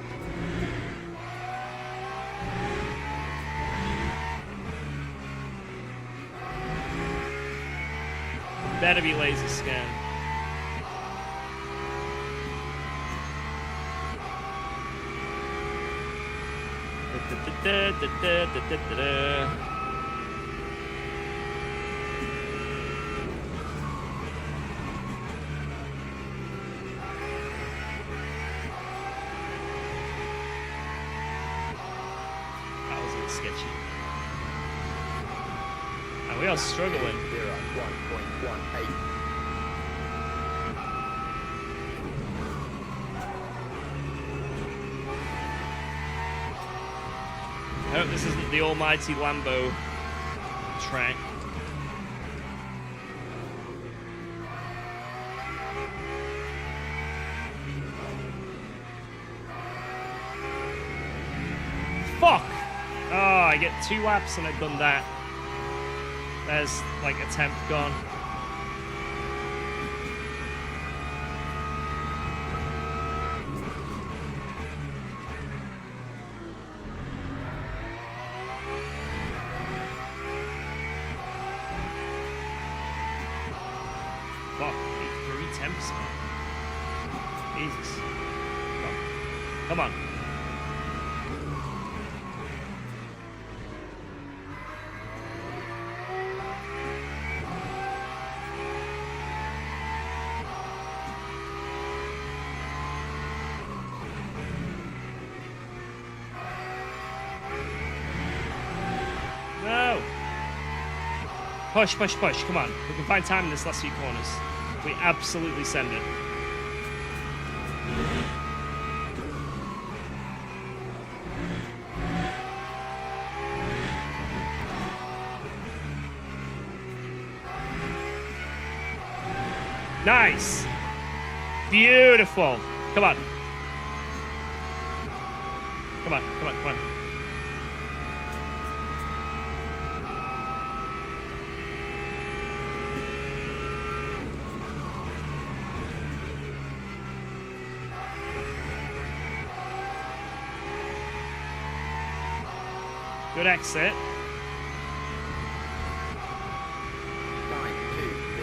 Speaker 2: Better be laser scanned. That was a bit sketchy. And we are struggling.
Speaker 4: 1.18.
Speaker 2: I hope this isn't the almighty Lambo track. Fuck! Oh, I get 2 laps and I've done that. There's like a 10th gone. Fuck, 3 temps. Jesus. Come on. No. Push, push, push. Come on. We can find time in this last few corners. We absolutely send it. Nice. Beautiful. Come on. Come on, come on, come on. Good exit.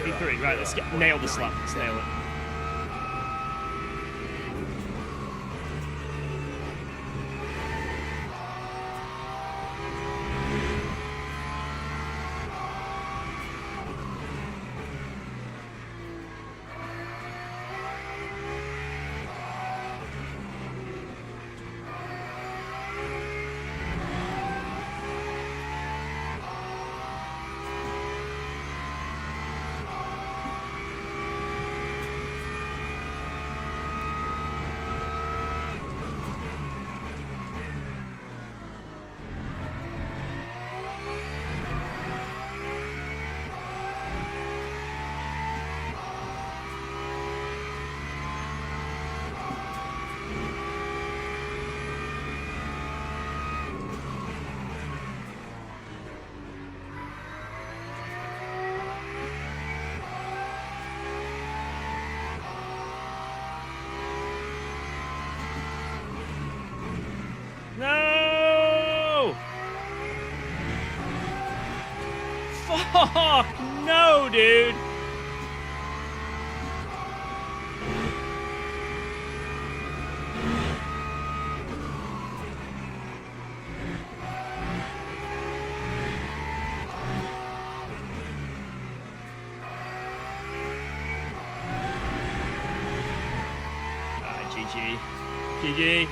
Speaker 4: 9.2.
Speaker 2: P3, right, let's nail this lap. Let's nail it. No! Fuck! No, dude! GG. GG.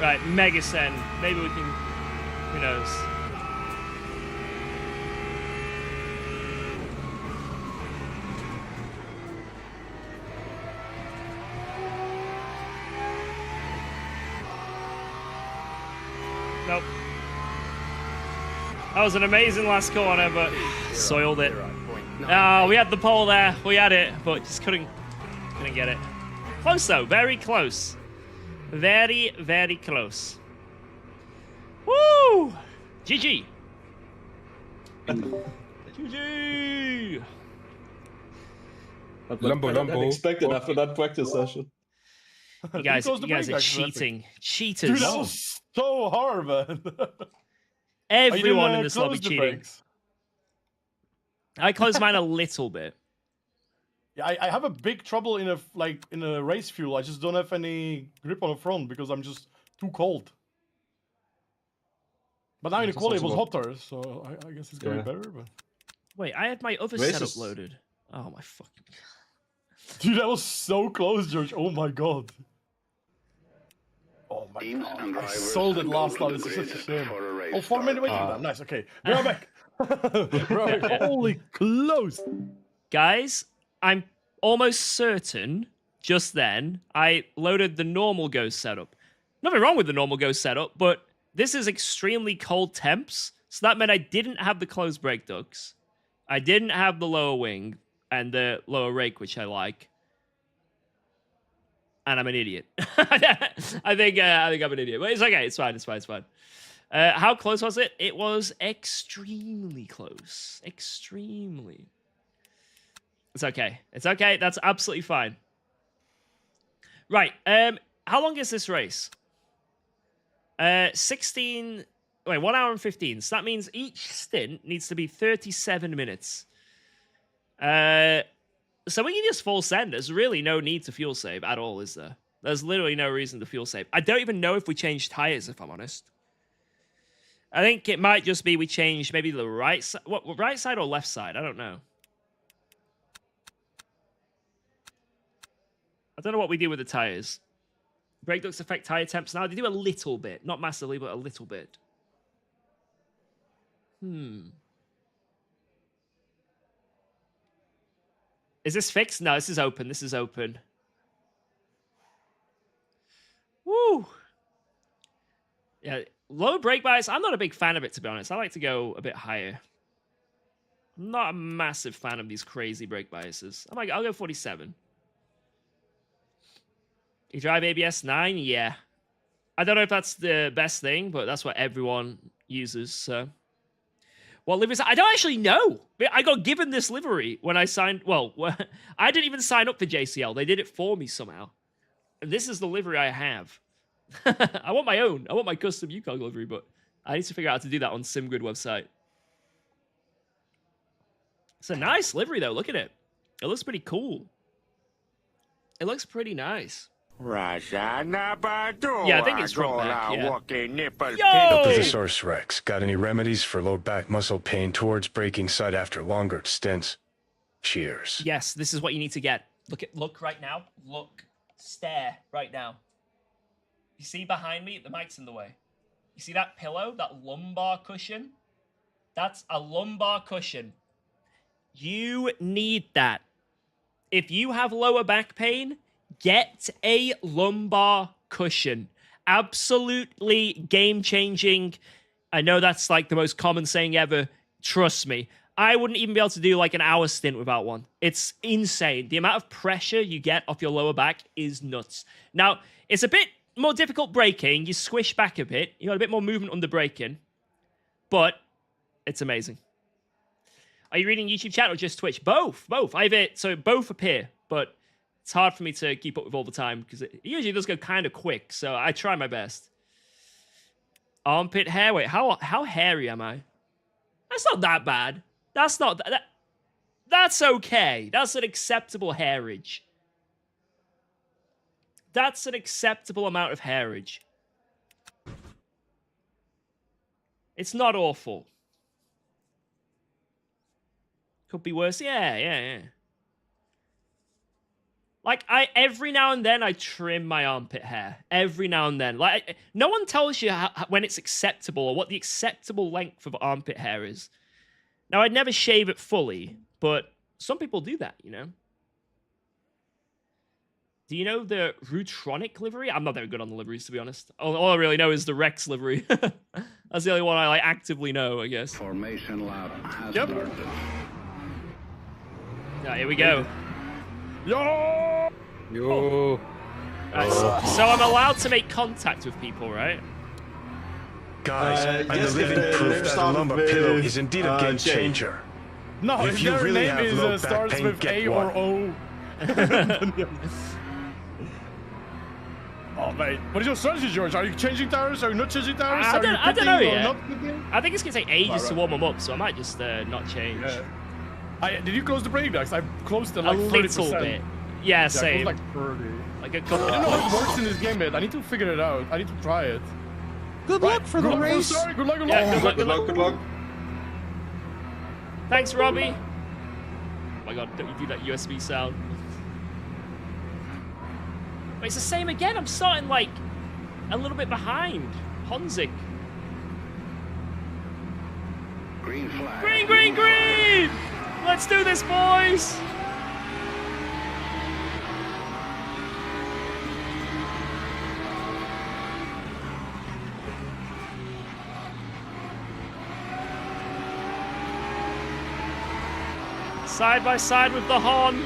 Speaker 2: Right, Mega Sen. Maybe we can... Who knows? Nope. That was an amazing last corner, but soiled it. Oh, we had the pole there. We had it, but just couldn't get it. Close though, very close. Very, very close. Woo! GG. GG.
Speaker 10: Lambo.
Speaker 11: Unexpected after that practice session.
Speaker 2: You guys are cheating. Cheaters.
Speaker 8: Dude, that was so hard, man.
Speaker 2: Everyone in this lobby cheating.
Speaker 8: Brakes?
Speaker 2: I closed mine a little bit.
Speaker 8: Yeah, I have a big trouble in a race fuel. I just don't have any grip on the front because I'm just too cold. But now in the quali it was hotter, so I guess it's going better. But
Speaker 2: wait, I had my other setup loaded. Oh my fucking god.
Speaker 8: Dude, that was so close, George. Oh my god. Oh my god. I sold it last time. It's such a shame. Oh, 4 minute waiting time. Nice, okay. We're back. Holy close.
Speaker 2: Guys, I'm almost certain just then I loaded the normal Ghost setup. Nothing wrong with the normal Ghost setup, but this is extremely cold temps, so that meant I didn't have the closed brake ducts. I didn't have the lower wing and the lower rake, which I like. And I'm an idiot. I think I'm an idiot, but it's okay. It's fine. How close was it? It was extremely close. Extremely. It's okay. That's absolutely fine. Right. How long is this race? 1 hour and 15. So that means each stint needs to be 37 minutes. So we can just full send. There's really no need to fuel save at all, is there? There's literally no reason to fuel save. I don't even know if we changed tires, if I'm honest. I think it might just be we changed maybe the right side. What, right side or left side? I don't know. I don't know what we do with the tires. Brake ducts affect tire temps now. They do a little bit. Not massively, but a little bit. Is this fixed? No, this is open. This is open. Woo! Yeah, low brake bias. I'm not a big fan of it, to be honest. I like to go a bit higher. I'm not a massive fan of these crazy brake biases. I'll go 47. You drive ABS 9? Yeah. I don't know if that's the best thing, but that's what everyone uses, so... What livery? I don't actually know. I got given this livery when I signed... Well, I didn't even sign up for JCL. They did it for me somehow. And this is the livery I have. I want my own. I want my custom UKOG livery, but I need to figure out how to do that on SimGrid website. It's a nice livery, though. Look at it. It looks pretty cool. It looks pretty nice. Yeah, I think it's front back, yeah.
Speaker 1: Up to the source, Rex. Got any remedies for low back muscle pain towards braking side after longer stints? Cheers.
Speaker 2: Yes, this is what you need to get. Look right now. Stare right now. You see behind me? The mic's in the way. You see that pillow? That lumbar cushion? That's a lumbar cushion. You need that. If you have lower back pain, get a lumbar cushion. Absolutely game-changing. I know that's like the most common saying ever. Trust me. I wouldn't even be able to do like an hour stint without one. It's insane. The amount of pressure you get off your lower back is nuts. Now, it's a bit more difficult braking. You squish back a bit. You got a bit more movement under braking. But it's amazing. Are you reading YouTube chat or just Twitch? Both. I have it. So both appear, but it's hard for me to keep up with all the time because it usually does go kind of quick. So I try my best. Armpit hair. Wait, how hairy am I? That's not that bad. That's not that. That's okay. That's an acceptable hairage. That's an acceptable amount of hairage. It's not awful. Could be worse. Yeah. Like, every now and then I trim my armpit hair. Every now and then. Like, no one tells you when it's acceptable or what the acceptable length of armpit hair is. Now, I'd never shave it fully, but some people do that, you know? Do you know the Rutronic livery? I'm not very good on the liveries, to be honest. All I really know is the Rex livery. That's the only one I like actively know, I guess.
Speaker 5: Formation lap has started.
Speaker 2: Yeah, here we go.
Speaker 8: Yo!
Speaker 10: Yo.
Speaker 2: Right, so I'm allowed to make contact with people, right?
Speaker 1: Guys, I'm
Speaker 11: yes,
Speaker 1: the living proof that a lumbar
Speaker 11: with,
Speaker 1: pillow is indeed a game
Speaker 11: Jay.
Speaker 1: changer.
Speaker 8: No,
Speaker 1: If
Speaker 8: if
Speaker 1: you
Speaker 8: their
Speaker 1: really
Speaker 8: name
Speaker 1: have
Speaker 8: is
Speaker 1: low back
Speaker 8: starts
Speaker 1: pain,
Speaker 8: with
Speaker 1: get
Speaker 8: A
Speaker 1: one.
Speaker 8: or O. Oh, mate. What is your strategy, George? Are you changing tires? Are you not changing tires?
Speaker 2: I don't know yet.
Speaker 8: Yet.
Speaker 2: I think it's going to take ages to warm them up, so I might just not change.
Speaker 8: Yeah. Did you close the brake decks? I closed them like
Speaker 2: a
Speaker 8: 30%.
Speaker 2: little bit. Yeah, same.
Speaker 8: I closed like 30.
Speaker 2: Like a couple.
Speaker 8: I don't know how it works in this game yet. I need to figure it out. I need to try it.
Speaker 7: Good luck for the race.
Speaker 8: Sorry, good luck, good
Speaker 2: Yeah,
Speaker 8: luck.
Speaker 11: Good luck.
Speaker 2: Thanks, Robbie. Oh my god, don't you do that USB sound. But it's the same again. I'm starting like a little bit behind. Honzik.
Speaker 5: Green flag.
Speaker 2: Green, green, green! Let's do this, boys! Side by side with the Hon.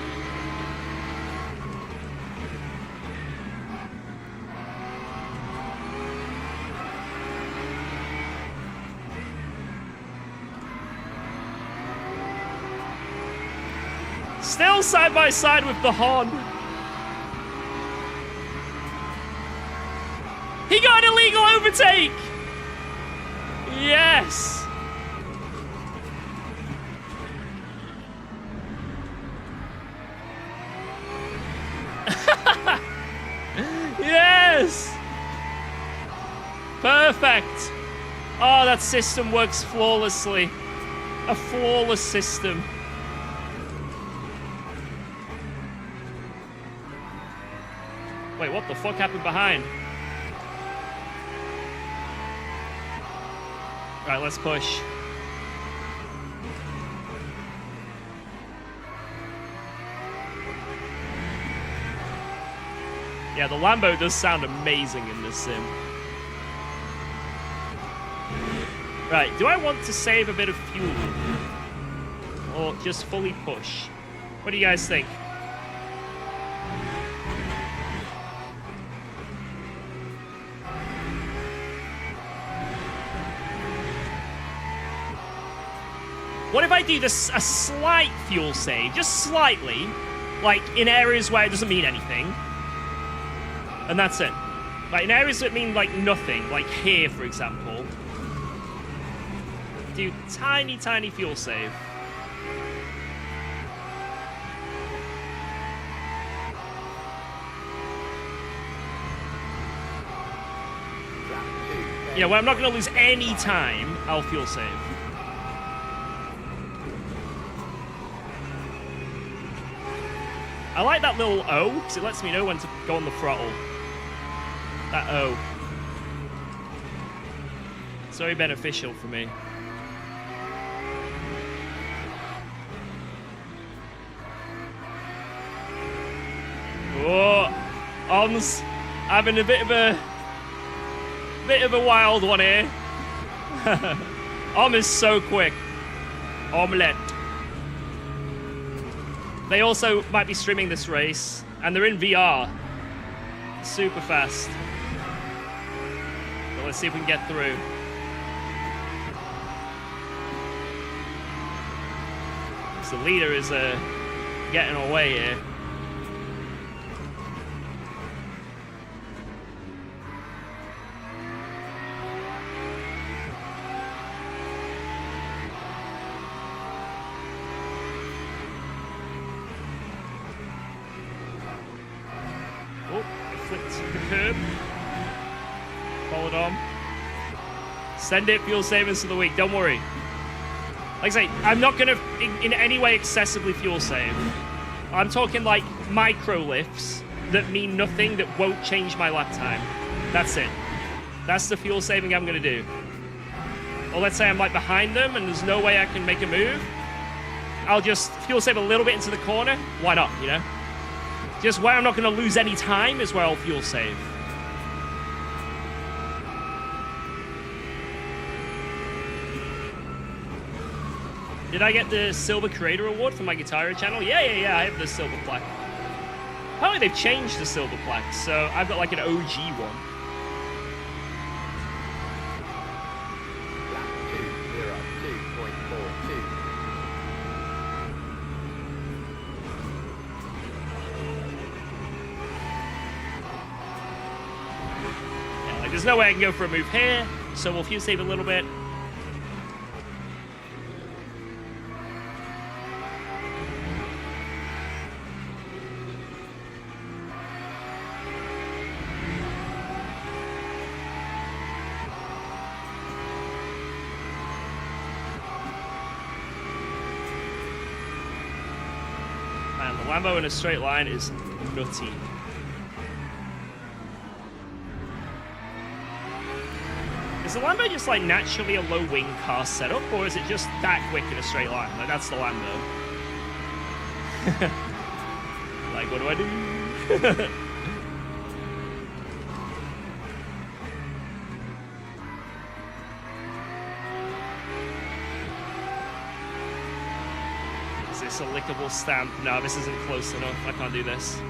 Speaker 2: Still side by side with the Hon. He got an illegal overtake! Yes! Yes! Perfect! Oh, that system works flawlessly. A flawless system. Wait, what the fuck happened behind? Right, let's push. Yeah, the Lambo does sound amazing in this sim. Right, do I want to save a bit of fuel? Or just fully push? What do you guys think? What if I do this a slight fuel save, just slightly, like in areas where it doesn't mean anything, and that's it. Like in areas that mean like nothing, like here for example, do tiny, tiny fuel save. Yeah, well, I'm not going to lose any time, I'll fuel save. I like that little O, because it lets me know when to go on the throttle. That O. It's very beneficial for me. Oh, Om's having a bit of a wild one here. Om is so quick. Omelette. They also might be streaming this race, and they're in VR. Super fast. So let's see if we can get through. So the leader is getting away here. Followed on. Send it, fuel savings for the week. Don't worry. Like I say, I'm not going to in any way excessively fuel save. I'm talking like micro lifts that mean nothing, that won't change my lap time. That's it. That's the fuel saving I'm going to do. Or let's say I'm like behind them and there's no way I can make a move. I'll just fuel save a little bit into the corner. Why not, you know? Just where I'm not going to lose any time is where I'll fuel save. Did I get the Silver Creator Award for my Guitar channel? Yeah, I have the Silver Plaque. Apparently they've changed the Silver Plaque, so I've got like an OG one.
Speaker 4: Lap 2:02.42.
Speaker 2: Yeah, like there's no way I can go for a move here, so we'll fuel save a little bit. Man, the Lambo in a straight line is nutty. Is the Lambo just like naturally a low wing car setup, or is it just that quick in a straight line? Like that's the Lambo. Like what do I do? Is this a lickable stamp? No, this isn't close enough. I can't do this.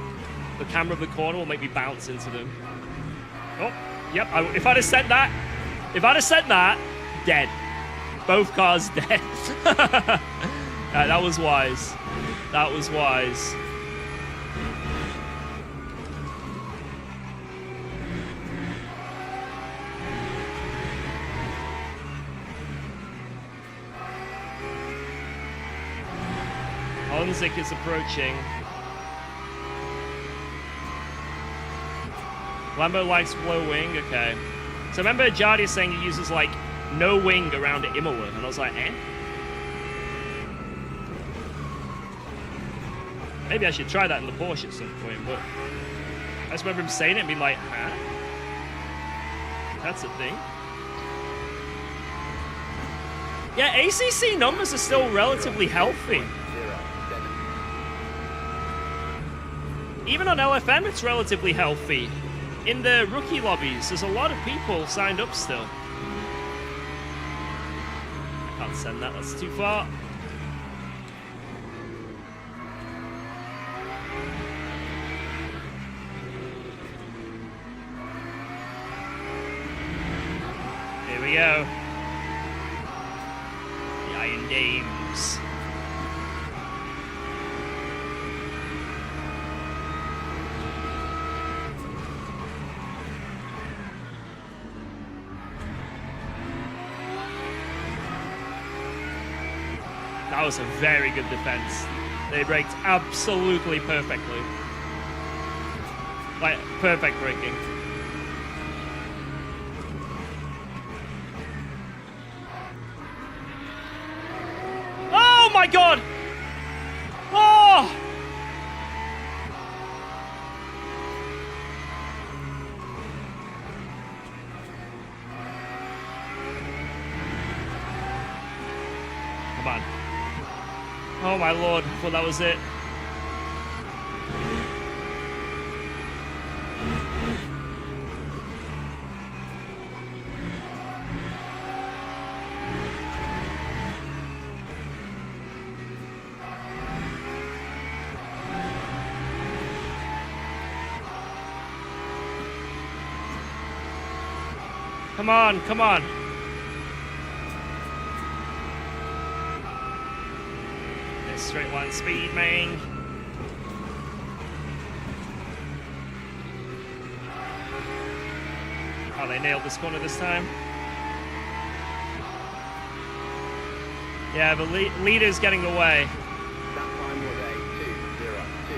Speaker 2: The camera of the corner will make me bounce into them. Oh, yep. If I'd have said that, dead. Both cars dead. That was wise. That was wise. Onzik is approaching. Lambo likes low wing, okay. So remember Jardy saying he uses like no wing around Imola, and I was like, eh? Maybe I should try that in the Porsche at some point, but I just remember him saying it and being like, huh? That's a thing. Yeah, ACC numbers are still relatively healthy. Even on LFM, it's relatively healthy. In the rookie lobbies, there's a lot of people signed up still. I can't send that, that's too far. Here we go. The Iron Dames. That was a very good defense. They braked absolutely perfectly. Like, perfect braking. Oh my god! Oh! Come on. Oh my lord, I thought that was it. Come on, come on. Straight line speed, man. Oh, they nailed this corner this time. Yeah, the leader's getting away.
Speaker 4: That time was a 2:02.30.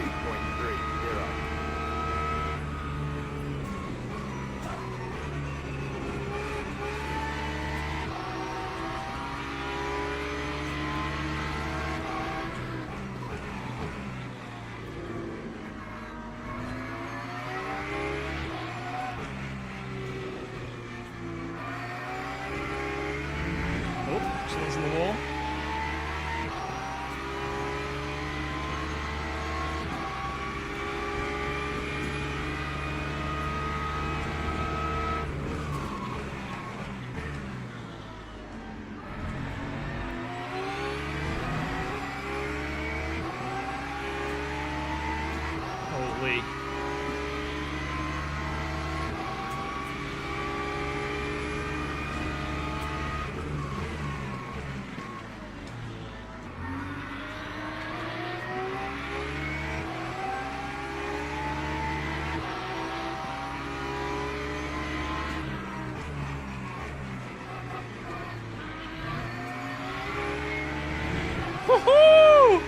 Speaker 2: from the wall. Holy. Woohoo!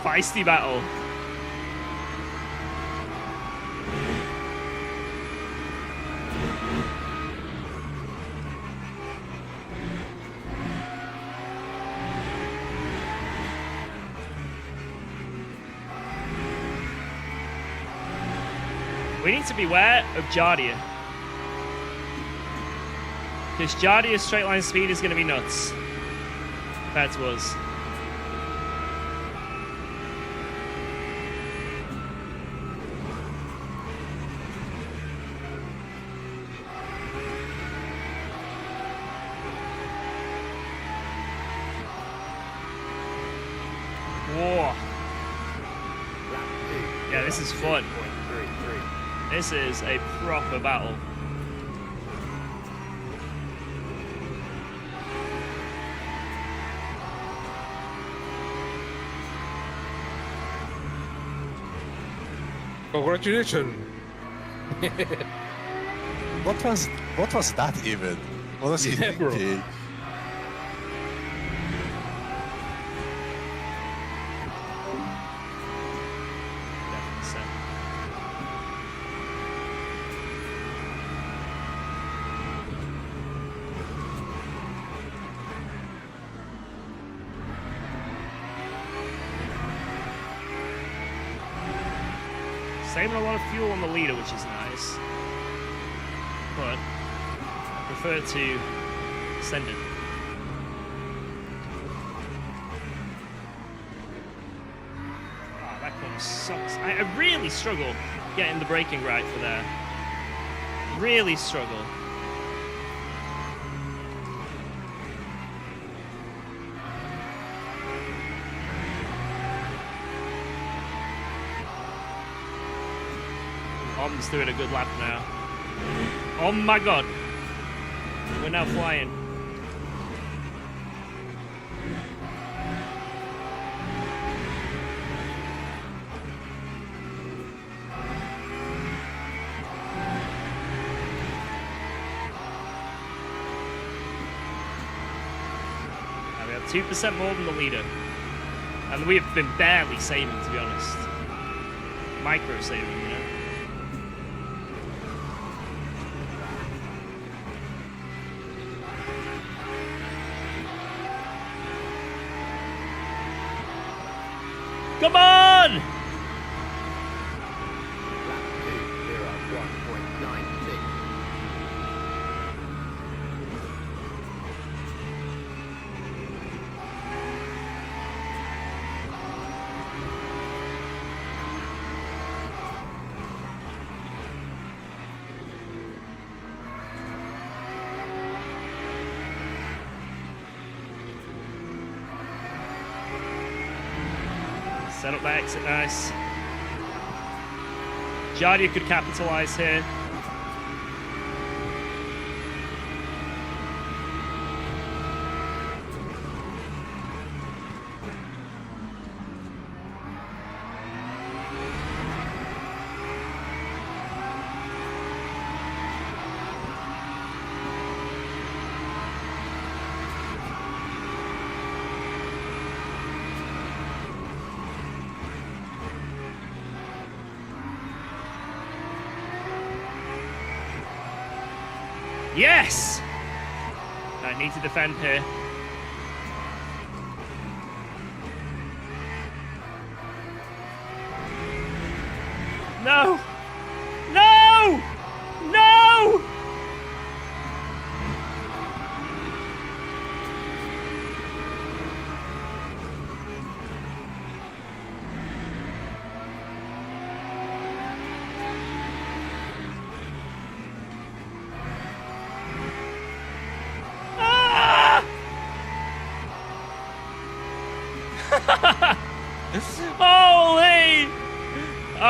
Speaker 2: Feisty battle. We need to beware of Jardia. Because Jardia's straight line speed is going to be nuts. Compared to us. Whoa. Yeah, this is fun. This is a proper battle.
Speaker 10: Congratulations.
Speaker 9: What was that even? What was he thinking?
Speaker 2: Saving a lot of fuel on the leader, which is nice. But I prefer to send it. Oh, that corner sucks. I really struggle getting the braking right for there. Really struggle. Om's doing a good lap now. Oh my god. We're now flying. Now we have 2% more than the leader. And we have been barely saving, to be honest. Micro saving, you know? Come on!
Speaker 4: Lap 2:01.96.
Speaker 2: Set up that exit nice. Jardia could capitalize here. Yes! I need to defend here. No! No! No!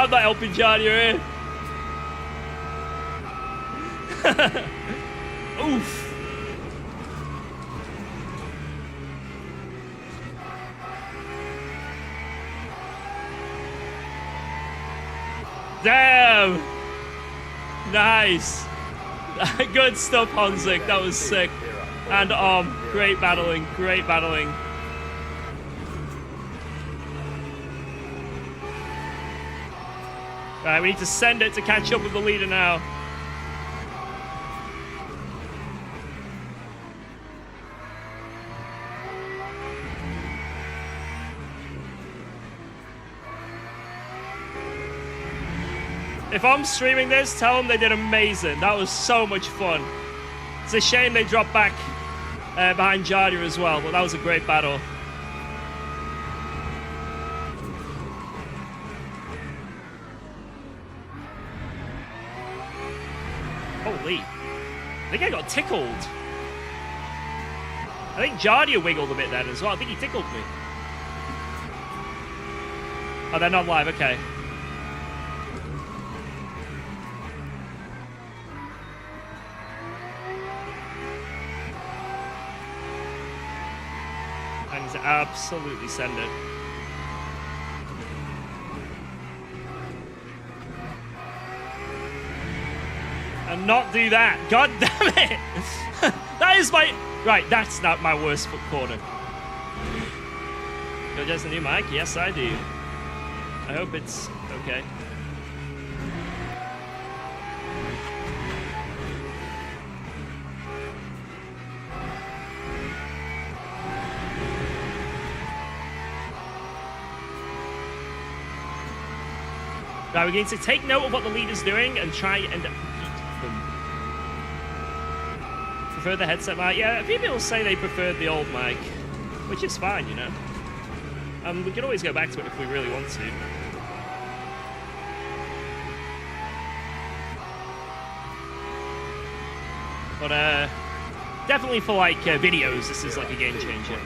Speaker 2: I'm not helping Johnny here. Oof. Damn. Nice. Good stuff, Honzik. That was sick. And great battling. Great battling. Right, we need to send it to catch up with the leader now. If I'm streaming this, tell them they did amazing. That was so much fun. It's a shame they dropped back behind Jardia as well, but that was a great battle. Holy. I think I got tickled. I think Jardia wiggled a bit then as well. I think he tickled me. Oh, they're not live. Okay. I need to absolutely send it. And not do that. God damn it! That is my... Right, that's not my worst foot corner. Yo, just a new mic? Yes, I do. I hope it's okay. Right, we're going to take note of what the leader's doing and try and beat them. Prefer the headset mic? Yeah, a few people say they preferred the old mic, which is fine, you know. We can always go back to it if we really want to. But definitely for like videos, this is like a game changer.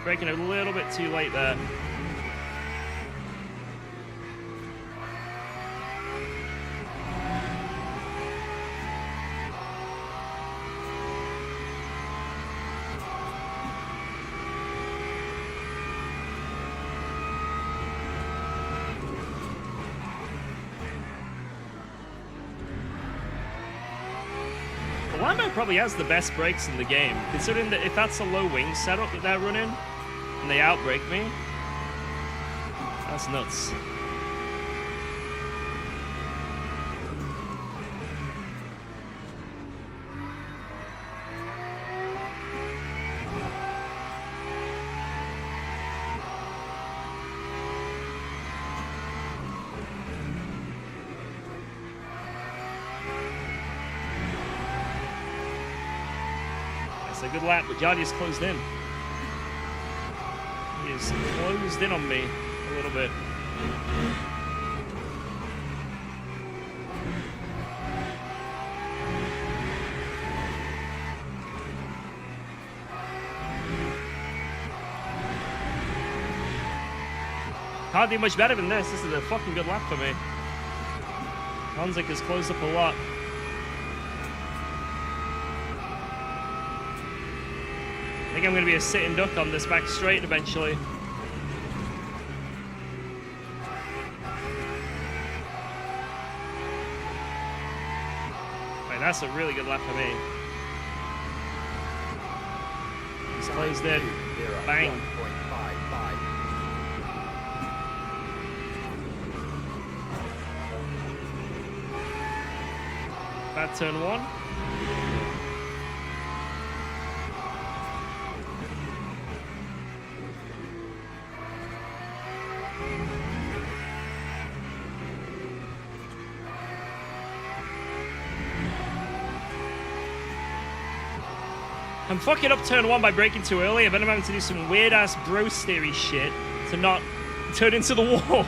Speaker 2: Breaking a little bit too late there. The Lambo probably has the best brakes in the game, considering that if that's a low wing setup that they're running, and they outbrake me, that's nuts. That's a good lap, but Jardia's closed in. Is closed in on me a little bit. Can't do much better than this. This is a fucking good lap for me. Honzik has closed up a lot. I think I'm going to be a sitting duck on this back straight eventually. Right, that's a really good lap for me. He's closed in. Bang. Bad turn one. I'm fucking up turn one by braking too early. I bet I'm having to do some weird ass bro steery shit to not turn into the wall.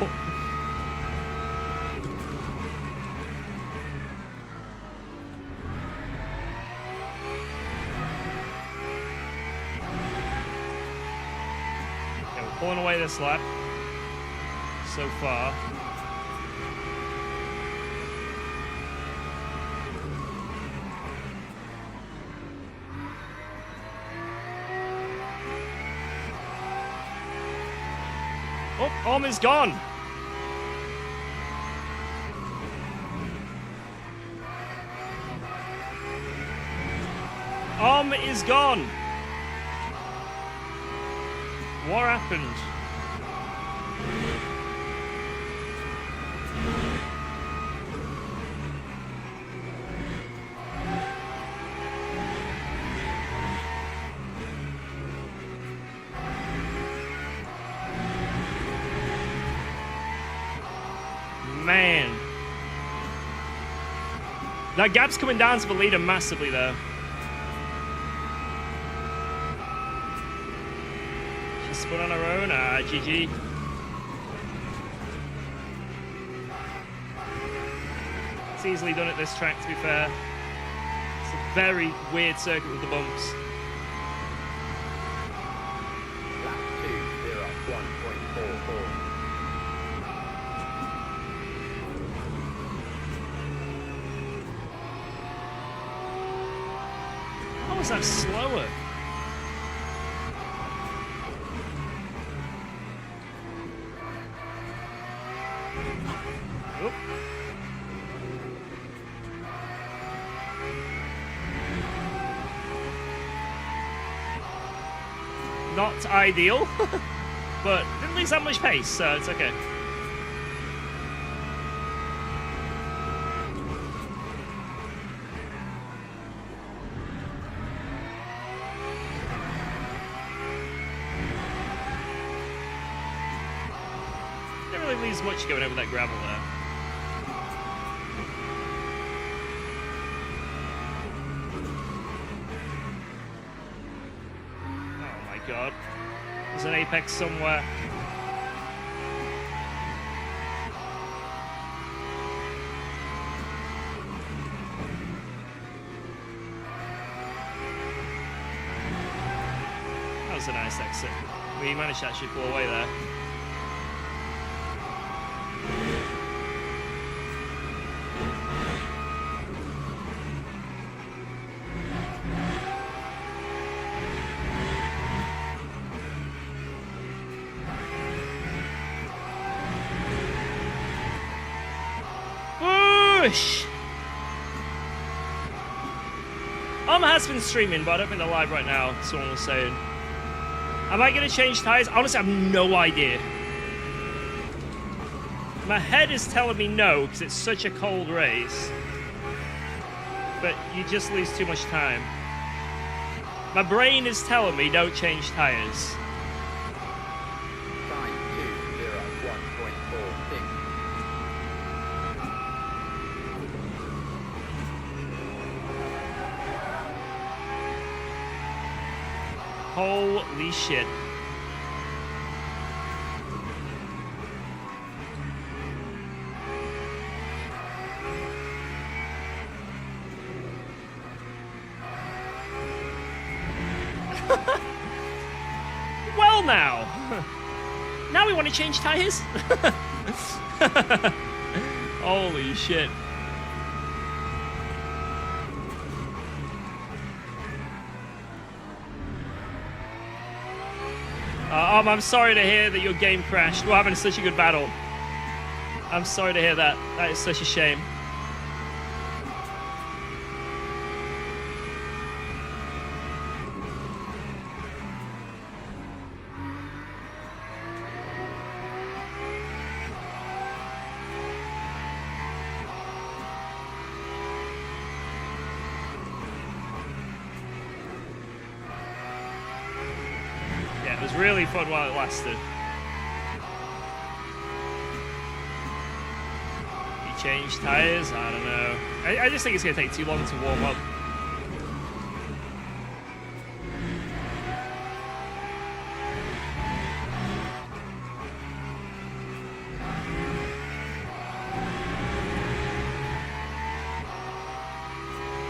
Speaker 2: Pulling away this lap so far. Oh, is gone. Is gone. What happened? Man. That gap's coming down to the leader massively though. She's spun on her own. GG. It's easily done at this track, to be fair. It's a very weird circuit with the bumps.
Speaker 4: Lap 2:01.44.
Speaker 2: How was that slower? Oop. Not ideal, but didn't lose that much pace, so it's okay. Didn't really lose much going over that gravel there. God. There's an apex somewhere. That was a nice exit. We managed to actually pull away there. Has been streaming, but I don't think they're live right now, someone was saying. Am I going to change tyres? Honestly, I have no idea. My head is telling me no, because it's such a cold race. But you just lose too much time. My brain is telling me don't change tyres.
Speaker 4: Time 2:01.46.
Speaker 2: Holy shit. Well now. Now we want to change tires? Holy shit. I'm sorry to hear that your game crashed. We're having such a good battle. I'm sorry to hear that. That is such a shame. It was really fun while it lasted. You change tires? I don't know. I just think it's going to take too long to warm up.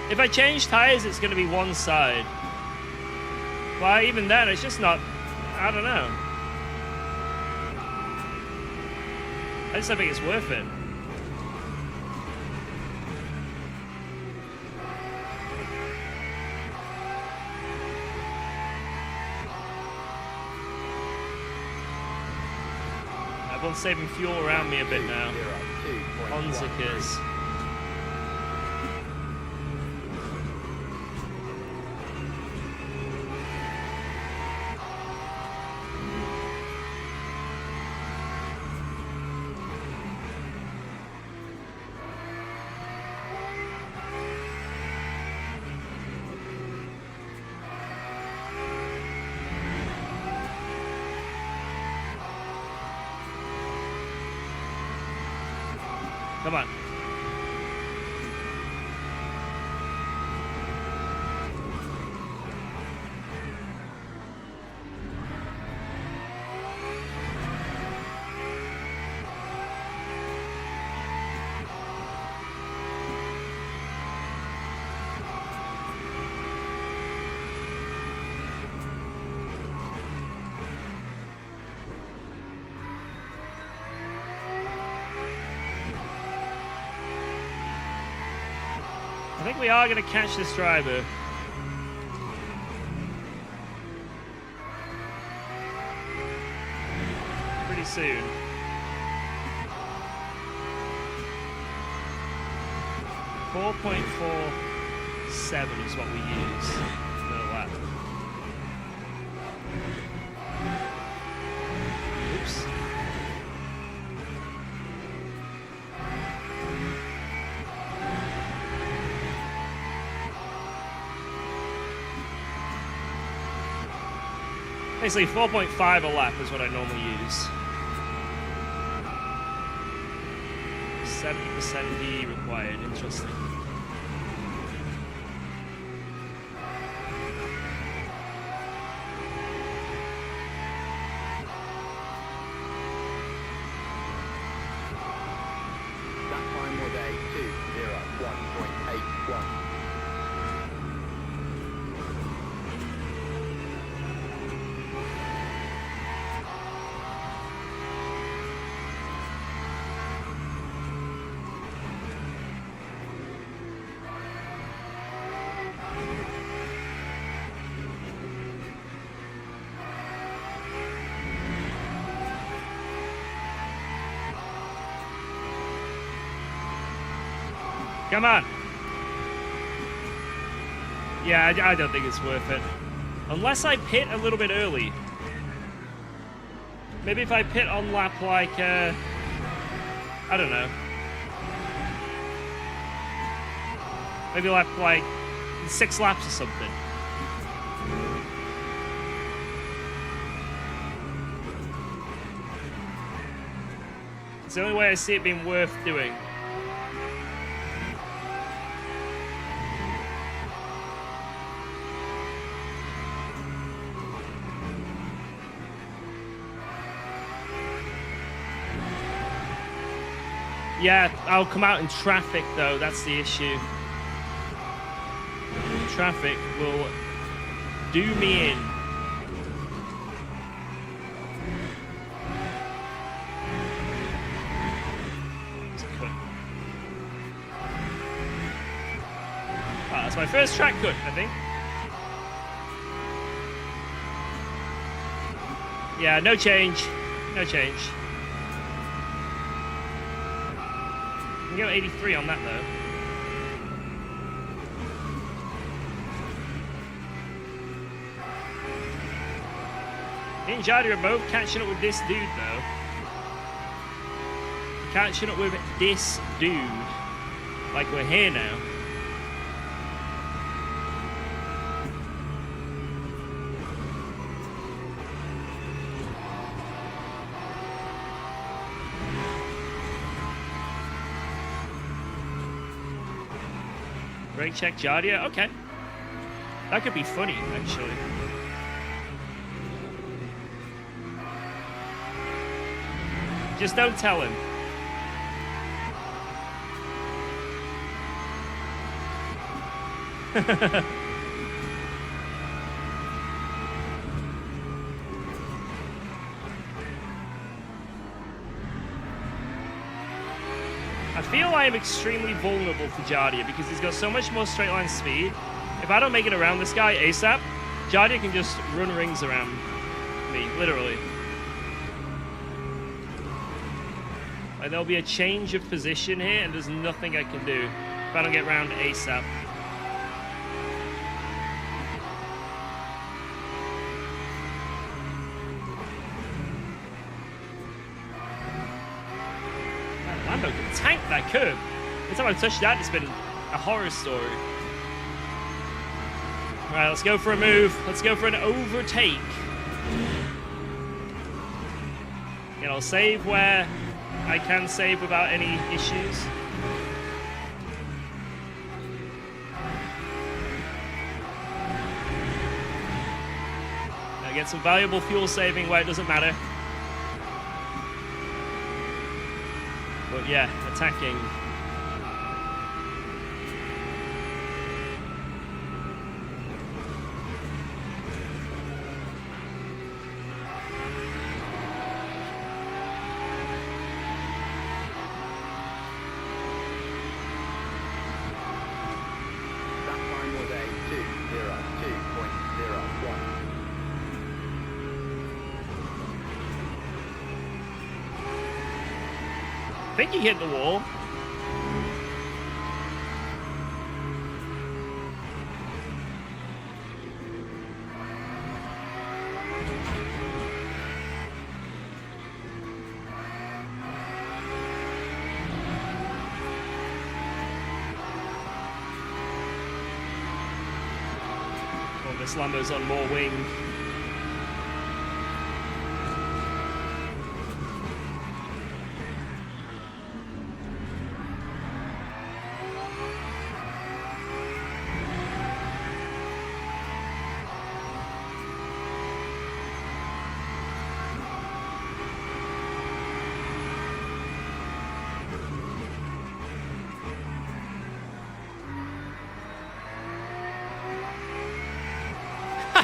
Speaker 2: If I change tires, it's going to be one side. Well, even then, it's just not... I don't know. I just don't think it's worth it. Everyone's saving fuel around me a bit now. Honzikers. Come on. I think we are going to catch this driver. Pretty soon. 4.47 is what we use per lap. Oops. Basically 4.5 a lap is what I normally use. 70% D required, interesting.
Speaker 4: That time was a 2:01.81.
Speaker 2: Come on. Yeah, I don't think it's worth it. Unless I pit a little bit early. Maybe if I pit on lap like, I don't know. Maybe lap like 6 laps or something. It's the only way I see it being worth doing. Yeah, I'll come out in traffic though, that's the issue. Traffic will do me in. That's my first track cut, I think. Yeah, no change. No change. I can go 83 on that though. Me and Jody are both catching up with this dude though. Catching up with this dude. Like we're here now. Brake check Jardia. Okay. That could be funny, actually. Just don't tell him. I am extremely vulnerable to Jardia, because he's got so much more straight line speed. If I don't make it around this guy ASAP, Jardia can just run rings around me, literally. Like, there'll be a change of position here, and there's nothing I can do if I don't get around ASAP. Lando can tank that curb. Every time I've touched that, it's been a horror story. Alright, let's go for a move. Let's go for an overtake. And I'll save where I can save without any issues. I get some valuable fuel saving where it doesn't matter. But yeah, attacking.
Speaker 4: That time was a 2:02.01.
Speaker 2: I think he hit the wall. Oh, this Lambo's on more wing.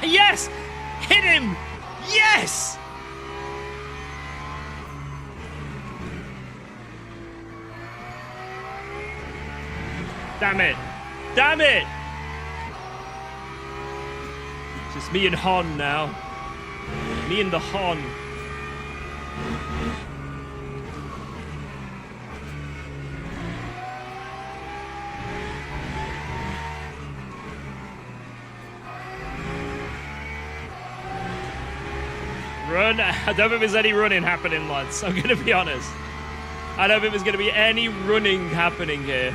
Speaker 2: Yes! Hit him! Yes! Damn it! Damn it! Just me and Hon now. Me and the Hon. Run. I don't think there's any running happening, lads. I'm going to be honest. I don't think there's going to be any running happening here.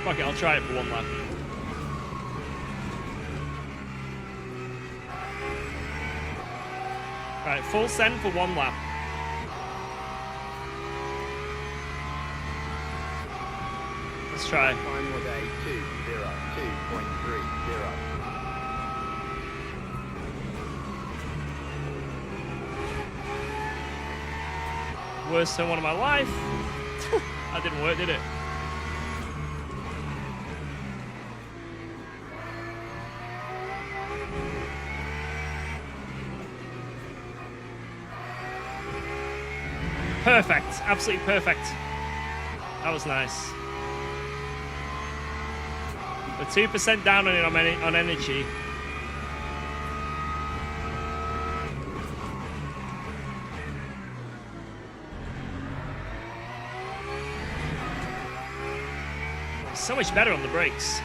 Speaker 2: Fuck it, I'll try it for one lap. Alright, full send for one lap. Let's try.
Speaker 4: Time was a 2:02.30.
Speaker 2: Worst turn one of my life. That didn't work, did it? Perfect. Absolutely perfect. That was nice. We're 2% down on it on energy. So much better on the brakes.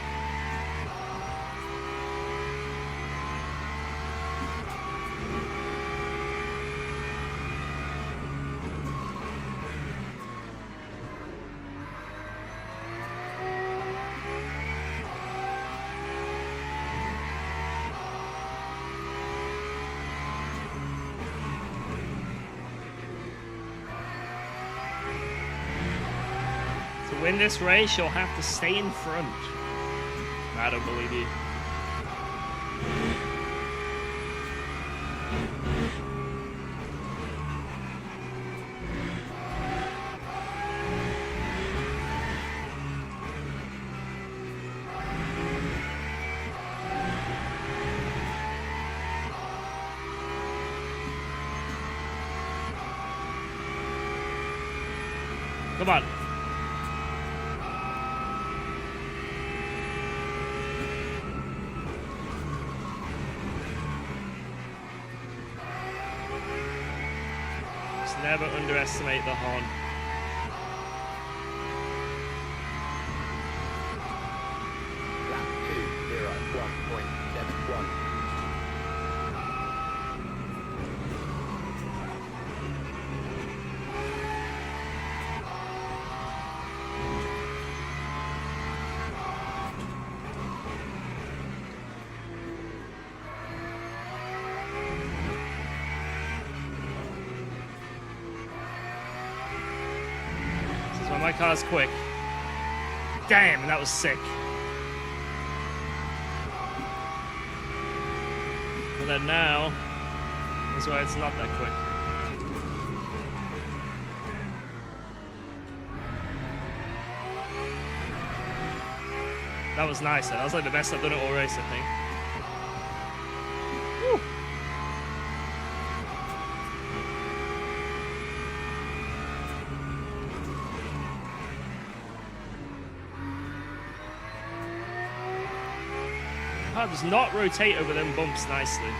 Speaker 2: To win this race, you'll have to stay in front. I don't believe you. Come on. Just never underestimate the horn.
Speaker 4: Lap 2:01.71.
Speaker 2: This is why my car's quick. Damn, that was sick. But then now, that's why it's not that quick. That was nice. That was like the best I've done it all race, I think. Woo. Car does not rotate over them bumps nicely.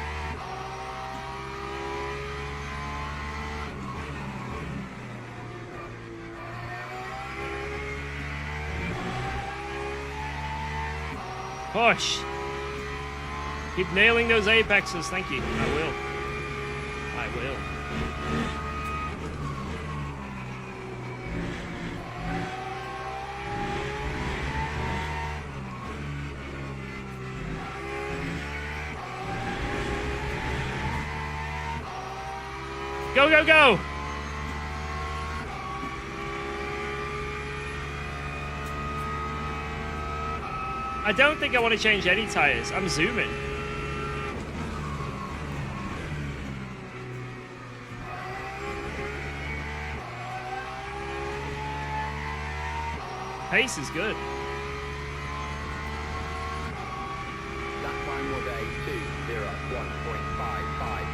Speaker 2: Push. Keep nailing those apexes. Thank you. I will. I will. Go, go, go! I don't think I want to change any tires. I'm zooming. Pace is good.
Speaker 4: That time was a 2:01.55.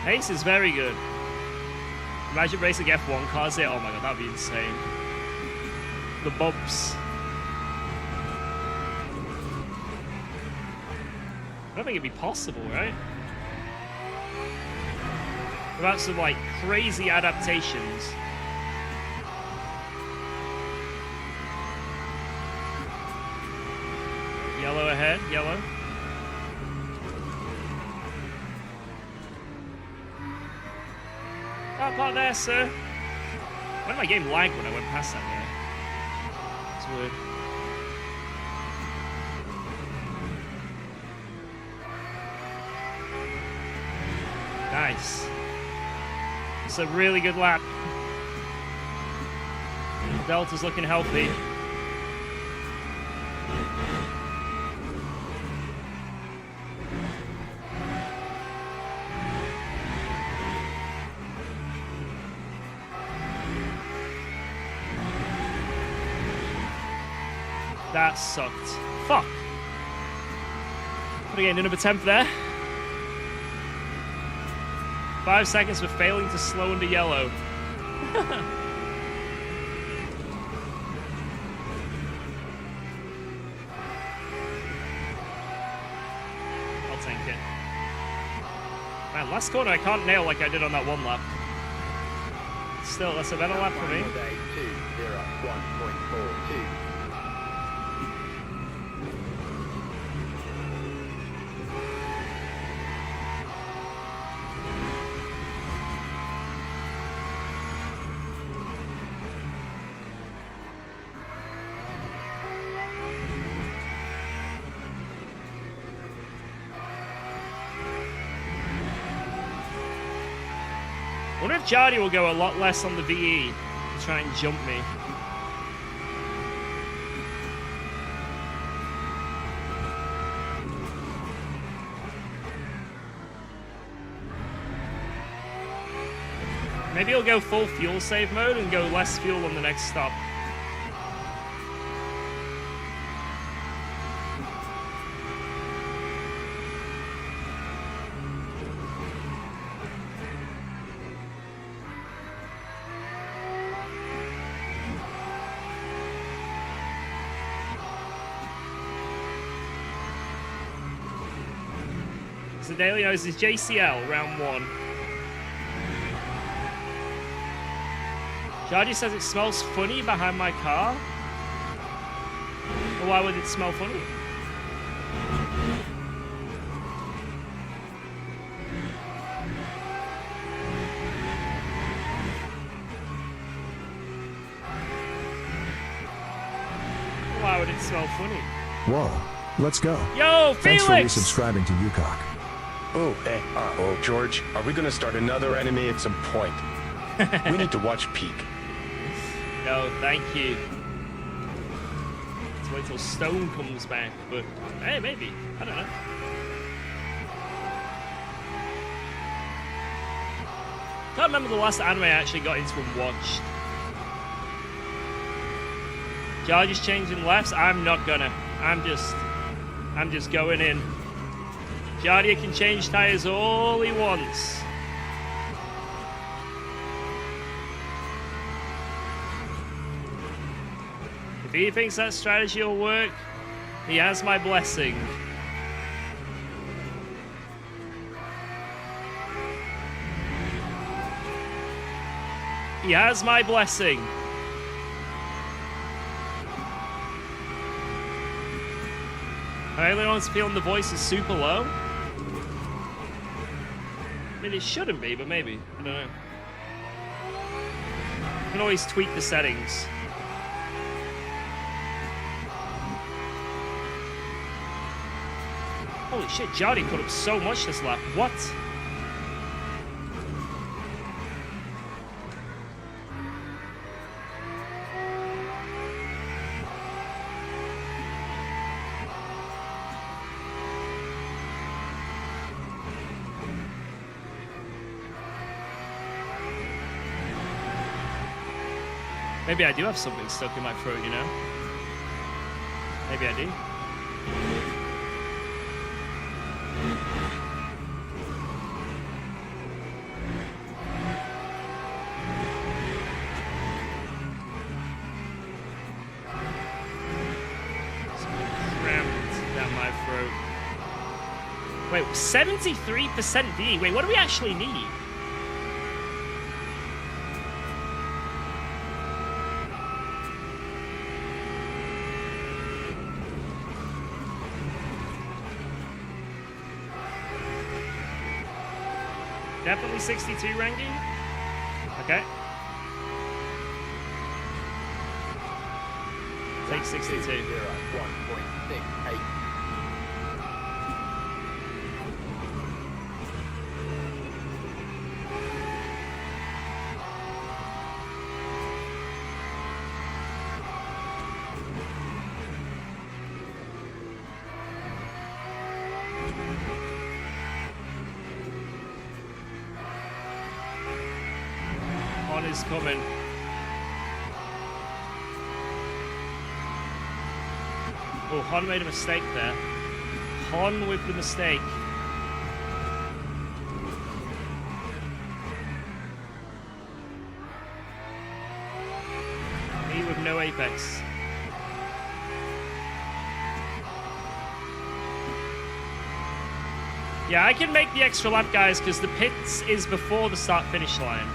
Speaker 2: Pace is very good. Imagine racing F1 cars there. Oh my god, that'd be insane. The bumps. I don't think it'd be possible, right? Without some like crazy adaptations. Yellow ahead, yellow. That part there, sir. Why did my game lag when I went past that guy? It's weird. Nice. It's a really good lap. Delta's looking healthy. That sucked. Fuck. But again, number 10th there. 5 seconds for failing to slow under yellow. I'll tank it. Man, last corner I can't nail like I did on that one lap. Still, that's a better lap for me.
Speaker 4: That time was a 2:01.42.
Speaker 2: I wonder if Jardy will go a lot less on the VE to try and jump me. Maybe he'll go full fuel save mode and go less fuel on the next stop. So Daily knows is JCL round 1. Jardy says it smells funny behind my car. Well, why would it smell funny? Why would it smell funny?
Speaker 7: Whoa, let's go.
Speaker 2: Yo,
Speaker 7: Thanks
Speaker 2: Felix!
Speaker 7: for resubscribing to UKOG.
Speaker 1: Oh, hey, George, are we gonna start another enemy at some point? We need to watch Peak.
Speaker 2: No, thank you. Let's wait till Stone comes back, but hey, maybe. I don't know. Can't remember the last anime I actually got into and watched. George is changing lefts. I'm not gonna. I'm just going in. Jardia can change tires all he wants. If he thinks that strategy will work, he has my blessing. He has my blessing. Everyone's feeling the voice is super low. I mean, it shouldn't be, but maybe. I don't know. You can always tweak the settings. Holy shit, Jardy put up so much this lap. What? Maybe I do have something stuck in my throat, you know? Maybe I do. Crammed down my throat. Wait, 73% D. Wait, what do we actually need? Definitely 62 ranking. Okay. Take 62.
Speaker 4: 1.68.
Speaker 2: Is coming. Oh, Hon made a mistake there. Hon with the mistake. Me with no apex. Yeah, I can make the extra lap, guys, because the pits is before the start-finish line.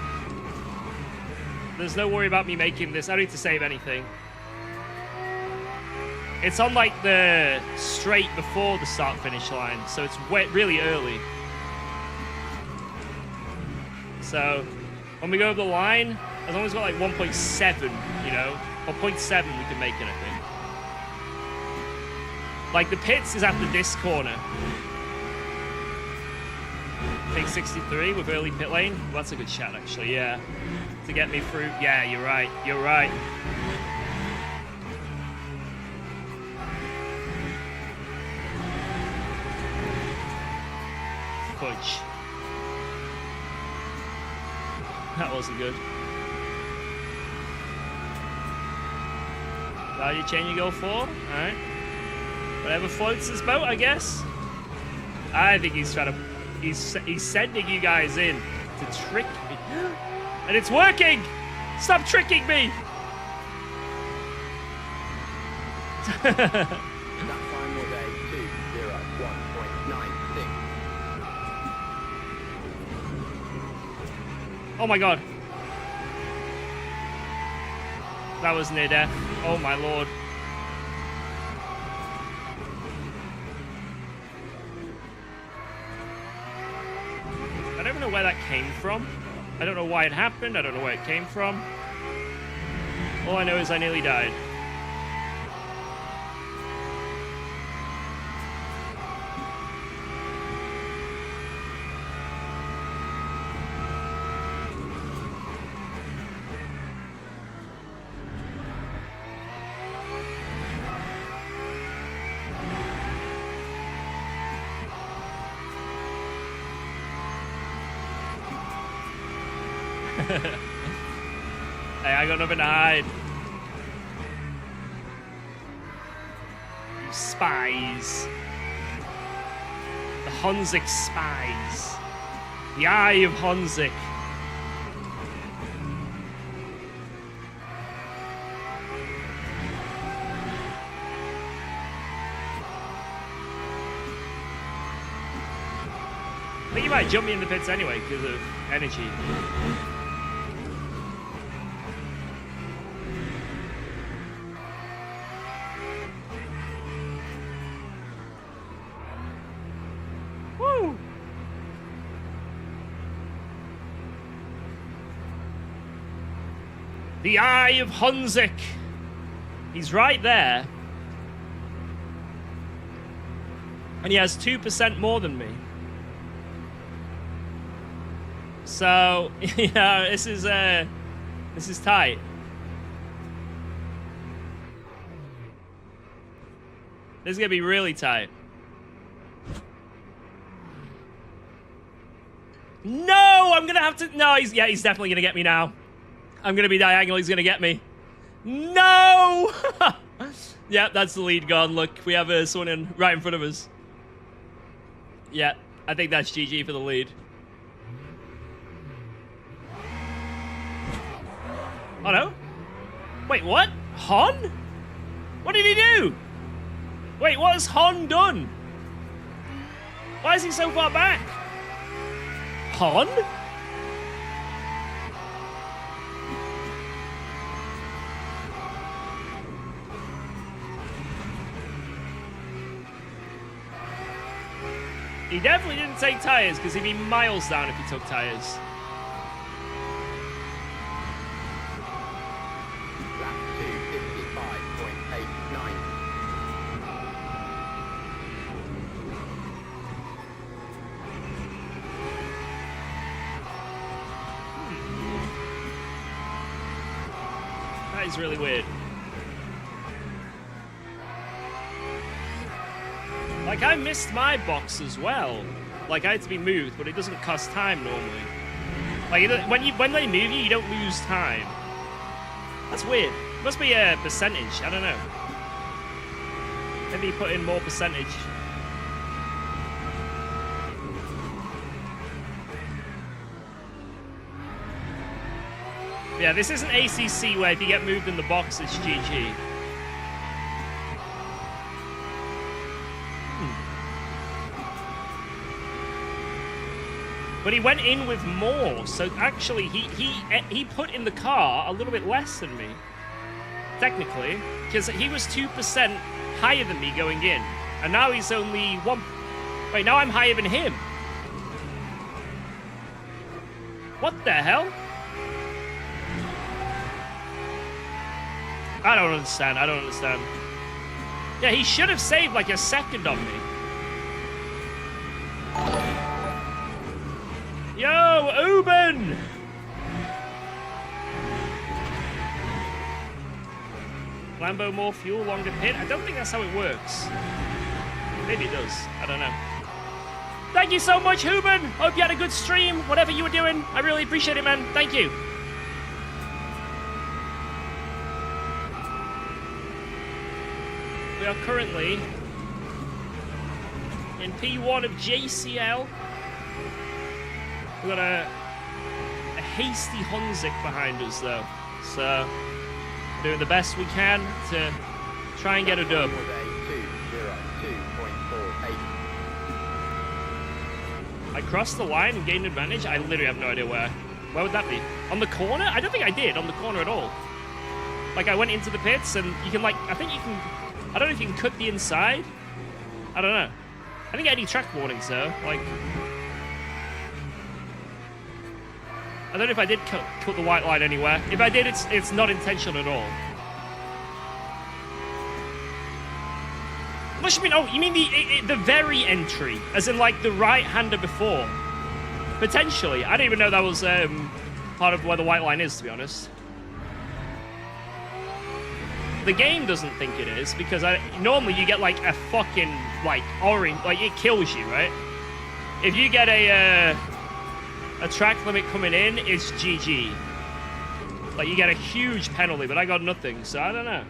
Speaker 2: There's no worry about me making this. I don't need to save anything. It's on like the straight before the start-finish line, so it's really early. So when we go over the line, as long as we've got like 1.7, you know, or 0.7, we can make anything. Like the pits is after this corner. Take 63 with early pit lane. Well, that's a good shot, actually. Yeah. To get me through. Yeah, you're right. You're right. Fudge. That wasn't good. Value chain you go for. Alright. Whatever floats his boat, I guess. I think he's trying to... He's sending you guys in to trick me. And it's working! Stop tricking me!
Speaker 4: That time was a 201.96.
Speaker 2: Oh my god. That was near death. Oh my lord. I don't even know where that came from. I don't know why it happened. I don't know where it came from. All I know is I nearly died. Hey, I got nothing to hide. You spies. The Honzik spies. The Eye of Honzik. I think you might jump me in the pits anyway because of energy. Woo! The Eye of Honzik. He's right there. And he has 2% more than me. So, yeah, this is tight. This is gonna be really tight. No, I'm gonna have to. No, he's definitely gonna get me now. I'm gonna be diagonal. He's gonna get me. No. Yeah, that's the lead gone. Look, we have someone right in front of us. Yeah, I think that's GG for the lead. Oh no? Wait, what? Hon? What did he do? Wait, what has Hon done? Why is he so far back? Hon? He definitely didn't take tires because he'd be miles down if he took tires. That is really weird. Like, I missed my box as well. Like, I had to be moved, but it doesn't cost time normally. Like, when they move you, you don't lose time. That's weird. Must be a percentage. I don't know. Maybe put in more percentage. Yeah, this isn't ACC where if you get moved in the box, it's GG. But he went in with more, so actually he put in the car a little bit less than me, technically, because he was 2% higher than me going in, and now he's only 1. Wait, now I'm higher than him. What the hell? I don't understand. I don't understand. Yeah, he should have saved like a second on me. Yo, Uben! Lambo more fuel, longer pit? I don't think that's how it works. Maybe it does. I don't know. Thank you so much, Huben. Hope you had a good stream, whatever you were doing. I really appreciate it, man. Thank you. We are currently in P1 of JCL. We've got a hasty Honzik behind us, though. So, we're doing the best we can to try and get a dub. I crossed the line and gained advantage? I literally have no idea where. Where would that be? On the corner? I don't think I did on the corner at all. Like, I went into the pits and you can, like, I think you can... I don't know if you can cut the inside. I don't know. I didn't get any track warnings, though. Like... I don't know if I did cut the white line anywhere. If I did, it's not intentional at all. What you mean? Oh, you mean the very entry, as in like the right-hander before? Potentially. I didn't even know that was part of where the white line is, to be honest. The game doesn't think it is, because normally you get like a fucking like orange, like it kills you, right? If you get a track limit coming in, it's GG. Like you get a huge penalty, but I got nothing, so I don't know.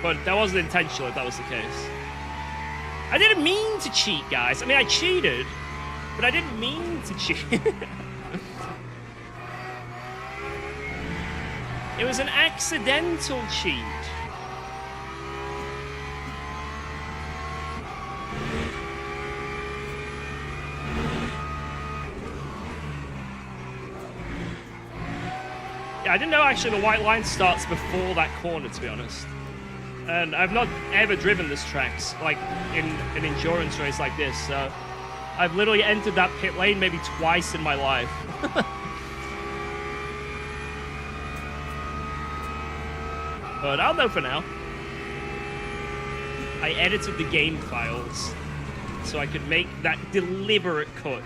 Speaker 2: But that wasn't intentional if that was the case. I didn't mean to cheat, guys. I mean, I cheated, but I didn't mean to cheat. It was an accidental cheat. Yeah, I didn't know actually the white line starts before that corner, to be honest. And I've not ever driven this tracks, like in an endurance race like this, so I've literally entered that pit lane maybe twice in my life. But I'll know for now. I edited the game files so I could make that deliberate cut.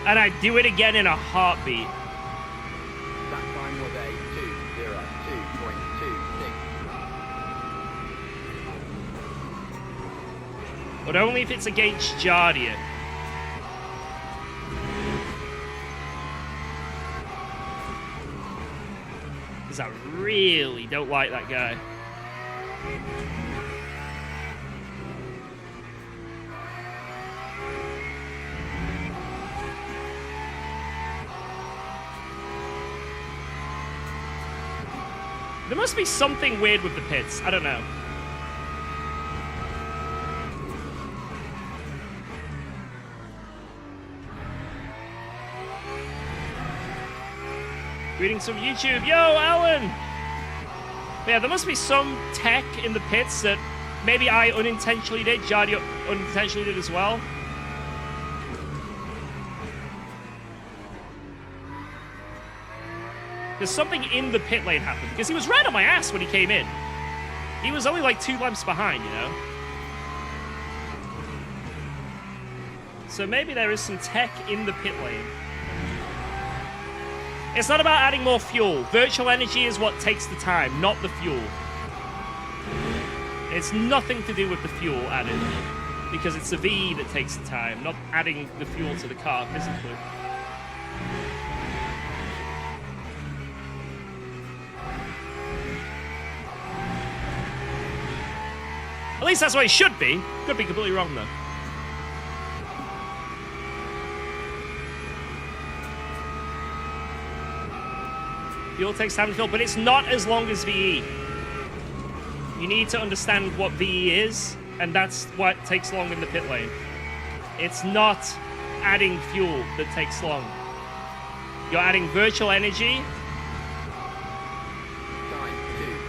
Speaker 2: And I'd do it again in a heartbeat.
Speaker 4: That time was a 2:02.26.
Speaker 2: But only if it's against Jardia. Because I really don't like that guy. There must be something weird with the pits. I don't know. Greetings from YouTube. Yo, Alan! Yeah, there must be some tech in the pits that maybe I unintentionally did. Jardio unintentionally did as well. There's something in the pit lane happened, because he was right on my ass when he came in. He was only like 2 laps behind, you know? So maybe there is some tech in the pit lane. It's not about adding more fuel. Virtual energy is what takes the time, not the fuel. It's nothing to do with the fuel added, because it's the VE that takes the time, not adding the fuel to the car physically. At least that's what it should be. Could be completely wrong, though. Fuel takes time to fill, but it's not as long as VE. You need to understand what VE is, and that's what takes long in the pit lane. It's not adding fuel that takes long. You're adding virtual energy,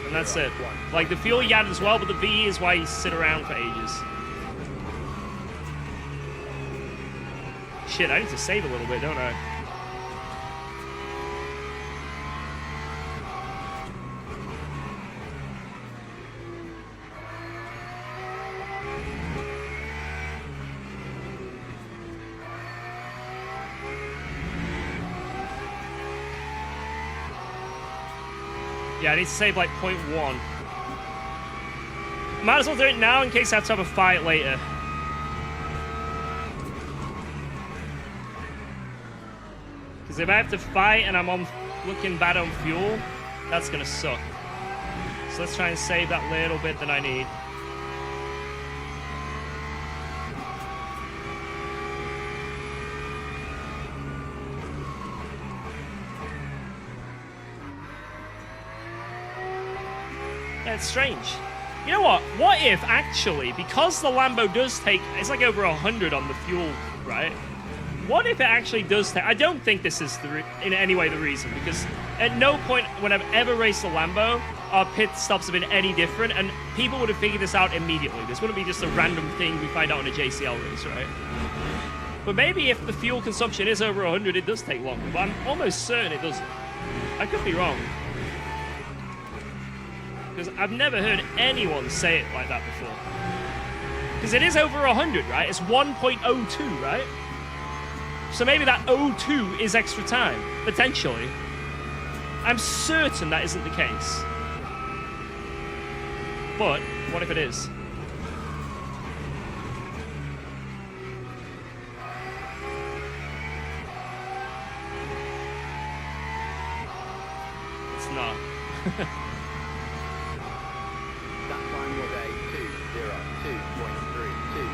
Speaker 2: and that's it. Like, the fuel you add as well, but the VE is why you sit around for ages. Shit, I need to save a little bit, don't I? Yeah, I need to save like 0.1. Might as well do it now in case I have to have a fight later. Because if I have to fight and I'm looking bad on fuel, that's going to suck. So let's try and save that little bit that I need. It's strange. You know what? What if actually, because the Lambo does take, it's like over 100 on the fuel, right? What if it actually does take, I don't think this is in any way the reason, because at no point when I've ever raced a Lambo, our pit stops have been any different, and people would have figured this out immediately. This wouldn't be just a random thing we find out in a JCL race, right? But maybe if the fuel consumption is over 100, it does take longer, but I'm almost certain it doesn't. I could be wrong. Because I've never heard anyone say it like that before. Because it is over 100, right? It's 1.02, right? So maybe that 02 is extra time, potentially. I'm certain that isn't the case. But what if it is? It's not.
Speaker 4: That time was a 2:02.32.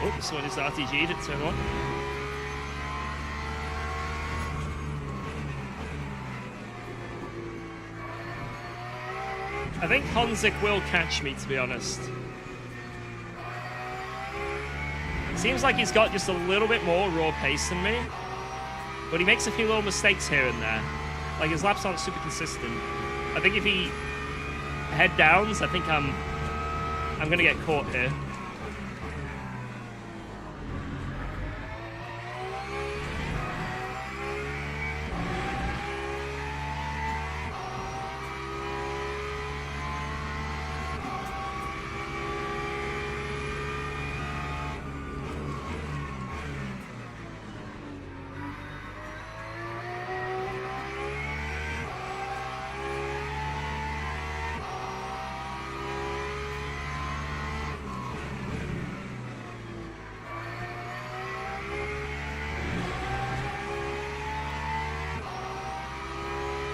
Speaker 2: Oh, someone just RTG'd at turn 1. I think Honzik will catch me, to be honest. Seems like he's got just a little bit more raw pace than me, but he makes a few little mistakes here and there. Like, his laps aren't super consistent. I think if he head downs, I think I'm gonna get caught here.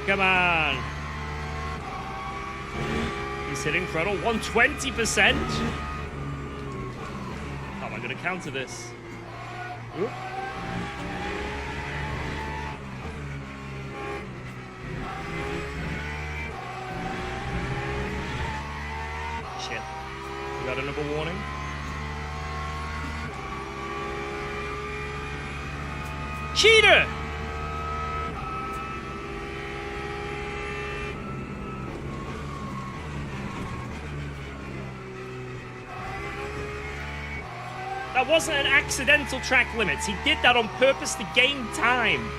Speaker 2: Come on. He's hitting throttle 120%. How am I going to counter this? Oop. Shit. We got another warning. Cheater! That wasn't an accidental track limits. He did that on purpose to gain time.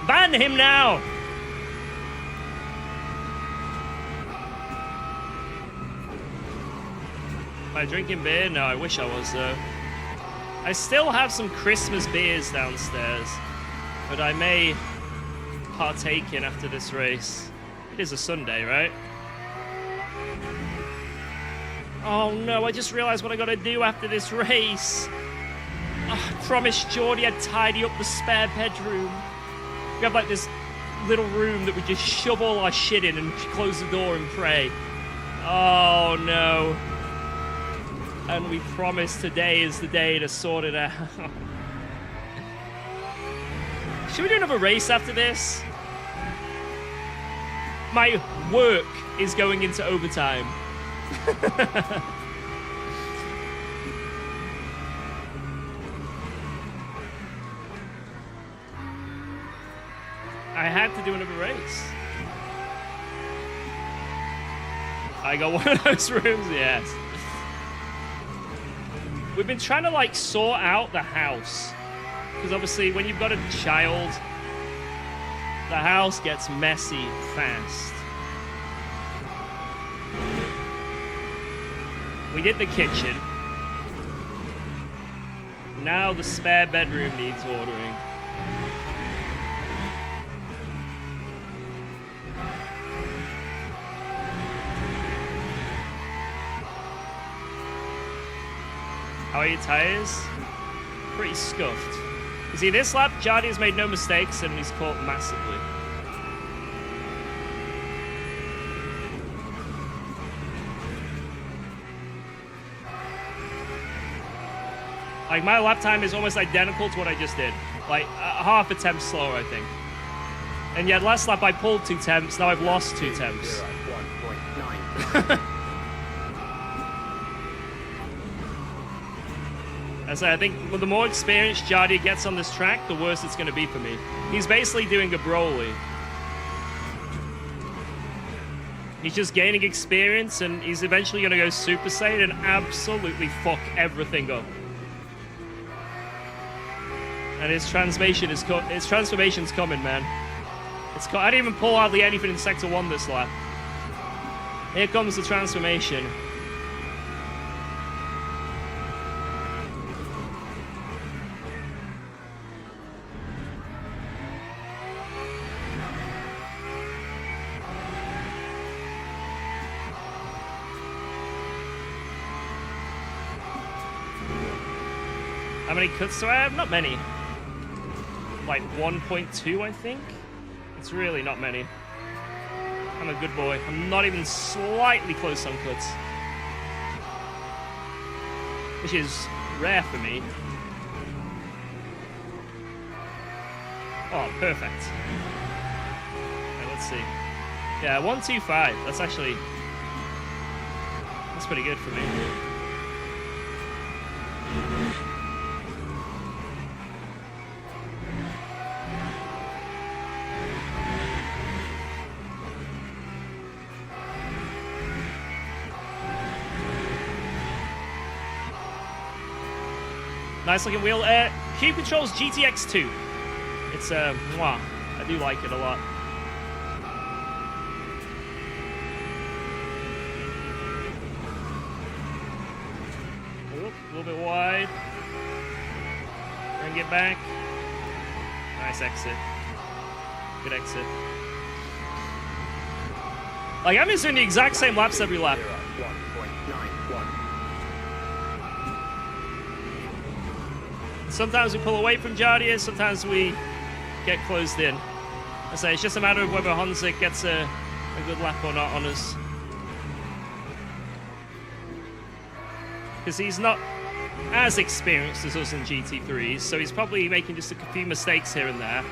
Speaker 2: Ban him now. Am I drinking beer? No, I wish I was though. I still have some Christmas beers downstairs, but I may partake in after this race. It is a Sunday, right? Oh no, I just realized what I gotta do after this race. Oh, I promised Geordie I'd tidy up the spare bedroom. We have like this little room that we just shove all our shit in and close the door and pray. Oh no. And we promised today is the day to sort it out. Should we do another race after this? My work is going into overtime. I had to do another race. I got one of those rooms, yes. We've been trying to like sort out the house, because obviously when you've got a child, the house gets messy fast. We did the kitchen. now the spare bedroom needs ordering. How are your tires? Pretty scuffed. You see, this lap, Jardy has made no mistakes and he's caught massively. Like, my lap time is almost identical to what I just did. Like, half a temp slower, I think. And yet, last lap I pulled 2 temps, now I've lost 2 temps.
Speaker 4: 1.9.
Speaker 2: As I think the more experienced Jardy gets on this track, the worse it's going to be for me. He's basically doing a Broly. He's just gaining experience, and he's eventually going to go Super Saiyan and absolutely fuck everything up. And his transformation's coming, man. I didn't even pull hardly anything in Sector 1 this lap. Here comes the transformation. How many cuts do I have? Not many. Like 1.2, I think. It's really not many. I'm a good boy. I'm not even slightly close on cuts. Which is rare for me. Oh, perfect. Okay, let's see. Yeah, 125. That's actually... That's pretty good for me. Nice looking wheel. Cube Control's GTX2. It's mwah. I do like it a lot. Oop, a little bit wide. Bring it back. Nice exit. Good exit. Like, I'm just doing the exact same laps every lap.
Speaker 4: 1.91.
Speaker 2: Sometimes we pull away from Jardia, sometimes we get closed in. I say it's just a matter of whether Honzik gets a good lap or not on us. Because he's not as experienced as us in GT3s, so he's probably making just a few mistakes here and there.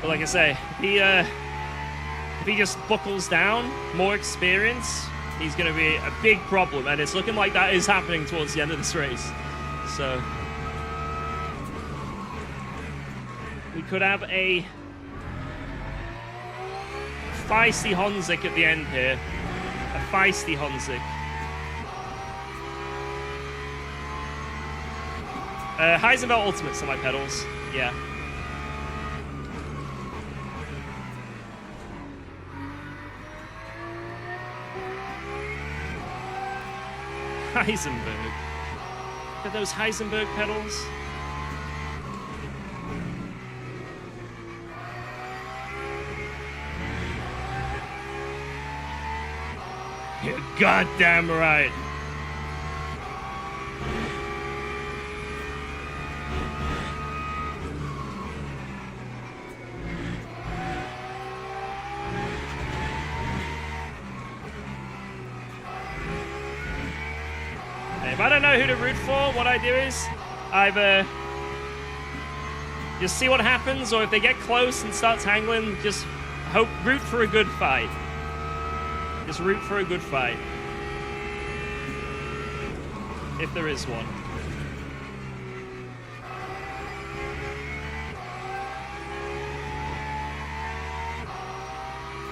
Speaker 2: But like I say, if he just buckles down, more experience, he's going to be a big problem, and it's looking like that is happening towards the end of this race. So... we could have a feisty Honzik at the end here. A feisty Honzik. Heisenberg Ultimates on my pedals. Yeah. Heisenberg. Look at those Heisenberg pedals. You're goddamn right. If I don't know who to root for, what I do is either just see what happens, or if they get close and start tangling, just root for a good fight. Just root for a good fight. If there is one.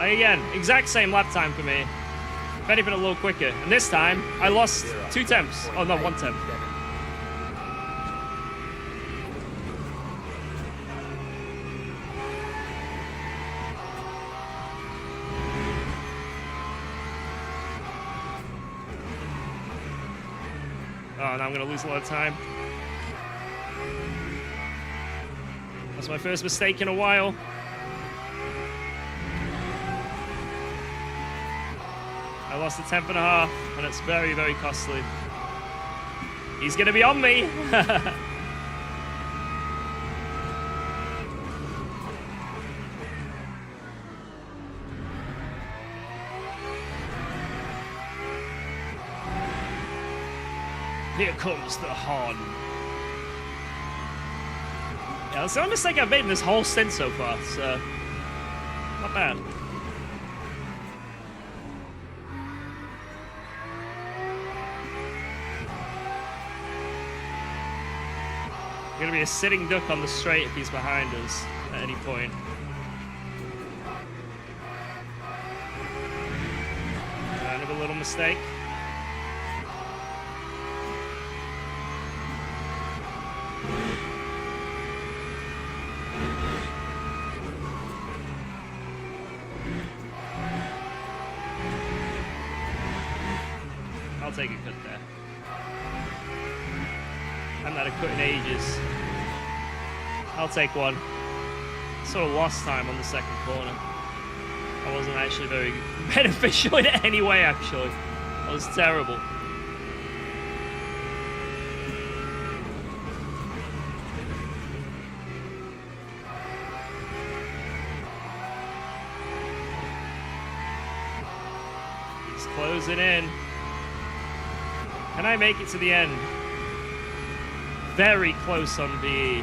Speaker 2: Again, exact same lap time for me. If anything, a little quicker. And this time, I lost 2 temps. Oh, no, 1 temp. Oh, now I'm going to lose a lot of time. That's my first mistake in a while. I lost a 10th and a half, and it's very, very costly. He's gonna be on me. Here comes the horn. Yeah, that's the only mistake I've made in this whole stint so far, so not bad. Gonna be a sitting duck on the straight if he's behind us at any point. Kind of a little mistake. I'll take a cut there. I'm not a cut in ages. I'll take one. Sort of lost time on the second corner. I wasn't actually very beneficial in any way, actually. I was terrible. He's closing in. Can I make it to the end? Very close on VE.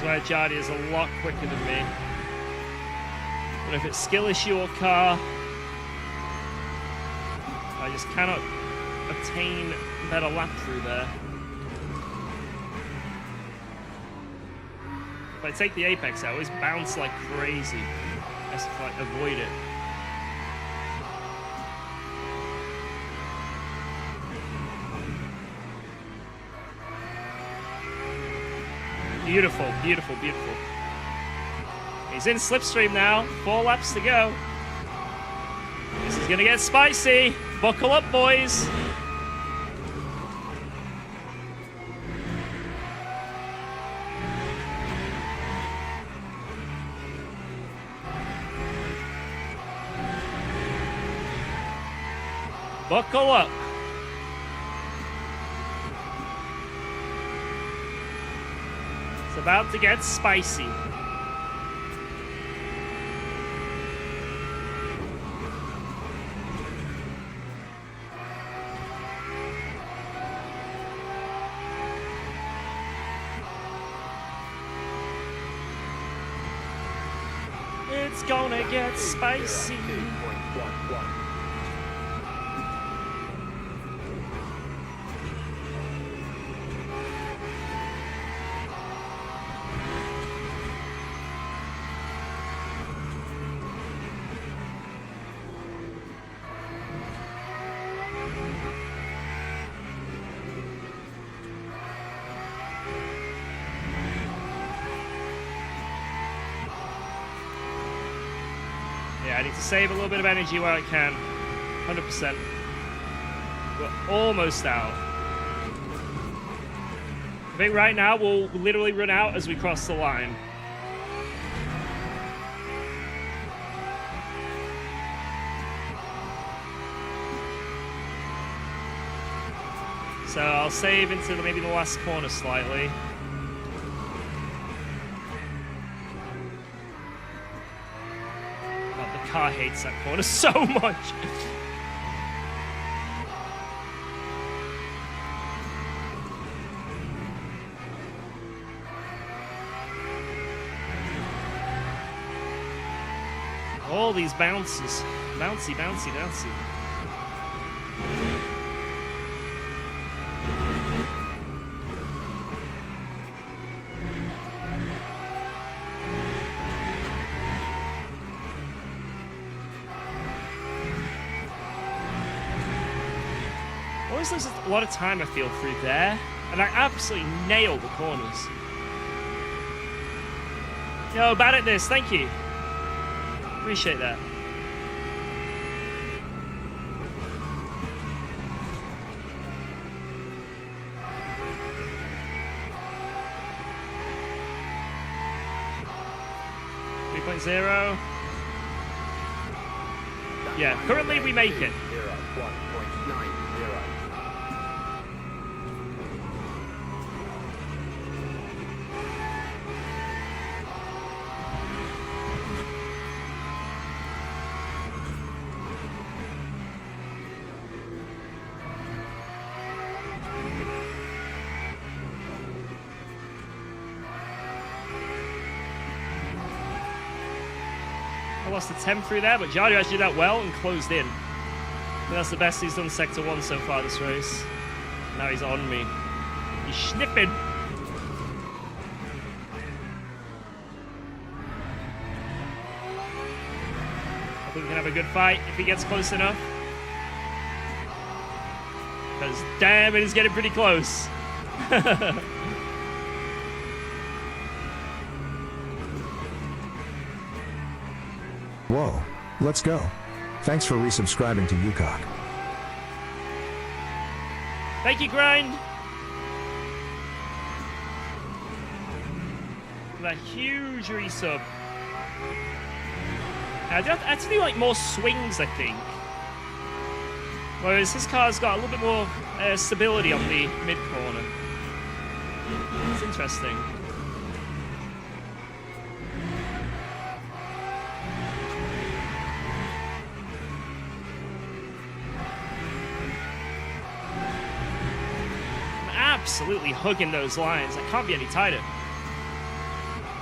Speaker 2: That's why Jardy is a lot quicker than me. But if it's skill issue or car, I just cannot obtain a better lap through there. If I take the apex, I always bounce like crazy. I have to like avoid it. Beautiful, beautiful, beautiful. He's in slipstream now. 4 laps to go. This is gonna get spicy. Buckle up, boys. Buckle up. It's about to get spicy. It's gonna get spicy. Yeah, I need to save a little bit of energy where I can. 100%. We're almost out. I think right now we'll literally run out as we cross the line. So I'll save into maybe the last corner slightly. Car hates that corner so much. all these bounces. Bouncy, bouncy, bouncy. Always loses a lot of time, I feel, through there. And I absolutely nailed the corners. Yo, bad at this, thank you. Appreciate that. Yeah, currently we make it.
Speaker 4: 1.90.
Speaker 2: I lost the 10 through there, but Jardio actually did that well and closed in. I think that's the best he's done Sector 1 so far this race. Now he's on me. He's sniffing. I think we can have a good fight if he gets close enough. Because damn, it is getting pretty close.
Speaker 7: Whoa, let's go. Thanks for resubscribing to UKOG.
Speaker 2: Thank you, Grind. That huge resub. I have to do like more swings, I think. Whereas his car's got a little bit more stability on the mid corner. It's interesting. Absolutely hugging those lines. I can't be any tighter.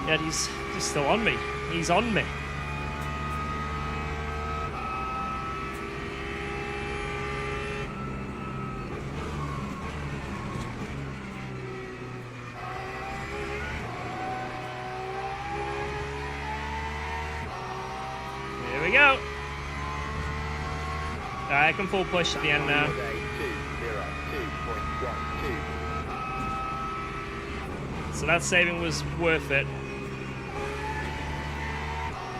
Speaker 2: Yet he's still on me. He's on me. Here we go. I can full push at the end now. So that saving was worth it.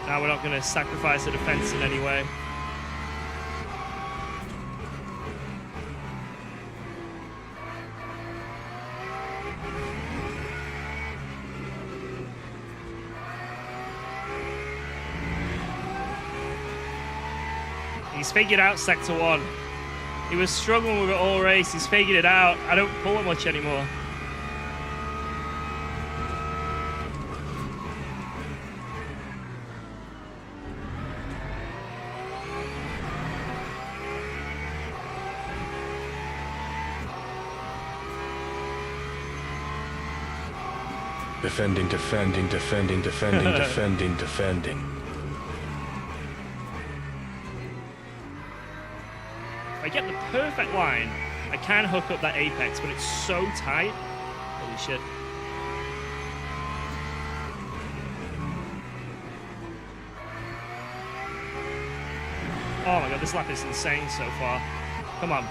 Speaker 2: Now we're not going to sacrifice the defense in any way. He's figured out Sector 1. He was struggling with it all race. He's figured it out. I don't pull it much anymore.
Speaker 1: Defending, defending, defending, defending, defending, defending.
Speaker 2: If I get the perfect line, I can hook up that apex, but it's so tight. Holy shit. Oh my god, this lap is insane so far. Come on.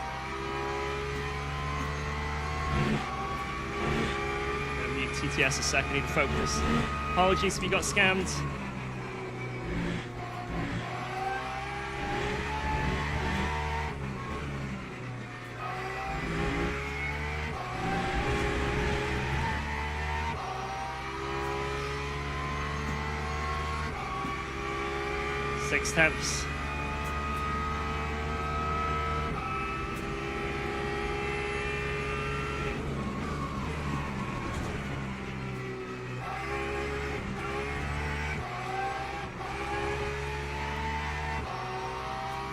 Speaker 2: TTS a sec, I need to focus. Apologies if you got scammed. Six tenths.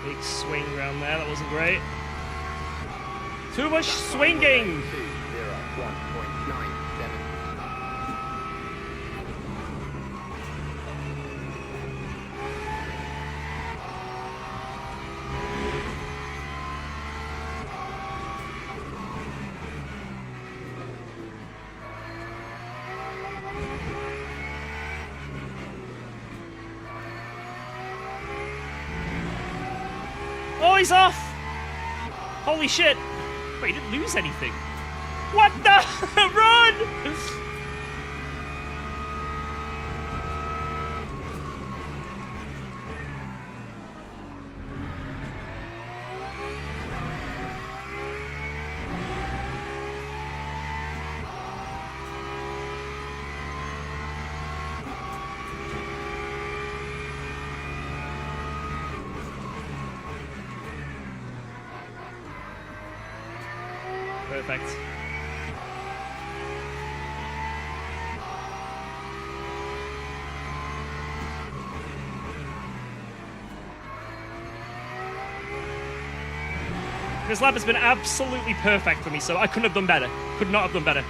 Speaker 2: Big swing around there, that wasn't great. Too much swinging!
Speaker 4: 1.97.
Speaker 2: Oh, he's off! Holy shit! Wait, he didn't lose anything. What the? Run! Perfect. This lap has been absolutely perfect for me, so I couldn't have done better. Could not have done better.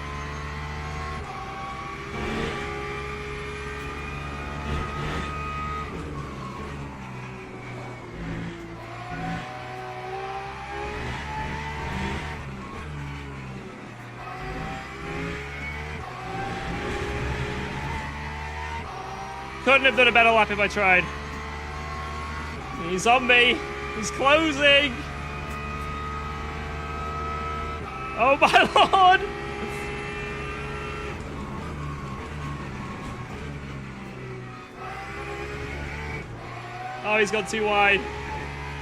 Speaker 2: Couldn't have done a better lap if I tried. He's on me. He's closing. Oh my lord! Oh, he's gone too wide.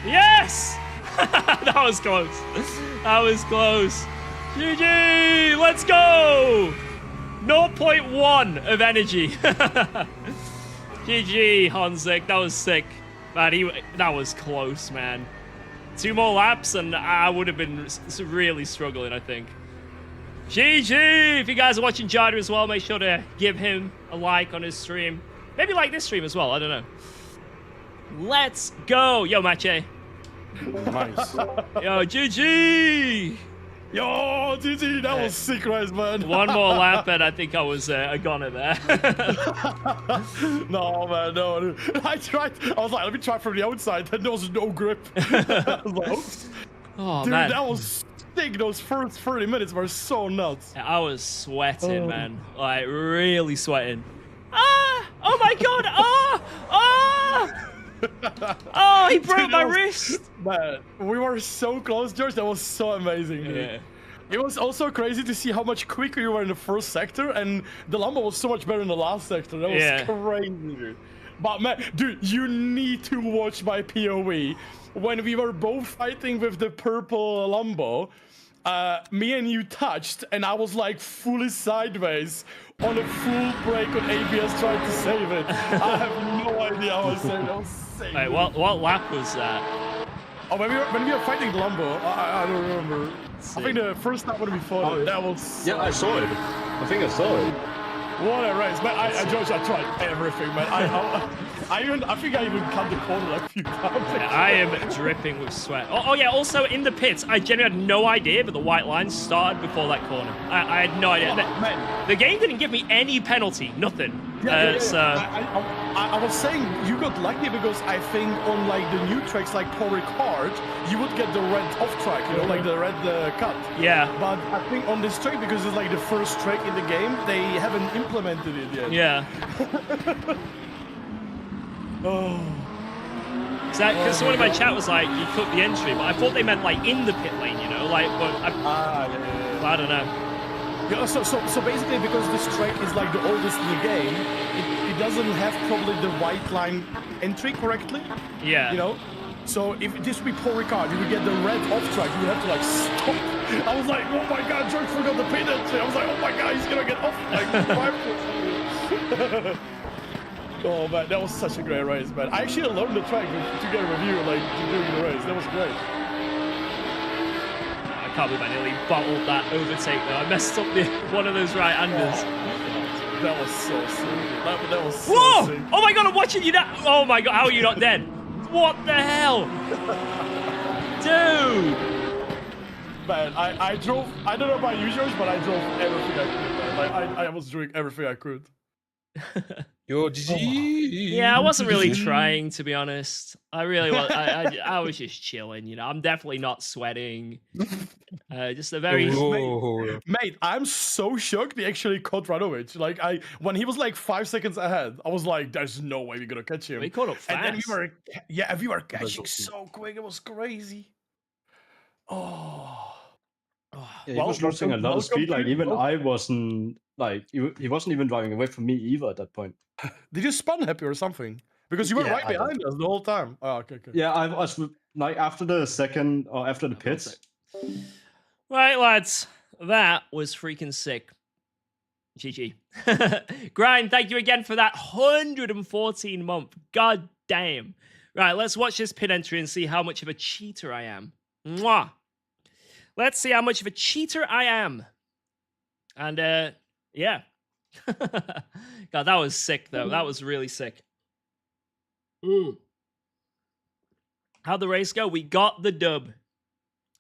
Speaker 2: Yes! That was close. That was close. GG! Let's go! 0.1 of energy. GG, Honzik. That was sick. Man, that was close, man. 2 more laps and I would have been really struggling, I think. GG! If you guys are watching Jada as well, make sure to give him a like on his stream. Maybe like this stream as well, I don't know. Let's go! Yo, Mache.
Speaker 8: Nice.
Speaker 2: Yo, GG!
Speaker 8: Yo, GG, that was sick race, man.
Speaker 2: 1 more lap and I think I was a goner there.
Speaker 8: No, man, no. I was like, let me try from the outside, and there was no grip.
Speaker 2: Oh,
Speaker 8: dude,
Speaker 2: man.
Speaker 8: that was sick. Those first 30 minutes were so nuts.
Speaker 2: I was sweating, man. Like, really sweating. Ah! Oh my god! Ah! Ah! Oh, he broke my wrist!
Speaker 8: Man, we were so close, George. That was so amazing, dude.
Speaker 2: Yeah.
Speaker 8: It was also crazy to see how much quicker you were in the first sector, and the Lambo was so much better in the last sector. That was crazy, dude. But man, dude, you need to watch my POV. When we were both fighting with the purple Lambo, me and you touched, and I was like fully sideways on a full brake on ABS trying to save it. I have no idea how I saved it. That was sick.
Speaker 2: Wait, what lap was that?
Speaker 8: Oh, when we were fighting the Lambo, I don't remember. I think the first time when we fought it, that was...
Speaker 11: Yeah, I saw it. I think I saw it.
Speaker 8: What a race, man! George, I tried everything, man. I think I even cut the corner like a few times.
Speaker 2: Yeah, I am dripping with sweat. Oh yeah, also in the pits, I genuinely had no idea, but the white line started before that corner. I had no idea. The game didn't give me any penalty, nothing.
Speaker 8: I was saying you got lucky because I think on like the new tracks like Paul Ricard, you would get the red off track, you know, like the red cut.
Speaker 2: Yeah.
Speaker 8: But I think on this track, because it's like the first track in the game, they haven't implemented it yet.
Speaker 2: Yeah.
Speaker 8: Oh.
Speaker 2: Because someone in my chat was like, you took the entry, but I thought they meant like in the pit lane, you know, like, but I don't know.
Speaker 8: Yeah, so basically, because this track is like the oldest in the game, it doesn't have probably the white line entry correctly.
Speaker 2: Yeah.
Speaker 8: You know? So if this would be Paul Ricard, you would get the red off track, you would have to like stop. I was like, oh my god, George forgot the pit entry. I was like, oh my god, he's gonna get off like 5. Oh man, that was such a great race, man. I actually learned the track together with you, like during the race. That was great.
Speaker 2: I can't believe I nearly bottled that overtake though. I messed up one of those right-handers.
Speaker 8: That was so sick. That was so
Speaker 2: Whoa!
Speaker 8: sick.
Speaker 2: Oh my god, I'm watching you now! Oh my god, how are you not dead? What the hell? Dude!
Speaker 8: Man, I drove, I don't know about you, George, but I drove everything I could, man. Like, I was doing everything I could.
Speaker 10: Yo, GG.
Speaker 2: Yeah, I wasn't really trying, to be honest. I really was. I was just chilling, you know. I'm definitely not sweating. Just a very.
Speaker 8: Mate, I'm so shocked they actually caught Radovic. Like, when he was like 5 seconds ahead, I was like, "There's no way we're gonna catch him."
Speaker 2: He caught up fast.
Speaker 8: And then we were catching so quick. It was crazy. Oh.
Speaker 11: Yeah, he was losing a lot of speed. Like even I wasn't like he wasn't even driving away from me either at that point.
Speaker 8: Did you spun happy or something? Because you were right behind us the whole time. Oh, okay.
Speaker 11: Yeah, I was like after the second or after the pits.
Speaker 2: Right, lads, that was freaking sick. GG. Grind, thank you again for that 114 month. God damn. Right, let's watch this pin entry and see how much of a cheater I am. Mwah. Let's see how much of a cheater I am. And, yeah. God, that was sick, though. That was really sick. How'd the race go? We got the dub.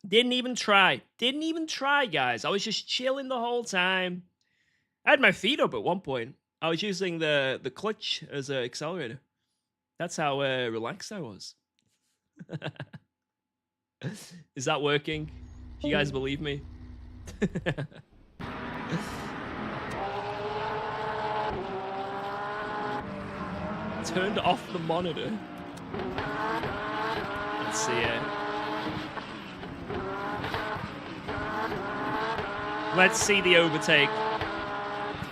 Speaker 2: Didn't even try. Didn't even try, guys. I was just chilling the whole time. I had my feet up at one point. I was using the clutch as an accelerator. That's how relaxed I was. Is that working? Do you guys believe me? Turned off the monitor. Let's see it. Let's see the overtake.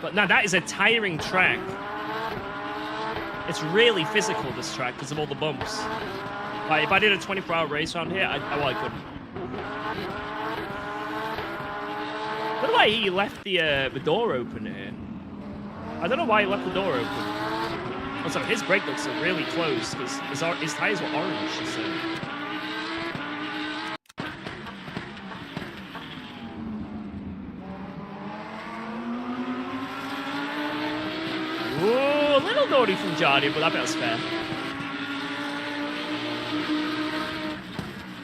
Speaker 2: But now that is a tiring track. It's really physical, this track, because of all the bumps. Like, if I did a 24-hour race around here, I couldn't. I don't know why he left the door open here. I don't know why he left the door open. Also, his brake looks really close, because his tires were orange, so... Ooh, a little naughty from Jardy, but I bet it's fair.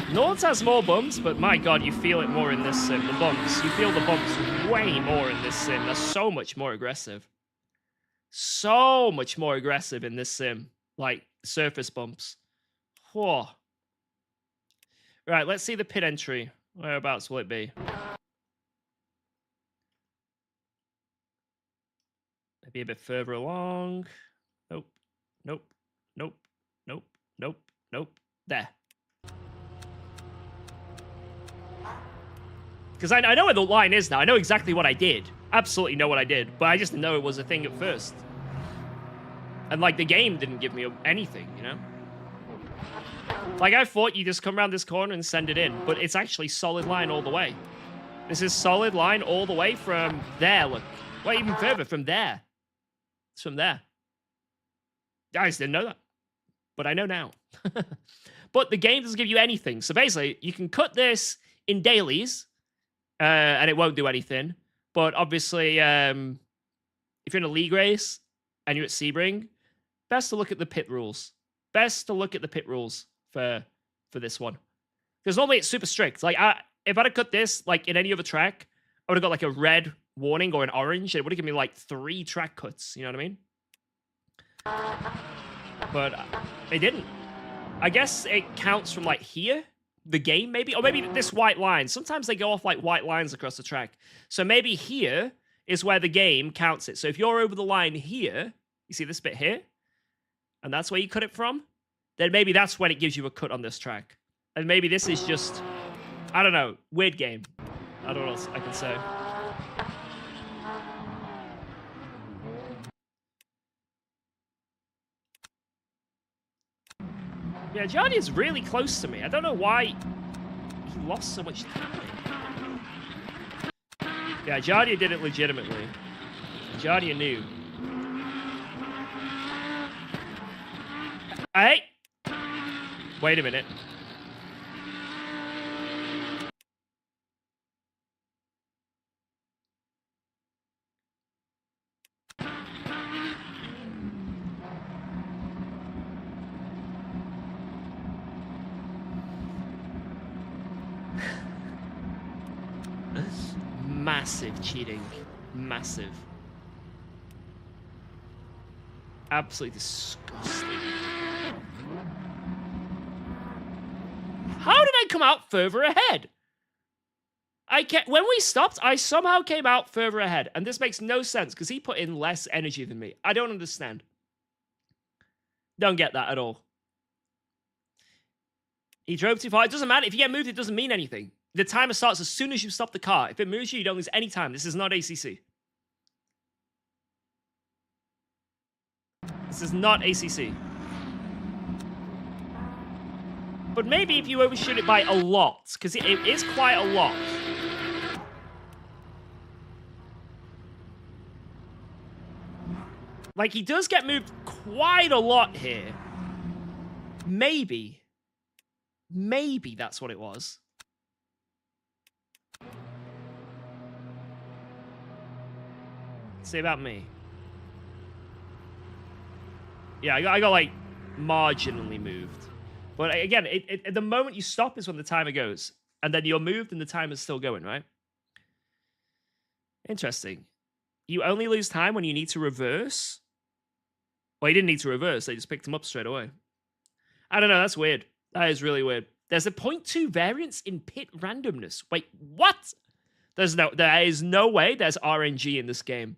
Speaker 2: Nords has more bumps, but my god, you feel it more in this sim. The bumps. You feel the bumps way more in this sim. They're so much more aggressive. So much more aggressive in this sim. Like, surface bumps. Whoa. Right, let's see the pit entry. Whereabouts will it be? Maybe a bit further along. Nope. Nope. Nope. Nope. Nope. Nope. There. Because I know where the line is now. I know exactly what I did. Absolutely know what I did. But I just didn't know it was a thing at first. And, like, the game didn't give me anything, you know? Like, I thought you just come around this corner and send it in. But it's actually solid line all the way. This is solid line all the way from there. Look. Wait, even further. From there. It's from there. Guys didn't know that. But I know now. But the game doesn't give you anything. So basically, you can cut this in dailies. And it won't do anything. But obviously, if you're in a league race and you're at Sebring, best to look at the pit rules. Best to look at the pit rules for this one. Because normally it's super strict. Like, if I'd have cut this, like, in any other track, I would have got, like, a red warning or an orange. It would have given me, like, 3 track cuts. You know what I mean? But it didn't. I guess it counts from, like, here. The game, maybe? Or maybe this white line. Sometimes they go off like white lines across the track. So maybe here is where the game counts it. So if you're over the line here, you see this bit here? And that's where you cut it from? Then maybe that's when it gives you a cut on this track. And maybe this is just, I don't know, weird game. I don't know what else I can say. Yeah, Johnny is really close to me. I don't know why he lost so much time. Yeah, Jardia did it legitimately. Jardia knew. Hey! Wait a minute. Massive cheating. Massive. Absolutely disgusting. How did I come out further ahead? When we stopped, I somehow came out further ahead. And this makes no sense because he put in less energy than me. I don't understand. Don't get that at all. He drove too far. It doesn't matter. If you get moved, it doesn't mean anything. The timer starts as soon as you stop the car. If it moves you, you don't lose any time. This is not ACC. This is not ACC. But maybe if you overshoot it by a lot, because it is quite a lot. Like, he does get moved quite a lot here. Maybe that's what it was. Say about me. Yeah, I got like marginally moved. But again, at the moment you stop is when the timer goes. And then you're moved and the timer's still going, right? Interesting. You only lose time when you need to reverse? Well, he didn't need to reverse. They just picked him up straight away. I don't know. That's weird. That is really weird. There's a 0.2 variance in pit randomness. Wait, what? There is no way there's RNG in this game.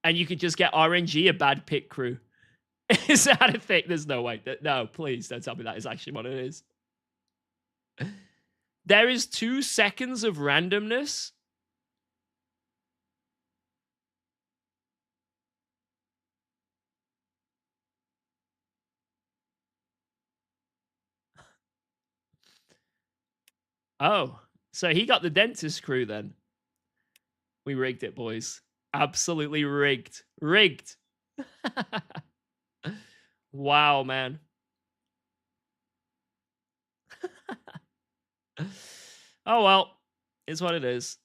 Speaker 2: And you could just get RNG a bad pit crew. Is that a thing? There's no way. No, please don't tell me that is actually what it is. There is 2 seconds of randomness. Oh, so he got the dentist crew then. We rigged it, boys. Absolutely rigged. Rigged. Wow, man. Oh, well. Is what it is.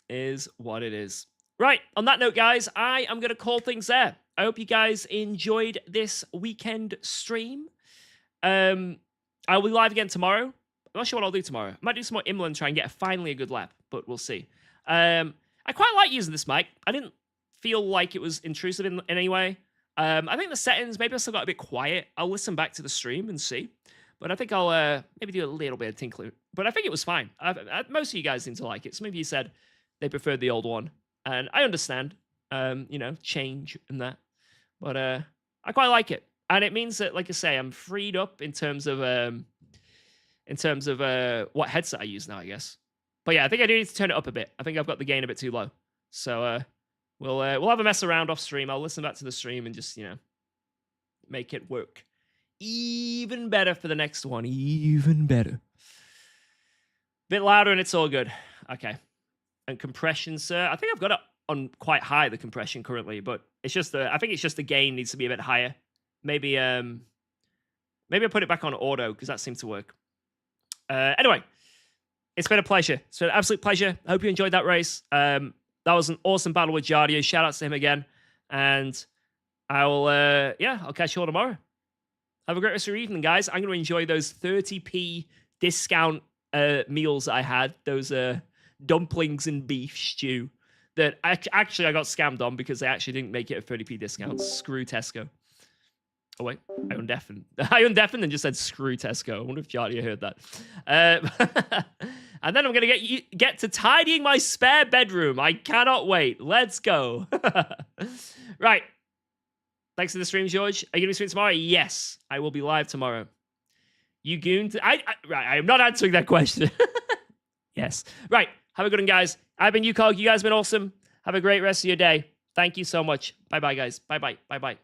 Speaker 2: Is what it is. Right. On that note, guys, I am going to call things there. I hope you guys enjoyed this weekend stream. I will be live again tomorrow. I'm not sure what I'll do tomorrow. I might do some more Imola and try and get finally a good lap, but we'll see. I quite like using this mic. I didn't feel like it was intrusive in any way. I think the settings, maybe I still got a bit quiet. I'll listen back to the stream and see. But I think I'll maybe do a little bit of tinkling. But I think it was fine. Most of you guys seem to like it. Some of you said they preferred the old one. And I understand, you know, change and that. But I quite like it. And it means that, like I say, I'm freed up in terms of what headset I use now, I guess. But yeah, I think I do need to turn it up a bit. I think I've got the gain a bit too low. So we'll have a mess around off stream. I'll listen back to the stream and just, you know, make it work even better for the next one. Even better. Bit louder and it's all good. Okay. And compression, sir. I think I've got it on quite high, the compression currently, but it's just I think it's just the gain needs to be a bit higher. Maybe I put it back on auto because that seemed to work. Anyway, it's been a pleasure. It's been an absolute pleasure. I hope you enjoyed that race. That was an awesome battle with Jardio. Shout out to him again. And I will, I'll catch you all tomorrow. Have a great rest of your evening, guys. I'm going to enjoy those 30p discount meals I had. Those dumplings and beef stew that I got scammed on because they actually didn't make it a 30p discount. Screw Tesco. Oh, wait. I undeafened. I undeafened and just said screw Tesco. I wonder if Jardio heard that. And then I'm going to get to tidying my spare bedroom. I cannot wait. Let's go. Right. Thanks for the stream, George. Are you going to be streaming tomorrow? Yes. I will be live tomorrow. You goon... Right. I am not answering that question. Yes. Right. Have a good one, guys. I've been UKOG. You guys have been awesome. Have a great rest of your day. Thank you so much. Bye-bye, guys. Bye-bye. Bye-bye.